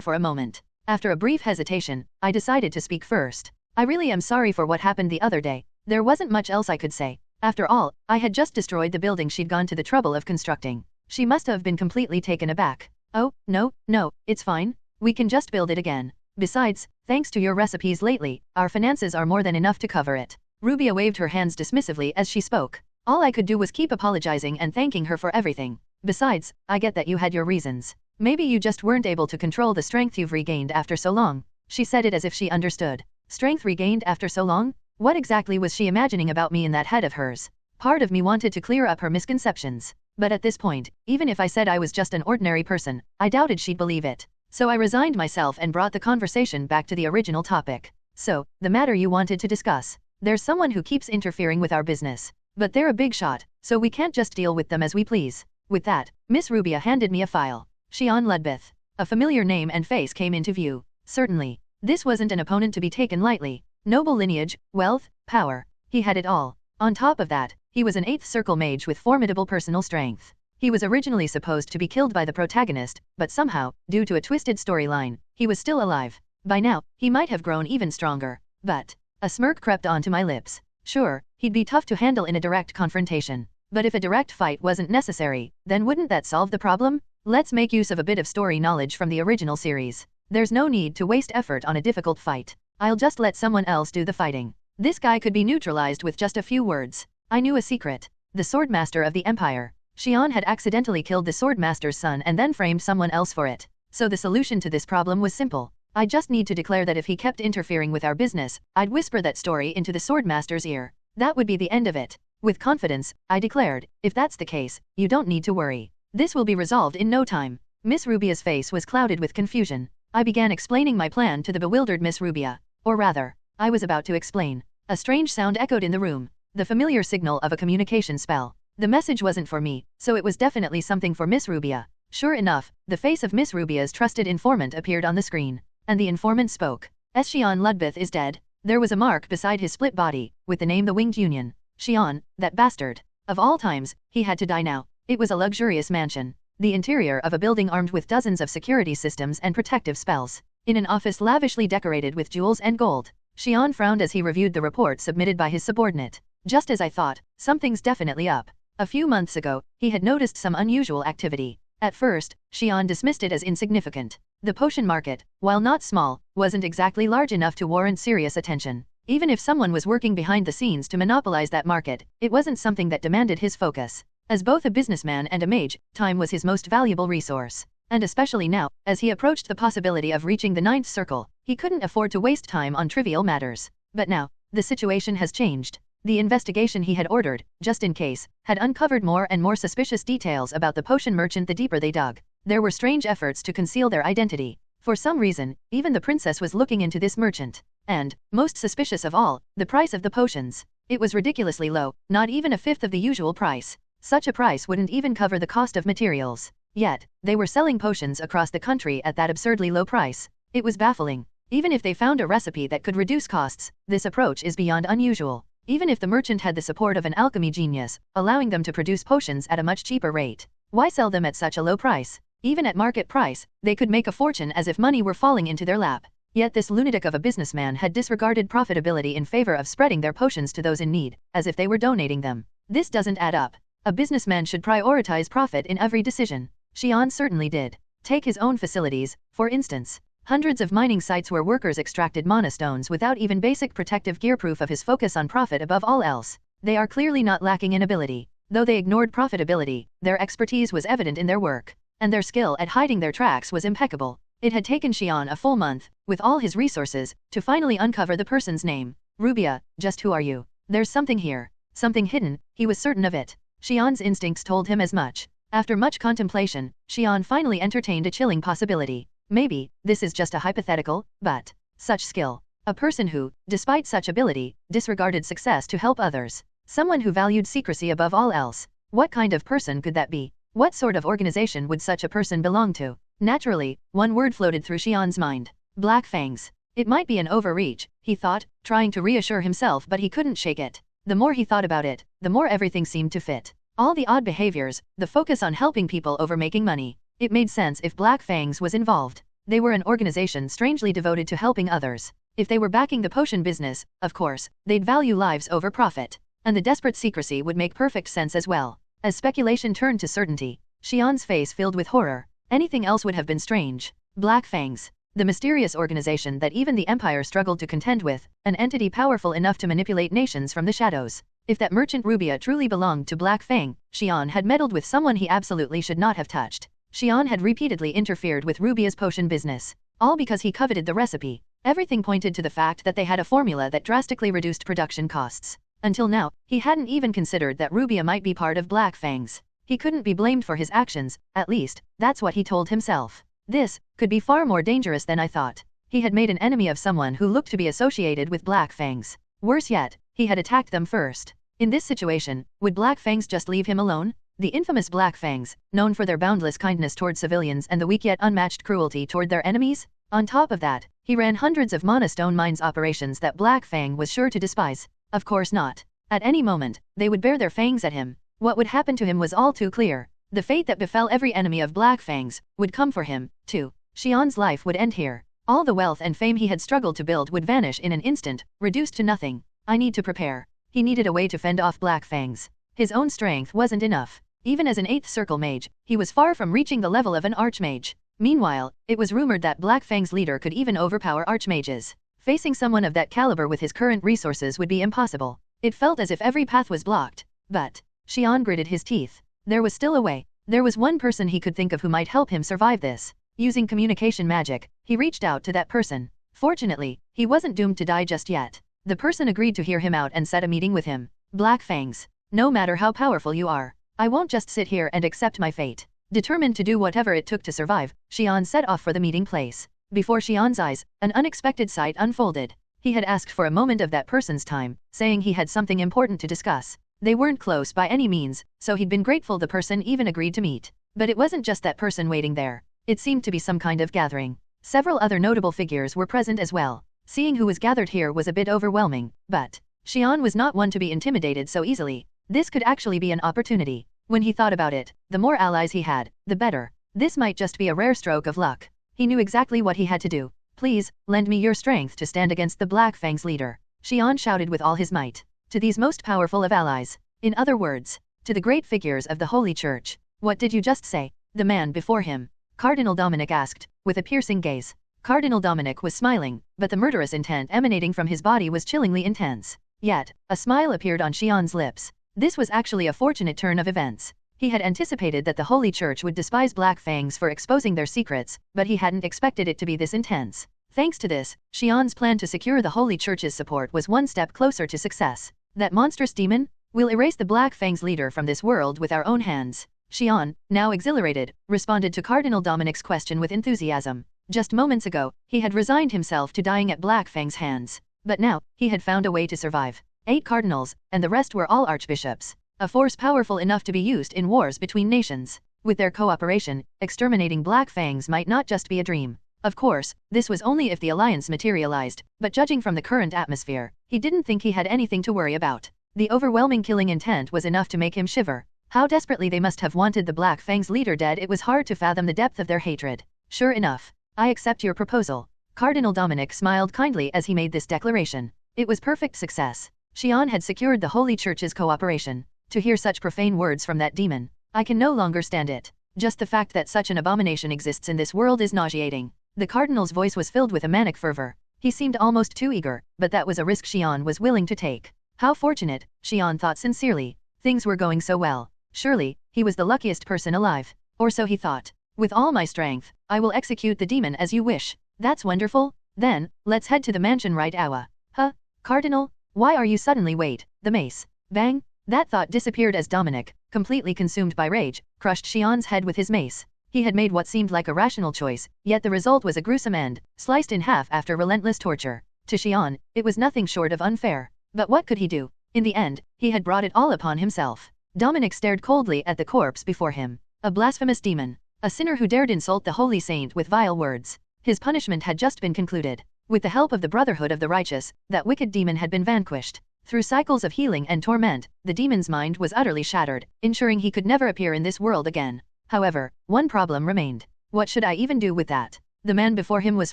for a moment. After a brief hesitation, I decided to speak first. I really am sorry for what happened the other day. There wasn't much else I could say. After all, I had just destroyed the building she'd gone to the trouble of constructing. She must have been completely taken aback. Oh, no, it's fine. We can just build it again. Besides, thanks to your recipes lately, our finances are more than enough to cover it. Rubia waved her hands dismissively as she spoke. All I could do was keep apologizing and thanking her for everything. Besides, I get that you had your reasons. Maybe you just weren't able to control the strength you've regained after so long. She said it as if she understood. Strength regained after so long? What exactly was she imagining about me in that head of hers? Part of me wanted to clear up her misconceptions. But at this point, even if I said I was just an ordinary person, I doubted she'd believe it. So I resigned myself and brought the conversation back to the original topic. So, the matter you wanted to discuss. There's someone who keeps interfering with our business. But they're a big shot, so we can't just deal with them as we please. With that, Miss Rubia handed me a file. Xian Ludbith. A familiar name and face came into view. Certainly. This wasn't an opponent to be taken lightly. Noble lineage, wealth, power. He had it all. On top of that, he was an 8th circle mage with formidable personal strength. He was originally supposed to be killed by the protagonist, but somehow, due to a twisted storyline, he was still alive. By now, he might have grown even stronger. But a smirk crept onto my lips. Sure, he'd be tough to handle in a direct confrontation. But if a direct fight wasn't necessary, then wouldn't that solve the problem? Let's make use of a bit of story knowledge from the original series. There's no need to waste effort on a difficult fight. I'll just let someone else do the fighting. This guy could be neutralized with just a few words. I knew a secret. The Swordmaster of the Empire. Xian had accidentally killed the Swordmaster's son and then framed someone else for it. So the solution to this problem was simple. I just need to declare that if he kept interfering with our business, I'd whisper that story into the Swordmaster's ear. That would be the end of it. With confidence, I declared, if that's the case, you don't need to worry. This will be resolved in no time. Miss Rubia's face was clouded with confusion. I began explaining my plan to the bewildered Miss Rubia. Or rather, I was about to explain. A strange sound echoed in the room. The familiar signal of a communication spell. The message wasn't for me, so it was definitely something for Miss Rubia. Sure enough, the face of Miss Rubia's trusted informant appeared on the screen. And the informant spoke. Xian Ludbith is dead. There was a mark beside his split body, with the name The Winged Union. Xian, that bastard. Of all times, he had to die now. It was a luxurious mansion. The interior of a building armed with dozens of security systems and protective spells. In an office lavishly decorated with jewels and gold. Xian frowned as he reviewed the report submitted by his subordinate. Just as I thought, something's definitely up. A few months ago, he had noticed some unusual activity. At first, Xian dismissed it as insignificant. The potion market, while not small, wasn't exactly large enough to warrant serious attention. Even if someone was working behind the scenes to monopolize that market, it wasn't something that demanded his focus. As both a businessman and a mage, time was his most valuable resource. And especially now, as he approached the possibility of reaching the 9th circle, he couldn't afford to waste time on trivial matters. But now, the situation has changed. The investigation he had ordered, just in case, had uncovered more and more suspicious details about the potion merchant the deeper they dug. There were strange efforts to conceal their identity. For some reason, even the princess was looking into this merchant. And, most suspicious of all, the price of the potions. It was ridiculously low, not even a fifth of the usual price. Such a price wouldn't even cover the cost of materials. Yet, they were selling potions across the country at that absurdly low price. It was baffling. Even if they found a recipe that could reduce costs, this approach is beyond unusual. Even if the merchant had the support of an alchemy genius, allowing them to produce potions at a much cheaper rate, why sell them at such a low price? Even at market price, they could make a fortune as if money were falling into their lap. Yet this lunatic of a businessman had disregarded profitability in favor of spreading their potions to those in need, as if they were donating them. This doesn't add up. A businessman should prioritize profit in every decision. Xian certainly did. Take his own facilities, for instance. Hundreds of mining sites where workers extracted monastones without even basic protective gear, proof of his focus on profit above all else. They are clearly not lacking in ability. Though they ignored profitability, their expertise was evident in their work. And their skill at hiding their tracks was impeccable. It had taken Xian a full month, with all his resources, to finally uncover the person's name. Rubia, just who are you? There's something here. Something hidden, he was certain of it. Xian's instincts told him as much. After much contemplation, Xian finally entertained a chilling possibility. Maybe, this is just a hypothetical, but such skill. A person who, despite such ability, disregarded success to help others. Someone who valued secrecy above all else. What kind of person could that be? What sort of organization would such a person belong to? Naturally, one word floated through Xian's mind. Black Fangs. It might be an overreach, he thought, trying to reassure himself, but he couldn't shake it. The more he thought about it, the more everything seemed to fit. All the odd behaviors, the focus on helping people over making money. It made sense if Black Fangs was involved. They were an organization strangely devoted to helping others. If they were backing the potion business, of course, they'd value lives over profit. And the desperate secrecy would make perfect sense as well. As speculation turned to certainty, Xian's face filled with horror. Anything else would have been strange. Black Fangs. The mysterious organization that even the Empire struggled to contend with, an entity powerful enough to manipulate nations from the shadows. If that merchant Rubia truly belonged to Black Fang, Xian had meddled with someone he absolutely should not have touched. Xian had repeatedly interfered with Rubia's potion business. All because he coveted the recipe. Everything pointed to the fact that they had a formula that drastically reduced production costs. Until now, he hadn't even considered that Rubia might be part of Black Fang's. He couldn't be blamed for his actions, at least, that's what he told himself. This could be far more dangerous than I thought. He had made an enemy of someone who looked to be associated with Black Fangs. Worse yet, he had attacked them first. In this situation, would Black Fangs just leave him alone? The infamous Black Fangs, known for their boundless kindness toward civilians and the weak yet unmatched cruelty toward their enemies? On top of that, he ran hundreds of Mana Stone Mines operations that Black Fang was sure to despise. Of course not. At any moment, they would bare their fangs at him. What would happen to him was all too clear. The fate that befell every enemy of Black Fangs would come for him, too. Xian's life would end here. All the wealth and fame he had struggled to build would vanish in an instant, reduced to nothing. I need to prepare. He needed a way to fend off Black Fangs. His own strength wasn't enough. Even as an 8th Circle Mage, he was far from reaching the level of an Archmage. Meanwhile, it was rumored that Black Fang's leader could even overpower Archmages. Facing someone of that caliber with his current resources would be impossible. It felt as if every path was blocked. But Xian gritted his teeth. There was still a way. There was one person he could think of who might help him survive this. Using communication magic, he reached out to that person. Fortunately, he wasn't doomed to die just yet. The person agreed to hear him out and set a meeting with him. Black Fangs. No matter how powerful you are, I won't just sit here and accept my fate. Determined to do whatever it took to survive, Xian set off for the meeting place. Before Xian's eyes, an unexpected sight unfolded. He had asked for a moment of that person's time, saying he had something important to discuss. They weren't close by any means, so he'd been grateful the person even agreed to meet. But it wasn't just that person waiting there. It seemed to be some kind of gathering. Several other notable figures were present as well. Seeing who was gathered here was a bit overwhelming, but Xian was not one to be intimidated so easily. This could actually be an opportunity. When he thought about it, the more allies he had, the better. This might just be a rare stroke of luck. He knew exactly what he had to do. Please, lend me your strength to stand against the Black Fang's leader. Xian shouted with all his might. To these most powerful of allies. In other words, to the great figures of the Holy Church. What did you just say? The man before him. Cardinal Dominic asked, with a piercing gaze. Cardinal Dominic was smiling, but the murderous intent emanating from his body was chillingly intense. Yet, a smile appeared on Xian's lips. This was actually a fortunate turn of events. He had anticipated that the Holy Church would despise Black Fangs for exposing their secrets, but he hadn't expected it to be this intense. Thanks to this, Xian's plan to secure the Holy Church's support was one step closer to success. That monstrous demon? We'll erase the Black Fang's leader from this world with our own hands. Xian, now exhilarated, responded to Cardinal Dominic's question with enthusiasm. Just moments ago, he had resigned himself to dying at Black Fang's hands. But now, he had found a way to survive. 8 cardinals, and the rest were all archbishops. A force powerful enough to be used in wars between nations. With their cooperation, exterminating Black Fangs might not just be a dream. Of course, this was only if the alliance materialized, but judging from the current atmosphere, he didn't think he had anything to worry about. The overwhelming killing intent was enough to make him shiver. How desperately they must have wanted the Black Fang's leader dead, it was hard to fathom the depth of their hatred. Sure enough. I accept your proposal. Cardinal Dominic smiled kindly as he made this declaration. It was perfect success. Xian had secured the Holy Church's cooperation. To hear such profane words from that demon, I can no longer stand it. Just the fact that such an abomination exists in this world is nauseating. The Cardinal's voice was filled with a manic fervor. He seemed almost too eager, but that was a risk Xian was willing to take. How fortunate, Xian thought sincerely. Things were going so well. Surely, he was the luckiest person alive. Or so he thought. With all my strength, I will execute the demon as you wish. That's wonderful. Then, let's head to the mansion right away. Huh? Cardinal? Why are you suddenly wait? The mace. Bang! That thought disappeared as Dominic, completely consumed by rage, crushed Xian's head with his mace. He had made what seemed like a rational choice, yet the result was a gruesome end, sliced in half after relentless torture. To Xian, it was nothing short of unfair. But what could he do? In the end, he had brought it all upon himself. Dominic stared coldly at the corpse before him. A blasphemous demon. A sinner who dared insult the holy saint with vile words. His punishment had just been concluded. With the help of the Brotherhood of the Righteous, that wicked demon had been vanquished. Through cycles of healing and torment, the demon's mind was utterly shattered, ensuring he could never appear in this world again. However, one problem remained. What should I even do with that? The man before him was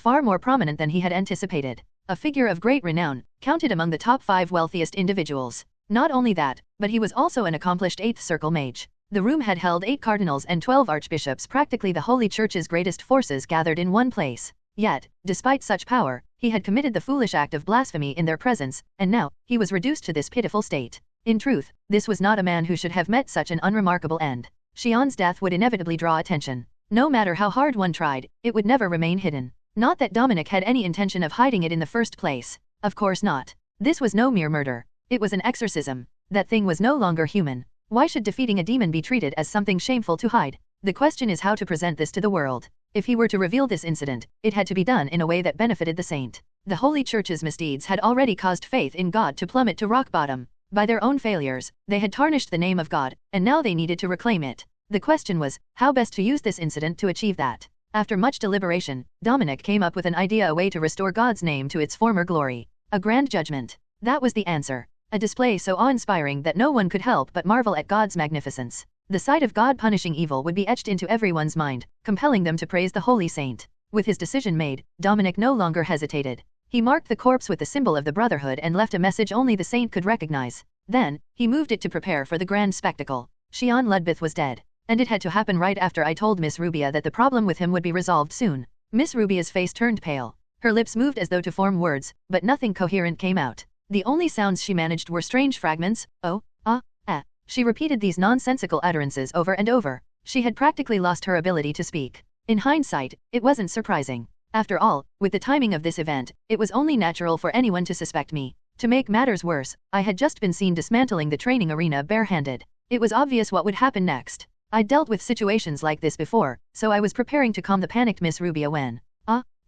far more prominent than he had anticipated. A figure of great renown, counted among the top 5 wealthiest individuals. Not only that, but he was also an accomplished 8th Circle Mage. The room had held 8 cardinals and 12 archbishops, practically the Holy Church's greatest forces gathered in one place. Yet, despite such power, he had committed the foolish act of blasphemy in their presence, and now, he was reduced to this pitiful state. In truth, this was not a man who should have met such an unremarkable end. Xian's death would inevitably draw attention. No matter how hard one tried, it would never remain hidden. Not that Dominic had any intention of hiding it in the first place. Of course not. This was no mere murder. It was an exorcism. That thing was no longer human. Why should defeating a demon be treated as something shameful to hide? The question is how to present this to the world. If he were to reveal this incident, it had to be done in a way that benefited the saint. The Holy Church's misdeeds had already caused faith in God to plummet to rock bottom. By their own failures, they had tarnished the name of God, and now they needed to reclaim it. The question was, how best to use this incident to achieve that? After much deliberation, Dominic came up with an idea, a way to restore God's name to its former glory. A grand judgment. That was the answer. A display so awe-inspiring that no one could help but marvel at God's magnificence. The sight of God punishing evil would be etched into everyone's mind, compelling them to praise the holy saint. With his decision made, Dominic no longer hesitated. He marked the corpse with the symbol of the Brotherhood and left a message only the saint could recognize. Then, he moved it to prepare for the grand spectacle. Shion Ludbith was dead. And it had to happen right after I told Miss Rubia that the problem with him would be resolved soon. Miss Rubia's face turned pale. Her lips moved as though to form words, but nothing coherent came out. The only sounds she managed were strange fragments. Oh, ah, ah. She repeated these nonsensical utterances over and over. She had practically lost her ability to speak. In hindsight, it wasn't surprising. After all, with the timing of this event, it was only natural for anyone to suspect me. To make matters worse, I had just been seen dismantling the training arena barehanded. It was obvious what would happen next. I'd dealt with situations like this before, so I was preparing to calm the panicked Miss Rubia when,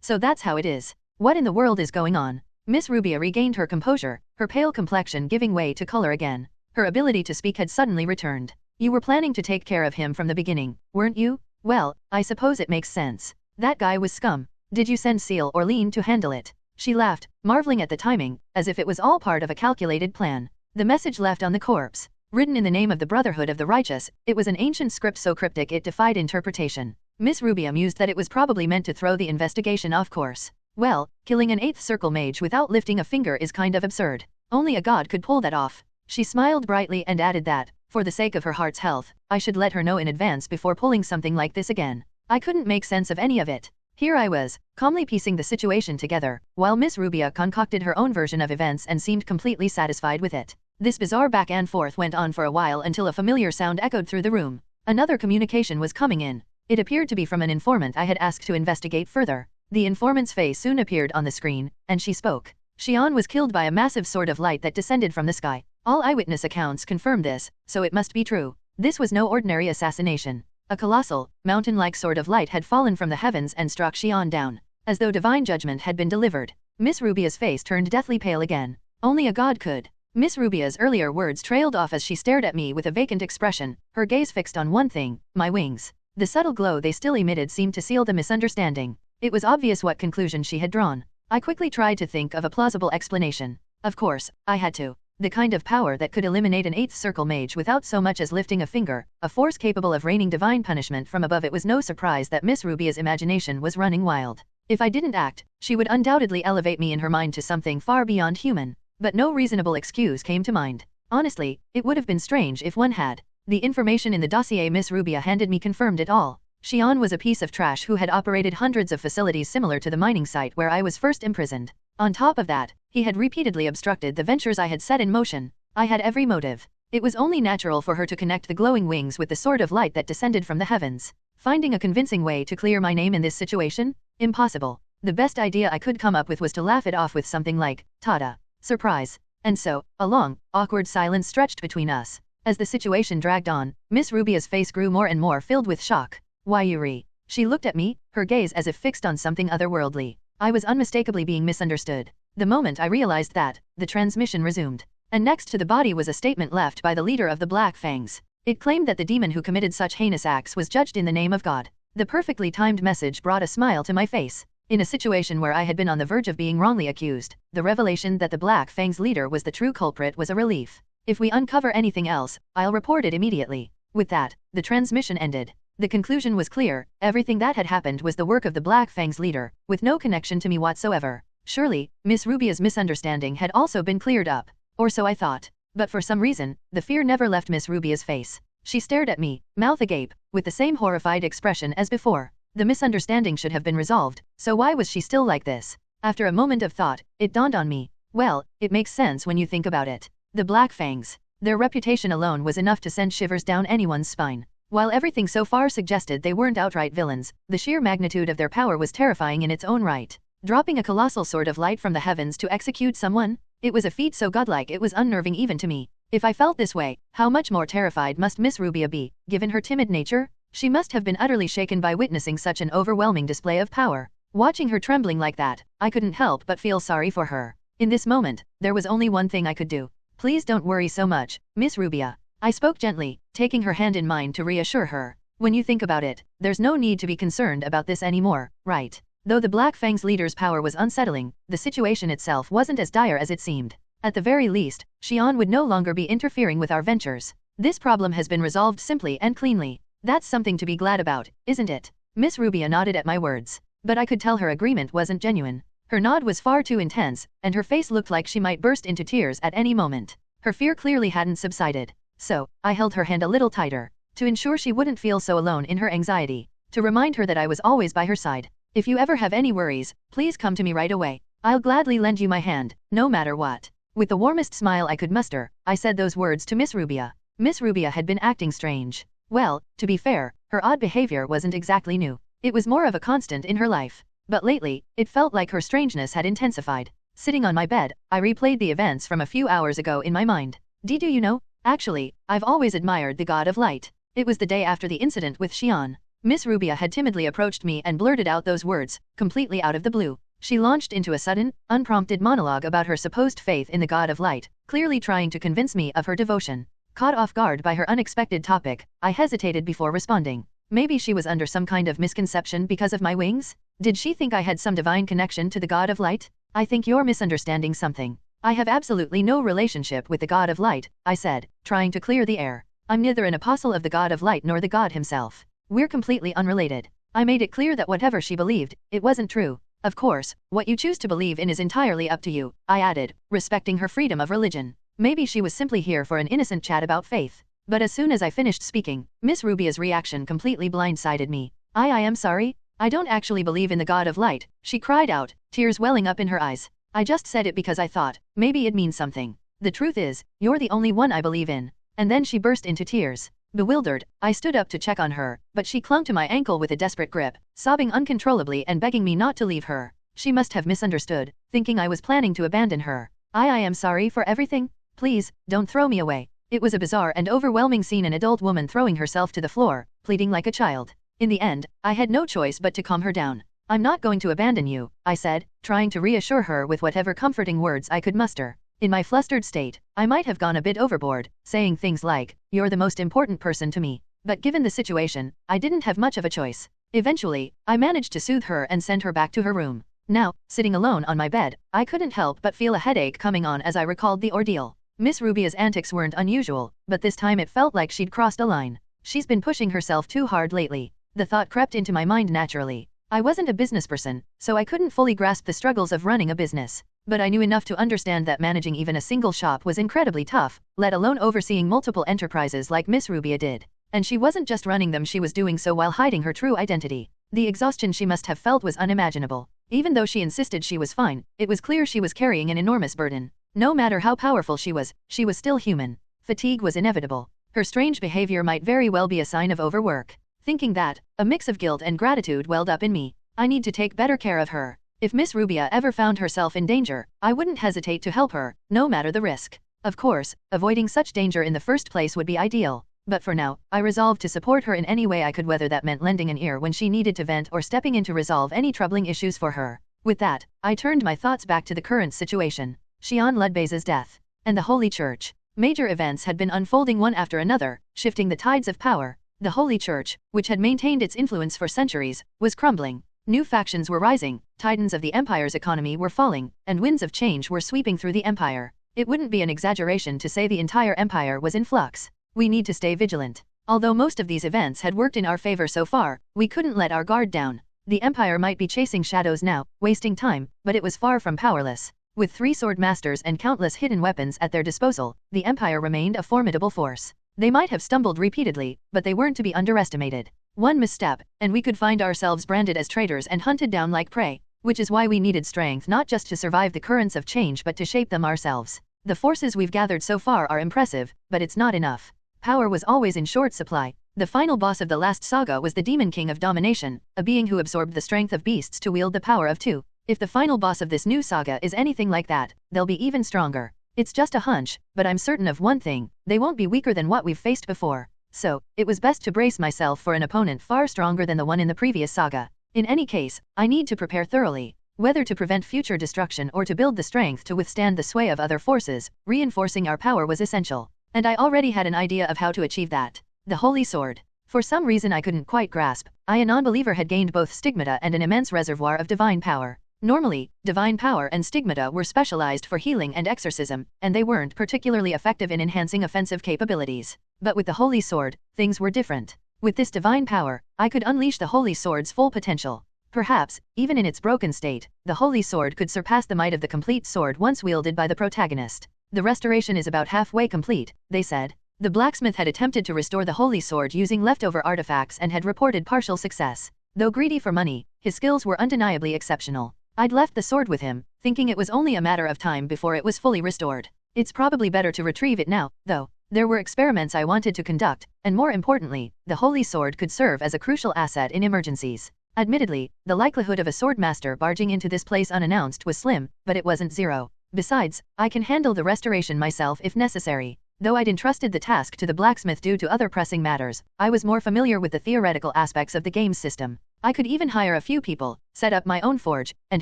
so that's how it is. What in the world is going on? Miss Rubia regained her composure, her pale complexion giving way to color again. Her ability to speak had suddenly returned. You were planning to take care of him from the beginning, weren't you? Well, I suppose it makes sense. That guy was scum. Did you send Seal or Lean to handle it? She laughed, marveling at the timing, as if it was all part of a calculated plan. The message left on the corpse. Written in the name of the Brotherhood of the Righteous, it was an ancient script so cryptic it defied interpretation. Miss Rubia mused that it was probably meant to throw the investigation off course. Well, killing an 8th circle mage without lifting a finger is kind of absurd. Only a god could pull that off. She smiled brightly and added that, for the sake of her heart's health, I should let her know in advance before pulling something like this again. I couldn't make sense of any of it. Here I was, calmly piecing the situation together, while Miss Rubia concocted her own version of events and seemed completely satisfied with it. This bizarre back and forth went on for a while until a familiar sound echoed through the room. Another communication was coming in. It appeared to be from an informant I had asked to investigate further. The informant's face soon appeared on the screen, and she spoke. Shion was killed by a massive sword of light that descended from the sky. All eyewitness accounts confirm this, so it must be true. This was no ordinary assassination. A colossal, mountain-like sword of light had fallen from the heavens and struck Shion down, as though divine judgment had been delivered. Miss Rubia's face turned deathly pale again. Only a god could. Miss Rubia's earlier words trailed off as she stared at me with a vacant expression, her gaze fixed on one thing, my wings. The subtle glow they still emitted seemed to seal the misunderstanding. It was obvious what conclusion she had drawn. I quickly tried to think of a plausible explanation. Of course, I had to. The kind of power that could eliminate an 8th circle mage without so much as lifting a finger, a force capable of raining divine punishment from above. It was no surprise that Miss Rubia's imagination was running wild. If I didn't act, she would undoubtedly elevate me in her mind to something far beyond human. But no reasonable excuse came to mind. Honestly, it would have been strange if one had. The information in the dossier Miss Rubia handed me confirmed it all. Shion was a piece of trash who had operated hundreds of facilities similar to the mining site where I was first imprisoned. On top of that, he had repeatedly obstructed the ventures I had set in motion. I had every motive. It was only natural for her to connect the glowing wings with the sword of light that descended from the heavens. Finding a convincing way to clear my name in this situation? Impossible. The best idea I could come up with was to laugh it off with something like, "Tada! Surprise." And so, a long, awkward silence stretched between us. As the situation dragged on, Miss Rubia's face grew more and more filled with shock. "Why, Yuri?" She looked at me, her gaze as if fixed on something otherworldly. I was unmistakably being misunderstood. The moment I realized that, the transmission resumed. And next to the body was a statement left by the leader of the Black Fangs. It claimed that the demon who committed such heinous acts was judged in the name of God. The perfectly timed message brought a smile to my face. In a situation where I had been on the verge of being wrongly accused, the revelation that the Black Fang's leader was the true culprit was a relief. If we uncover anything else, I'll report it immediately. With that, the transmission ended. The conclusion was clear, everything that had happened was the work of the Black Fang's leader, with no connection to me whatsoever. Surely, Miss Rubia's misunderstanding had also been cleared up. Or so I thought. But for some reason, the fear never left Miss Rubia's face. She stared at me, mouth agape, with the same horrified expression as before. The misunderstanding should have been resolved, so why was she still like this? After a moment of thought, it dawned on me. Well, it makes sense when you think about it. The Black Fangs. Their reputation alone was enough to send shivers down anyone's spine. While everything so far suggested they weren't outright villains, the sheer magnitude of their power was terrifying in its own right. Dropping a colossal sword of light from the heavens to execute someone? It was a feat so godlike it was unnerving even to me. If I felt this way, how much more terrified must Miss Rubia be, given her timid nature? She must have been utterly shaken by witnessing such an overwhelming display of power. Watching her trembling like that, I couldn't help but feel sorry for her. In this moment, there was only one thing I could do. Please don't worry so much, Miss Rubia. I spoke gently, taking her hand in mine to reassure her. When you think about it, there's no need to be concerned about this anymore, right? Though the Black Fang's leader's power was unsettling, the situation itself wasn't as dire as it seemed. At the very least, Xian would no longer be interfering with our ventures. This problem has been resolved simply and cleanly. That's something to be glad about, isn't it? Miss Rubia nodded at my words. But I could tell her agreement wasn't genuine. Her nod was far too intense, and her face looked like she might burst into tears at any moment. Her fear clearly hadn't subsided. So, I held her hand a little tighter, to ensure she wouldn't feel so alone in her anxiety, to remind her that I was always by her side. If you ever have any worries, please come to me right away. I'll gladly lend you my hand, no matter what. With the warmest smile I could muster, I said those words to Miss Rubia. Miss Rubia had been acting strange. Well, to be fair, her odd behavior wasn't exactly new. It was more of a constant in her life. But lately, it felt like her strangeness had intensified. Sitting on my bed, I replayed the events from a few hours ago in my mind. Do you know? Actually, I've always admired the God of Light. It was the day after the incident with Xian. Miss Rubia had timidly approached me and blurted out those words, completely out of the blue. She launched into a sudden, unprompted monologue about her supposed faith in the God of Light, clearly trying to convince me of her devotion. Caught off guard by her unexpected topic, I hesitated before responding. Maybe she was under some kind of misconception because of my wings? Did she think I had some divine connection to the God of Light? I think you're misunderstanding something. I have absolutely no relationship with the God of Light, I said, trying to clear the air. I'm neither an apostle of the God of Light nor the God himself. We're completely unrelated. I made it clear that whatever she believed, it wasn't true. Of course, what you choose to believe in is entirely up to you, I added, respecting her freedom of religion. Maybe she was simply here for an innocent chat about faith. But as soon as I finished speaking, Miss Rubia's reaction completely blindsided me. I am sorry. I don't actually believe in the God of Light, she cried out, tears welling up in her eyes. I just said it because I thought, maybe it means something. The truth is, you're the only one I believe in. And then she burst into tears. Bewildered, I stood up to check on her, but she clung to my ankle with a desperate grip, sobbing uncontrollably and begging me not to leave her. She must have misunderstood, thinking I was planning to abandon her. I am sorry for everything. Please, don't throw me away. It was a bizarre and overwhelming scene, an adult woman throwing herself to the floor, pleading like a child. In the end, I had no choice but to calm her down. I'm not going to abandon you, I said, trying to reassure her with whatever comforting words I could muster. In my flustered state, I might have gone a bit overboard, saying things like, "You're the most important person to me." But given the situation, I didn't have much of a choice. Eventually, I managed to soothe her and send her back to her room. Now, sitting alone on my bed, I couldn't help but feel a headache coming on as I recalled the ordeal. Miss Rubia's antics weren't unusual, but this time it felt like she'd crossed a line. She's been pushing herself too hard lately. The thought crept into my mind naturally. I wasn't a business person, so I couldn't fully grasp the struggles of running a business. But I knew enough to understand that managing even a single shop was incredibly tough, let alone overseeing multiple enterprises like Miss Rubia did. And she wasn't just running them, she was doing so while hiding her true identity. The exhaustion she must have felt was unimaginable. Even though she insisted she was fine, it was clear she was carrying an enormous burden. No matter how powerful she was still human. Fatigue was inevitable. Her strange behavior might very well be a sign of overwork. Thinking that, a mix of guilt and gratitude welled up in me. I need to take better care of her. If Miss Rubia ever found herself in danger, I wouldn't hesitate to help her, no matter the risk. Of course, avoiding such danger in the first place would be ideal. But for now, I resolved to support her in any way I could, whether that meant lending an ear when she needed to vent or stepping in to resolve any troubling issues for her. With that, I turned my thoughts back to the current situation. Xian Ludbei's death. And the Holy Church. Major events had been unfolding one after another, shifting the tides of power. The Holy Church, which had maintained its influence for centuries, was crumbling. New factions were rising, titans of the empire's economy were falling, and winds of change were sweeping through the empire. It wouldn't be an exaggeration to say the entire empire was in flux. We need to stay vigilant. Although most of these events had worked in our favor so far, we couldn't let our guard down. The empire might be chasing shadows now, wasting time, but it was far from powerless. With 3 sword masters and countless hidden weapons at their disposal, the empire remained a formidable force. They might have stumbled repeatedly, but they weren't to be underestimated. One misstep, and we could find ourselves branded as traitors and hunted down like prey, which is why we needed strength not just to survive the currents of change but to shape them ourselves. The forces we've gathered so far are impressive, but it's not enough. Power was always in short supply, The final boss of the last saga was the Demon King of Domination, a being who absorbed the strength of beasts to wield the power of two. If the final boss of this new saga is anything like that, they'll be even stronger. It's just a hunch, but I'm certain of one thing, they won't be weaker than what we've faced before. So, it was best to brace myself for an opponent far stronger than the one in the previous saga. In any case, I need to prepare thoroughly. Whether to prevent future destruction or to build the strength to withstand the sway of other forces, reinforcing our power was essential. And I already had an idea of how to achieve that. The Holy Sword. For some reason I couldn't quite grasp, a non-believer had gained both stigmata and an immense reservoir of divine power. Normally, divine power and stigmata were specialized for healing and exorcism, and they weren't particularly effective in enhancing offensive capabilities. But with the Holy Sword, things were different. With this divine power, I could unleash the Holy Sword's full potential. Perhaps, even in its broken state, the Holy Sword could surpass the might of the complete sword once wielded by the protagonist. The restoration is about halfway complete, they said. The blacksmith had attempted to restore the Holy Sword using leftover artifacts and had reported partial success. Though greedy for money, his skills were undeniably exceptional. I'd left the sword with him, thinking it was only a matter of time before it was fully restored. It's probably better to retrieve it now, though. There were experiments I wanted to conduct, and more importantly, the Holy Sword could serve as a crucial asset in emergencies. Admittedly, the likelihood of a swordmaster barging into this place unannounced was slim, but it wasn't zero. Besides, I can handle the restoration myself if necessary. Though I'd entrusted the task to the blacksmith due to other pressing matters, I was more familiar with the theoretical aspects of the game's system. I could even hire a few people, set up my own forge, and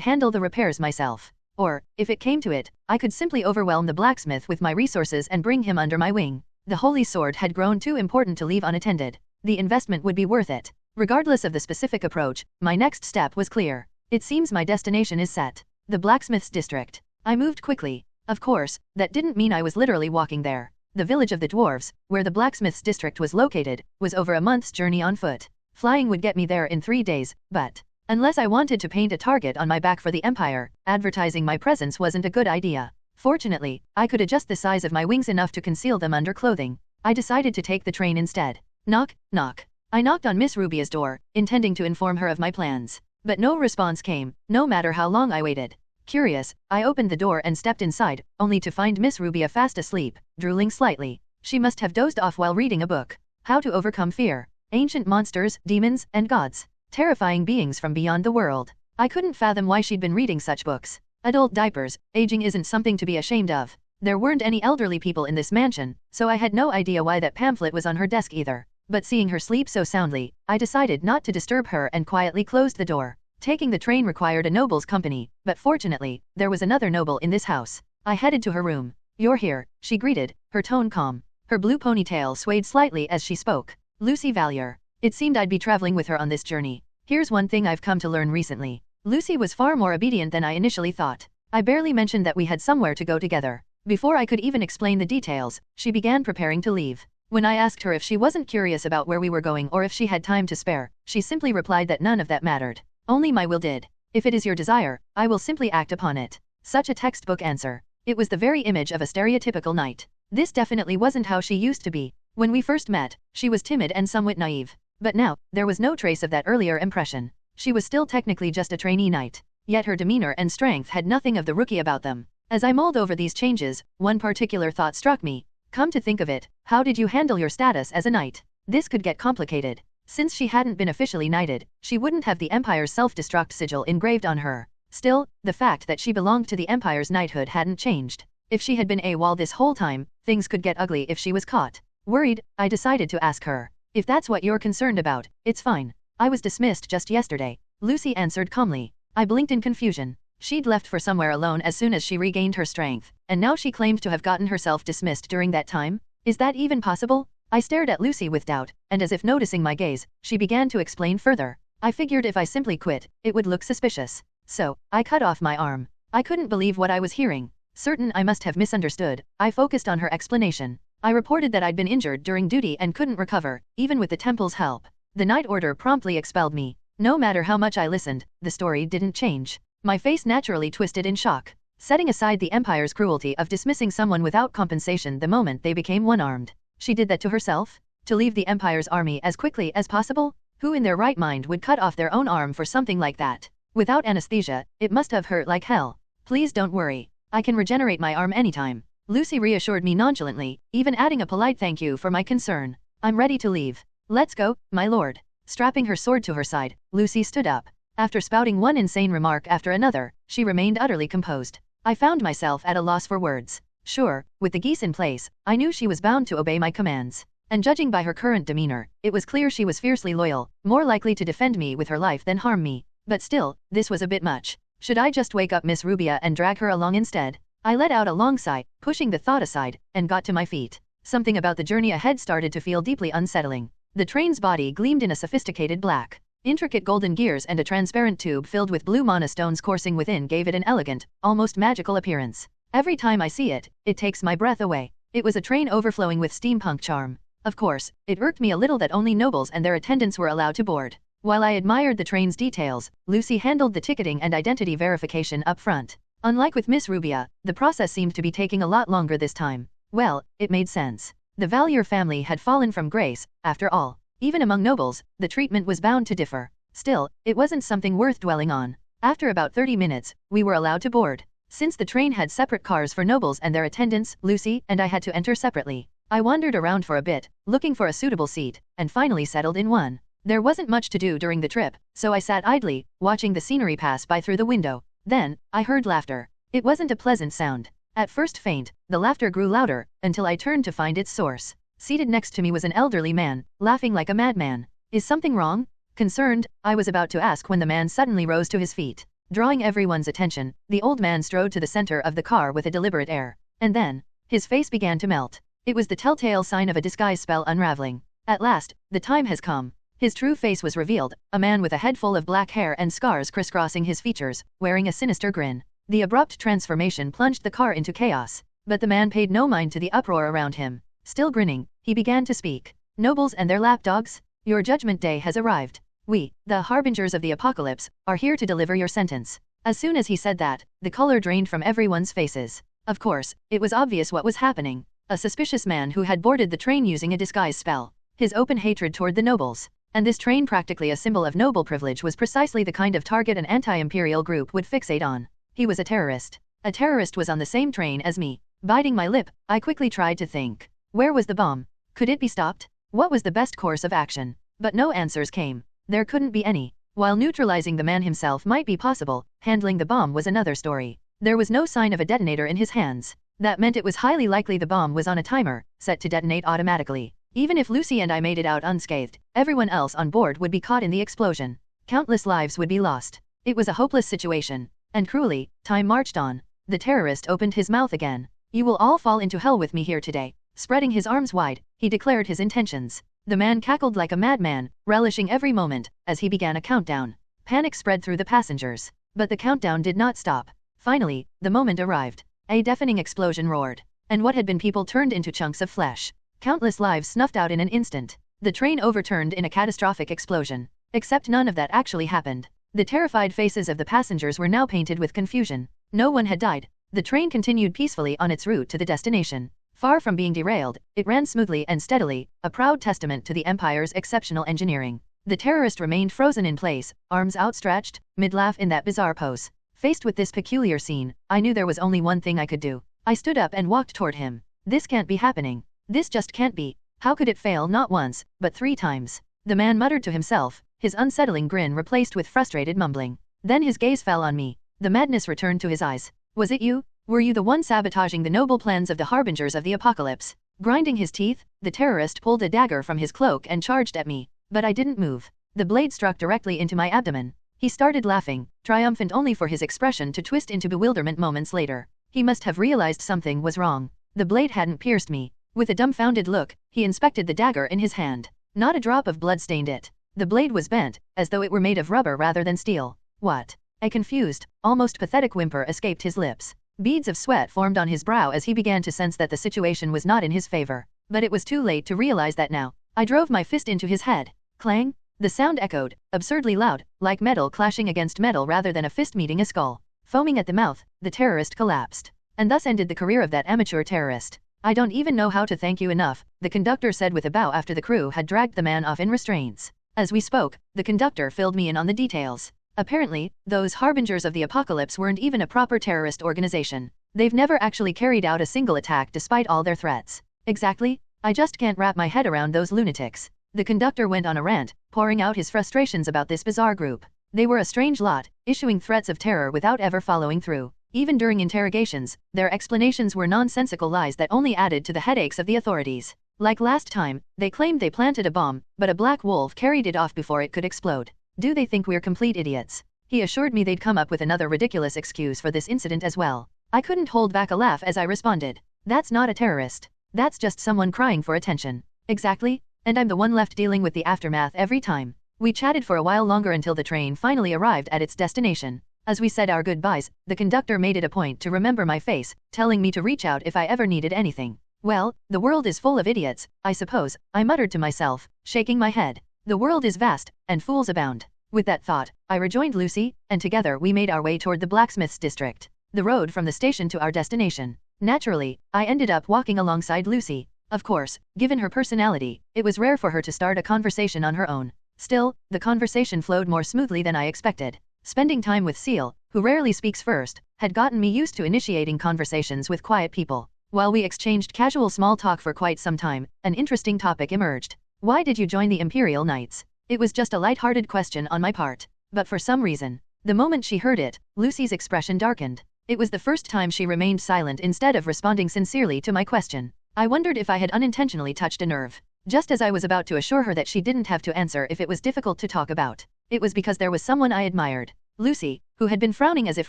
handle the repairs myself. Or, if it came to it, I could simply overwhelm the blacksmith with my resources and bring him under my wing. The Holy Sword had grown too important to leave unattended. The investment would be worth it. Regardless of the specific approach, my next step was clear. It seems my destination is set. The blacksmith's district. I moved quickly. Of course, that didn't mean I was literally walking there. The village of the dwarves, where the blacksmith's district was located, was over a month's journey on foot. Flying would get me there in 3 days, but unless I wanted to paint a target on my back for the Empire, advertising my presence wasn't a good idea. Fortunately, I could adjust the size of my wings enough to conceal them under clothing. I decided to take the train instead. Knock, knock. I knocked on Miss Rubia's door, intending to inform her of my plans. But no response came, no matter how long I waited. Curious, I opened the door and stepped inside, only to find Miss Rubia fast asleep, drooling slightly. She must have dozed off while reading a book. How to Overcome Fear. Ancient monsters, demons, and gods. Terrifying beings from beyond the world. I couldn't fathom why she'd been reading such books. Adult diapers, aging isn't something to be ashamed of. There weren't any elderly people in this mansion, so I had no idea why that pamphlet was on her desk either. But seeing her sleep so soundly, I decided not to disturb her and quietly closed the door. Taking the train required a noble's company, but fortunately, there was another noble in this house. I headed to her room. "You're here," she greeted, her tone calm. Her blue ponytail swayed slightly as she spoke. Lucy Valier. It seemed I'd be traveling with her on this journey. Here's one thing I've come to learn recently. Lucy was far more obedient than I initially thought. I barely mentioned that we had somewhere to go together. Before I could even explain the details, she began preparing to leave. When I asked her if she wasn't curious about where we were going or if she had time to spare, she simply replied that none of that mattered. Only my will did. If it is your desire, I will simply act upon it. Such a textbook answer. It was the very image of a stereotypical knight. This definitely wasn't how she used to be. When we first met, she was timid and somewhat naive. But now, there was no trace of that earlier impression. She was still technically just a trainee knight. Yet her demeanor and strength had nothing of the rookie about them. As I mulled over these changes, one particular thought struck me. Come to think of it, how did you handle your status as a knight? This could get complicated. Since she hadn't been officially knighted, she wouldn't have the Empire's self-destruct sigil engraved on her. Still, the fact that she belonged to the Empire's knighthood hadn't changed. If she had been AWOL this whole time, things could get ugly if she was caught. Worried, I decided to ask her. If that's what you're concerned about, it's fine. I was dismissed just yesterday, Lucy answered calmly. I blinked in confusion. She'd left for somewhere alone as soon as she regained her strength, and now she claimed to have gotten herself dismissed during that time? Is that even possible? I stared at Lucy with doubt, and as if noticing my gaze, she began to explain further. I figured if I simply quit, it would look suspicious. So, I cut off my arm. I couldn't believe what I was hearing. Certain I must have misunderstood, I focused on her explanation. I reported that I'd been injured during duty and couldn't recover, even with the temple's help. The Knight Order promptly expelled me. No matter how much I listened, the story didn't change. My face naturally twisted in shock. Setting aside the Empire's cruelty of dismissing someone without compensation the moment they became one-armed. She did that to herself? To leave the Empire's army as quickly as possible? Who in their right mind would cut off their own arm for something like that? Without anesthesia, it must have hurt like hell. Please don't worry. I can regenerate my arm anytime. Lucy reassured me nonchalantly, even adding a polite thank you for my concern. I'm ready to leave. Let's go, my lord. Strapping her sword to her side, Lucy stood up. After spouting one insane remark after another, she remained utterly composed. I found myself at a loss for words. Sure, with the geese in place, I knew she was bound to obey my commands. And judging by her current demeanor, it was clear she was fiercely loyal, more likely to defend me with her life than harm me. But still, this was a bit much. Should I just wake up Miss Rubia and drag her along instead? I let out a long sigh, pushing the thought aside, and got to my feet. Something about the journey ahead started to feel deeply unsettling. The train's body gleamed in a sophisticated black. Intricate golden gears and a transparent tube filled with blue mana stones coursing within gave it an elegant, almost magical appearance. Every time I see it, it takes my breath away. It was a train overflowing with steampunk charm. Of course, it irked me a little that only nobles and their attendants were allowed to board. While I admired the train's details, Lucy handled the ticketing and identity verification up front. Unlike with Miss Rubia, the process seemed to be taking a lot longer this time. Well, it made sense. The Valier family had fallen from grace, after all. Even among nobles, the treatment was bound to differ. Still, it wasn't something worth dwelling on. After about 30 minutes, we were allowed to board. Since the train had separate cars for nobles and their attendants, Lucy and I had to enter separately. I wandered around for a bit, looking for a suitable seat, and finally settled in one. There wasn't much to do during the trip, so I sat idly, watching the scenery pass by through the window. Then, I heard laughter. It wasn't a pleasant sound. At first faint, the laughter grew louder, until I turned to find its source. Seated next to me was an elderly man, laughing like a madman. Is something wrong? Concerned, I was about to ask when the man suddenly rose to his feet. Drawing everyone's attention, the old man strode to the center of the car with a deliberate air. And then, his face began to melt. It was the telltale sign of a disguise spell unraveling. At last, the time has come. His true face was revealed, a man with a head full of black hair and scars crisscrossing his features, wearing a sinister grin. The abrupt transformation plunged the car into chaos. But the man paid no mind to the uproar around him. Still grinning, he began to speak. Nobles and their lapdogs, your judgment day has arrived. We, the harbingers of the apocalypse, are here to deliver your sentence. As soon as he said that, the color drained from everyone's faces. Of course, it was obvious what was happening. A suspicious man who had boarded the train using a disguise spell. His open hatred toward the nobles. And this train, practically a symbol of noble privilege, was precisely the kind of target an anti-imperial group would fixate on. He was a terrorist. A terrorist was on the same train as me. Biting my lip, I quickly tried to think. Where was the bomb? Could it be stopped? What was the best course of action? But no answers came. There couldn't be any. While neutralizing the man himself might be possible, handling the bomb was another story. There was no sign of a detonator in his hands. That meant it was highly likely the bomb was on a timer, set to detonate automatically. Even if Lucy and I made it out unscathed, everyone else on board would be caught in the explosion. Countless lives would be lost. It was a hopeless situation. And cruelly, time marched on. The terrorist opened his mouth again. You will all fall into hell with me here today. Spreading his arms wide, he declared his intentions. The man cackled like a madman, relishing every moment, as he began a countdown. Panic spread through the passengers. But the countdown did not stop. Finally, the moment arrived. A deafening explosion roared. And what had been people turned into chunks of flesh. Countless lives snuffed out in an instant. The train overturned in a catastrophic explosion. Except none of that actually happened. The terrified faces of the passengers were now painted with confusion. No one had died. The train continued peacefully on its route to the destination. Far from being derailed, it ran smoothly and steadily, a proud testament to the Empire's exceptional engineering. The terrorist remained frozen in place, arms outstretched, mid-laugh in that bizarre pose. Faced with this peculiar scene, I knew there was only one thing I could do. I stood up and walked toward him. This can't be happening. This just can't be. How could it fail not once, but 3 times? The man muttered to himself, his unsettling grin replaced with frustrated mumbling. Then his gaze fell on me. The madness returned to his eyes. Was it you? Were you the one sabotaging the noble plans of the harbingers of the apocalypse? Grinding his teeth, the terrorist pulled a dagger from his cloak and charged at me. But I didn't move. The blade struck directly into my abdomen. He started laughing, triumphant only for his expression to twist into bewilderment moments later. He must have realized something was wrong. The blade hadn't pierced me. With a dumbfounded look, he inspected the dagger in his hand. Not a drop of blood stained it. The blade was bent, as though it were made of rubber rather than steel. What? A confused, almost pathetic whimper escaped his lips. Beads of sweat formed on his brow as he began to sense that the situation was not in his favor. But it was too late to realize that now. I drove my fist into his head. Clang! The sound echoed, absurdly loud, like metal clashing against metal rather than a fist meeting a skull. Foaming at the mouth, the terrorist collapsed. And thus ended the career of that amateur terrorist. I don't even know how to thank you enough, the conductor said with a bow after the crew had dragged the man off in restraints. As we spoke, the conductor filled me in on the details. Apparently, those harbingers of the apocalypse weren't even a proper terrorist organization. They've never actually carried out a single attack despite all their threats. Exactly? I just can't wrap my head around those lunatics. The conductor went on a rant, pouring out his frustrations about this bizarre group. They were a strange lot, issuing threats of terror without ever following through. Even during interrogations, their explanations were nonsensical lies that only added to the headaches of the authorities. Like last time, they claimed they planted a bomb, but a black wolf carried it off before it could explode. Do they think we're complete idiots? He assured me they'd come up with another ridiculous excuse for this incident as well. I couldn't hold back a laugh as I responded. That's not a terrorist. That's just someone crying for attention. Exactly, and I'm the one left dealing with the aftermath every time. We chatted for a while longer until the train finally arrived at its destination. As we said our goodbyes, the conductor made it a point to remember my face, telling me to reach out if I ever needed anything. Well, the world is full of idiots, I suppose, I muttered to myself, shaking my head. The world is vast, and fools abound. With that thought, I rejoined Lucy, and together we made our way toward the blacksmith's district, the road from the station to our destination. Naturally, I ended up walking alongside Lucy. Of course, given her personality, it was rare for her to start a conversation on her own. Still, the conversation flowed more smoothly than I expected. Spending time with Seal, who rarely speaks first, had gotten me used to initiating conversations with quiet people. While we exchanged casual small talk for quite some time, an interesting topic emerged. Why did you join the Imperial Knights? It was just a light-hearted question on my part. But for some reason, the moment she heard it, Lucy's expression darkened. It was the first time she remained silent instead of responding sincerely to my question. I wondered if I had unintentionally touched a nerve. Just as I was about to assure her that she didn't have to answer if it was difficult to talk about. It was because there was someone I admired. Lucy, who had been frowning as if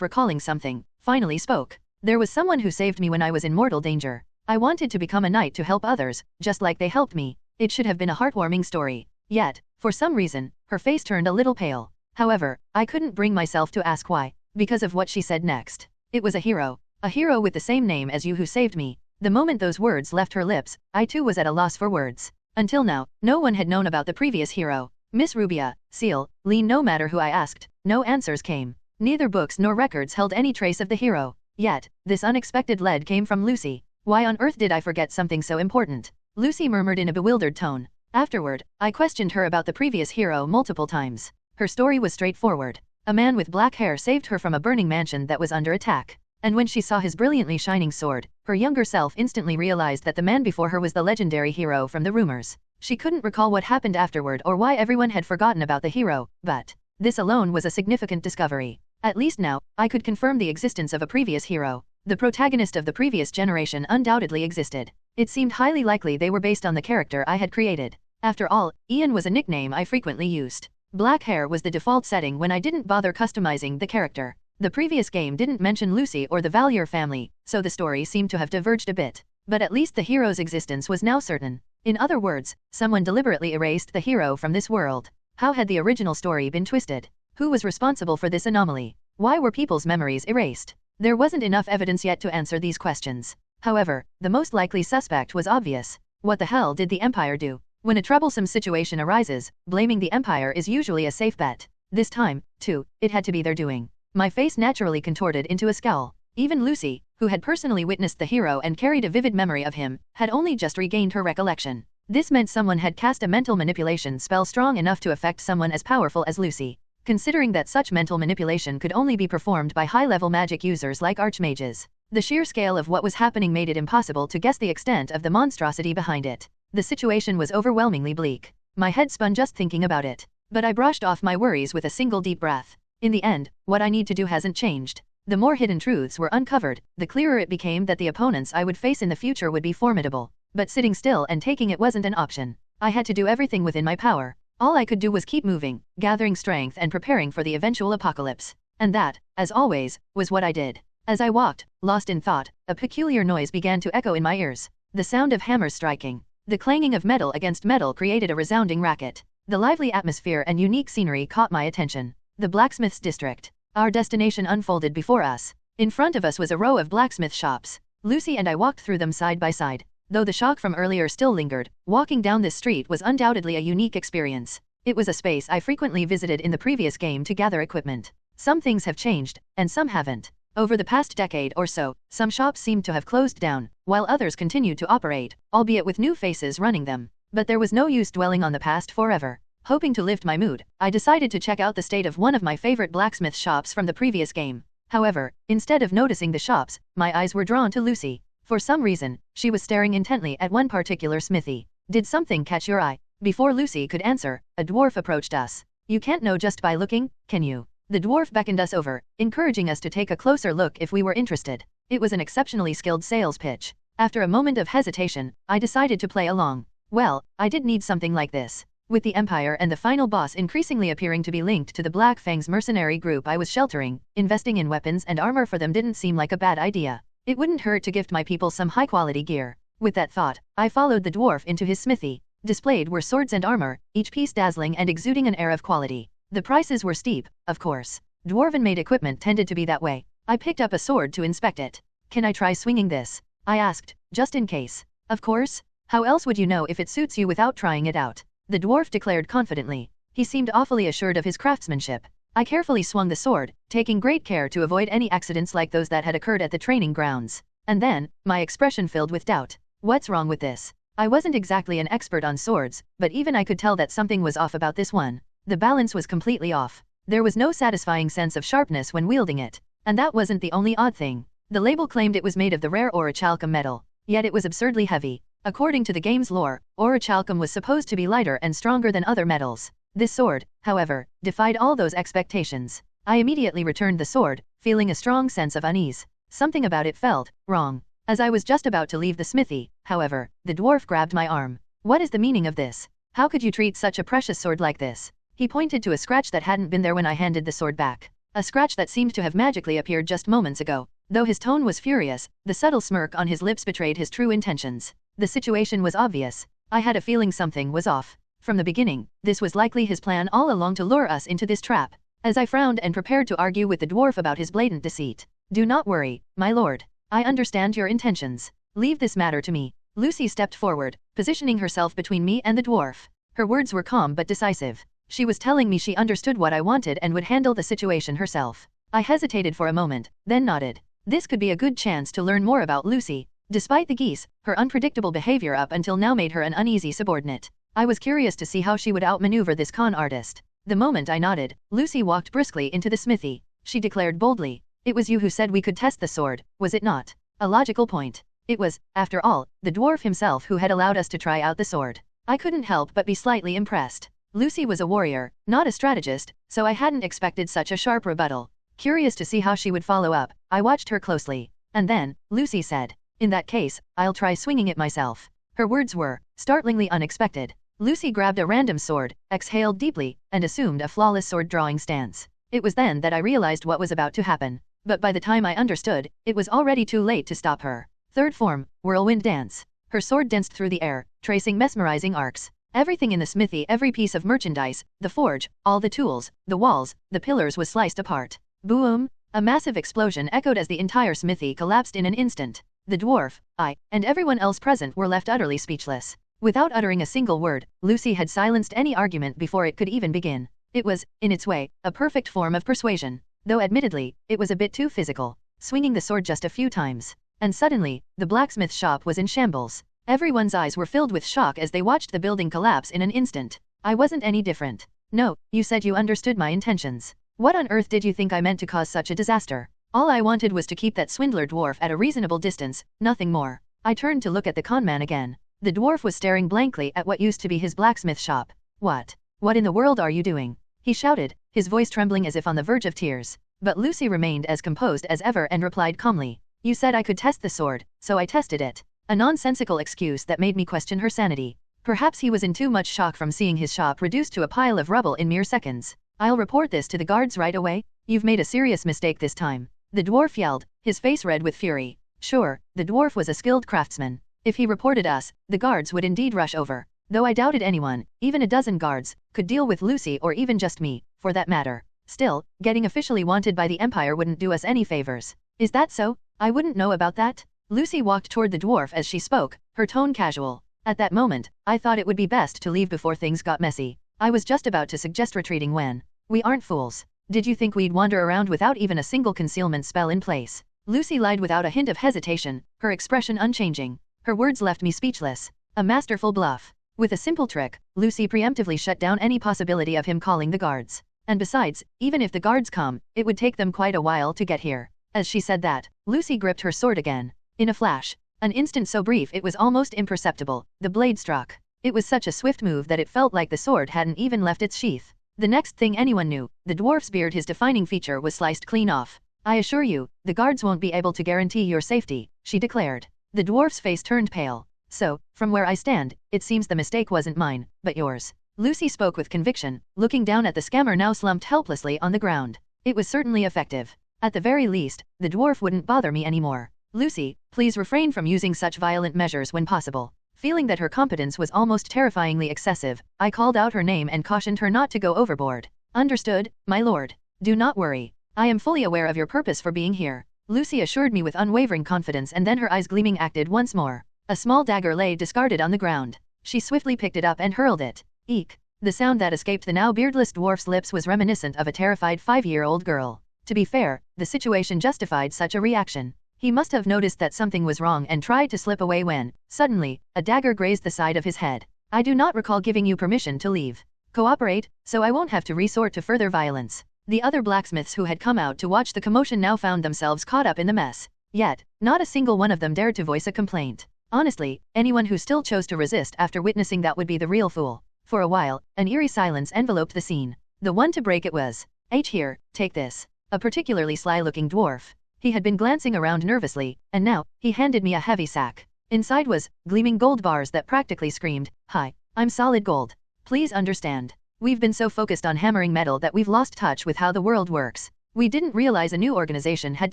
recalling something, finally spoke. There was someone who saved me when I was in mortal danger. I wanted to become a knight to help others, just like they helped me. It should have been a heartwarming story. Yet, for some reason, her face turned a little pale. However, I couldn't bring myself to ask why, because of what she said next. It was a hero with the same name as you who saved me. The moment those words left her lips, I too was at a loss for words. Until now, no one had known about the previous hero. Miss Rubia, Seal, Lean. No matter who I asked, no answers came. Neither books nor records held any trace of the hero. Yet, this unexpected lead came from Lucy. Why on earth did I forget something so important? Lucy murmured in a bewildered tone. Afterward, I questioned her about the previous hero multiple times. Her story was straightforward. A man with black hair saved her from a burning mansion that was under attack. And when she saw his brilliantly shining sword, her younger self instantly realized that the man before her was the legendary hero from the rumors. She couldn't recall what happened afterward or why everyone had forgotten about the hero, but this alone was a significant discovery. At least now, I could confirm the existence of a previous hero. The protagonist of the previous generation undoubtedly existed. It seemed highly likely they were based on the character I had created. After all, Ian was a nickname I frequently used. Black hair was the default setting when I didn't bother customizing the character. The previous game didn't mention Lucy or the Valier family, so the story seemed to have diverged a bit. But at least the hero's existence was now certain. In other words, someone deliberately erased the hero from this world. How had the original story been twisted? Who was responsible for this anomaly? Why were people's memories erased? There wasn't enough evidence yet to answer these questions. However, the most likely suspect was obvious. What the hell did the Empire do? When a troublesome situation arises, blaming the Empire is usually a safe bet. This time, too, it had to be their doing. My face naturally contorted into a scowl. Even Lucy, who had personally witnessed the hero and carried a vivid memory of him, had only just regained her recollection. This meant someone had cast a mental manipulation spell strong enough to affect someone as powerful as Lucy. Considering that such mental manipulation could only be performed by high-level magic users like archmages, the sheer scale of what was happening made it impossible to guess the extent of the monstrosity behind it. The situation was overwhelmingly bleak. My head spun just thinking about it. But I brushed off my worries with a single deep breath. In the end, what I need to do hasn't changed. The more hidden truths were uncovered, the clearer it became that the opponents I would face in the future would be formidable. But sitting still and taking it wasn't an option. I had to do everything within my power. All I could do was keep moving, gathering strength and preparing for the eventual apocalypse. And that, as always, was what I did. As I walked, lost in thought, a peculiar noise began to echo in my ears. The sound of hammers striking. The clanging of metal against metal created a resounding racket. The lively atmosphere and unique scenery caught my attention. The blacksmith's district. Our destination unfolded before us. In front of us was a row of blacksmith shops. Lucy and I walked through them side by side. Though the shock from earlier still lingered, walking down this street was undoubtedly a unique experience. It was a space I frequently visited in the previous game to gather equipment. Some things have changed, and some haven't. Over the past decade or so, some shops seemed to have closed down, while others continued to operate, albeit with new faces running them. But there was no use dwelling on the past forever. Hoping to lift my mood, I decided to check out the state of one of my favorite blacksmith shops from the previous game. However, instead of noticing the shops, my eyes were drawn to Lucy. For some reason, she was staring intently at one particular smithy. Did something catch your eye? Before Lucy could answer, a dwarf approached us. You can't know just by looking, can you? The dwarf beckoned us over, encouraging us to take a closer look if we were interested. It was an exceptionally skilled sales pitch. After a moment of hesitation, I decided to play along. Well, I did need something like this. With the Empire and the final boss increasingly appearing to be linked to the Black Fang's mercenary group I was sheltering, investing in weapons and armor for them didn't seem like a bad idea. It wouldn't hurt to gift my people some high-quality gear. With that thought, I followed the dwarf into his smithy. Displayed were swords and armor, each piece dazzling and exuding an air of quality. The prices were steep, of course. Dwarven-made equipment tended to be that way. I picked up a sword to inspect it. Can I try swinging this? I asked, just in case. Of course. How else would you know if it suits you without trying it out? The dwarf declared confidently. He seemed awfully assured of his craftsmanship. I carefully swung the sword, taking great care to avoid any accidents like those that had occurred at the training grounds. And then, my expression filled with doubt. What's wrong with this? I wasn't exactly an expert on swords, but even I could tell that something was off about this one. The balance was completely off. There was no satisfying sense of sharpness when wielding it. And that wasn't the only odd thing. The label claimed it was made of the rare orichalcum metal, yet it was absurdly heavy. According to the game's lore, orichalcum was supposed to be lighter and stronger than other metals. This sword, however, defied all those expectations. I immediately returned the sword, feeling a strong sense of unease. Something about it felt wrong. As I was just about to leave the smithy, however, the dwarf grabbed my arm. What is the meaning of this? How could you treat such a precious sword like this? He pointed to a scratch that hadn't been there when I handed the sword back. A scratch that seemed to have magically appeared just moments ago. Though his tone was furious, the subtle smirk on his lips betrayed his true intentions. The situation was obvious. I had a feeling something was off. From the beginning, this was likely his plan all along to lure us into this trap. As I frowned and prepared to argue with the dwarf about his blatant deceit. Do not worry, my lord. I understand your intentions. Leave this matter to me. Lucy stepped forward, positioning herself between me and the dwarf. Her words were calm but decisive. She was telling me she understood what I wanted and would handle the situation herself. I hesitated for a moment, then nodded. This could be a good chance to learn more about Lucy. Despite the geese, her unpredictable behavior up until now made her an uneasy subordinate. I was curious to see how she would outmaneuver this con artist. The moment I nodded, Lucy walked briskly into the smithy. She declared boldly, "It was you who said we could test the sword, was it not?" A logical point. It was, after all, the dwarf himself who had allowed us to try out the sword. I couldn't help but be slightly impressed. Lucy was a warrior, not a strategist, so I hadn't expected such a sharp rebuttal. Curious to see how she would follow up, I watched her closely. And then, Lucy said, "In that case, I'll try swinging it myself." Her words were startlingly unexpected. Lucy grabbed a random sword, exhaled deeply, and assumed a flawless sword-drawing stance. It was then that I realized what was about to happen. But by the time I understood, it was already too late to stop her. Third form, whirlwind dance. Her sword danced through the air, tracing mesmerizing arcs. Everything in the smithy, every piece of merchandise, the forge, all the tools, the walls, the pillars was sliced apart. Boom! A massive explosion echoed as the entire smithy collapsed in an instant. The dwarf, I, and everyone else present were left utterly speechless. Without uttering a single word, Lucy had silenced any argument before it could even begin. It was, in its way, a perfect form of persuasion. Though admittedly, it was a bit too physical. Swinging the sword just a few times. And suddenly, the blacksmith shop was in shambles. Everyone's eyes were filled with shock as they watched the building collapse in an instant. I wasn't any different. No, you said you understood my intentions. What on earth did you think I meant to cause such a disaster? All I wanted was to keep that swindler dwarf at a reasonable distance, nothing more. I turned to look at the conman again. The dwarf was staring blankly at what used to be his blacksmith shop. What in the world are you doing? He shouted, his voice trembling as if on the verge of tears. But Lucy remained as composed as ever and replied calmly. You said I could test the sword, so I tested it. A nonsensical excuse that made me question her sanity. Perhaps he was in too much shock from seeing his shop reduced to a pile of rubble in mere seconds. I'll report this to the guards right away. You've made a serious mistake this time. The dwarf yelled, his face red with fury. Sure, the dwarf was a skilled craftsman. If he reported us, the guards would indeed rush over. Though I doubted anyone, even a dozen guards, could deal with Lucy or even just me, for that matter. Still, getting officially wanted by the Empire wouldn't do us any favors. Is that so? I wouldn't know about that. Lucy walked toward the dwarf as she spoke, her tone casual. At that moment, I thought it would be best to leave before things got messy. I was just about to suggest retreating when. We aren't fools. Did you think we'd wander around without even a single concealment spell in place? Lucy lied without a hint of hesitation, her expression unchanging. Her words left me speechless. A masterful bluff. With a simple trick, Lucy preemptively shut down any possibility of him calling the guards. And besides, even if the guards come, it would take them quite a while to get here. As she said that, Lucy gripped her sword again. In a flash, an instant so brief it was almost imperceptible, the blade struck. It was such a swift move that it felt like the sword hadn't even left its sheath. The next thing anyone knew, the dwarf's beard, his defining feature, was sliced clean off. I assure you, the guards won't be able to guarantee your safety, she declared. The dwarf's face turned pale. So, from where I stand, it seems the mistake wasn't mine, but yours. Lucy spoke with conviction, looking down at the scammer now slumped helplessly on the ground. It was certainly effective. At the very least, the dwarf wouldn't bother me anymore. Lucy, please refrain from using such violent measures when possible. Feeling that her competence was almost terrifyingly excessive, I called out her name and cautioned her not to go overboard. Understood, my lord. Do not worry. I am fully aware of your purpose for being here. Lucy assured me with unwavering confidence, and then her eyes gleaming acted once more. A small dagger lay discarded on the ground. She swiftly picked it up and hurled it. Eek! The sound that escaped the now beardless dwarf's lips was reminiscent of a terrified 5-year-old girl. To be fair, the situation justified such a reaction. He must have noticed that something was wrong and tried to slip away when, suddenly, a dagger grazed the side of his head. I do not recall giving you permission to leave. Cooperate, so I won't have to resort to further violence. The other blacksmiths who had come out to watch the commotion now found themselves caught up in the mess. Yet, not a single one of them dared to voice a complaint. Honestly, anyone who still chose to resist after witnessing that would be the real fool. For a while, an eerie silence enveloped the scene. The one to break it was, Here, take this. A particularly sly-looking dwarf. He had been glancing around nervously, and now, he handed me a heavy sack. Inside was, gleaming gold bars that practically screamed, "Hi, I'm solid gold. Please understand. We've been so focused on hammering metal that we've lost touch with how the world works. We didn't realize a new organization had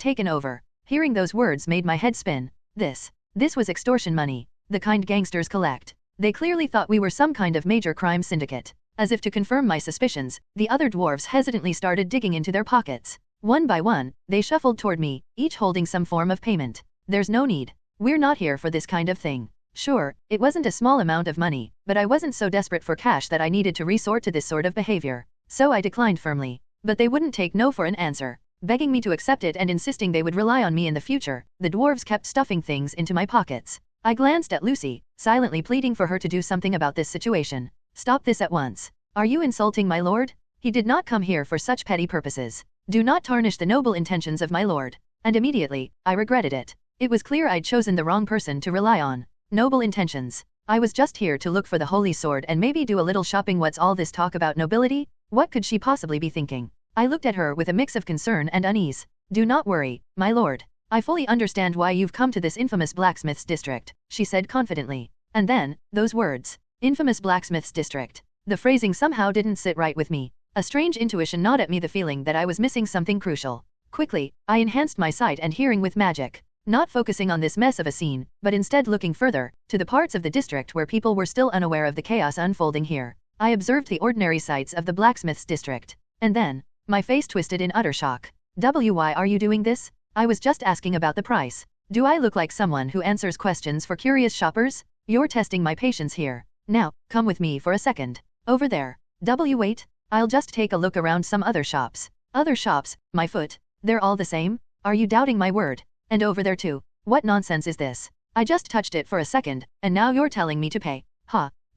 taken over." Hearing those words made my head spin. This was extortion money, the kind gangsters collect. They clearly thought we were some kind of major crime syndicate. As if to confirm my suspicions, the other dwarves hesitantly started digging into their pockets. One by one, they shuffled toward me, each holding some form of payment. There's no need. We're not here for this kind of thing. Sure, it wasn't a small amount of money, but I wasn't so desperate for cash that I needed to resort to this sort of behavior. So I declined firmly. But they wouldn't take no for an answer. Begging me to accept it and insisting they would rely on me in the future, the dwarves kept stuffing things into my pockets. I glanced at Lucy, silently pleading for her to do something about this situation. Stop this at once. Are you insulting my lord? He did not come here for such petty purposes. Do not tarnish the noble intentions of my lord. And immediately, I regretted it. It was clear I'd chosen the wrong person to rely on. Noble intentions. I was just here to look for the holy sword and maybe do a little shopping. What's all this talk about nobility? What could she possibly be thinking? I looked at her with a mix of concern and unease. Do not worry, my lord. I fully understand why you've come to this infamous blacksmith's district, she said confidently. And then, those words. Infamous blacksmith's district. The phrasing somehow didn't sit right with me. A strange intuition gnawed at me, the feeling that I was missing something crucial. Quickly, I enhanced my sight and hearing with magic. Not focusing on this mess of a scene, but instead looking further, to the parts of the district where people were still unaware of the chaos unfolding here. I observed the ordinary sights of the blacksmith's district. And then, my face twisted in utter shock. Why are you doing this? I was just asking about the price. Do I look like someone who answers questions for curious shoppers? You're testing my patience here. Now, come with me for a second. Over there. Wait. I'll just take a look around some other shops. Other shops, my foot. They're all the same? Are you doubting my word? And over there too. What nonsense is this? I just touched it for a second, and now you're telling me to pay.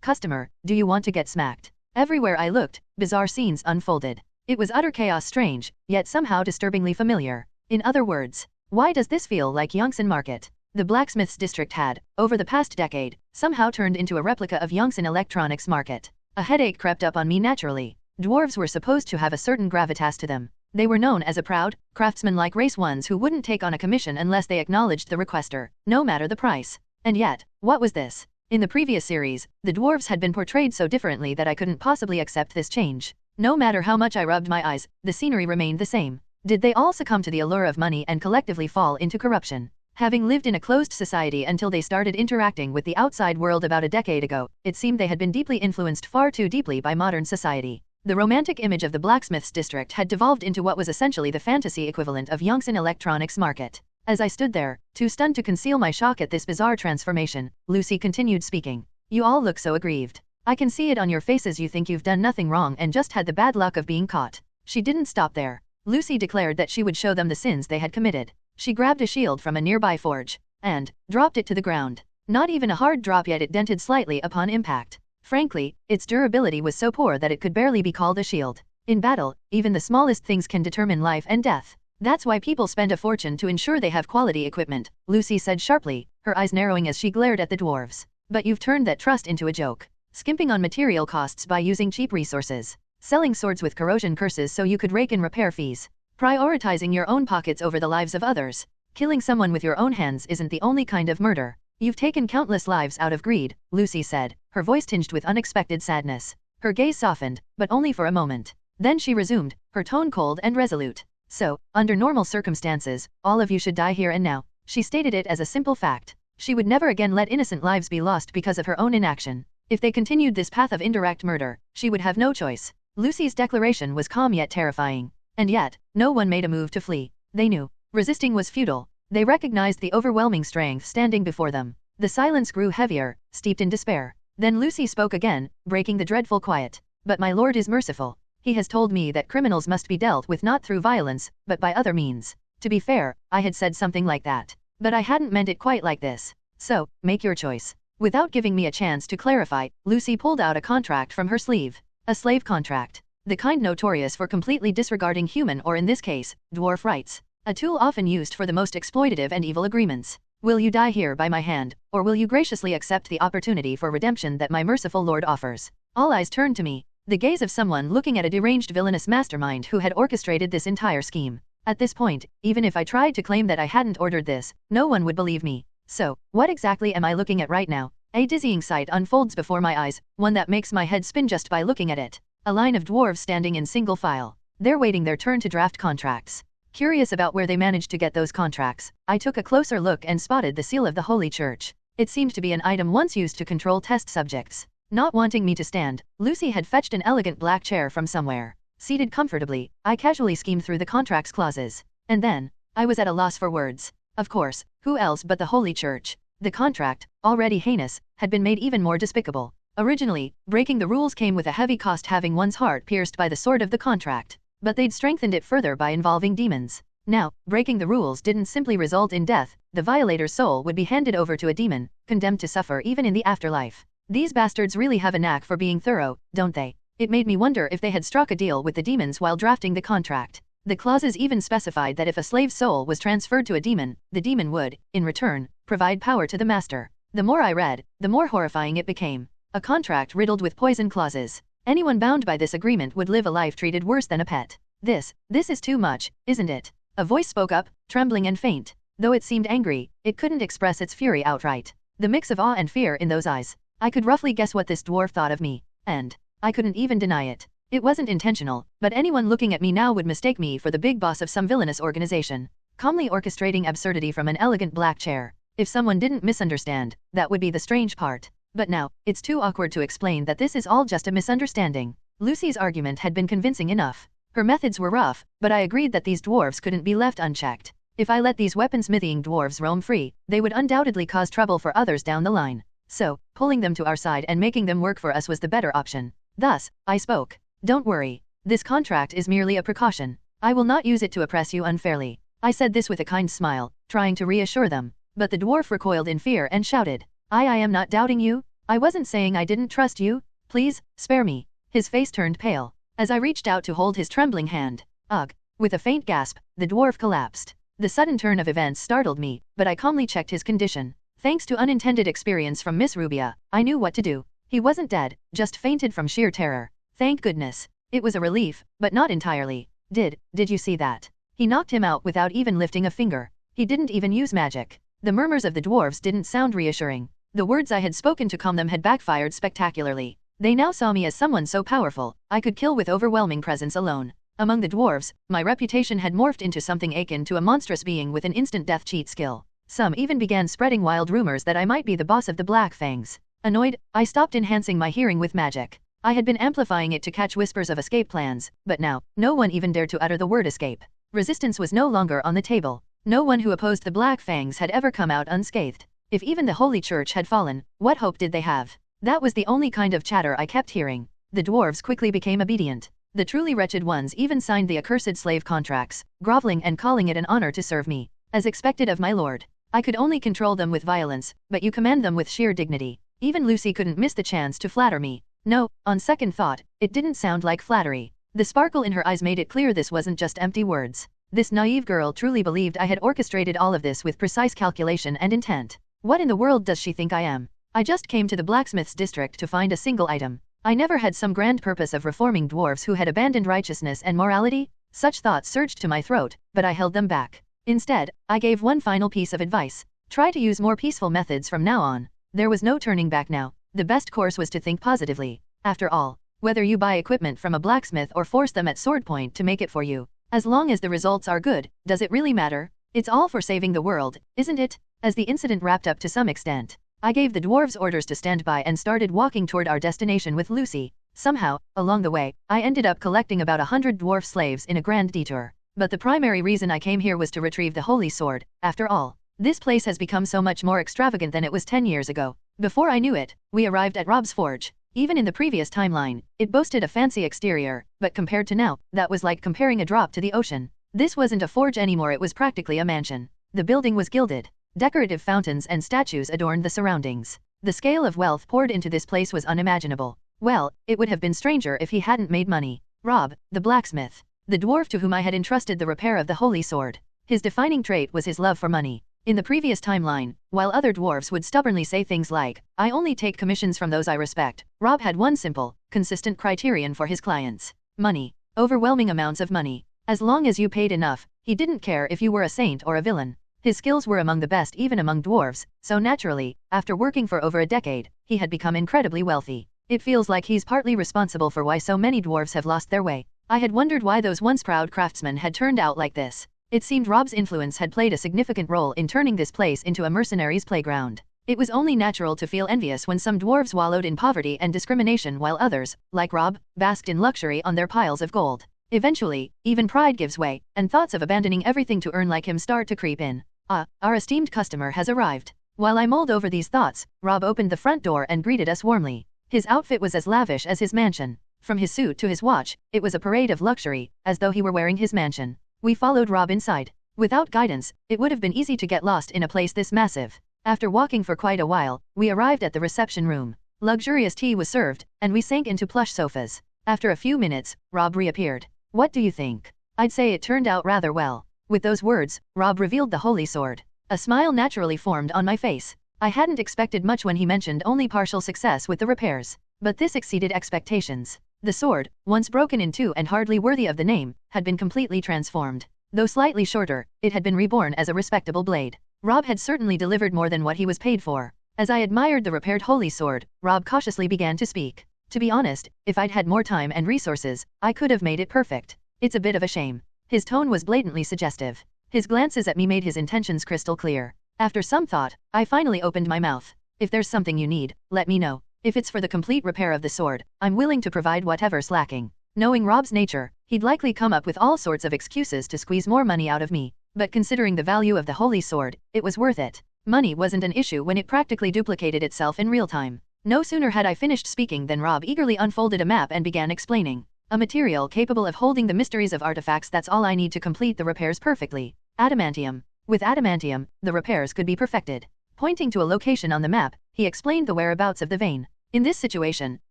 Customer, do you want to get smacked? Everywhere I looked, bizarre scenes unfolded. It was utter chaos, strange, yet somehow disturbingly familiar. In other words, why does this feel like Yongsan Market? The blacksmith's district had, over the past decade, somehow turned into a replica of Yongsan Electronics Market. A headache crept up on me naturally. Dwarves were supposed to have a certain gravitas to them. They were known as a proud, craftsman-like race, ones who wouldn't take on a commission unless they acknowledged the requester, no matter the price. And yet, what was this? In the previous series, the dwarves had been portrayed so differently that I couldn't possibly accept this change. No matter how much I rubbed my eyes, the scenery remained the same. Did they all succumb to the allure of money and collectively fall into corruption? Having lived in a closed society until they started interacting with the outside world about a decade ago, it seemed they had been deeply influenced, far too deeply, by modern society. The romantic image of the blacksmith's district had devolved into what was essentially the fantasy equivalent of Yongsan Electronics Market. As I stood there, too stunned to conceal my shock at this bizarre transformation, Lucy continued speaking. You all look so aggrieved. I can see it on your faces. You think you've done nothing wrong and just had the bad luck of being caught. She didn't stop there. Lucy declared that she would show them the sins they had committed. She grabbed a shield from a nearby forge, and dropped it to the ground. Not even a hard drop, yet it dented slightly upon impact. Frankly, its durability was so poor that it could barely be called a shield. In battle, even the smallest things can determine life and death. That's why people spend a fortune to ensure they have quality equipment, Lucy said sharply, her eyes narrowing as she glared at the dwarves. But you've turned that trust into a joke. skimping on material costs by using cheap resources, selling swords with corrosion curses so you could rake in repair fees, prioritizing your own pockets over the lives of others. Killing someone with your own hands isn't the only kind of murder. You've taken countless lives out of greed, Lucy said, her voice tinged with unexpected sadness. Her gaze softened, but only for a moment. Then she resumed, her tone cold and resolute. So, under normal circumstances, all of you should die here and now. She stated it as a simple fact. She would never again let innocent lives be lost because of her own inaction. If they continued this path of indirect murder, she would have no choice. Lucy's declaration was calm yet terrifying. And yet, no one made a move to flee. They knew. Resisting was futile. They recognized the overwhelming strength standing before them. The silence grew heavier, steeped in despair. Then Lucy spoke again, breaking the dreadful quiet. But my lord is merciful. He has told me that criminals must be dealt with not through violence, but by other means. To be fair, I had said something like that. But I hadn't meant it quite like this. So, make your choice. Without giving me a chance to clarify, Lucy pulled out a contract from her sleeve. A slave contract. The kind notorious for completely disregarding human or in this case, dwarf rights. A tool often used for the most exploitative and evil agreements. Will you die here by my hand, or will you graciously accept the opportunity for redemption that my merciful lord offers? All eyes turned to me. The gaze of someone looking at a deranged villainous mastermind who had orchestrated this entire scheme. At this point, even if I tried to claim that I hadn't ordered this, no one would believe me. So, what exactly am I looking at right now? A dizzying sight unfolds before my eyes, one that makes my head spin just by looking at it. A line of dwarves standing in single file. They're waiting their turn to draft contracts. Curious about where they managed to get those contracts, I took a closer look and spotted the seal of the Holy Church. It seemed to be an item once used to control test subjects. Not wanting me to stand, Lucy had fetched an elegant black chair from somewhere. Seated comfortably, I casually skimmed through the contract's clauses. And then, I was at a loss for words. Of course, who else but the Holy Church? The contract, already heinous, had been made even more despicable. Originally, breaking the rules came with a heavy cost, having one's heart pierced by the sword of the contract. But they'd strengthened it further by involving demons. Now, breaking the rules didn't simply result in death, the violator's soul would be handed over to a demon, condemned to suffer even in the afterlife. These bastards really have a knack for being thorough, don't they? It made me wonder if they had struck a deal with the demons while drafting the contract. The clauses even specified that if a slave's soul was transferred to a demon, the demon would, in return, provide power to the master. The more I read, the more horrifying it became. A contract riddled with poison clauses. Anyone bound by this agreement would live a life treated worse than a pet. This is too much, isn't it? A voice spoke up, trembling and faint. Though it seemed angry, it couldn't express its fury outright. The mix of awe and fear in those eyes. I could roughly guess what this dwarf thought of me. And I couldn't even deny it. It wasn't intentional, but anyone looking at me now would mistake me for the big boss of some villainous organization. Calmly orchestrating absurdity from an elegant black chair. If someone didn't misunderstand, that would be the strange part. But now, it's too awkward to explain that this is all just a misunderstanding. Lucy's argument had been convincing enough. Her methods were rough, but I agreed that these dwarves couldn't be left unchecked. If I let these weaponsmithing dwarves roam free, they would undoubtedly cause trouble for others down the line. So, pulling them to our side and making them work for us was the better option. Thus, I spoke. Don't worry. This contract is merely a precaution. I will not use it to oppress you unfairly. I said this with a kind smile, trying to reassure them. But the dwarf recoiled in fear and shouted, I am not doubting you. I wasn't saying I didn't trust you. Please, spare me. His face turned pale. As I reached out to hold his trembling hand. Ugh. With a faint gasp, the dwarf collapsed. The sudden turn of events startled me, but I calmly checked his condition. Thanks to unintended experience from Miss Rubia, I knew what to do. He wasn't dead, just fainted from sheer terror. Thank goodness. It was a relief, but not entirely. Did you see that? He knocked him out without even lifting a finger. He didn't even use magic. The murmurs of the dwarves didn't sound reassuring. The words I had spoken to calm them had backfired spectacularly. They now saw me as someone so powerful, I could kill with overwhelming presence alone. Among the dwarves, my reputation had morphed into something akin to a monstrous being with an instant death cheat skill. Some even began spreading wild rumors that I might be the boss of the Black Fangs. Annoyed, I stopped enhancing my hearing with magic. I had been amplifying it to catch whispers of escape plans, but now, no one even dared to utter the word escape. Resistance was no longer on the table. No one who opposed the Black Fangs had ever come out unscathed. If even the Holy Church had fallen, what hope did they have? That was the only kind of chatter I kept hearing. The dwarves quickly became obedient. The truly wretched ones even signed the accursed slave contracts, groveling and calling it an honor to serve me. As expected of my lord. I could only control them with violence, but you command them with sheer dignity. Even Lucy couldn't miss the chance to flatter me. No, on second thought, it didn't sound like flattery. The sparkle in her eyes made it clear this wasn't just empty words. This naive girl truly believed I had orchestrated all of this with precise calculation and intent. What in the world does she think I am? I just came to the blacksmith's district to find a single item. I never had some grand purpose of reforming dwarves who had abandoned righteousness and morality. Such thoughts surged to my throat, but I held them back. Instead, I gave one final piece of advice. Try to use more peaceful methods from now on. There was no turning back now. The best course was to think positively. After all, whether you buy equipment from a blacksmith or force them at sword point to make it for you, as long as the results are good, does it really matter? It's all for saving the world, isn't it? As the incident wrapped up to some extent, I gave the dwarves orders to stand by and started walking toward our destination with Lucy. Somehow, along the way, I ended up collecting about 100 dwarf slaves in a grand detour. But the primary reason I came here was to retrieve the holy sword. After all, this place has become so much more extravagant than it was 10 years ago. Before I knew it, we arrived at Rob's forge. Even in the previous timeline, it boasted a fancy exterior, but compared to now, that was like comparing a drop to the ocean. This wasn't a forge anymore, it was practically a mansion. The building was gilded. Decorative fountains and statues adorned the surroundings. The scale of wealth poured into this place was unimaginable. Well, it would have been stranger if he hadn't made money. Rob, the blacksmith, the dwarf to whom I had entrusted the repair of the holy sword. His defining trait was his love for money. In the previous timeline, while other dwarves would stubbornly say things like, "I only take commissions from those I respect," Rob had one simple, consistent criterion for his clients. Money. Overwhelming amounts of money. As long as you paid enough, he didn't care if you were a saint or a villain. His skills were among the best even among dwarves, so naturally, after working for over a decade, he had become incredibly wealthy. It feels like he's partly responsible for why so many dwarves have lost their way. I had wondered why those once proud craftsmen had turned out like this. It seemed Rob's influence had played a significant role in turning this place into a mercenaries' playground. It was only natural to feel envious when some dwarves wallowed in poverty and discrimination while others, like Rob, basked in luxury on their piles of gold. Eventually, even pride gives way, and thoughts of abandoning everything to earn like him start to creep in. Our esteemed customer has arrived. While I mulled over these thoughts, Rob opened the front door and greeted us warmly. His outfit was as lavish as his mansion. From his suit to his watch, it was a parade of luxury, as though he were wearing his mansion. We followed Rob inside. Without guidance, it would have been easy to get lost in a place this massive. After walking for quite a while, we arrived at the reception room. Luxurious tea was served, and we sank into plush sofas. After a few minutes, Rob reappeared. "What do you think?" "I'd say it turned out rather well." With those words, Rob revealed the holy sword. A smile naturally formed on my face. I hadn't expected much when he mentioned only partial success with the repairs. But this exceeded expectations. The sword, once broken in two and hardly worthy of the name, had been completely transformed. Though slightly shorter, it had been reborn as a respectable blade. Rob had certainly delivered more than what he was paid for. As I admired the repaired holy sword, Rob cautiously began to speak. "To be honest, if I'd had more time and resources, I could have made it perfect. It's a bit of a shame." His tone was blatantly suggestive. His glances at me made his intentions crystal clear. After some thought, I finally opened my mouth. "If there's something you need, let me know. If it's for the complete repair of the sword, I'm willing to provide whatever's lacking." Knowing Rob's nature, he'd likely come up with all sorts of excuses to squeeze more money out of me. But considering the value of the holy sword, it was worth it. Money wasn't an issue when it practically duplicated itself in real time. No sooner had I finished speaking than Rob eagerly unfolded a map and began explaining. "A material capable of holding the mysteries of artifacts, that's all I need to complete the repairs perfectly. Adamantium. With adamantium, the repairs could be perfected." Pointing to a location on the map, he explained the whereabouts of the vein. In this situation,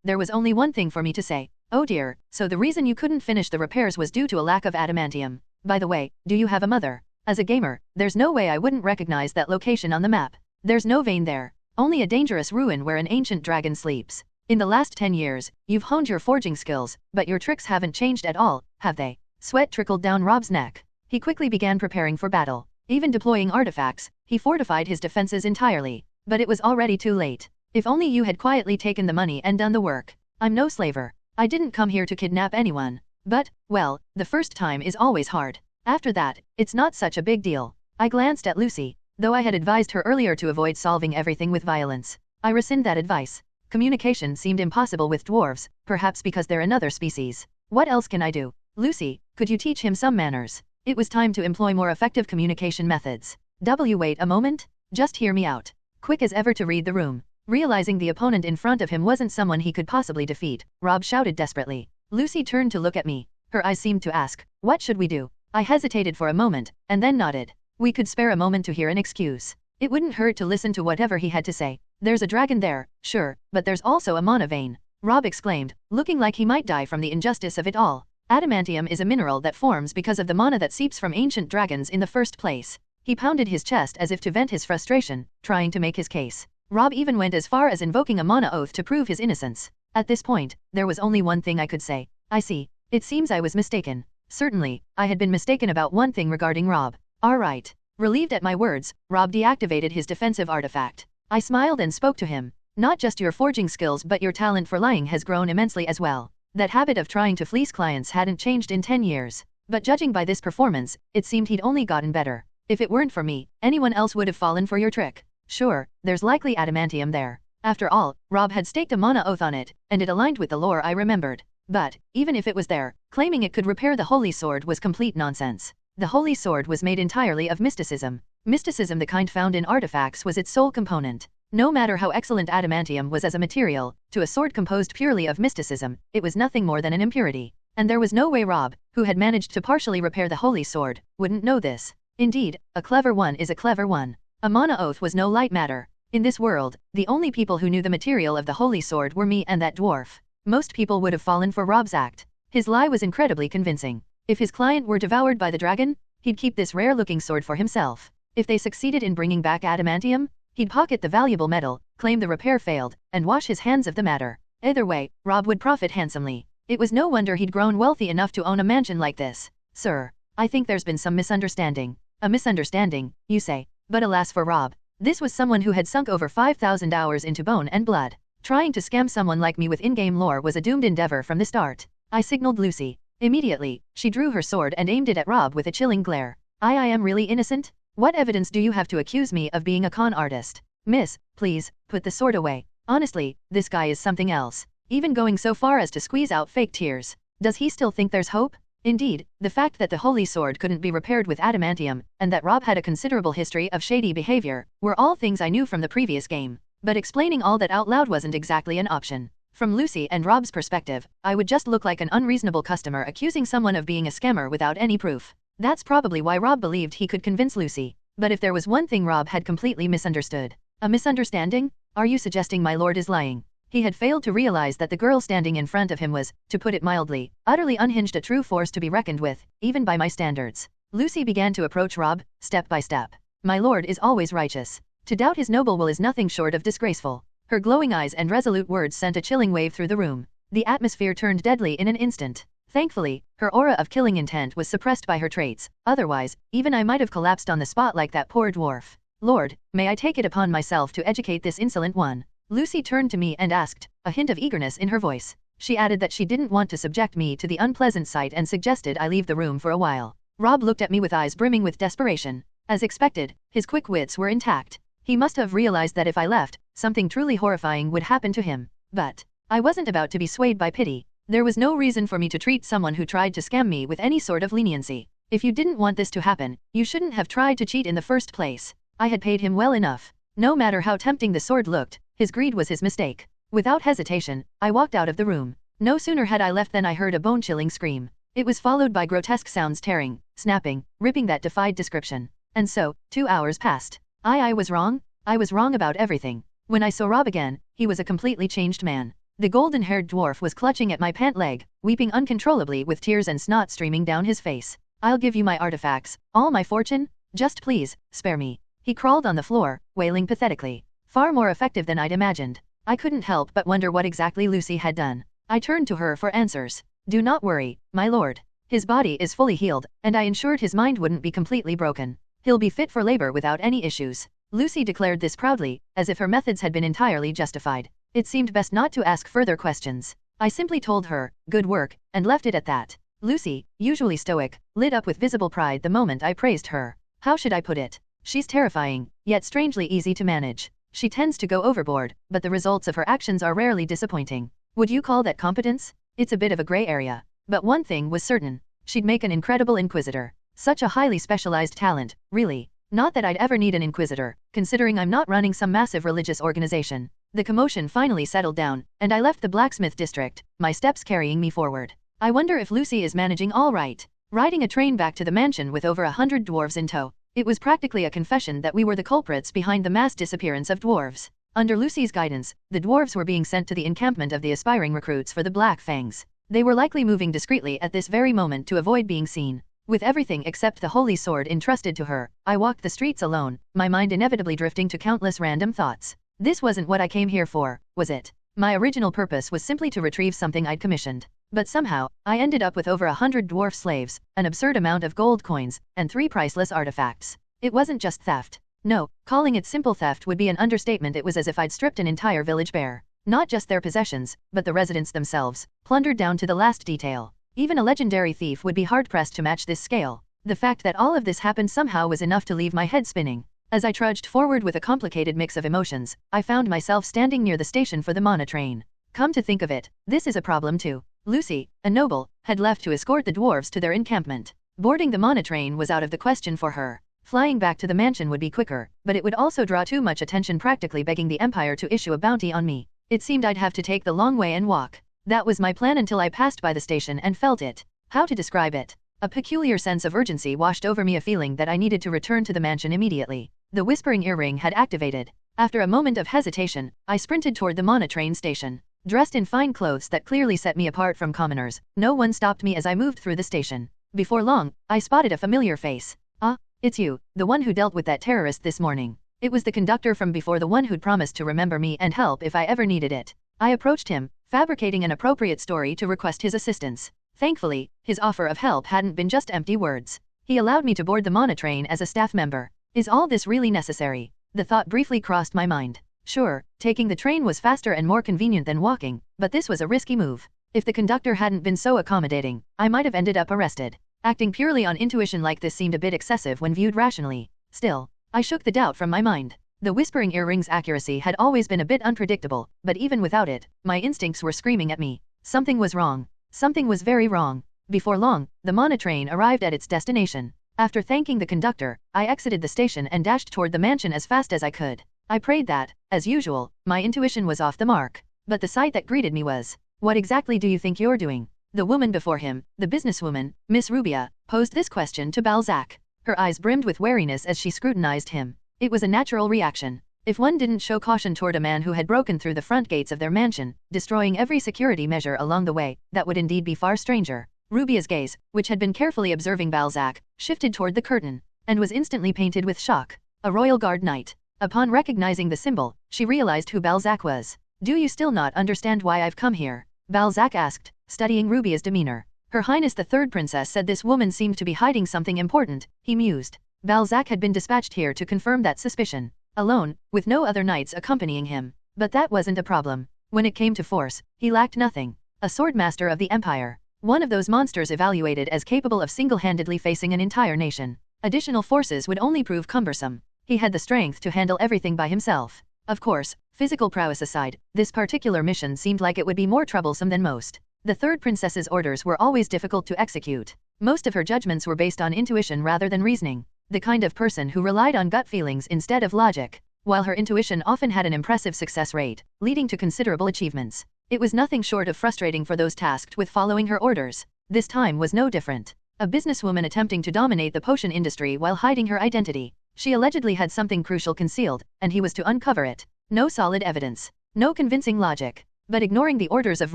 there was only one thing for me to say. "Oh dear, so the reason you couldn't finish the repairs was due to a lack of adamantium. By the way, do you have a mother?" As a gamer, there's no way I wouldn't recognize that location on the map. There's no vein there. Only a dangerous ruin where an ancient dragon sleeps. In the last 10 years, you've honed your forging skills, but your tricks haven't changed at all, have they? Sweat trickled down Rob's neck. He quickly began preparing for battle. Even deploying artifacts, he fortified his defenses entirely. But it was already too late. "If only you had quietly taken the money and done the work. I'm no slaver. I didn't come here to kidnap anyone. But, well, the first time is always hard. After that, it's not such a big deal." I glanced at Lucy. Though I had advised her earlier to avoid solving everything with violence, I rescind that advice. Communication seemed impossible with dwarves, perhaps because they're another species. "What else can I do? Lucy, could you teach him some manners?" It was time to employ more effective communication methods. Wait a moment. Just hear me out. Quick as ever to read the room. Realizing the opponent in front of him wasn't someone he could possibly defeat, Rob shouted desperately. Lucy turned to look at me. Her eyes seemed to ask, "What should we do?" I hesitated for a moment, and then nodded. We could spare a moment to hear an excuse. It wouldn't hurt to listen to whatever he had to say. "There's a dragon there, sure, but there's also a mana vein," Rob exclaimed, looking like he might die from the injustice of it all. "Adamantium is a mineral that forms because of the mana that seeps from ancient dragons in the first place." He pounded his chest as if to vent his frustration, trying to make his case. Rob even went as far as invoking a mana oath to prove his innocence. At this point, there was only one thing I could say. I see. It seems I was mistaken. Certainly, I had been mistaken about one thing regarding Rob. Alright. Relieved at my words, Rob deactivated his defensive artifact. I smiled and spoke to him. Not just your forging skills but your talent for lying has grown immensely as well. That habit of trying to fleece clients hadn't changed in 10 years. But judging by this performance, it seemed he'd only gotten better. If it weren't for me, anyone else would have fallen for your trick. Sure, there's likely adamantium there. After all, Rob had staked a mana oath on it, and it aligned with the lore I remembered. But, even if it was there, claiming it could repair the Holy Sword was complete nonsense. The Holy Sword was made entirely of mysticism. Mysticism, the kind found in artifacts, was its sole component. No matter how excellent adamantium was as a material, to a sword composed purely of mysticism, it was nothing more than an impurity. And there was no way Rob, who had managed to partially repair the Holy Sword, wouldn't know this. Indeed, a clever one is a clever one. A mana oath was no light matter. In this world, the only people who knew the material of the Holy Sword were me and that dwarf. Most people would have fallen for Rob's act. His lie was incredibly convincing. If his client were devoured by the dragon, he'd keep this rare-looking sword for himself. If they succeeded in bringing back adamantium, he'd pocket the valuable metal, claim the repair failed, and wash his hands of the matter. Either way, Rob would profit handsomely. It was no wonder he'd grown wealthy enough to own a mansion like this. Sir, I think there's been some misunderstanding. A misunderstanding, you say? But alas for Rob. This was someone who had sunk over 5,000 hours into bone and blood. Trying to scam someone like me with in-game lore was a doomed endeavor from the start. I signaled Lucy. Immediately, she drew her sword and aimed it at Rob with a chilling glare. I am really innocent? What evidence do you have to accuse me of being a con artist? Miss, please, put the sword away. Honestly, this guy is something else. Even going so far as to squeeze out fake tears. Does he still think there's hope? Indeed, the fact that the Holy Sword couldn't be repaired with adamantium, and that Rob had a considerable history of shady behavior, were all things I knew from the previous game. But explaining all that out loud wasn't exactly an option. From Lucy and Rob's perspective, I would just look like an unreasonable customer accusing someone of being a scammer without any proof. That's probably why Rob believed he could convince Lucy. But if there was one thing Rob had completely misunderstood. A misunderstanding? Are you suggesting my lord is lying? He had failed to realize that the girl standing in front of him was, to put it mildly, utterly unhinged, a true force to be reckoned with, even by my standards. Lucy began to approach Rob, step by step. My lord is always righteous. To doubt his noble will is nothing short of disgraceful. Her glowing eyes and resolute words sent a chilling wave through the room. The atmosphere turned deadly in an instant. Thankfully, her aura of killing intent was suppressed by her traits, otherwise, even I might have collapsed on the spot like that poor dwarf. Lord, may I take it upon myself to educate this insolent one? Lucy turned to me and asked, a hint of eagerness in her voice. She added that she didn't want to subject me to the unpleasant sight and suggested I leave the room for a while. Rob looked at me with eyes brimming with desperation. As expected, his quick wits were intact. He must have realized that if I left, something truly horrifying would happen to him. But I wasn't about to be swayed by pity. There was no reason for me to treat someone who tried to scam me with any sort of leniency. If you didn't want this to happen, you shouldn't have tried to cheat in the first place. I had paid him well enough. No matter how tempting the sword looked, his greed was his mistake. Without hesitation, I walked out of the room. No sooner had I left than I heard a bone-chilling scream. It was followed by grotesque sounds, tearing, snapping, ripping that defied description. And so, 2 hours passed. I was wrong. I was wrong about everything. When I saw Rob again, he was a completely changed man. The golden-haired dwarf was clutching at my pant leg, weeping uncontrollably with tears and snot streaming down his face. I'll give you my artifacts, all my fortune. Just please, spare me. He crawled on the floor, wailing pathetically. Far more effective than I'd imagined. I couldn't help but wonder what exactly Lucy had done. I turned to her for answers. Do not worry, my lord. His body is fully healed, and I ensured his mind wouldn't be completely broken. He'll be fit for labor without any issues. Lucy declared this proudly, as if her methods had been entirely justified. It seemed best not to ask further questions. I simply told her, good work, and left it at that. Lucy, usually stoic, lit up with visible pride the moment I praised her. How should I put it? She's terrifying, yet strangely easy to manage. She tends to go overboard, but the results of her actions are rarely disappointing. Would you call that competence? It's a bit of a gray area. But one thing was certain. She'd make an incredible inquisitor. Such a highly specialized talent, really. Not that I'd ever need an inquisitor, considering I'm not running some massive religious organization. The commotion finally settled down, and I left the blacksmith district, my steps carrying me forward. I wonder if Lucy is managing all right. Riding a train back to the mansion with over 100 dwarves in tow. It was practically a confession that we were the culprits behind the mass disappearance of dwarves. Under Lucy's guidance, the dwarves were being sent to the encampment of the aspiring recruits for the Black Fangs. They were likely moving discreetly at this very moment to avoid being seen. With everything except the holy sword entrusted to her, I walked the streets alone, my mind inevitably drifting to countless random thoughts. This wasn't what I came here for, was it? My original purpose was simply to retrieve something I'd commissioned. But somehow, I ended up with over 100 dwarf slaves, an absurd amount of gold coins, and 3 priceless artifacts. It wasn't just theft. No, calling it simple theft would be an understatement. It was as if I'd stripped an entire village bare. Not just their possessions, but the residents themselves, plundered down to the last detail. Even a legendary thief would be hard-pressed to match this scale. The fact that all of this happened somehow was enough to leave my head spinning. As I trudged forward with a complicated mix of emotions, I found myself standing near the station for the Mana train. Come to think of it, this is a problem too. Lucy, a noble, had left to escort the dwarves to their encampment. Boarding the Mana train was out of the question for her. Flying back to the mansion would be quicker, but it would also draw too much attention, practically begging the Empire to issue a bounty on me. It seemed I'd have to take the long way and walk. That was my plan until I passed by the station and felt it. How to describe it? A peculiar sense of urgency washed over me, a feeling that I needed to return to the mansion immediately. The whispering earring had activated. After a moment of hesitation, I sprinted toward the Mana train station. Dressed in fine clothes that clearly set me apart from commoners, no one stopped me as I moved through the station. Before long, I spotted a familiar face. Ah, it's you, the one who dealt with that terrorist this morning. It was the conductor from before, the one who'd promised to remember me and help if I ever needed it. I approached him, fabricating an appropriate story to request his assistance. Thankfully, his offer of help hadn't been just empty words. He allowed me to board the Mana train as a staff member. Is all this really necessary? The thought briefly crossed my mind. Sure, taking the train was faster and more convenient than walking, but this was a risky move. If the conductor hadn't been so accommodating, I might have ended up arrested. Acting purely on intuition like this seemed a bit excessive when viewed rationally. Still, I shook the doubt from my mind. The whispering earring's accuracy had always been a bit unpredictable, but even without it, my instincts were screaming at me. Something was wrong. Something was very wrong. Before long, the Mana train arrived at its destination. After thanking the conductor, I exited the station and dashed toward the mansion as fast as I could. I prayed that, as usual, my intuition was off the mark. But the sight that greeted me was, "What exactly do you think you're doing?" The woman before him, the businesswoman, Miss Rubia, posed this question to Balzac. Her eyes brimmed with wariness as she scrutinized him. It was a natural reaction. If one didn't show caution toward a man who had broken through the front gates of their mansion, destroying every security measure along the way, that would indeed be far stranger. Rubia's gaze, which had been carefully observing Balzac, shifted toward the curtain, and was instantly painted with shock. A royal guard knight. Upon recognizing the symbol, she realized who Balzac was. "Do you still not understand why I've come here?" Balzac asked, studying Rubia's demeanor. "Her Highness the Third Princess said this woman seemed to be hiding something important," he mused. Balzac had been dispatched here to confirm that suspicion. Alone, with no other knights accompanying him. But that wasn't a problem. When it came to force, he lacked nothing. A swordmaster of the Empire. One of those monsters evaluated as capable of single-handedly facing an entire nation. Additional forces would only prove cumbersome. He had the strength to handle everything by himself. Of course, physical prowess aside, this particular mission seemed like it would be more troublesome than most. The Third Princess's orders were always difficult to execute. Most of her judgments were based on intuition rather than reasoning. The kind of person who relied on gut feelings instead of logic. While her intuition often had an impressive success rate, leading to considerable achievements, it was nothing short of frustrating for those tasked with following her orders. This time was no different. A businesswoman attempting to dominate the potion industry while hiding her identity. She allegedly had something crucial concealed, and he was to uncover it. No solid evidence. No convincing logic. But ignoring the orders of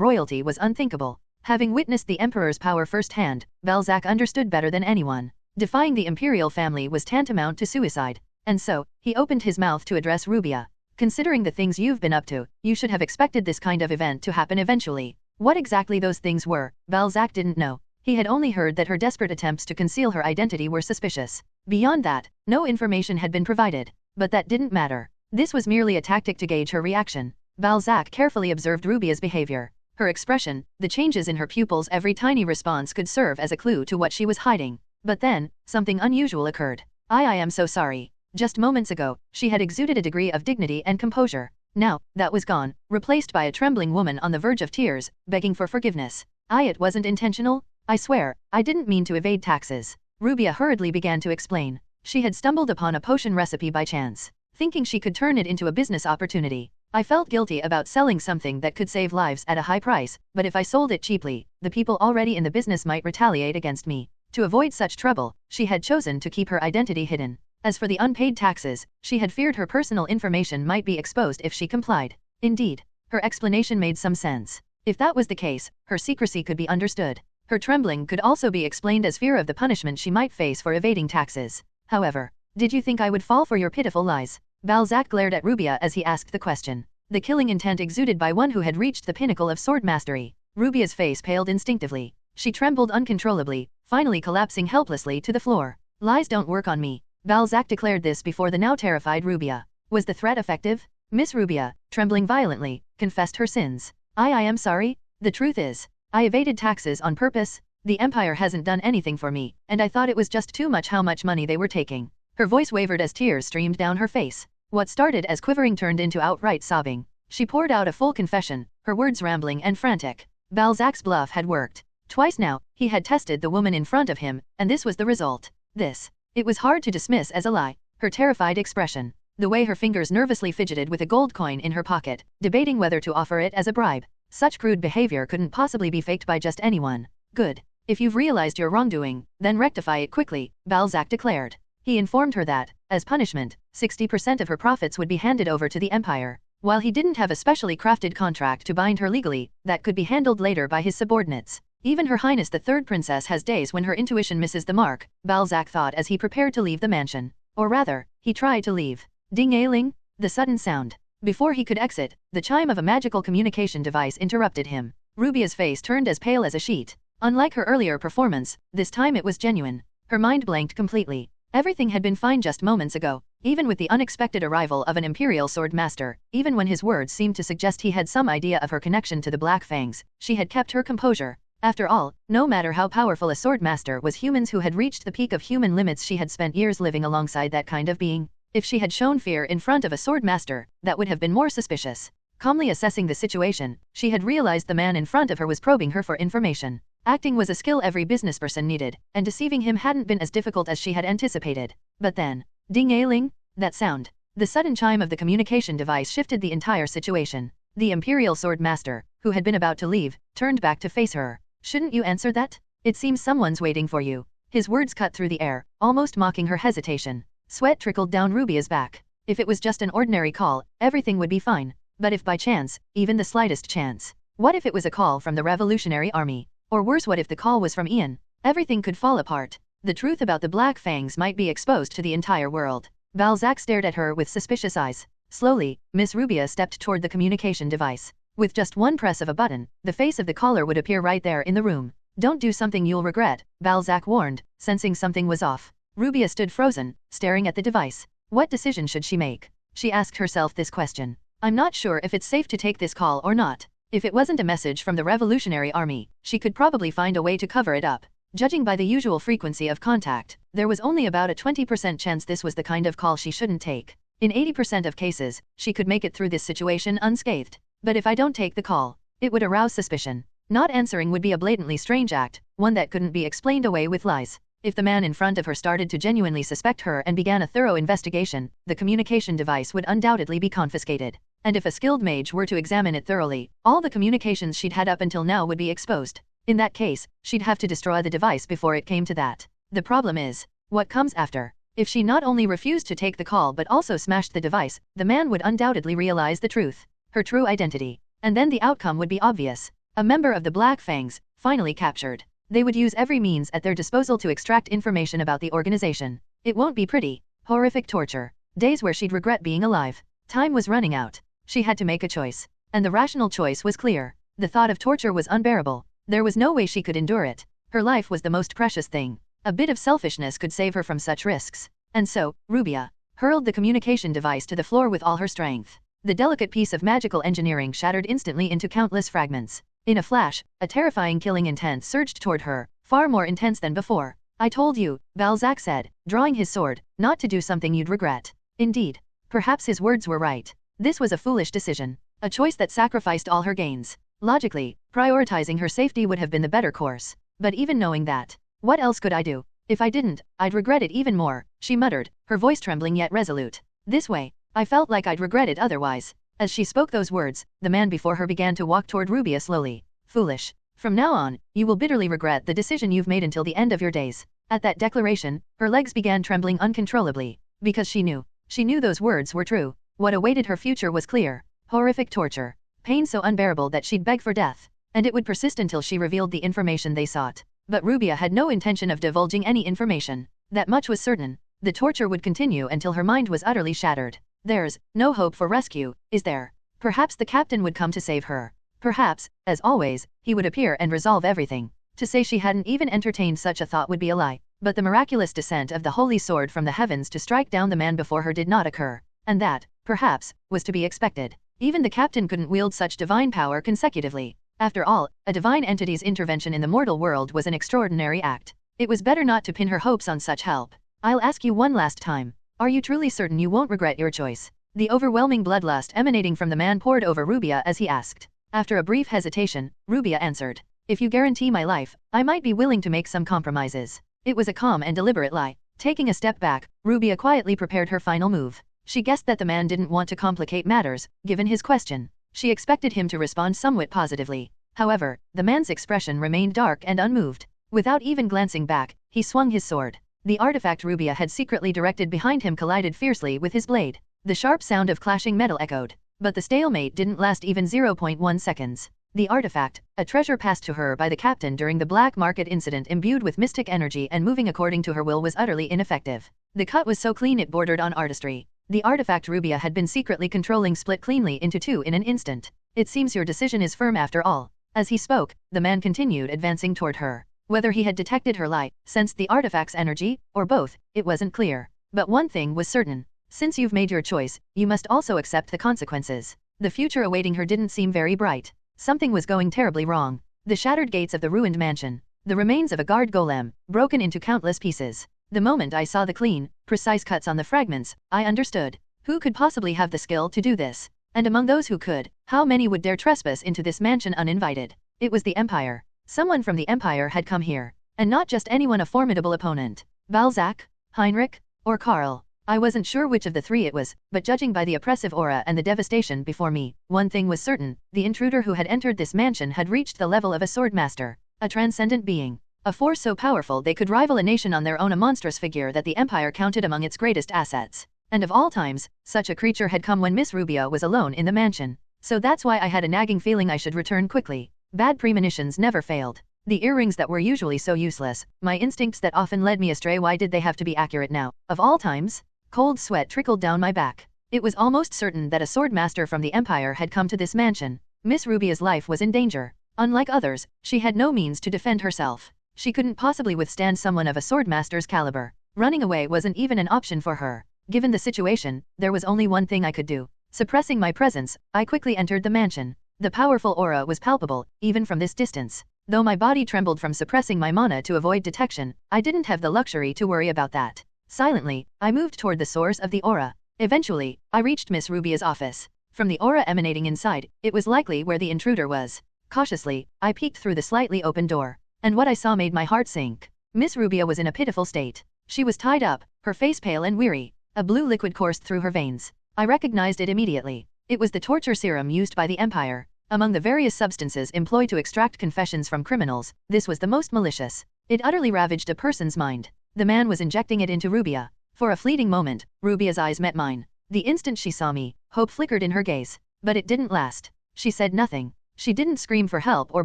royalty was unthinkable. Having witnessed the Emperor's power firsthand, Balzac understood better than anyone. Defying the imperial family was tantamount to suicide. And so, he opened his mouth to address Rubia. "Considering the things you've been up to, you should have expected this kind of event to happen eventually." What exactly those things were, Balzac didn't know. He had only heard that her desperate attempts to conceal her identity were suspicious. Beyond that, no information had been provided. But that didn't matter. This was merely a tactic to gauge her reaction. Balzac carefully observed Rubia's behavior. Her expression, the changes in her pupils, every tiny response could serve as a clue to what she was hiding. But then, something unusual occurred. I am so sorry. Just moments ago, she had exuded a degree of dignity and composure. Now, that was gone, replaced by a trembling woman on the verge of tears, begging for forgiveness. It wasn't intentional. I swear, I didn't mean to evade taxes. Rubia hurriedly began to explain. She had stumbled upon a potion recipe by chance, thinking she could turn it into a business opportunity. I felt guilty about selling something that could save lives at a high price, but if I sold it cheaply, the people already in the business might retaliate against me. To avoid such trouble, she had chosen to keep her identity hidden. As for the unpaid taxes, she had feared her personal information might be exposed if she complied. Indeed, her explanation made some sense. If that was the case, her secrecy could be understood. Her trembling could also be explained as fear of the punishment she might face for evading taxes. However, did you think I would fall for your pitiful lies? Balzac glared at Rubia as he asked the question. The killing intent exuded by one who had reached the pinnacle of sword mastery. Rubia's face paled instinctively. She trembled uncontrollably, finally collapsing helplessly to the floor. Lies don't work on me. Balzac declared this before the now terrified Rubia. Was the threat effective? Miss Rubia, trembling violently, confessed her sins. I am sorry. The truth is, I evaded taxes on purpose. The Empire hasn't done anything for me, and I thought it was just too much how much money they were taking. Her voice wavered as tears streamed down her face. What started as quivering turned into outright sobbing. She poured out a full confession, her words rambling and frantic. Balzac's bluff had worked. Twice now, he had tested the woman in front of him, and this was the result. It was hard to dismiss as a lie. Her terrified expression, the way her fingers nervously fidgeted with a gold coin in her pocket, debating whether to offer it as a bribe. Such crude behavior couldn't possibly be faked by just anyone. Good. If you've realized your wrongdoing, then rectify it quickly, Balzac declared. He informed her that, as punishment, 60% of her profits would be handed over to the Empire. While he didn't have a specially crafted contract to bind her legally, that could be handled later by his subordinates. Even Her Highness the Third Princess has days when her intuition misses the mark, Balzac thought as he prepared to leave the mansion. Or rather, he tried to leave. Ding-a-ling, the sudden sound. Before he could exit, the chime of a magical communication device interrupted him. Rubia's face turned as pale as a sheet. Unlike her earlier performance, this time it was genuine. Her mind blanked completely. Everything had been fine just moments ago, even with the unexpected arrival of an Imperial Sword Master, even when his words seemed to suggest he had some idea of her connection to the Black Fangs, she had kept her composure. After all, no matter how powerful a sword master was, humans who had reached the peak of human limits, she had spent years living alongside that kind of being. If she had shown fear in front of a sword master, that would have been more suspicious. Calmly assessing the situation, she had realized the man in front of her was probing her for information. Acting was a skill every businessperson needed, and deceiving him hadn't been as difficult as she had anticipated. But then, ding-a-ling, that sound. The sudden chime of the communication device shifted the entire situation. The Imperial Sword Master, who had been about to leave, turned back to face her. Shouldn't you answer that? It seems someone's waiting for you. His words cut through the air, almost mocking her hesitation. Sweat trickled down Rubia's back. If it was just an ordinary call, everything would be fine. But if by chance, even the slightest chance, what if it was a call from the Revolutionary Army? Or worse, what if the call was from Ian? Everything could fall apart. The truth about the Black Fangs might be exposed to the entire world. Balzac stared at her with suspicious eyes. Slowly, Miss Rubia stepped toward the communication device. With just one press of a button, the face of the caller would appear right there in the room. Don't do something you'll regret, Balzac warned, sensing something was off. Rubia stood frozen, staring at the device. What decision should she make? She asked herself this question. I'm not sure if it's safe to take this call or not. If it wasn't a message from the Revolutionary Army, she could probably find a way to cover it up. Judging by the usual frequency of contact, there was only about a 20% chance this was the kind of call she shouldn't take. In 80% of cases, she could make it through this situation unscathed. But if I don't take the call, it would arouse suspicion. Not answering would be a blatantly strange act, one that couldn't be explained away with lies. If the man in front of her started to genuinely suspect her and began a thorough investigation, the communication device would undoubtedly be confiscated. And if a skilled mage were to examine it thoroughly, all the communications she'd had up until now would be exposed. In that case, she'd have to destroy the device before it came to that. The problem is, what comes after? If she not only refused to take the call but also smashed the device, the man would undoubtedly realize the truth. Her true identity. And then the outcome would be obvious. A member of the Black Fangs, finally captured. They would use every means at their disposal to extract information about the organization. It won't be pretty. Horrific torture. Days where she'd regret being alive. Time was running out. She had to make a choice. And the rational choice was clear. The thought of torture was unbearable. There was no way she could endure it. Her life was the most precious thing. A bit of selfishness could save her from such risks. And so, Rubia hurled the communication device to the floor with all her strength. The delicate piece of magical engineering shattered instantly into countless fragments. In a flash, a terrifying killing intent surged toward her, far more intense than before. I told you, Balzac said, drawing his sword, not to do something you'd regret. Indeed. Perhaps his words were right. This was a foolish decision. A choice that sacrificed all her gains. Logically, prioritizing her safety would have been the better course. But even knowing that, what else could I do? If I didn't, I'd regret it even more, she muttered, her voice trembling yet resolute. This way, I felt like I'd regret it otherwise. As she spoke those words, the man before her began to walk toward Rubia slowly. Foolish. From now on, you will bitterly regret the decision you've made until the end of your days. At that declaration, her legs began trembling uncontrollably. Because she knew those words were true. What awaited her future was clear. Horrific torture. Pain so unbearable that she'd beg for death. And it would persist until she revealed the information they sought. But Rubia had no intention of divulging any information. That much was certain. The torture would continue until her mind was utterly shattered. There's no hope for rescue, is there? Perhaps the captain would come to save her. Perhaps, as always, he would appear and resolve everything. To say she hadn't even entertained such a thought would be a lie. But the miraculous descent of the holy sword from the heavens to strike down the man before her did not occur. And that, perhaps, was to be expected. Even the captain couldn't wield such divine power consecutively. After all, a divine entity's intervention in the mortal world was an extraordinary act. It was better not to pin her hopes on such help. I'll ask you one last time. Are you truly certain you won't regret your choice? The overwhelming bloodlust emanating from the man poured over Rubia as he asked. After a brief hesitation, Rubia answered. If you guarantee my life, I might be willing to make some compromises. It was a calm and deliberate lie. Taking a step back, Rubia quietly prepared her final move. She guessed that the man didn't want to complicate matters, given his question. She expected him to respond somewhat positively. However, the man's expression remained dark and unmoved. Without even glancing back, he swung his sword. The artifact Rubia had secretly directed behind him collided fiercely with his blade. The sharp sound of clashing metal echoed. But the stalemate didn't last even 0.1 seconds. The artifact, a treasure passed to her by the captain during the black market incident imbued with mystic energy and moving according to her will, was utterly ineffective. The cut was so clean it bordered on artistry. The artifact Rubia had been secretly controlling split cleanly into two in an instant. It seems your decision is firm after all. As he spoke, the man continued advancing toward her. Whether he had detected her lie, sensed the artifact's energy, or both, it wasn't clear. But one thing was certain. Since you've made your choice, you must also accept the consequences. The future awaiting her didn't seem very bright. Something was going terribly wrong. The shattered gates of the ruined mansion. The remains of a guard golem, broken into countless pieces. The moment I saw the clean, precise cuts on the fragments, I understood. Who could possibly have the skill to do this? And among those who could, how many would dare trespass into this mansion uninvited? It was the Empire. Someone from the Empire had come here. And not just anyone, a formidable opponent. Balzac, Heinrich, or Karl. I wasn't sure which of the three it was, but judging by the oppressive aura and the devastation before me, one thing was certain: the intruder who had entered this mansion had reached the level of a sword master, a transcendent being, a force so powerful they could rival a nation on their own, a monstrous figure that the Empire counted among its greatest assets. And of all times, such a creature had come when Miss Rubia was alone in the mansion. So that's why I had a nagging feeling I should return quickly. Bad premonitions never failed. The earrings that were usually so useless, my instincts that often led me astray, why did they have to be accurate now, of all times? Cold sweat trickled down my back. It was almost certain that a sword master from the Empire had come to this mansion. Miss Rubia's life was in danger. Unlike others, she had no means to defend herself. She couldn't possibly withstand someone of a sword master's caliber. Running away wasn't even an option for her. Given the situation, there was only one thing I could do. Suppressing my presence, I quickly entered the mansion. The powerful aura was palpable, even from this distance. Though my body trembled from suppressing my mana to avoid detection, I didn't have the luxury to worry about that. Silently, I moved toward the source of the aura. Eventually, I reached Miss Rubia's office. From the aura emanating inside, it was likely where the intruder was. Cautiously, I peeked through the slightly open door. And what I saw made my heart sink. Miss Rubia was in a pitiful state. She was tied up, her face pale and weary. A blue liquid coursed through her veins. I recognized it immediately. It was the torture serum used by the Empire. Among the various substances employed to extract confessions from criminals, this was the most malicious. It utterly ravaged a person's mind. The man was injecting it into Rubia. For a fleeting moment, Rubia's eyes met mine. The instant she saw me, hope flickered in her gaze. But it didn't last. She said nothing. She didn't scream for help or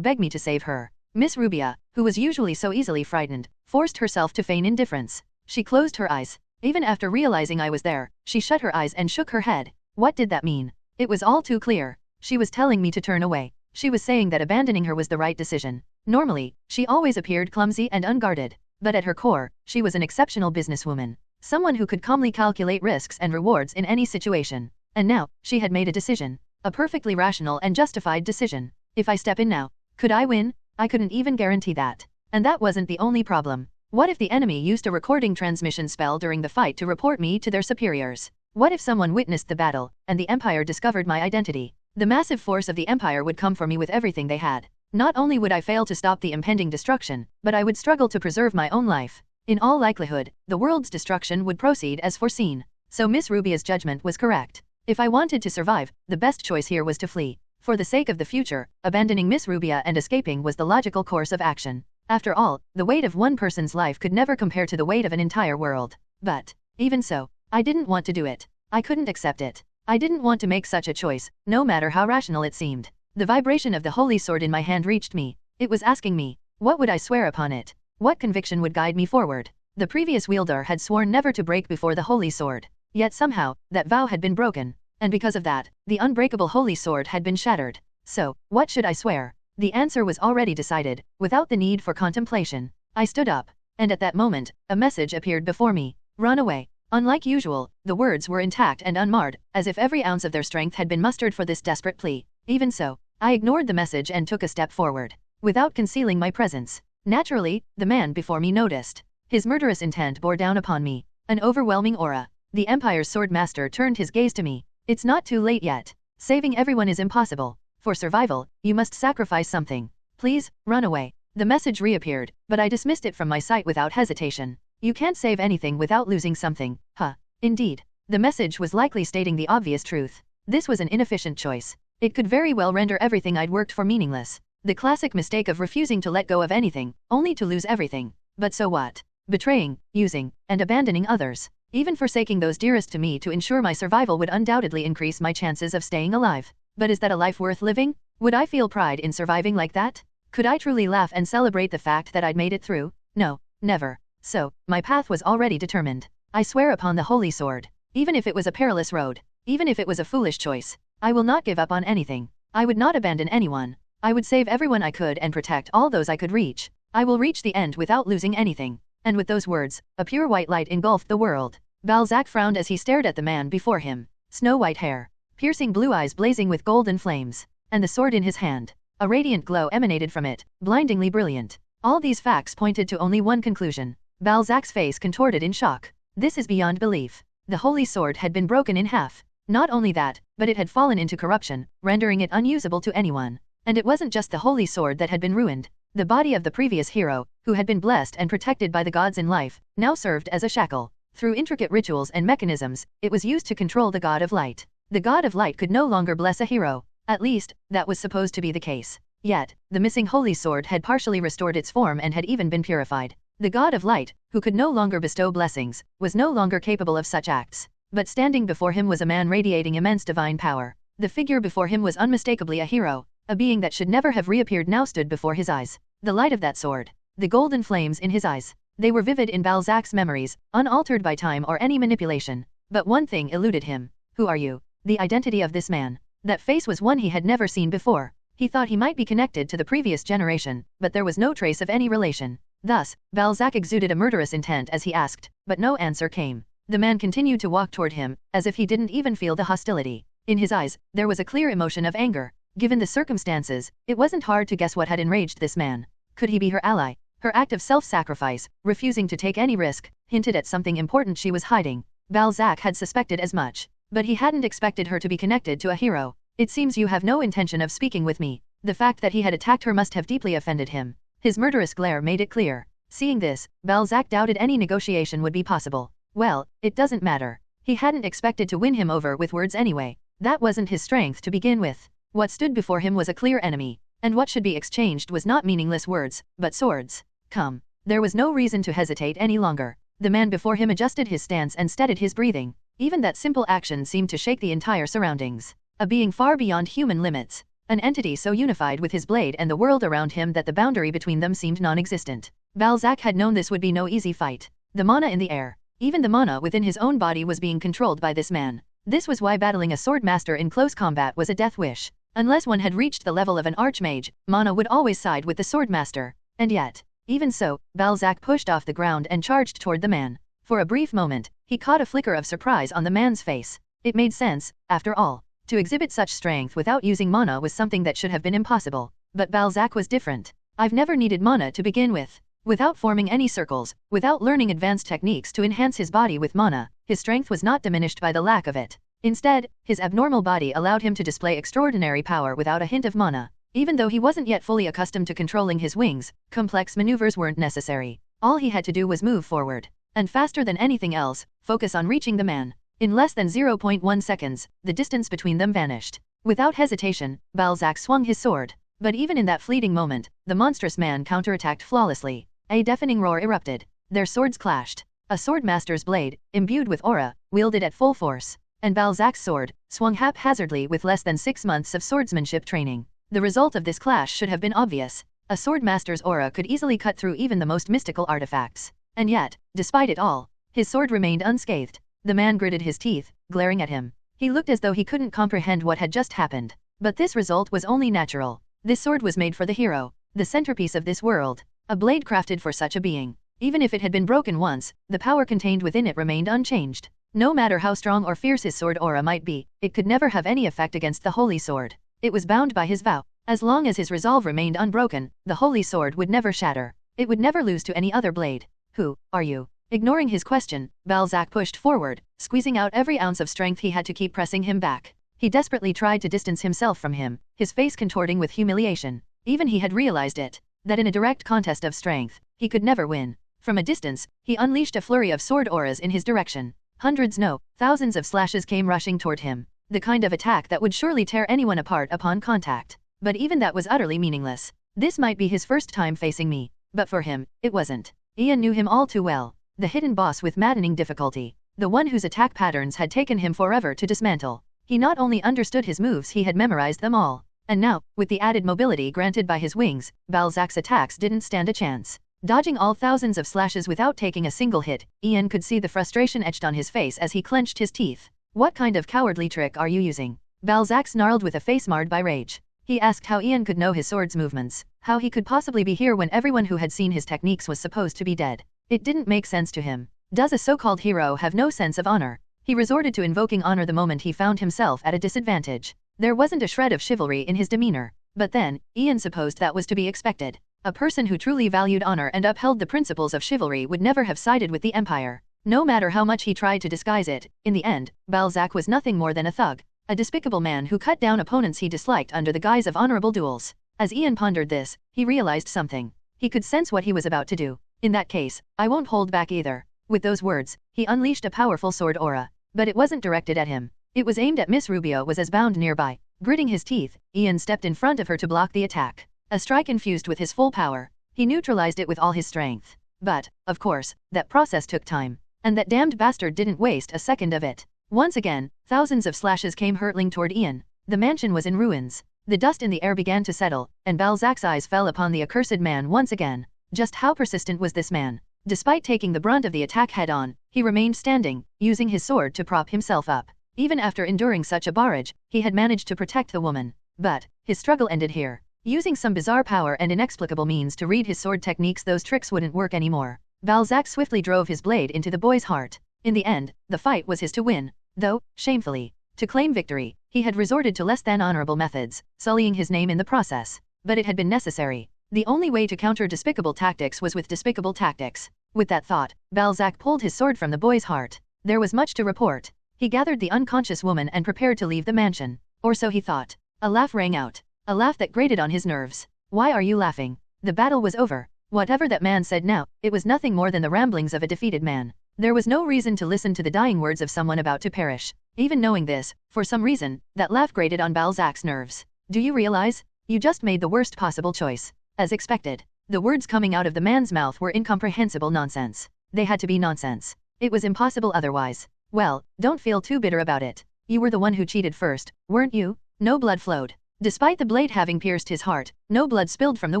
beg me to save her. Miss Rubia, who was usually so easily frightened, forced herself to feign indifference. She closed her eyes. Even after realizing I was there, she shut her eyes and shook her head. What did that mean? It was all too clear. She was telling me to turn away. She was saying that abandoning her was the right decision. Normally, she always appeared clumsy and unguarded. But at her core, she was an exceptional businesswoman. Someone who could calmly calculate risks and rewards in any situation. And now, she had made a decision. A perfectly rational and justified decision. If I step in now, could I win? I couldn't even guarantee that. And that wasn't the only problem. What if the enemy used a recording transmission spell during the fight to report me to their superiors? What if someone witnessed the battle, and the Empire discovered my identity? The massive force of the Empire would come for me with everything they had. Not only would I fail to stop the impending destruction, but I would struggle to preserve my own life. In all likelihood, the world's destruction would proceed as foreseen. So Miss Rubia's judgment was correct. If I wanted to survive, the best choice here was to flee. For the sake of the future, abandoning Miss Rubia and escaping was the logical course of action. After all, the weight of one person's life could never compare to the weight of an entire world. But, even so, I didn't want to do it. I couldn't accept it. I didn't want to make such a choice, no matter how rational it seemed. The vibration of the holy sword in my hand reached me. It was asking me, what would I swear upon it? What conviction would guide me forward? The previous wielder had sworn never to break before the holy sword. Yet somehow, that vow had been broken, and because of that, the unbreakable holy sword had been shattered. So, what should I swear? The answer was already decided, without the need for contemplation. I stood up, and at that moment, a message appeared before me. Run away. Unlike usual, the words were intact and unmarred, as if every ounce of their strength had been mustered for this desperate plea. Even so, I ignored the message and took a step forward, without concealing my presence. Naturally, the man before me noticed. His murderous intent bore down upon me, an overwhelming aura. The Empire's sword master turned his gaze to me. It's not too late yet. Saving everyone is impossible. For survival, you must sacrifice something. Please, run away. The message reappeared, but I dismissed it from my sight without hesitation. You can't save anything without losing something, huh? Indeed. The message was likely stating the obvious truth. This was an inefficient choice. It could very well render everything I'd worked for meaningless. The classic mistake of refusing to let go of anything, only to lose everything. But so what? Betraying, using, and abandoning others, even forsaking those dearest to me to ensure my survival would undoubtedly increase my chances of staying alive. But is that a life worth living? Would I feel pride in surviving like that? Could I truly laugh and celebrate the fact that I'd made it through? No, never. So, my path was already determined. I swear upon the holy sword. Even if it was a perilous road, even if it was a foolish choice, I will not give up on anything. I would not abandon anyone. I would save everyone I could and protect all those I could reach. I will reach the end without losing anything. And with those words, a pure white light engulfed the world. Balzac frowned as he stared at the man before him. Snow-white hair, piercing blue eyes blazing with golden flames, and the sword in his hand. A radiant glow emanated from it, blindingly brilliant. All these facts pointed to only one conclusion. Balzac's face contorted in shock. This is beyond belief. The holy sword had been broken in half. Not only that, but it had fallen into corruption, rendering it unusable to anyone. And it wasn't just the holy sword that had been ruined. The body of the previous hero, who had been blessed and protected by the gods in life, now served as a shackle. Through intricate rituals and mechanisms, it was used to control the god of light. The god of light could no longer bless a hero. At least, that was supposed to be the case. Yet, the missing holy sword had partially restored its form and had even been purified. The god of light, who could no longer bestow blessings, was no longer capable of such acts. But standing before him was a man radiating immense divine power. The figure before him was unmistakably a hero. A being that should never have reappeared now stood before his eyes. The light of that sword. The golden flames in his eyes. They were vivid in Balzac's memories, unaltered by time or any manipulation. But one thing eluded him. Who are you? The identity of this man. That face was one he had never seen before. He thought he might be connected to the previous generation, but there was no trace of any relation. Thus, Balzac exuded a murderous intent as he asked, but no answer came. The man continued to walk toward him, as if he didn't even feel the hostility. In his eyes, there was a clear emotion of anger. Given the circumstances, it wasn't hard to guess what had enraged this man. Could he be her ally? Her act of self-sacrifice, refusing to take any risk, hinted at something important she was hiding. Balzac had suspected as much. But he hadn't expected her to be connected to a hero. It seems you have no intention of speaking with me. The fact that he had attacked her must have deeply offended him. His murderous glare made it clear. Seeing this, Balzac doubted any negotiation would be possible. Well, it doesn't matter. He hadn't expected to win him over with words anyway. That wasn't his strength to begin with. What stood before him was a clear enemy. And what should be exchanged was not meaningless words, but swords. Come. There was no reason to hesitate any longer. The man before him adjusted his stance and steadied his breathing. Even that simple action seemed to shake the entire surroundings. A being far beyond human limits. An entity so unified with his blade and the world around him that the boundary between them seemed non-existent. Balzac had known this would be no easy fight. The mana in the air. Even the mana within his own body was being controlled by this man. This was why battling a sword master in close combat was a death wish. Unless one had reached the level of an archmage, mana would always side with the sword master. And yet, even so, Balzac pushed off the ground and charged toward the man. For a brief moment, he caught a flicker of surprise on the man's face. It made sense, after all. To exhibit such strength without using mana was something that should have been impossible. But Balzac was different. I've never needed mana to begin with. Without forming any circles, without learning advanced techniques to enhance his body with mana, his strength was not diminished by the lack of it. Instead, his abnormal body allowed him to display extraordinary power without a hint of mana. Even though he wasn't yet fully accustomed to controlling his wings, complex maneuvers weren't necessary. All he had to do was move forward. And faster than anything else, focus on reaching the man. In less than 0.1 seconds, the distance between them vanished. Without hesitation, Balzac swung his sword. But even in that fleeting moment, the monstrous man counterattacked flawlessly. A deafening roar erupted. Their swords clashed. A sword master's blade, imbued with aura, wielded at full force. And Balzac's sword, swung haphazardly with less than 6 months of swordsmanship training. The result of this clash should have been obvious. A sword master's aura could easily cut through even the most mystical artifacts. And yet, despite it all, his sword remained unscathed. The man gritted his teeth, glaring at him. He looked as though he couldn't comprehend what had just happened. But this result was only natural. This sword was made for the hero, the centerpiece of this world, a blade crafted for such a being. Even if it had been broken once, the power contained within it remained unchanged. No matter how strong or fierce his sword aura might be, it could never have any effect against the holy sword. It was bound by his vow. As long as his resolve remained unbroken, the holy sword would never shatter. It would never lose to any other blade. Who are you? Ignoring his question, Balzac pushed forward, squeezing out every ounce of strength he had to keep pressing him back. He desperately tried to distance himself from him, his face contorting with humiliation. Even he had realized it, that in a direct contest of strength, he could never win. From a distance, he unleashed a flurry of sword auras in his direction. Hundreds, no, thousands of slashes came rushing toward him. The kind of attack that would surely tear anyone apart upon contact. But even that was utterly meaningless. This might be his first time facing me, but for him, it wasn't. Ian knew him all too well. The hidden boss with maddening difficulty. The one whose attack patterns had taken him forever to dismantle. He not only understood his moves, he had memorized them all. And now, with the added mobility granted by his wings, Balzac's attacks didn't stand a chance. Dodging all thousands of slashes without taking a single hit, Ian could see the frustration etched on his face as he clenched his teeth. What kind of cowardly trick are you using? Balzac snarled with a face marred by rage. He asked how Ian could know his sword's movements, how he could possibly be here when everyone who had seen his techniques was supposed to be dead. It didn't make sense to him. Does a so-called hero have no sense of honor? He resorted to invoking honor the moment he found himself at a disadvantage. There wasn't a shred of chivalry in his demeanor. But then, Ian supposed that was to be expected. A person who truly valued honor and upheld the principles of chivalry would never have sided with the Empire. No matter how much he tried to disguise it, in the end, Balzac was nothing more than a thug. A despicable man who cut down opponents he disliked under the guise of honorable duels. As Ian pondered this, he realized something. He could sense what he was about to do. In that case, I won't hold back either. With those words, he unleashed a powerful sword aura. But it wasn't directed at him. It was aimed at Miss Rubio was as bound nearby. Gritting his teeth, Ian stepped in front of her to block the attack. A strike infused with his full power. He neutralized it with all his strength. But, of course, that process took time. And that damned bastard didn't waste a second of it. Once again, thousands of slashes came hurtling toward Ian. The mansion was in ruins. The dust in the air began to settle, and Balzac's eyes fell upon the accursed man once again. Just how persistent was this man? Despite taking the brunt of the attack head-on, he remained standing, using his sword to prop himself up. Even after enduring such a barrage, he had managed to protect the woman. But, his struggle ended here. Using some bizarre power and inexplicable means to read his sword techniques, those tricks wouldn't work anymore. Balzac swiftly drove his blade into the boy's heart. In the end, the fight was his to win. Though, shamefully, to claim victory, he had resorted to less than honorable methods, sullying his name in the process. But it had been necessary. The only way to counter despicable tactics was with despicable tactics. With that thought, Balzac pulled his sword from the boy's heart. There was much to report. He gathered the unconscious woman and prepared to leave the mansion. Or so he thought. A laugh rang out. A laugh that grated on his nerves. Why are you laughing? The battle was over. Whatever that man said now, it was nothing more than the ramblings of a defeated man. There was no reason to listen to the dying words of someone about to perish. Even knowing this, for some reason, that laugh grated on Balzac's nerves. Do you realize? You just made the worst possible choice. As expected. The words coming out of the man's mouth were incomprehensible nonsense. They had to be nonsense. It was impossible otherwise. Well, don't feel too bitter about it. You were the one who cheated first, weren't you? No blood flowed. Despite the blade having pierced his heart, no blood spilled from the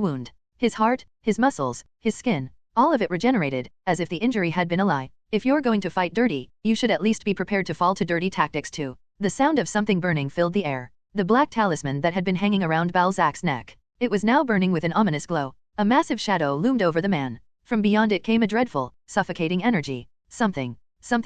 wound. His heart, his muscles, his skin, all of it regenerated, as if the injury had been a lie. If you're going to fight dirty, you should at least be prepared to fall to dirty tactics too. The sound of something burning filled the air. The black talisman that had been hanging around Balzac's neck. It was now burning with an ominous glow. A massive shadow loomed over the man. From beyond it came a dreadful, suffocating energy. Something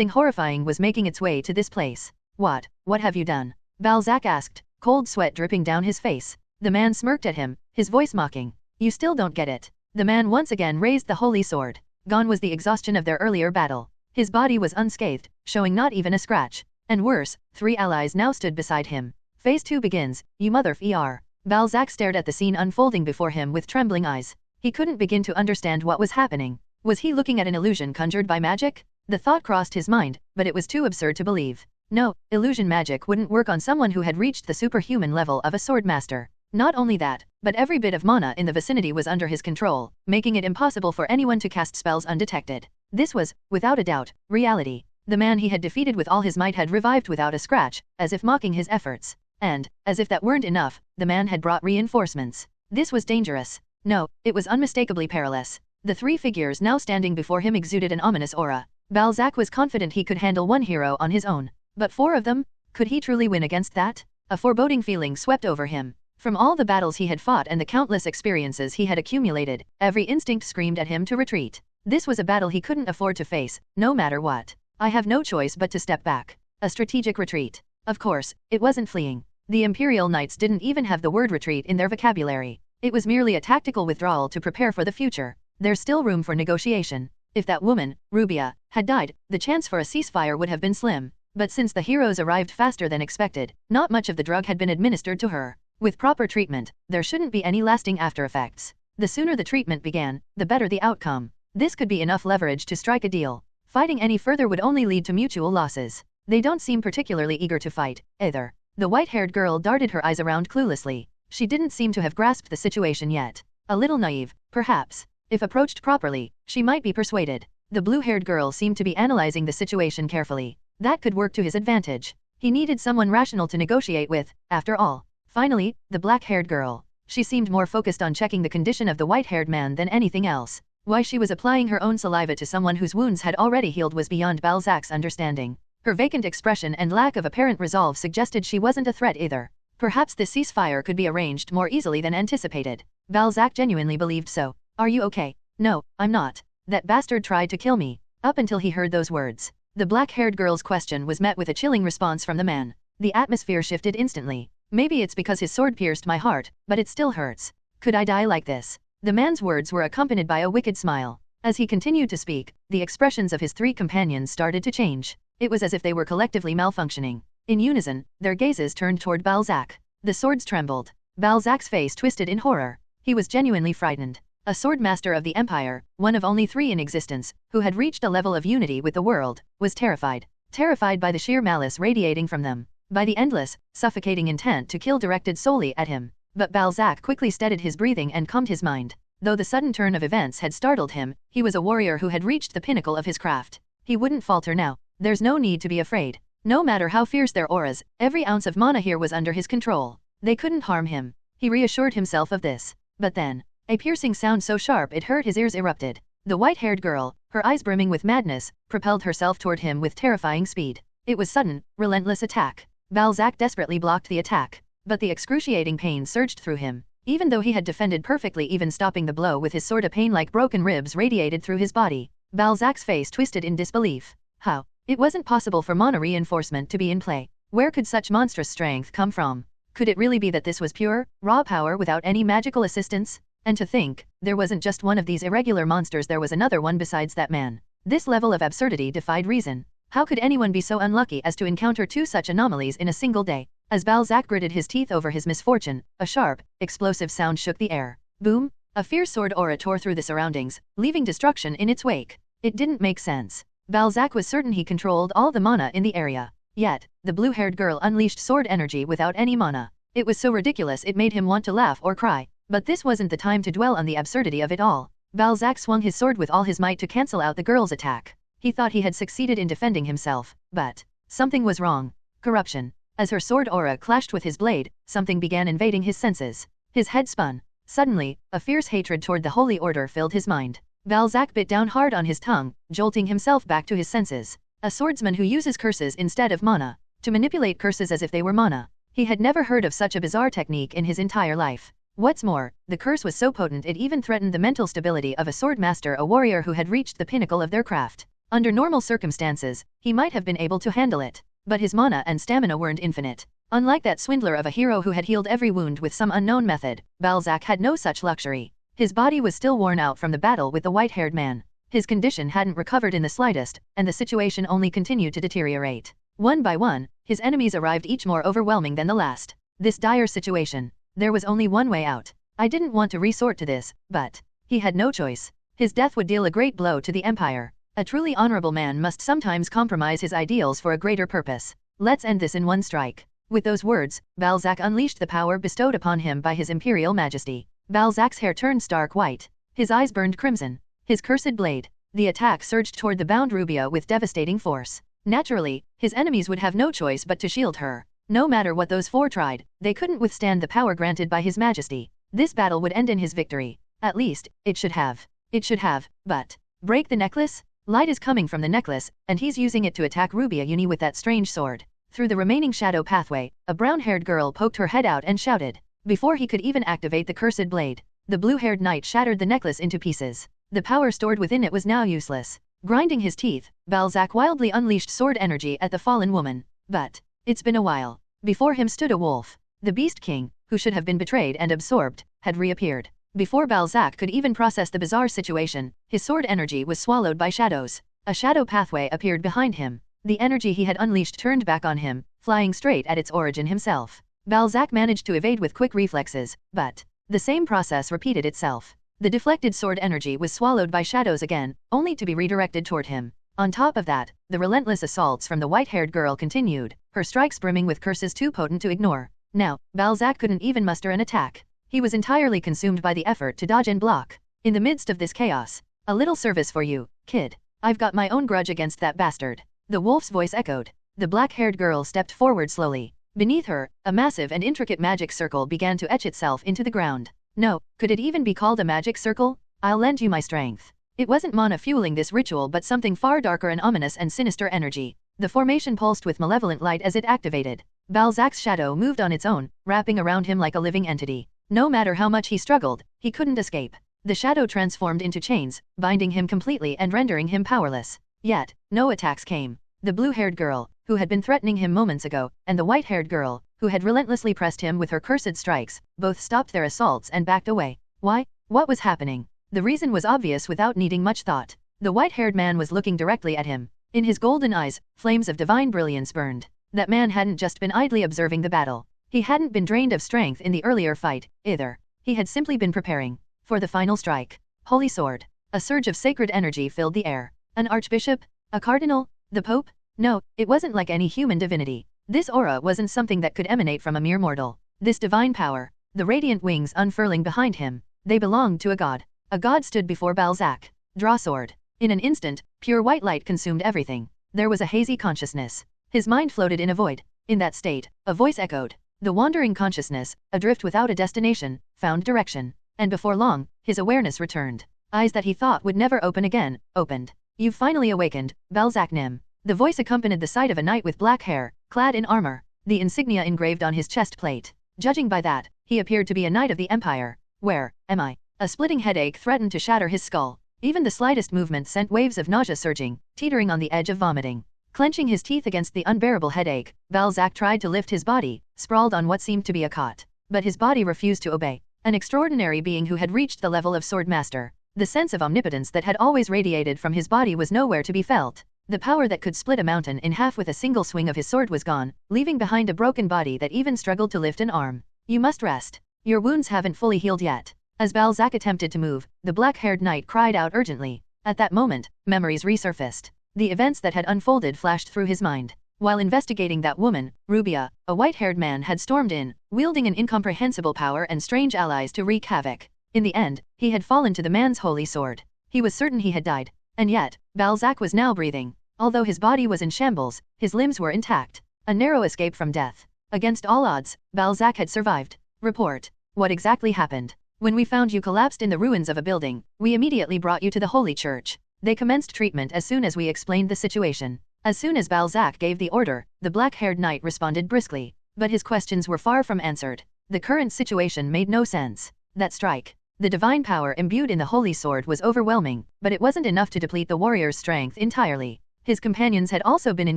horrifying was making its way to this place. What have you done? Balzac asked, cold sweat dripping down his face. The man smirked at him, his voice mocking. You still don't get it. The man once again raised the holy sword. Gone was the exhaustion of their earlier battle. His body was unscathed, showing not even a scratch. And worse, 3 allies now stood beside him. Phase 2 begins, you mother-f***er. Balzac stared at the scene unfolding before him with trembling eyes. He couldn't begin to understand what was happening. Was he looking at an illusion conjured by magic? The thought crossed his mind, but it was too absurd to believe. No, illusion magic wouldn't work on someone who had reached the superhuman level of a sword master. Not only that, but every bit of mana in the vicinity was under his control, making it impossible for anyone to cast spells undetected. This was, without a doubt, reality. The man he had defeated with all his might had revived without a scratch, as if mocking his efforts. And, as if that weren't enough, the man had brought reinforcements. This was dangerous. No, it was unmistakably perilous. The 3 figures now standing before him exuded an ominous aura. Balzac was confident he could handle one hero on his own. But 4 of them? Could he truly win against that? A foreboding feeling swept over him. From all the battles he had fought and the countless experiences he had accumulated, every instinct screamed at him to retreat. This was a battle he couldn't afford to face, no matter what. I have no choice but to step back. A strategic retreat. Of course, it wasn't fleeing. The Imperial Knights didn't even have the word retreat in their vocabulary. It was merely a tactical withdrawal to prepare for the future. There's still room for negotiation. If that woman, Rubia, had died, the chance for a ceasefire would have been slim. But since the heroes arrived faster than expected, not much of the drug had been administered to her. With proper treatment, there shouldn't be any lasting after effects. The sooner the treatment began, the better the outcome. This could be enough leverage to strike a deal. Fighting any further would only lead to mutual losses. They don't seem particularly eager to fight, either. The white-haired girl darted her eyes around cluelessly. She didn't seem to have grasped the situation yet. A little naive, perhaps. If approached properly, she might be persuaded. The blue-haired girl seemed to be analyzing the situation carefully. That could work to his advantage. He needed someone rational to negotiate with, after all. Finally, the black-haired girl. She seemed more focused on checking the condition of the white-haired man than anything else. Why she was applying her own saliva to someone whose wounds had already healed was beyond Balzac's understanding. Her vacant expression and lack of apparent resolve suggested she wasn't a threat either. Perhaps this ceasefire could be arranged more easily than anticipated. Balzac genuinely believed so. Are you okay? No, I'm not. That bastard tried to kill me. Up until he heard those words. The black-haired girl's question was met with a chilling response from the man. The atmosphere shifted instantly. Maybe it's because his sword pierced my heart, but it still hurts. Could I die like this? The man's words were accompanied by a wicked smile. As he continued to speak, the expressions of his 3 companions started to change. It was as if they were collectively malfunctioning. In unison, their gazes turned toward Balzac. The swords trembled. Balzac's face twisted in horror. He was genuinely frightened. A sword master of the Empire, one of only 3 in existence, who had reached a level of unity with the world, was terrified. Terrified by the sheer malice radiating from them. By the endless, suffocating intent to kill directed solely at him. But Balzac quickly steadied his breathing and calmed his mind. Though the sudden turn of events had startled him, he was a warrior who had reached the pinnacle of his craft. He wouldn't falter now. There's no need to be afraid. No matter how fierce their auras, every ounce of mana here was under his control. They couldn't harm him. He reassured himself of this. But then, a piercing sound so sharp it hurt his ears erupted. The white-haired girl, her eyes brimming with madness, propelled herself toward him with terrifying speed. It was sudden, relentless attack. Balzac desperately blocked the attack. But the excruciating pain surged through him. Even though he had defended perfectly, even stopping the blow with his sword, a pain like broken ribs radiated through his body. Balzac's face twisted in disbelief. How? It wasn't possible for mana reinforcement to be in play. Where could such monstrous strength come from? Could it really be that this was pure, raw power without any magical assistance? And to think, there wasn't just one of these irregular monsters, there was another one besides that man. This level of absurdity defied reason. How could anyone be so unlucky as to encounter 2 such anomalies in a single day? As Balzac gritted his teeth over his misfortune, a sharp, explosive sound shook the air. Boom! A fierce sword aura tore through the surroundings, leaving destruction in its wake. It didn't make sense. Balzac was certain he controlled all the mana in the area. Yet, the blue-haired girl unleashed sword energy without any mana. It was so ridiculous it made him want to laugh or cry. But this wasn't the time to dwell on the absurdity of it all. Balzac swung his sword with all his might to cancel out the girl's attack. He thought he had succeeded in defending himself, but something was wrong. Corruption. As her sword aura clashed with his blade, something began invading his senses. His head spun. Suddenly, a fierce hatred toward the Holy Order filled his mind. Balzac bit down hard on his tongue, jolting himself back to his senses. A swordsman who uses curses instead of mana. To manipulate curses as if they were mana. He had never heard of such a bizarre technique in his entire life. What's more, the curse was so potent it even threatened the mental stability of a sword master, a warrior who had reached the pinnacle of their craft. Under normal circumstances, he might have been able to handle it. But his mana and stamina weren't infinite. Unlike that swindler of a hero who had healed every wound with some unknown method, Balzac had no such luxury. His body was still worn out from the battle with the white-haired man. His condition hadn't recovered in the slightest, and the situation only continued to deteriorate. One by one, his enemies arrived, each more overwhelming than the last. This dire situation. There was only one way out. I didn't want to resort to this, but he had no choice. His death would deal a great blow to the Empire. A truly honorable man must sometimes compromise his ideals for a greater purpose. Let's end this in one strike. With those words, Balzac unleashed the power bestowed upon him by his Imperial Majesty. Balzac's hair turned stark white. His eyes burned crimson. His cursed blade. The attack surged toward the bound Rubia with devastating force. Naturally, his enemies would have no choice but to shield her. No matter what those 4 tried, they couldn't withstand the power granted by his majesty. This battle would end in his victory. At least, it should have. It should have, but break the necklace? Light is coming from the necklace, and he's using it to attack Rubia Uni with that strange sword. Through the remaining shadow pathway, a brown-haired girl poked her head out and shouted. Before he could even activate the cursed blade, the blue-haired knight shattered the necklace into pieces. The power stored within it was now useless. Grinding his teeth, Balzac wildly unleashed sword energy at the fallen woman. But it's been a while. Before him stood a wolf. The Beast King, who should have been betrayed and absorbed, had reappeared. Before Balzac could even process the bizarre situation, his sword energy was swallowed by shadows. A shadow pathway appeared behind him. The energy he had unleashed turned back on him, flying straight at its origin himself. Balzac managed to evade with quick reflexes, but the same process repeated itself. The deflected sword energy was swallowed by shadows again, only to be redirected toward him. On top of that, the relentless assaults from the white-haired girl continued, her strikes brimming with curses too potent to ignore. Now, Balzac couldn't even muster an attack. He was entirely consumed by the effort to dodge and block. In the midst of this chaos, a little service for you, kid. I've got my own grudge against that bastard. The wolf's voice echoed. The black-haired girl stepped forward slowly. Beneath her, a massive and intricate magic circle began to etch itself into the ground. No, could it even be called a magic circle? I'll lend you my strength. It wasn't mana fueling this ritual but something far darker and ominous and sinister energy. The formation pulsed with malevolent light as it activated. Balzac's shadow moved on its own, wrapping around him like a living entity. No matter how much he struggled, he couldn't escape. The shadow transformed into chains, binding him completely and rendering him powerless. Yet, no attacks came. The blue-haired girl, who had been threatening him moments ago, and the white-haired girl, who had relentlessly pressed him with her cursed strikes, both stopped their assaults and backed away. Why? What was happening? The reason was obvious without needing much thought. The white-haired man was looking directly at him. In his golden eyes, flames of divine brilliance burned. That man hadn't just been idly observing the battle. He hadn't been drained of strength in the earlier fight, either. He had simply been preparing for the final strike. Holy sword. A surge of sacred energy filled the air. An archbishop? A cardinal? The pope? No, it wasn't like any human divinity. This aura wasn't something that could emanate from a mere mortal. This divine power, the radiant wings unfurling behind him, they belonged to a god. A god stood before Balzac. Draw sword. In an instant, pure white light consumed everything. There was a hazy consciousness. His mind floated in a void. In that state, a voice echoed. The wandering consciousness, adrift without a destination, found direction. And before long, his awareness returned. Eyes that he thought would never open again, opened. You've finally awakened, Balzac Nim. The voice accompanied the sight of a knight with black hair, clad in armor, the insignia engraved on his chest plate. Judging by that, he appeared to be a knight of the Empire. Where am I? A splitting headache threatened to shatter his skull. Even the slightest movement sent waves of nausea surging, teetering on the edge of vomiting. Clenching his teeth against the unbearable headache, Balzac tried to lift his body, sprawled on what seemed to be a cot. But his body refused to obey. An extraordinary being who had reached the level of sword master. The sense of omnipotence that had always radiated from his body was nowhere to be felt. The power that could split a mountain in half with a single swing of his sword was gone, leaving behind a broken body that even struggled to lift an arm. You must rest. Your wounds haven't fully healed yet. As Balzac attempted to move, the black-haired knight cried out urgently. At that moment, memories resurfaced. The events that had unfolded flashed through his mind. While investigating that woman, Rubia, a white-haired man had stormed in, wielding an incomprehensible power and strange allies to wreak havoc. In the end, he had fallen to the man's holy sword. He was certain he had died. And yet, Balzac was now breathing. Although his body was in shambles, his limbs were intact. A narrow escape from death. Against all odds, Balzac had survived. Report. What exactly happened? When we found you collapsed in the ruins of a building, we immediately brought you to the Holy Church. They commenced treatment as soon as we explained the situation. As soon as Balzac gave the order, the black-haired knight responded briskly. But his questions were far from answered. The current situation made no sense. That strike. The divine power imbued in the holy sword was overwhelming, but it wasn't enough to deplete the warrior's strength entirely. His companions had also been in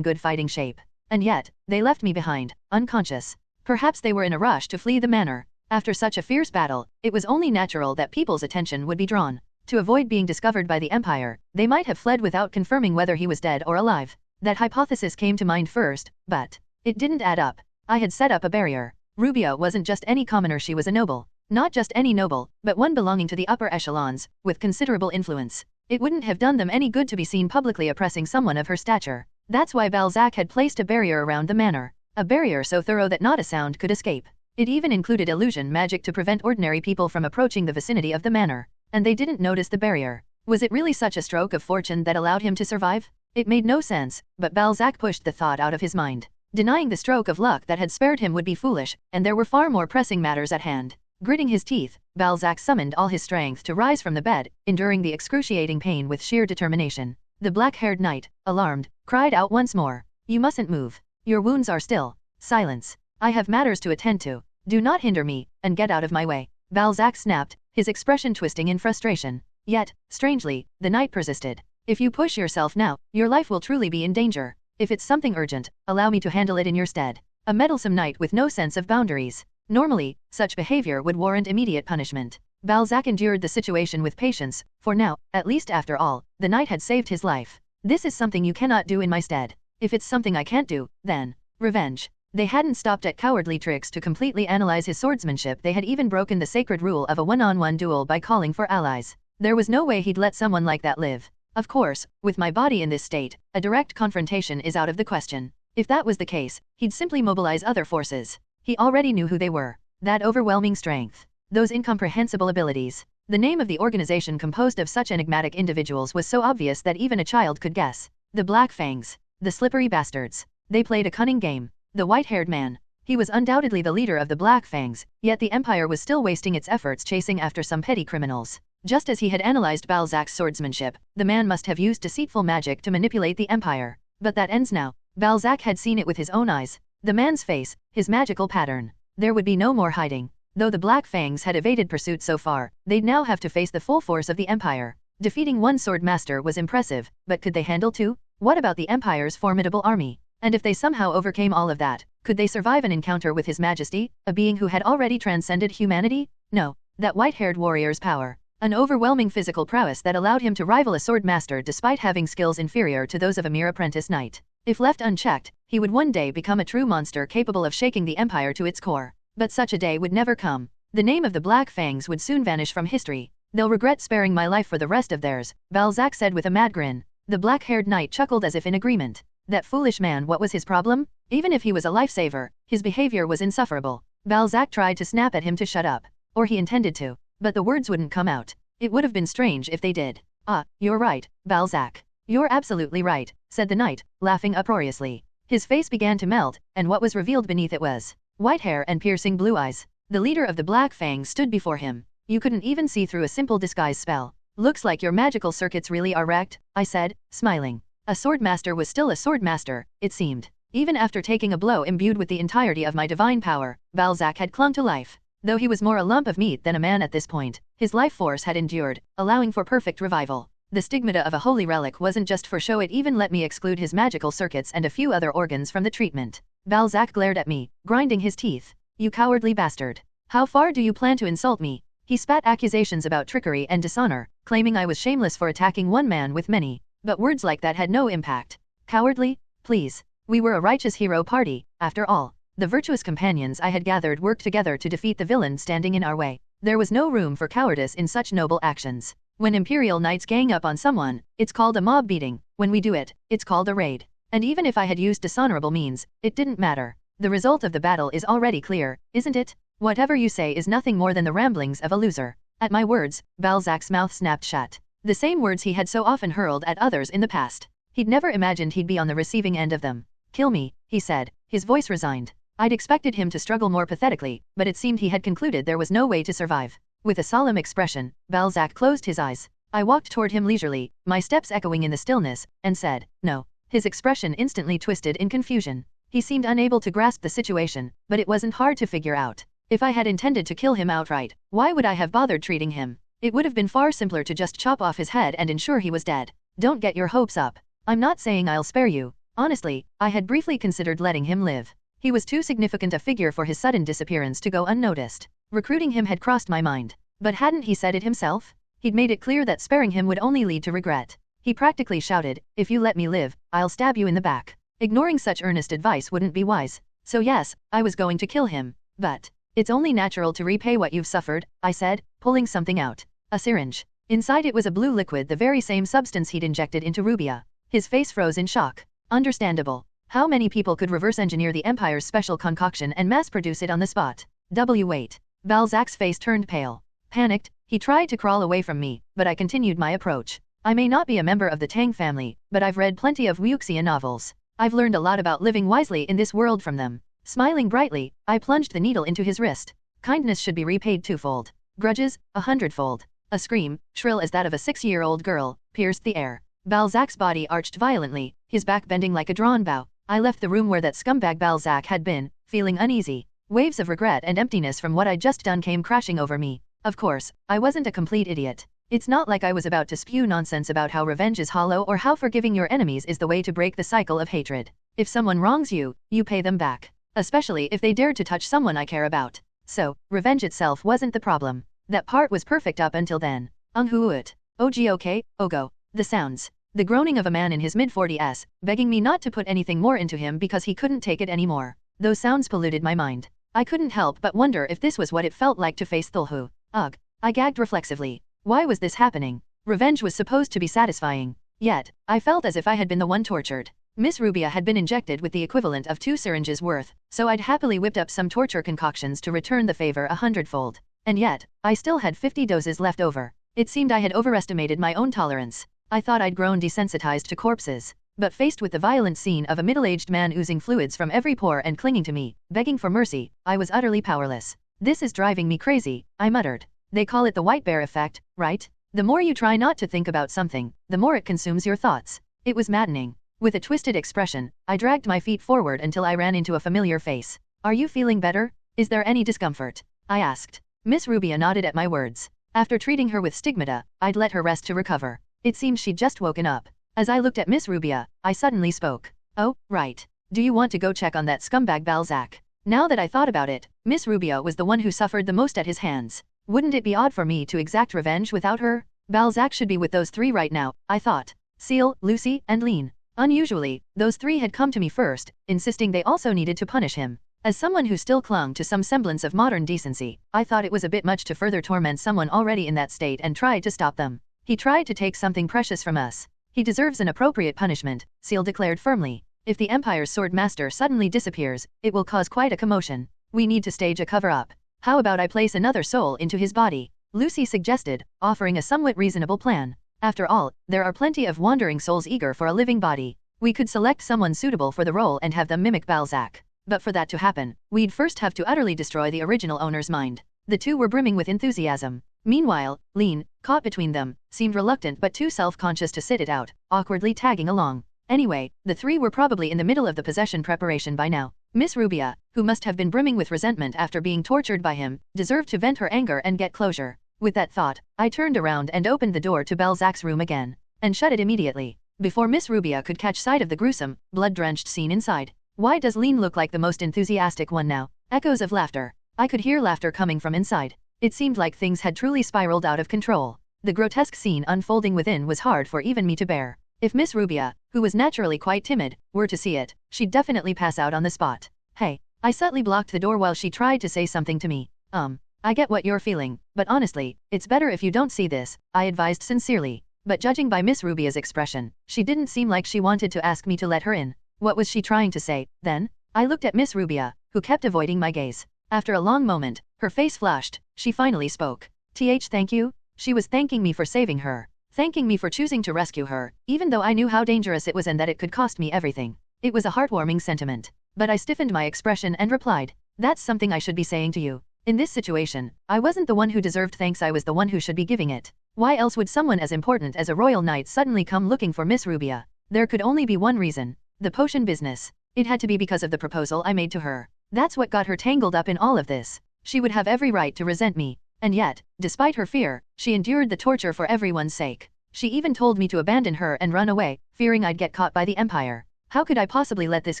good fighting shape. And yet, they left me behind, unconscious. Perhaps they were in a rush to flee the manor. After such a fierce battle, it was only natural that people's attention would be drawn. To avoid being discovered by the Empire, they might have fled without confirming whether he was dead or alive. That hypothesis came to mind first, but it didn't add up. I had set up a barrier. Rubia wasn't just any commoner, she was a noble. Not just any noble, but one belonging to the upper echelons, with considerable influence. It wouldn't have done them any good to be seen publicly oppressing someone of her stature. That's why Balzac had placed a barrier around the manor. A barrier so thorough that not a sound could escape. It even included illusion magic to prevent ordinary people from approaching the vicinity of the manor. And they didn't notice the barrier. Was it really such a stroke of fortune that allowed him to survive? It made no sense, but Balzac pushed the thought out of his mind. Denying the stroke of luck that had spared him would be foolish, and there were far more pressing matters at hand. Gritting his teeth, Balzac summoned all his strength to rise from the bed, enduring the excruciating pain with sheer determination. The black-haired knight, alarmed, cried out once more. You mustn't move. Your wounds are still. Silence. I have matters to attend to. Do not hinder me, and get out of my way. Balzac snapped, his expression twisting in frustration. Yet, strangely, the knight persisted. If you push yourself now, your life will truly be in danger. If it's something urgent, allow me to handle it in your stead. A meddlesome knight with no sense of boundaries. Normally, such behavior would warrant immediate punishment. Balzac endured the situation with patience, for now, at least after all, the knight had saved his life. This is something you cannot do in my stead. If it's something I can't do, then revenge. They hadn't stopped at cowardly tricks to completely analyze his swordsmanship, they had even broken the sacred rule of a one-on-one duel by calling for allies. There was no way he'd let someone like that live. Of course, with my body in this state, a direct confrontation is out of the question. If that was the case, he'd simply mobilize other forces. He already knew who they were. That overwhelming strength. Those incomprehensible abilities. The name of the organization composed of such enigmatic individuals was so obvious that even a child could guess. The Black Fangs. The slippery bastards. They played a cunning game. The white-haired man. He was undoubtedly the leader of the Black Fangs, yet the Empire was still wasting its efforts chasing after some petty criminals. Just as he had analyzed Balzac's swordsmanship, the man must have used deceitful magic to manipulate the Empire. But that ends now. Balzac had seen it with his own eyes. The man's face, his magical pattern. There would be no more hiding. Though the Black Fangs had evaded pursuit so far, they'd now have to face the full force of the Empire. Defeating one sword master was impressive, but could they handle two? What about the Empire's formidable army? And if they somehow overcame all of that, could they survive an encounter with His Majesty, a being who had already transcended humanity? No. That white-haired warrior's power. An overwhelming physical prowess that allowed him to rival a sword master despite having skills inferior to those of a mere apprentice knight. If left unchecked, he would one day become a true monster capable of shaking the Empire to its core. But such a day would never come. The name of the Black Fangs would soon vanish from history. They'll regret sparing my life for the rest of theirs, Balzac said with a mad grin. The black-haired knight chuckled as if in agreement. That foolish man, what was his problem? Even if he was a lifesaver, his behavior was insufferable. Balzac tried to snap at him to shut up. Or he intended to. But the words wouldn't come out. It would have been strange if they did. Ah, you're right, Balzac. You're absolutely right, said the knight, laughing uproariously. His face began to melt, and what was revealed beneath it was white hair and piercing blue eyes. The leader of the Black Fangs stood before him. You couldn't even see through a simple disguise spell. Looks like your magical circuits really are wrecked, I said, smiling. A sword master was still a sword master, it seemed. Even after taking a blow imbued with the entirety of my divine power, Balzac had clung to life. Though he was more a lump of meat than a man at this point, his life force had endured, allowing for perfect revival. The stigmata of a holy relic wasn't just for show, it even let me exclude his magical circuits and a few other organs from the treatment. Balzac glared at me, grinding his teeth. You cowardly bastard. How far do you plan to insult me? He spat accusations about trickery and dishonor, claiming I was shameless for attacking one man with many. But words like that had no impact. Cowardly? Please. We were a righteous hero party, after all. The virtuous companions I had gathered worked together to defeat the villain standing in our way. There was no room for cowardice in such noble actions. When Imperial Knights gang up on someone, it's called a mob beating. When we do it, it's called a raid. And even if I had used dishonorable means, it didn't matter. The result of the battle is already clear, isn't it? Whatever you say is nothing more than the ramblings of a loser. At my words, Balzac's mouth snapped shut. The same words he had so often hurled at others in the past. He'd never imagined he'd be on the receiving end of them. Kill me, he said, his voice resigned. I'd expected him to struggle more pathetically, but it seemed he had concluded there was no way to survive. With a solemn expression, Balzac closed his eyes. I walked toward him leisurely, my steps echoing in the stillness, and said, no. His expression instantly twisted in confusion. He seemed unable to grasp the situation, but it wasn't hard to figure out. If I had intended to kill him outright, why would I have bothered treating him? It would have been far simpler to just chop off his head and ensure he was dead. Don't get your hopes up. I'm not saying I'll spare you. Honestly, I had briefly considered letting him live. He was too significant a figure for his sudden disappearance to go unnoticed. Recruiting him had crossed my mind. But hadn't he said it himself? He'd made it clear that sparing him would only lead to regret. He practically shouted, if you let me live, I'll stab you in the back. Ignoring such earnest advice wouldn't be wise. So yes, I was going to kill him. But it's only natural to repay what you've suffered, I said, pulling something out. A syringe. Inside it was a blue liquid, the very same substance he'd injected into Rubia. His face froze in shock. Understandable. How many people could reverse engineer the Empire's special concoction and mass produce it on the spot? Wait. Balzac's face turned pale. Panicked, he tried to crawl away from me, but I continued my approach. I may not be a member of the Tang family, but I've read plenty of wuxia novels. I've learned a lot about living wisely in this world from them. Smiling brightly, I plunged the needle into his wrist. Kindness should be repaid twofold. Grudges, 100-fold. A scream, shrill as that of a 6-year-old girl, pierced the air. Balzac's body arched violently, his back bending like a drawn bow. I left the room where that scumbag Balzac had been, feeling uneasy. Waves of regret and emptiness from what I'd just done came crashing over me. Of course, I wasn't a complete idiot. It's not like I was about to spew nonsense about how revenge is hollow or how forgiving your enemies is the way to break the cycle of hatred. If someone wrongs you, you pay them back. Especially if they dared to touch someone I care about. So, revenge itself wasn't the problem. That part was perfect up until then. Unghuut. OGOK, Ogo. The sounds. The groaning of a man in his mid-40s, begging me not to put anything more into him because he couldn't take it anymore. Those sounds polluted my mind. I couldn't help but wonder if this was what it felt like to face Thulhu. Ugh. I gagged reflexively. Why was this happening? Revenge was supposed to be satisfying. Yet, I felt as if I had been the one tortured. Miss Rubia had been injected with the equivalent of 2 syringes worth, so I'd happily whipped up some torture concoctions to return the favor 100-fold. And yet, I still had 50 doses left over. It seemed I had overestimated my own tolerance. I thought I'd grown desensitized to corpses. But faced with the violent scene of a middle-aged man oozing fluids from every pore and clinging to me, begging for mercy, I was utterly powerless. This is driving me crazy, I muttered. They call it the white bear effect, right? The more you try not to think about something, the more it consumes your thoughts. It was maddening. With a twisted expression, I dragged my feet forward until I ran into a familiar face. Are you feeling better? Is there any discomfort? I asked. Miss Rubia nodded at my words. After treating her with stigmata, I'd let her rest to recover. It seemed she'd just woken up. As I looked at Miss Rubia, I suddenly spoke. Oh, right. Do you want to go check on that scumbag Balzac? Now that I thought about it, Miss Rubia was the one who suffered the most at his hands. Wouldn't it be odd for me to exact revenge without her? Balzac should be with those 3 right now, I thought. Seal, Lucy, and Lean. Unusually, those 3 had come to me first, insisting they also needed to punish him. As someone who still clung to some semblance of modern decency, I thought it was a bit much to further torment someone already in that state and tried to stop them. He tried to take something precious from us. He deserves an appropriate punishment, Seal declared firmly. If the Empire's sword master suddenly disappears, it will cause quite a commotion. We need to stage a cover-up. How about I place another soul into his body? Lucy suggested, offering a somewhat reasonable plan. After all, there are plenty of wandering souls eager for a living body. We could select someone suitable for the role and have them mimic Balzac. But for that to happen, we'd first have to utterly destroy the original owner's mind. The 2 were brimming with enthusiasm. Meanwhile, Lean, caught between them, seemed reluctant but too self-conscious to sit it out, awkwardly tagging along. Anyway, the 3 were probably in the middle of the possession preparation by now. Miss Rubia, who must have been brimming with resentment after being tortured by him, deserved to vent her anger and get closure. With that thought, I turned around and opened the door to Balzac's room again, and shut it immediately, before Miss Rubia could catch sight of the gruesome, blood-drenched scene inside. Why does Lean look like the most enthusiastic one now? Echoes of laughter. I could hear laughter coming from inside. It seemed like things had truly spiraled out of control. The grotesque scene unfolding within was hard for even me to bear. If Miss Rubia, who was naturally quite timid, were to see it, she'd definitely pass out on the spot. Hey. I subtly blocked the door while she tried to say something to me. I get what you're feeling, but honestly, it's better if you don't see this, I advised sincerely. But judging by Miss Rubia's expression, she didn't seem like she wanted to ask me to let her in. What was she trying to say, then? I looked at Miss Rubia, who kept avoiding my gaze. After a long moment, her face flushed. She finally spoke. Thank you? She was thanking me for saving her. Thanking me for choosing to rescue her, even though I knew how dangerous it was and that it could cost me everything. It was a heartwarming sentiment. But I stiffened my expression and replied, that's something I should be saying to you. In this situation, I wasn't the one who deserved thanks, I was the one who should be giving it. Why else would someone as important as a royal knight suddenly come looking for Miss Rubia? There could only be one reason. The potion business. It had to be because of the proposal I made to her. That's what got her tangled up in all of this. She would have every right to resent me. And yet, despite her fear, she endured the torture for everyone's sake. She even told me to abandon her and run away, fearing I'd get caught by the Empire. How could I possibly let this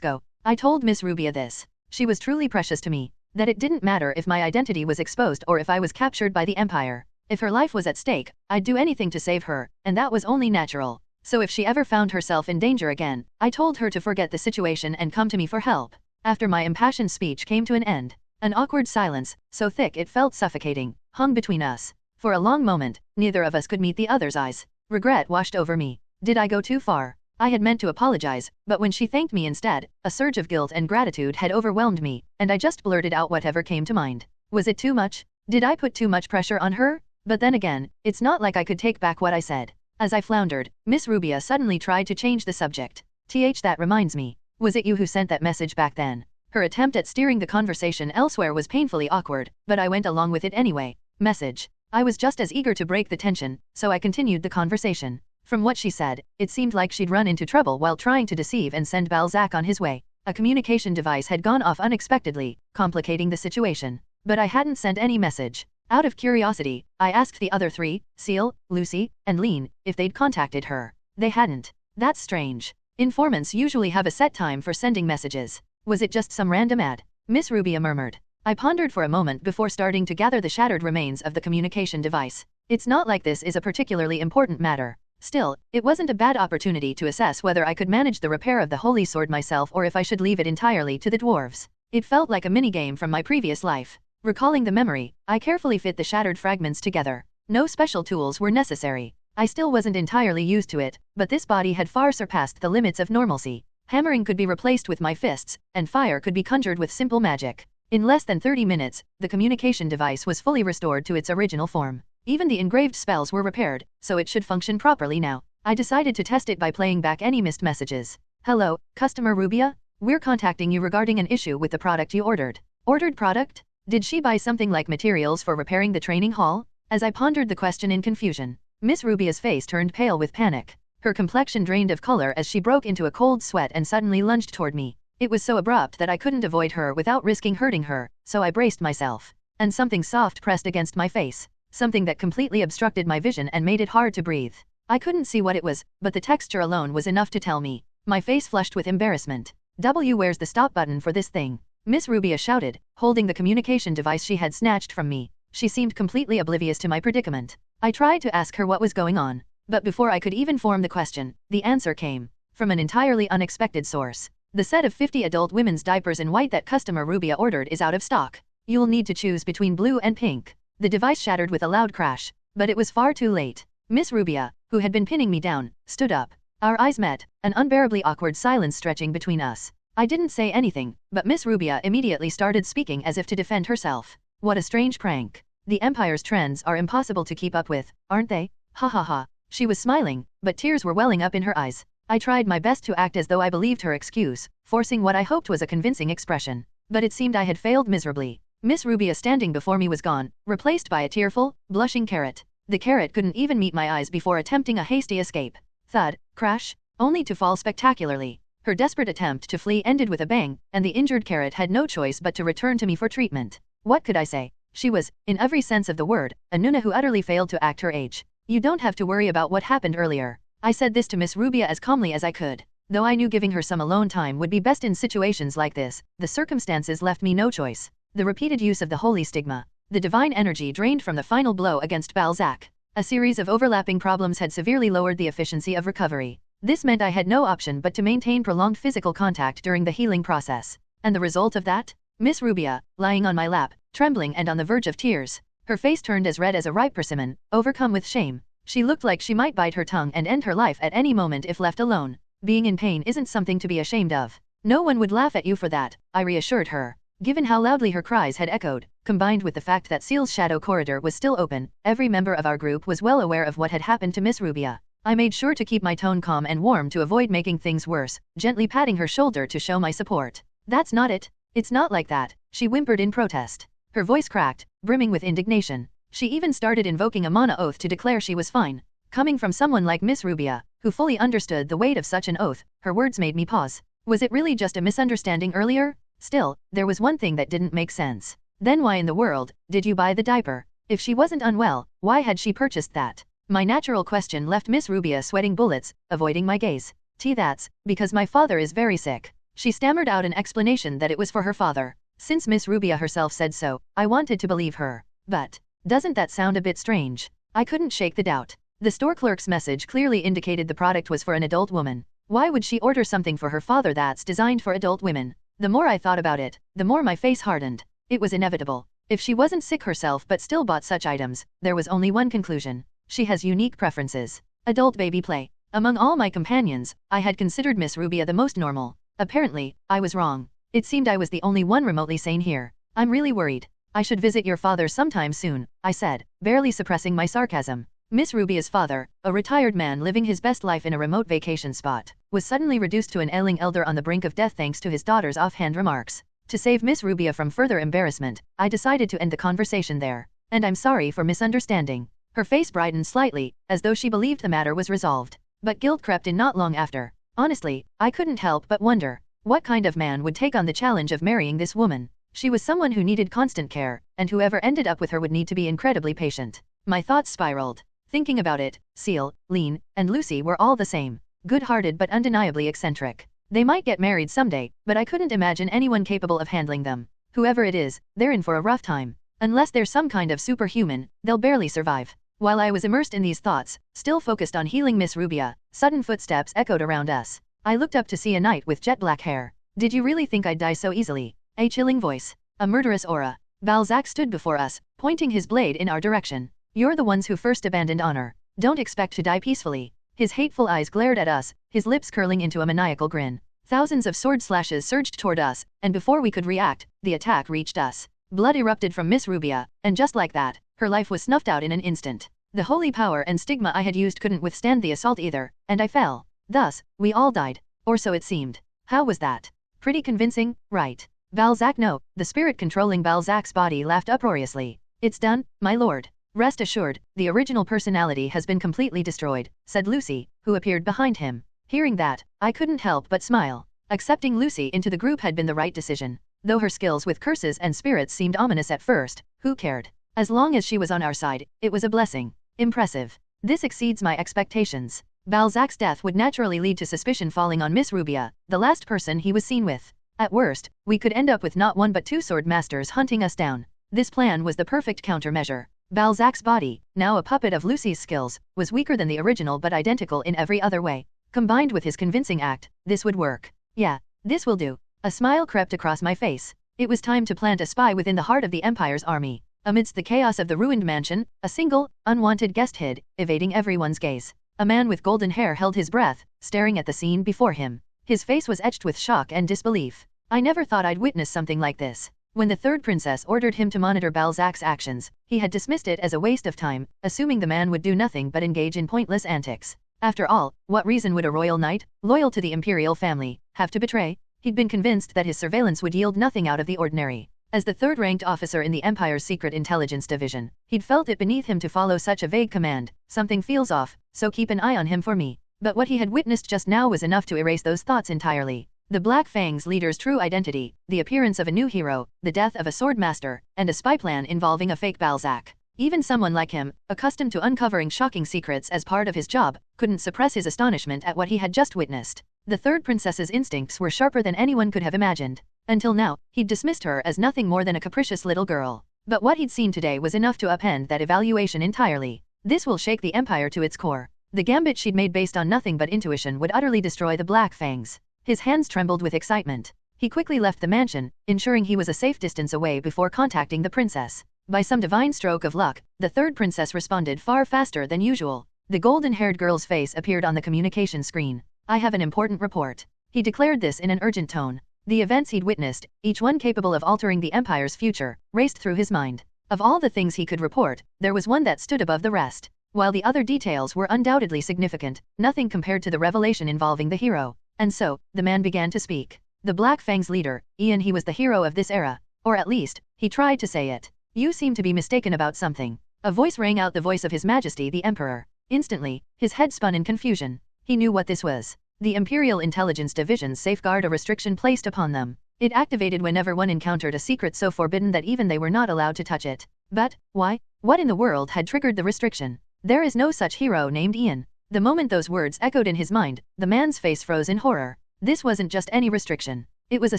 go? I told Miss Rubia this. She was truly precious to me. That it didn't matter if my identity was exposed or if I was captured by the Empire. If her life was at stake, I'd do anything to save her, and that was only natural. So if she ever found herself in danger again, I told her to forget the situation and come to me for help. After my impassioned speech came to an end, an awkward silence, so thick it felt suffocating, hung between us. For a long moment, neither of us could meet the other's eyes. Regret washed over me. Did I go too far? I had meant to apologize, but when she thanked me instead, a surge of guilt and gratitude had overwhelmed me, and I just blurted out whatever came to mind. Was it too much? Did I put too much pressure on her? But then again, it's not like I could take back what I said. As I floundered, Miss Rubia suddenly tried to change the subject. That reminds me. Was it you who sent that message back then? Her attempt at steering the conversation elsewhere was painfully awkward, but I went along with it anyway. Message. I was just as eager to break the tension, so I continued the conversation. From what she said, it seemed like she'd run into trouble while trying to deceive and send Balzac on his way. A communication device had gone off unexpectedly, complicating the situation. But I hadn't sent any message. Out of curiosity, I asked the other three, Seal, Lucy, and Lean, if they'd contacted her. They hadn't. That's strange. Informants usually have a set time for sending messages. Was it just some random ad? Miss Rubia murmured. I pondered for a moment before starting to gather the shattered remains of the communication device. It's not like this is a particularly important matter. Still, it wasn't a bad opportunity to assess whether I could manage the repair of the holy sword myself or if I should leave it entirely to the dwarves. It felt like a minigame from my previous life. Recalling the memory, I carefully fit the shattered fragments together. No special tools were necessary. I still wasn't entirely used to it, but this body had far surpassed the limits of normalcy. Hammering could be replaced with my fists, and fire could be conjured with simple magic. In less than 30 minutes, the communication device was fully restored to its original form. Even the engraved spells were repaired, so it should function properly now. I decided to test it by playing back any missed messages. Hello, customer Rubia? We're contacting you regarding an issue with the product you ordered. Ordered product? Did she buy something like materials for repairing the training hall? As I pondered the question in confusion, Miss Rubia's face turned pale with panic. Her complexion drained of color as she broke into a cold sweat and suddenly lunged toward me. It was so abrupt that I couldn't avoid her without risking hurting her, so I braced myself. And something soft pressed against my face. Something that completely obstructed my vision and made it hard to breathe. I couldn't see what it was, but the texture alone was enough to tell me. My face flushed with embarrassment. Where's the stop button for this thing? Miss Rubia shouted, holding the communication device she had snatched from me. She seemed completely oblivious to my predicament. I tried to ask her what was going on. But before I could even form the question, the answer came. From an entirely unexpected source. The set of 50 adult women's diapers in white that customer Rubia ordered is out of stock. You'll need to choose between blue and pink. The device shattered with a loud crash. But it was far too late. Miss Rubia, who had been pinning me down, stood up. Our eyes met, an unbearably awkward silence stretching between us. I didn't say anything, but Miss Rubia immediately started speaking as if to defend herself. What a strange prank. The Empire's trends are impossible to keep up with, aren't they? Ha ha ha. She was smiling, but tears were welling up in her eyes. I tried my best to act as though I believed her excuse, forcing what I hoped was a convincing expression. But it seemed I had failed miserably. Miss Rubia standing before me was gone, replaced by a tearful, blushing carrot. The carrot couldn't even meet my eyes before attempting a hasty escape. Thud, crash, only to fall spectacularly. Her desperate attempt to flee ended with a bang, and the injured carrot had no choice but to return to me for treatment. What could I say? She was, in every sense of the word, a Nuna who utterly failed to act her age. You don't have to worry about what happened earlier. I said this to Miss Rubia as calmly as I could. Though I knew giving her some alone time would be best in situations like this, the circumstances left me no choice. The repeated use of the holy stigma. The divine energy drained from the final blow against Balzac. A series of overlapping problems had severely lowered the efficiency of recovery. This meant I had no option but to maintain prolonged physical contact during the healing process. And the result of that? Miss Rubia, lying on my lap, trembling and on the verge of tears. Her face turned as red as a ripe persimmon, overcome with shame. She looked like she might bite her tongue and end her life at any moment if left alone. Being in pain isn't something to be ashamed of. No one would laugh at you for that, I reassured her. Given how loudly her cries had echoed, combined with the fact that Seal's shadow corridor was still open, every member of our group was well aware of what had happened to Miss Rubia. I made sure to keep my tone calm and warm to avoid making things worse, gently patting her shoulder to show my support. That's not it. It's not like that, she whimpered in protest. Her voice cracked, brimming with indignation. She even started invoking a mana oath to declare she was fine. Coming from someone like Miss Rubia, who fully understood the weight of such an oath, her words made me pause. Was it really just a misunderstanding earlier? Still, there was one thing that didn't make sense. Then why in the world did you buy the diaper? If she wasn't unwell, why had she purchased that? My natural question left Miss Rubia sweating bullets, avoiding my gaze. That's because my father is very sick. She stammered out an explanation that it was for her father. Since Miss Rubia herself said so, I wanted to believe her. But doesn't that sound a bit strange? I couldn't shake the doubt. The store clerk's message clearly indicated the product was for an adult woman. Why would she order something for her father that's designed for adult women? The more I thought about it, the more my face hardened. It was inevitable. If she wasn't sick herself but still bought such items, there was only one conclusion. She has unique preferences. Adult baby play. Among all my companions, I had considered Miss Rubia the most normal. Apparently, I was wrong. It seemed I was the only one remotely sane here. I'm really worried. I should visit your father sometime soon, I said, barely suppressing my sarcasm. Miss Rubia's father, a retired man living his best life in a remote vacation spot, was suddenly reduced to an ailing elder on the brink of death thanks to his daughter's offhand remarks. To save Miss Rubia from further embarrassment, I decided to end the conversation there. And I'm sorry for misunderstanding. Her face brightened slightly, as though she believed the matter was resolved. But guilt crept in not long after. Honestly, I couldn't help but wonder, what kind of man would take on the challenge of marrying this woman? She was someone who needed constant care, and whoever ended up with her would need to be incredibly patient. My thoughts spiraled. Thinking about it, Seal, Lean, and Lucy were all the same. Good-hearted but undeniably eccentric. They might get married someday, but I couldn't imagine anyone capable of handling them. Whoever it is, they're in for a rough time. Unless they're some kind of superhuman, they'll barely survive. While I was immersed in these thoughts, still focused on healing Miss Rubia, sudden footsteps echoed around us. I looked up to see a knight with jet black hair. Did you really think I'd die so easily? A chilling voice. A murderous aura. Balzac stood before us, pointing his blade in our direction. You're the ones who first abandoned honor. Don't expect to die peacefully. His hateful eyes glared at us, his lips curling into a maniacal grin. Thousands of sword slashes surged toward us, and before we could react, the attack reached us. Blood erupted from Miss Rubia, and just like that, her life was snuffed out in an instant. The holy power and stigma I had used couldn't withstand the assault either, and I fell. Thus, we all died. Or so it seemed. How was that? Pretty convincing, right? Balzac, no. The spirit controlling Balzac's body laughed uproariously. It's done, my lord. Rest assured, the original personality has been completely destroyed, said Lucy, who appeared behind him. Hearing that, I couldn't help but smile. Accepting Lucy into the group had been the right decision. Though her skills with curses and spirits seemed ominous at first, who cared? As long as she was on our side, it was a blessing. Impressive. This exceeds my expectations. Balzac's death would naturally lead to suspicion falling on Miss Rubia, the last person he was seen with. At worst, we could end up with not one but two sword masters hunting us down. This plan was the perfect countermeasure. Balzac's body, now a puppet of Lucy's skills, was weaker than the original but identical in every other way. Combined with his convincing act, this would work. Yeah, this will do. A smile crept across my face. It was time to plant a spy within the heart of the Empire's army. Amidst the chaos of the ruined mansion, a single, unwanted guest hid, evading everyone's gaze. A man with golden hair held his breath, staring at the scene before him. His face was etched with shock and disbelief. I never thought I'd witness something like this. When the third princess ordered him to monitor Balzac's actions, he had dismissed it as a waste of time, assuming the man would do nothing but engage in pointless antics. After all, what reason would a royal knight, loyal to the imperial family, have to betray? He'd been convinced that his surveillance would yield nothing out of the ordinary. As the third-ranked officer in the Empire's Secret Intelligence Division, he'd felt it beneath him to follow such a vague command. Something feels off, so keep an eye on him for me. But what he had witnessed just now was enough to erase those thoughts entirely. The Black Fang's leader's true identity, the appearance of a new hero, the death of a sword master, and a spy plan involving a fake Balzac. Even someone like him, accustomed to uncovering shocking secrets as part of his job, couldn't suppress his astonishment at what he had just witnessed. The third princess's instincts were sharper than anyone could have imagined. Until now, he'd dismissed her as nothing more than a capricious little girl. But what he'd seen today was enough to upend that evaluation entirely. This will shake the Empire to its core. The gambit she'd made based on nothing but intuition would utterly destroy the Black Fangs. His hands trembled with excitement. He quickly left the mansion, ensuring he was a safe distance away before contacting the princess. By some divine stroke of luck, the third princess responded far faster than usual. The golden-haired girl's face appeared on the communication screen. I have an important report. He declared this in an urgent tone. The events he'd witnessed, each one capable of altering the Empire's future, raced through his mind. Of all the things he could report, there was one that stood above the rest. While the other details were undoubtedly significant, nothing compared to the revelation involving the hero. And so, the man began to speak. The Black Fang's leader, Ian, he was the hero of this era. Or at least, he tried to say it. You seem to be mistaken about something. A voice rang out, the voice of His Majesty the Emperor. Instantly, his head spun in confusion. He knew what this was. The Imperial Intelligence Division's safeguard, a restriction placed upon them. It activated whenever one encountered a secret so forbidden that even they were not allowed to touch it. But, why? What in the world had triggered the restriction? There is no such hero named Ian. The moment those words echoed in his mind, the man's face froze in horror. This wasn't just any restriction. It was a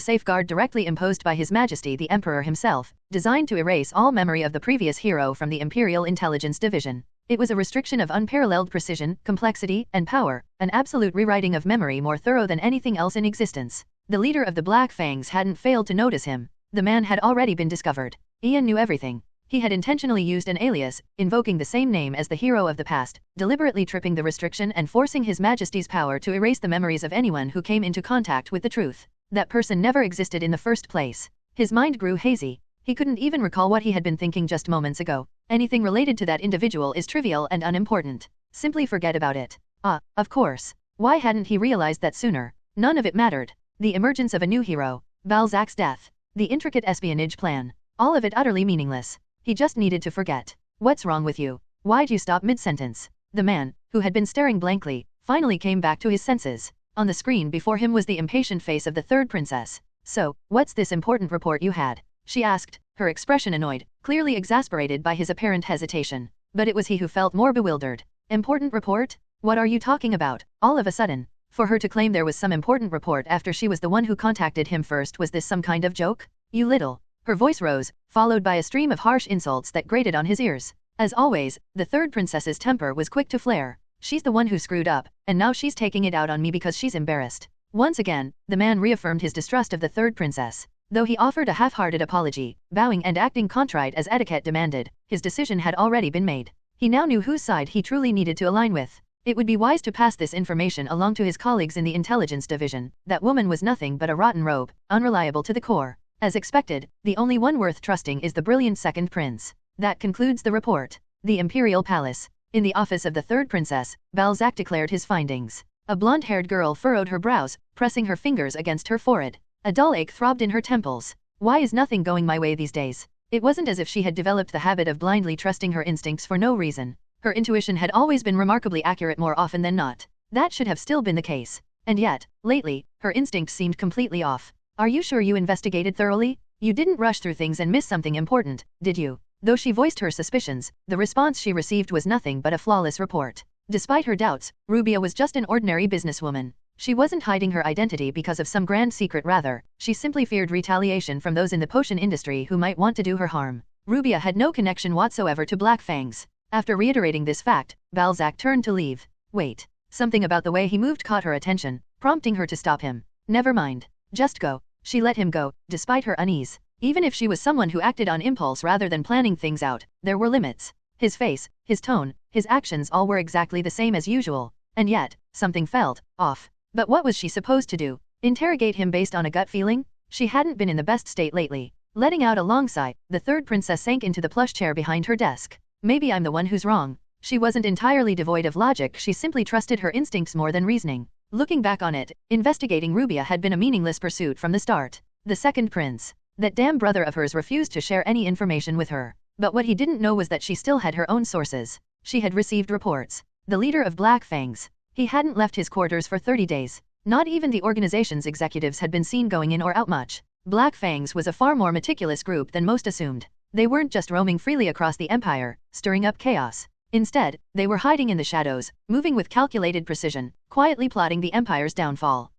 safeguard directly imposed by His Majesty the Emperor himself, designed to erase all memory of the previous hero from the Imperial Intelligence Division. It was a restriction of unparalleled precision, complexity, and power, an absolute rewriting of memory more thorough than anything else in existence. The leader of the Black Fangs hadn't failed to notice him. The man had already been discovered. Ian knew everything. He had intentionally used an alias, invoking the same name as the hero of the past, deliberately tripping the restriction and forcing His Majesty's power to erase the memories of anyone who came into contact with the truth. That person never existed in the first place. His mind grew hazy. He couldn't even recall what he had been thinking just moments ago. Anything related to that individual is trivial and unimportant. Simply forget about it. Ah, of course. Why hadn't he realized that sooner? None of it mattered. The emergence of a new hero, Balzac's death, the intricate espionage plan, all of it utterly meaningless. He just needed to forget. What's wrong with you? Why'd you stop mid-sentence? The man, who had been staring blankly, finally came back to his senses. On the screen before him was the impatient face of the third princess. So, what's this important report you had? She asked, her expression annoyed, clearly exasperated by his apparent hesitation. But it was he who felt more bewildered. Important report? What are you talking about? All of a sudden, for her to claim there was some important report after she was the one who contacted him first, was this some kind of joke? You little. Her voice rose, followed by a stream of harsh insults that grated on his ears. As always, the third princess's temper was quick to flare. She's the one who screwed up, and now she's taking it out on me because she's embarrassed. Once again, the man reaffirmed his distrust of the third princess. Though he offered a half-hearted apology, bowing and acting contrite as etiquette demanded, his decision had already been made. He now knew whose side he truly needed to align with. It would be wise to pass this information along to his colleagues in the intelligence division. That woman was nothing but a rotten rogue, unreliable to the core. As expected, the only one worth trusting is the brilliant second prince. That concludes the report. The Imperial Palace. In the office of the third princess, Balzac declared his findings. A blonde-haired girl furrowed her brows, pressing her fingers against her forehead. A dull ache throbbed in her temples. Why is nothing going my way these days? It wasn't as if she had developed the habit of blindly trusting her instincts for no reason. Her intuition had always been remarkably accurate more often than not. That should have still been the case. And yet, lately, her instincts seemed completely off. Are you sure you investigated thoroughly? You didn't rush through things and miss something important, did you? Though she voiced her suspicions, the response she received was nothing but a flawless report. Despite her doubts, Rubia was just an ordinary businesswoman. She wasn't hiding her identity because of some grand secret, rather, she simply feared retaliation from those in the potion industry who might want to do her harm. Rubia had no connection whatsoever to Black Fangs. After reiterating this fact, Balzac turned to leave. Wait. Something about the way he moved caught her attention, prompting her to stop him. Never mind. Just go. She let him go, despite her unease. Even if she was someone who acted on impulse rather than planning things out, there were limits. His face, his tone, his actions all were exactly the same as usual. And yet, something felt off. But what was she supposed to do? Interrogate him based on a gut feeling? She hadn't been in the best state lately. Letting out a long sigh, the third princess sank into the plush chair behind her desk. Maybe I'm the one who's wrong. She wasn't entirely devoid of logic, she simply trusted her instincts more than reasoning. Looking back on it, investigating Rubia had been a meaningless pursuit from the start. The second prince. That damn brother of hers refused to share any information with her. But what he didn't know was that she still had her own sources. She had received reports. The leader of Black Fangs. He hadn't left his quarters for 30 days. Not even the organization's executives had been seen going in or out much. Black Fangs was a far more meticulous group than most assumed. They weren't just roaming freely across the empire, stirring up chaos. Instead, they were hiding in the shadows, moving with calculated precision, quietly plotting the empire's downfall.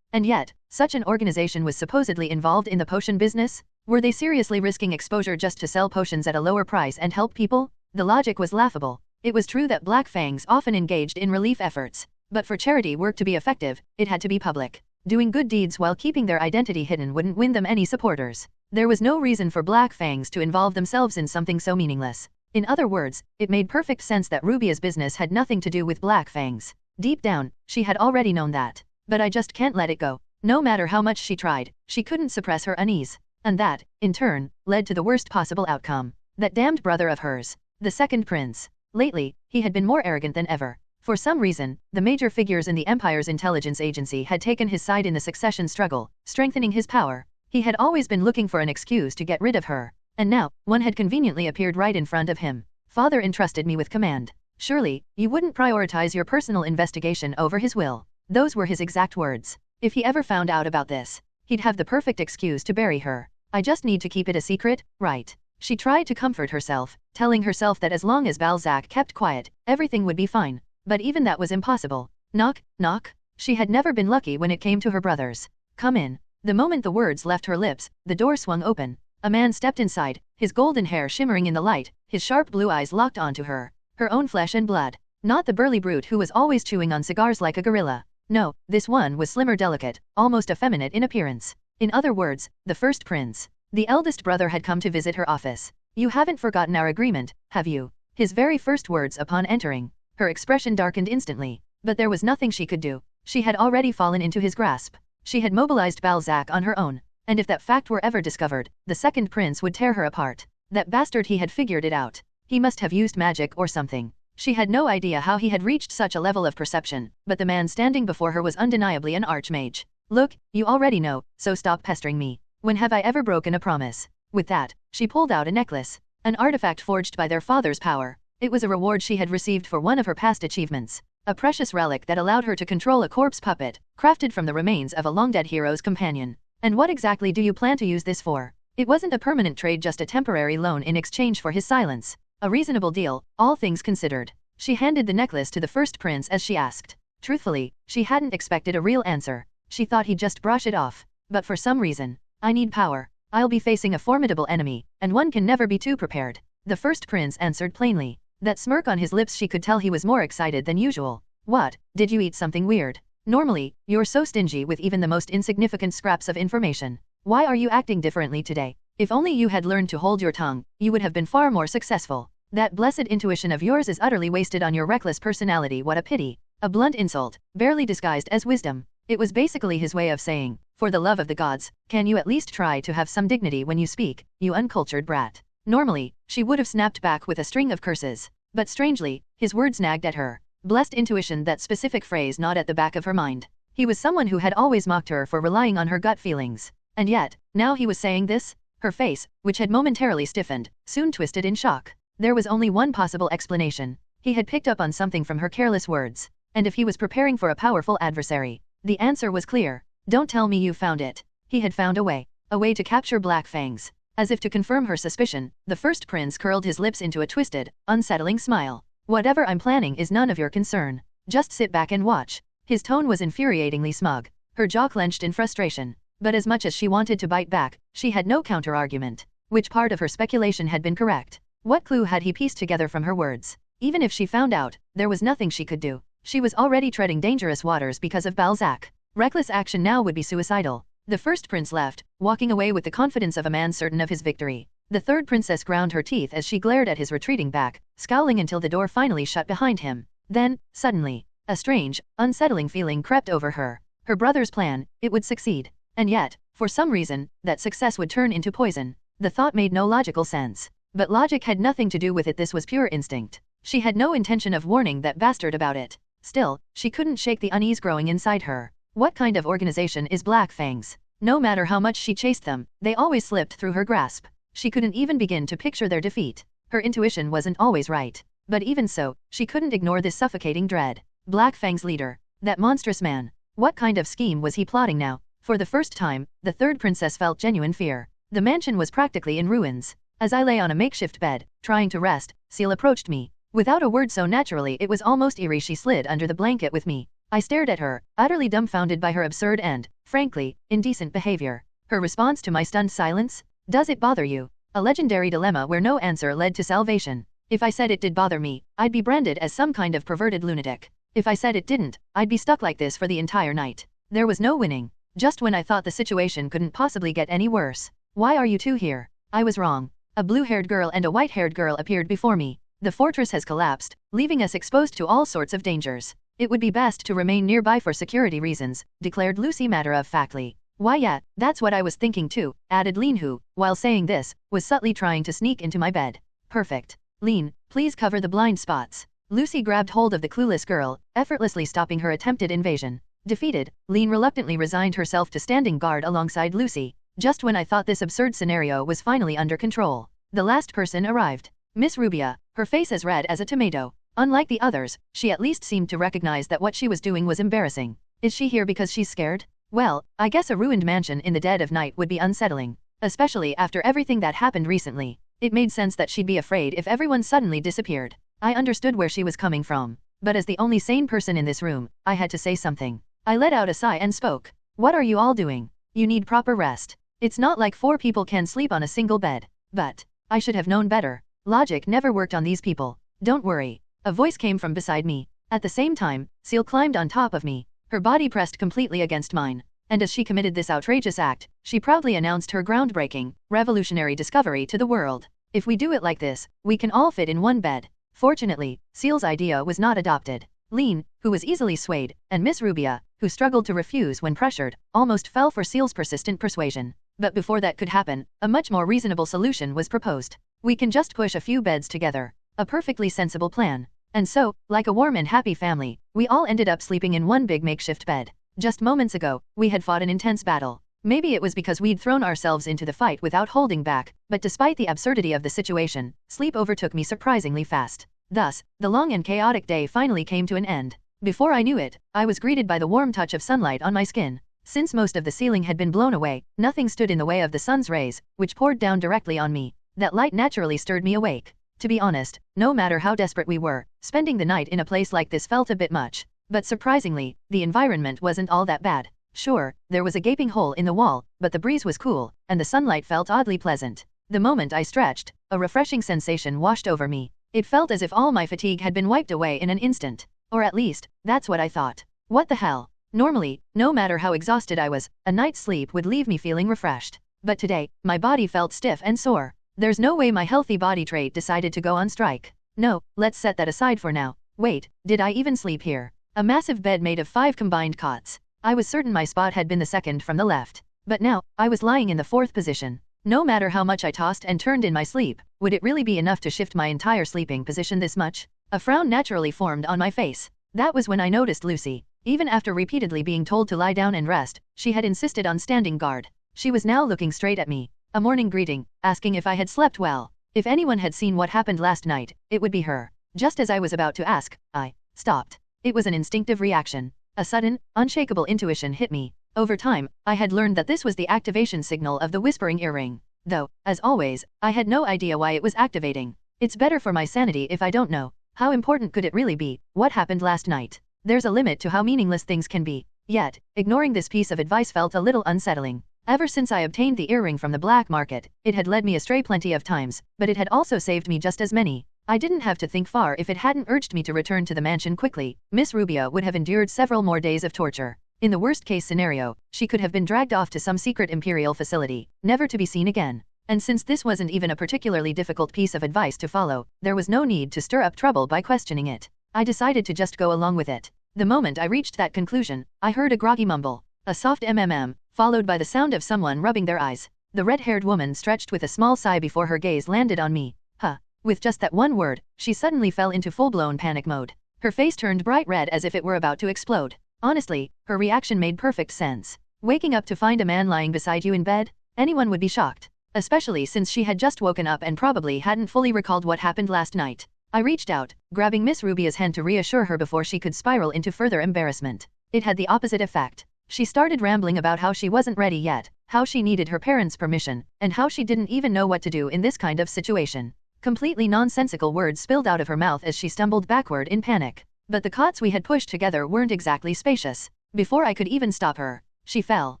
And yet, such an organization was supposedly involved in the potion business? Were they seriously risking exposure just to sell potions at a lower price and help people? The logic was laughable. It was true that Black Fangs often engaged in relief efforts. But for charity work to be effective, it had to be public. Doing good deeds while keeping their identity hidden wouldn't win them any supporters. There was no reason for Black Fangs to involve themselves in something so meaningless. In other words, it made perfect sense that Rubia's business had nothing to do with Black Fangs. Deep down, she had already known that. But I just can't let it go. No matter how much she tried, she couldn't suppress her unease. And that, in turn, led to the worst possible outcome. That damned brother of hers. The second prince. Lately, he had been more arrogant than ever. For some reason, the major figures in the Empire's intelligence agency had taken his side in the succession struggle, strengthening his power. He had always been looking for an excuse to get rid of her. And now, one had conveniently appeared right in front of him. Father entrusted me with command. Surely, you wouldn't prioritize your personal investigation over his will. Those were his exact words. If he ever found out about this, he'd have the perfect excuse to bury her. I just need to keep it a secret, right? She tried to comfort herself, telling herself that as long as Balzac kept quiet, everything would be fine. But even that was impossible. Knock, knock. She had never been lucky when it came to her brothers. Come in. The moment the words left her lips, the door swung open. A man stepped inside, his golden hair shimmering in the light, his sharp blue eyes locked onto her. Her own flesh and blood. Not the burly brute who was always chewing on cigars like a gorilla. No, this one was slimmer, delicate, almost effeminate in appearance. In other words, the first prince. The eldest brother had come to visit her office. You haven't forgotten our agreement, have you? His very first words upon entering. Her expression darkened instantly. But there was nothing she could do. She had already fallen into his grasp. She had mobilized Balzac on her own. And if that fact were ever discovered, the second prince would tear her apart. That bastard, he had figured it out. He must have used magic or something. She had no idea how he had reached such a level of perception, but the man standing before her was undeniably an archmage. Look, you already know, so stop pestering me. When have I ever broken a promise? With that, she pulled out a necklace. An artifact forged by their father's power. It was a reward she had received for one of her past achievements. A precious relic that allowed her to control a corpse puppet, crafted from the remains of a long-dead hero's companion. And what exactly do you plan to use this for? It wasn't a permanent trade, just a temporary loan in exchange for his silence. A reasonable deal, all things considered. She handed the necklace to the first prince as she asked. Truthfully, she hadn't expected a real answer. She thought he'd just brush it off. But for some reason, I need power. I'll be facing a formidable enemy, and one can never be too prepared. The first prince answered plainly. That smirk on his lips, she could tell he was more excited than usual. What, did you eat something weird? Normally, you're so stingy with even the most insignificant scraps of information. Why are you acting differently today? If only you had learned to hold your tongue, you would have been far more successful. That blessed intuition of yours is utterly wasted on your reckless personality. What a pity. A blunt insult, barely disguised as wisdom. It was basically his way of saying, for the love of the gods, can you at least try to have some dignity when you speak, you uncultured brat. Normally, she would have snapped back with a string of curses. But strangely, his words nagged at her. Blessed intuition, that specific phrase gnawed at the back of her mind. He was someone who had always mocked her for relying on her gut feelings. And yet, now he was saying this? Her face, which had momentarily stiffened, soon twisted in shock. There was only one possible explanation. He had picked up on something from her careless words. And if he was preparing for a powerful adversary, the answer was clear. Don't tell me you found it. He had found a way to capture Black Fangs. As if to confirm her suspicion, the first prince curled his lips into a twisted, unsettling smile. Whatever I'm planning is none of your concern. Just sit back and watch. His tone was infuriatingly smug. Her jaw clenched in frustration. But as much as she wanted to bite back, she had no counter-argument. Which part of her speculation had been correct? What clue had he pieced together from her words? Even if she found out, there was nothing she could do. She was already treading dangerous waters because of Balzac. Reckless action now would be suicidal. The first prince left, walking away with the confidence of a man certain of his victory. The third princess ground her teeth as she glared at his retreating back, scowling until the door finally shut behind him. Then, suddenly, a strange, unsettling feeling crept over her. Her brother's plan, it would succeed. And yet, for some reason, that success would turn into poison. The thought made no logical sense. But logic had nothing to do with it. This was pure instinct. She had no intention of warning that bastard about it. Still, she couldn't shake the unease growing inside her. What kind of organization is Black Fangs? No matter how much she chased them, they always slipped through her grasp. She couldn't even begin to picture their defeat. Her intuition wasn't always right. But even so, she couldn't ignore this suffocating dread. Black Fang's leader. That monstrous man. What kind of scheme was he plotting now? For the first time, the third princess felt genuine fear. The mansion was practically in ruins. As I lay on a makeshift bed, trying to rest, Seal approached me. Without a word, so naturally it was almost eerie, she slid under the blanket with me. I stared at her, utterly dumbfounded by her absurd and, frankly, indecent behavior. Her response to my stunned silence? Does it bother you? A legendary dilemma where no answer led to salvation. If I said it did bother me, I'd be branded as some kind of perverted lunatic. If I said it didn't, I'd be stuck like this for the entire night. There was no winning. Just when I thought the situation couldn't possibly get any worse. Why are you two here? I was wrong. A blue-haired girl and a white-haired girl appeared before me. The fortress has collapsed, leaving us exposed to all sorts of dangers. It would be best to remain nearby for security reasons, declared Lucy matter-of-factly. Why yeah, that's what I was thinking too, added Lean, who, while saying this, was subtly trying to sneak into my bed. Perfect. Lean, please cover the blind spots. Lucy grabbed hold of the clueless girl, effortlessly stopping her attempted invasion. Defeated, Lean reluctantly resigned herself to standing guard alongside Lucy. Just when I thought this absurd scenario was finally under control, the last person arrived. Miss Rubia, her face as red as a tomato. Unlike the others, she at least seemed to recognize that what she was doing was embarrassing. Is she here because she's scared? Well, I guess a ruined mansion in the dead of night would be unsettling. Especially after everything that happened recently. It made sense that she'd be afraid if everyone suddenly disappeared. I understood where she was coming from. But as the only sane person in this room, I had to say something. I let out a sigh and spoke. What are you all doing? You need proper rest. It's not like 4 people can sleep on a single bed. But I should have known better. Logic never worked on these people. Don't worry. A voice came from beside me. At the same time, Seal climbed on top of me. Her body pressed completely against mine. And as she committed this outrageous act, she proudly announced her groundbreaking, revolutionary discovery to the world. If we do it like this, we can all fit in one bed. Fortunately, Seal's idea was not adopted. Lean, who was easily swayed, and Miss Rubia, who struggled to refuse when pressured, almost fell for Seal's persistent persuasion. But before that could happen, a much more reasonable solution was proposed. We can just push a few beds together. A perfectly sensible plan. And so, like a warm and happy family, we all ended up sleeping in one big makeshift bed. Just moments ago, we had fought an intense battle. Maybe it was because we'd thrown ourselves into the fight without holding back, but despite the absurdity of the situation, sleep overtook me surprisingly fast. Thus, the long and chaotic day finally came to an end. Before I knew it, I was greeted by the warm touch of sunlight on my skin. Since most of the ceiling had been blown away, nothing stood in the way of the sun's rays, which poured down directly on me. That light naturally stirred me awake. To be honest, no matter how desperate we were, spending the night in a place like this felt a bit much. But surprisingly, the environment wasn't all that bad. Sure, there was a gaping hole in the wall, but the breeze was cool, and the sunlight felt oddly pleasant. The moment I stretched, a refreshing sensation washed over me. It felt as if all my fatigue had been wiped away in an instant. Or at least, that's what I thought. What the hell? Normally, no matter how exhausted I was, a night's sleep would leave me feeling refreshed. But today, my body felt stiff and sore. There's no way my healthy body trait decided to go on strike. No, let's set that aside for now. Wait, did I even sleep here? A massive bed made of 5 combined cots. I was certain my spot had been the second from the left. But now, I was lying in the 4th position. No matter how much I tossed and turned in my sleep, would it really be enough to shift my entire sleeping position this much? A frown naturally formed on my face. That was when I noticed Lucy. Even after repeatedly being told to lie down and rest, she had insisted on standing guard. She was now looking straight at me. A morning greeting, asking if I had slept well. If anyone had seen what happened last night, it would be her. Just as I was about to ask, I stopped. It was an instinctive reaction. A sudden, unshakable intuition hit me. Over time, I had learned that this was the activation signal of the whispering earring. Though, as always, I had no idea why it was activating. It's better for my sanity if I don't know. How important could it really be? What happened last night? There's a limit to how meaningless things can be. Yet, ignoring this piece of advice felt a little unsettling. Ever since I obtained the earring from the black market, it had led me astray plenty of times, but it had also saved me just as many. I didn't have to think far if it hadn't urged me to return to the mansion quickly. Miss Rubio would have endured several more days of torture. In the worst-case scenario, she could have been dragged off to some secret imperial facility, never to be seen again. And since this wasn't even a particularly difficult piece of advice to follow, there was no need to stir up trouble by questioning it. I decided to just go along with it. The moment I reached that conclusion, I heard a groggy mumble, a soft mmm, followed by the sound of someone rubbing their eyes. The red-haired woman stretched with a small sigh before her gaze landed on me. Huh. With just that one word, she suddenly fell into full-blown panic mode. Her face turned bright red as if it were about to explode. Honestly, her reaction made perfect sense. Waking up to find a man lying beside you in bed? Anyone would be shocked. Especially since she had just woken up and probably hadn't fully recalled what happened last night. I reached out, grabbing Miss Rubio's hand to reassure her before she could spiral into further embarrassment. It had the opposite effect. She started rambling about how she wasn't ready yet, how she needed her parents' permission, and how she didn't even know what to do in this kind of situation. Completely nonsensical words spilled out of her mouth as she stumbled backward in panic. But the cots we had pushed together weren't exactly spacious. Before I could even stop her, she fell.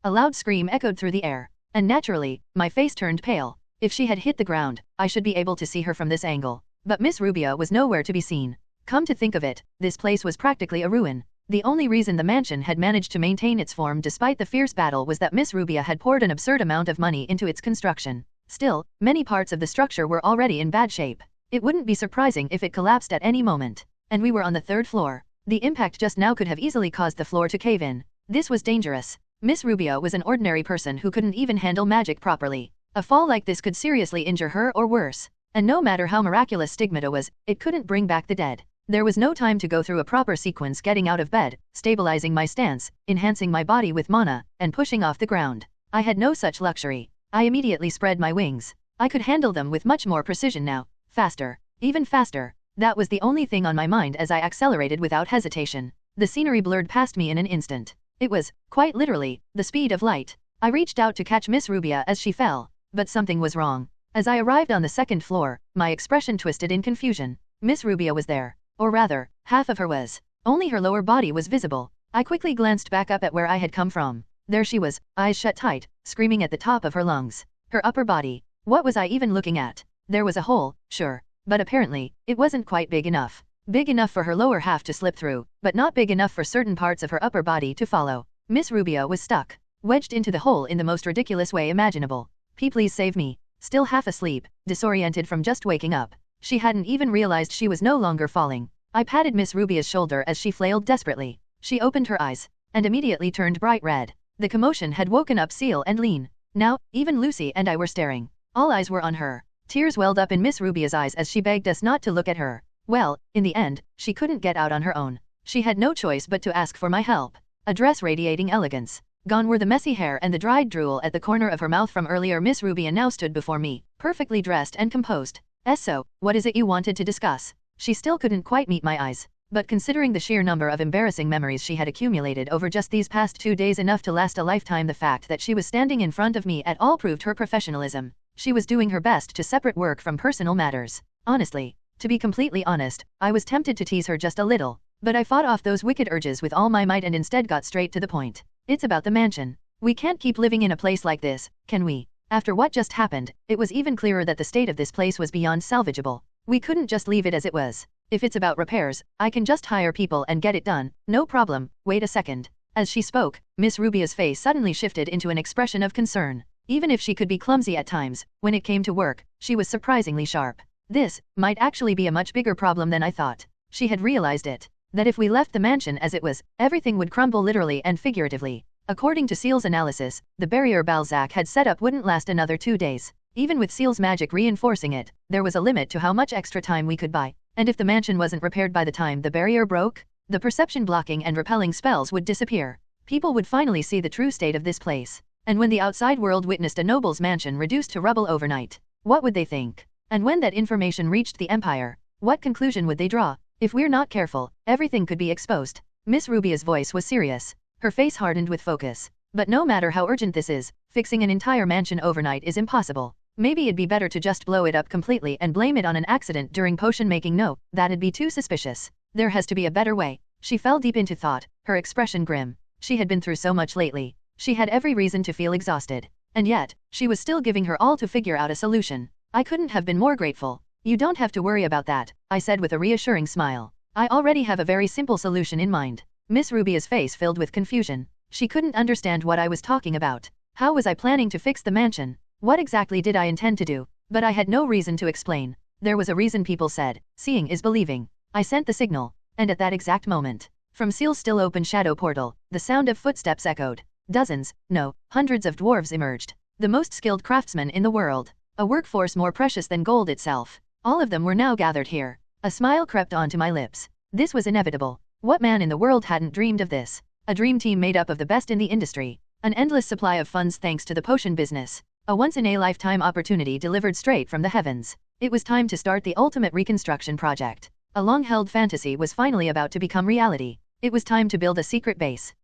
A loud scream echoed through the air. And naturally, my face turned pale. If she had hit the ground, I should be able to see her from this angle. But Miss Rubio was nowhere to be seen. Come to think of it, this place was practically a ruin. The only reason the mansion had managed to maintain its form despite the fierce battle was that Miss Rubio had poured an absurd amount of money into its construction. Still, many parts of the structure were already in bad shape. It wouldn't be surprising if it collapsed at any moment. And we were on the 3rd floor. The impact just now could have easily caused the floor to cave in. This was dangerous. Miss Rubio was an ordinary person who couldn't even handle magic properly. A fall like this could seriously injure her or worse. And no matter how miraculous Stigmata was, it couldn't bring back the dead. There was no time to go through a proper sequence getting out of bed, stabilizing my stance, enhancing my body with mana, and pushing off the ground. I had no such luxury. I immediately spread my wings. I could handle them with much more precision now. Faster. Even faster. That was the only thing on my mind as I accelerated without hesitation. The scenery blurred past me in an instant. It was, quite literally, the speed of light. I reached out to catch Miss Rubio as she fell. But something was wrong. As I arrived on the 2nd floor, my expression twisted in confusion. Miss Rubio was there. Or rather, half of her was. Only her lower body was visible. I quickly glanced back up at where I had come from. There she was, eyes shut tight, screaming at the top of her lungs. Her upper body. What was I even looking at? There was a hole, sure. But apparently, it wasn't quite big enough. Big enough for her lower half to slip through, but not big enough for certain parts of her upper body to follow. Miss Rubio was stuck, wedged into the hole in the most ridiculous way imaginable. Please save me. Still half asleep, disoriented from just waking up. She hadn't even realized she was no longer falling. I patted Miss Rubio's shoulder as she flailed desperately. She opened her eyes, and immediately turned bright red. The commotion had woken up Seal and Lean. Now, even Lucy and I were staring. All eyes were on her. Tears welled up in Miss Rubio's eyes as she begged us not to look at her. Well, in the end, she couldn't get out on her own. She had no choice but to ask for my help. A dress radiating elegance. Gone were the messy hair and the dried drool at the corner of her mouth from earlier. Miss Rubio now stood before me, perfectly dressed and composed. So, what is it you wanted to discuss? she still couldn't quite meet my eyes. But considering the sheer number of embarrassing memories she had accumulated over just these past 2 days, enough to last a lifetime, the fact that she was standing in front of me at all proved her professionalism. She was doing her best to separate work from personal matters. Honestly, to be completely honest, I was tempted to tease her just a little, but I fought off those wicked urges with all my might and instead got straight to the point. It's about the mansion. We can't keep living in a place like this, can we? After what just happened, it was even clearer that the state of this place was beyond salvageable. We couldn't just leave it as it was. If it's about repairs, I can just hire people and get it done, no problem. Wait a second. As she spoke, Miss Rubia's face suddenly shifted into an expression of concern. Even if she could be clumsy at times, when it came to work, she was surprisingly sharp. This might actually be a much bigger problem than I thought. She had realized it. That if we left the mansion as it was, everything would crumble literally and figuratively. According to Seal's analysis, the barrier Balzac had set up wouldn't last another 2 days. Even with Seal's magic reinforcing it, there was a limit to how much extra time we could buy. And if the mansion wasn't repaired by the time the barrier broke, the perception blocking and repelling spells would disappear. People would finally see the true state of this place. And when the outside world witnessed a noble's mansion reduced to rubble overnight, what would they think? And when that information reached the Empire, what conclusion would they draw? If we're not careful, everything could be exposed. Miss Rubia's voice was serious. Her face hardened with focus. But no matter how urgent this is, fixing an entire mansion overnight is impossible. Maybe it'd be better to just blow it up completely and blame it on an accident during potion making. No, that'd be too suspicious. There has to be a better way. She fell deep into thought, her expression grim. She had been through so much lately. She had every reason to feel exhausted. And yet, she was still giving her all to figure out a solution. I couldn't have been more grateful. You don't have to worry about that, I said with a reassuring smile. I already have a very simple solution in mind. Miss Rubia's face filled with confusion. She couldn't understand what I was talking about. How was I planning to fix the mansion? What exactly did I intend to do? But I had no reason to explain. There was a reason people said, seeing is believing. I sent the signal. And at that exact moment, from Seal's still open shadow portal, the sound of footsteps echoed. Dozens, no, hundreds of dwarves emerged. The most skilled craftsmen in the world. A workforce more precious than gold itself. All of them were now gathered here. A smile crept onto my lips. This was inevitable. What man in the world hadn't dreamed of this? A dream team made up of the best in the industry. An endless supply of funds thanks to the potion business. A once-in-a-lifetime opportunity delivered straight from the heavens. It was time to start the ultimate reconstruction project. A long-held fantasy was finally about to become reality. It was time to build a secret base.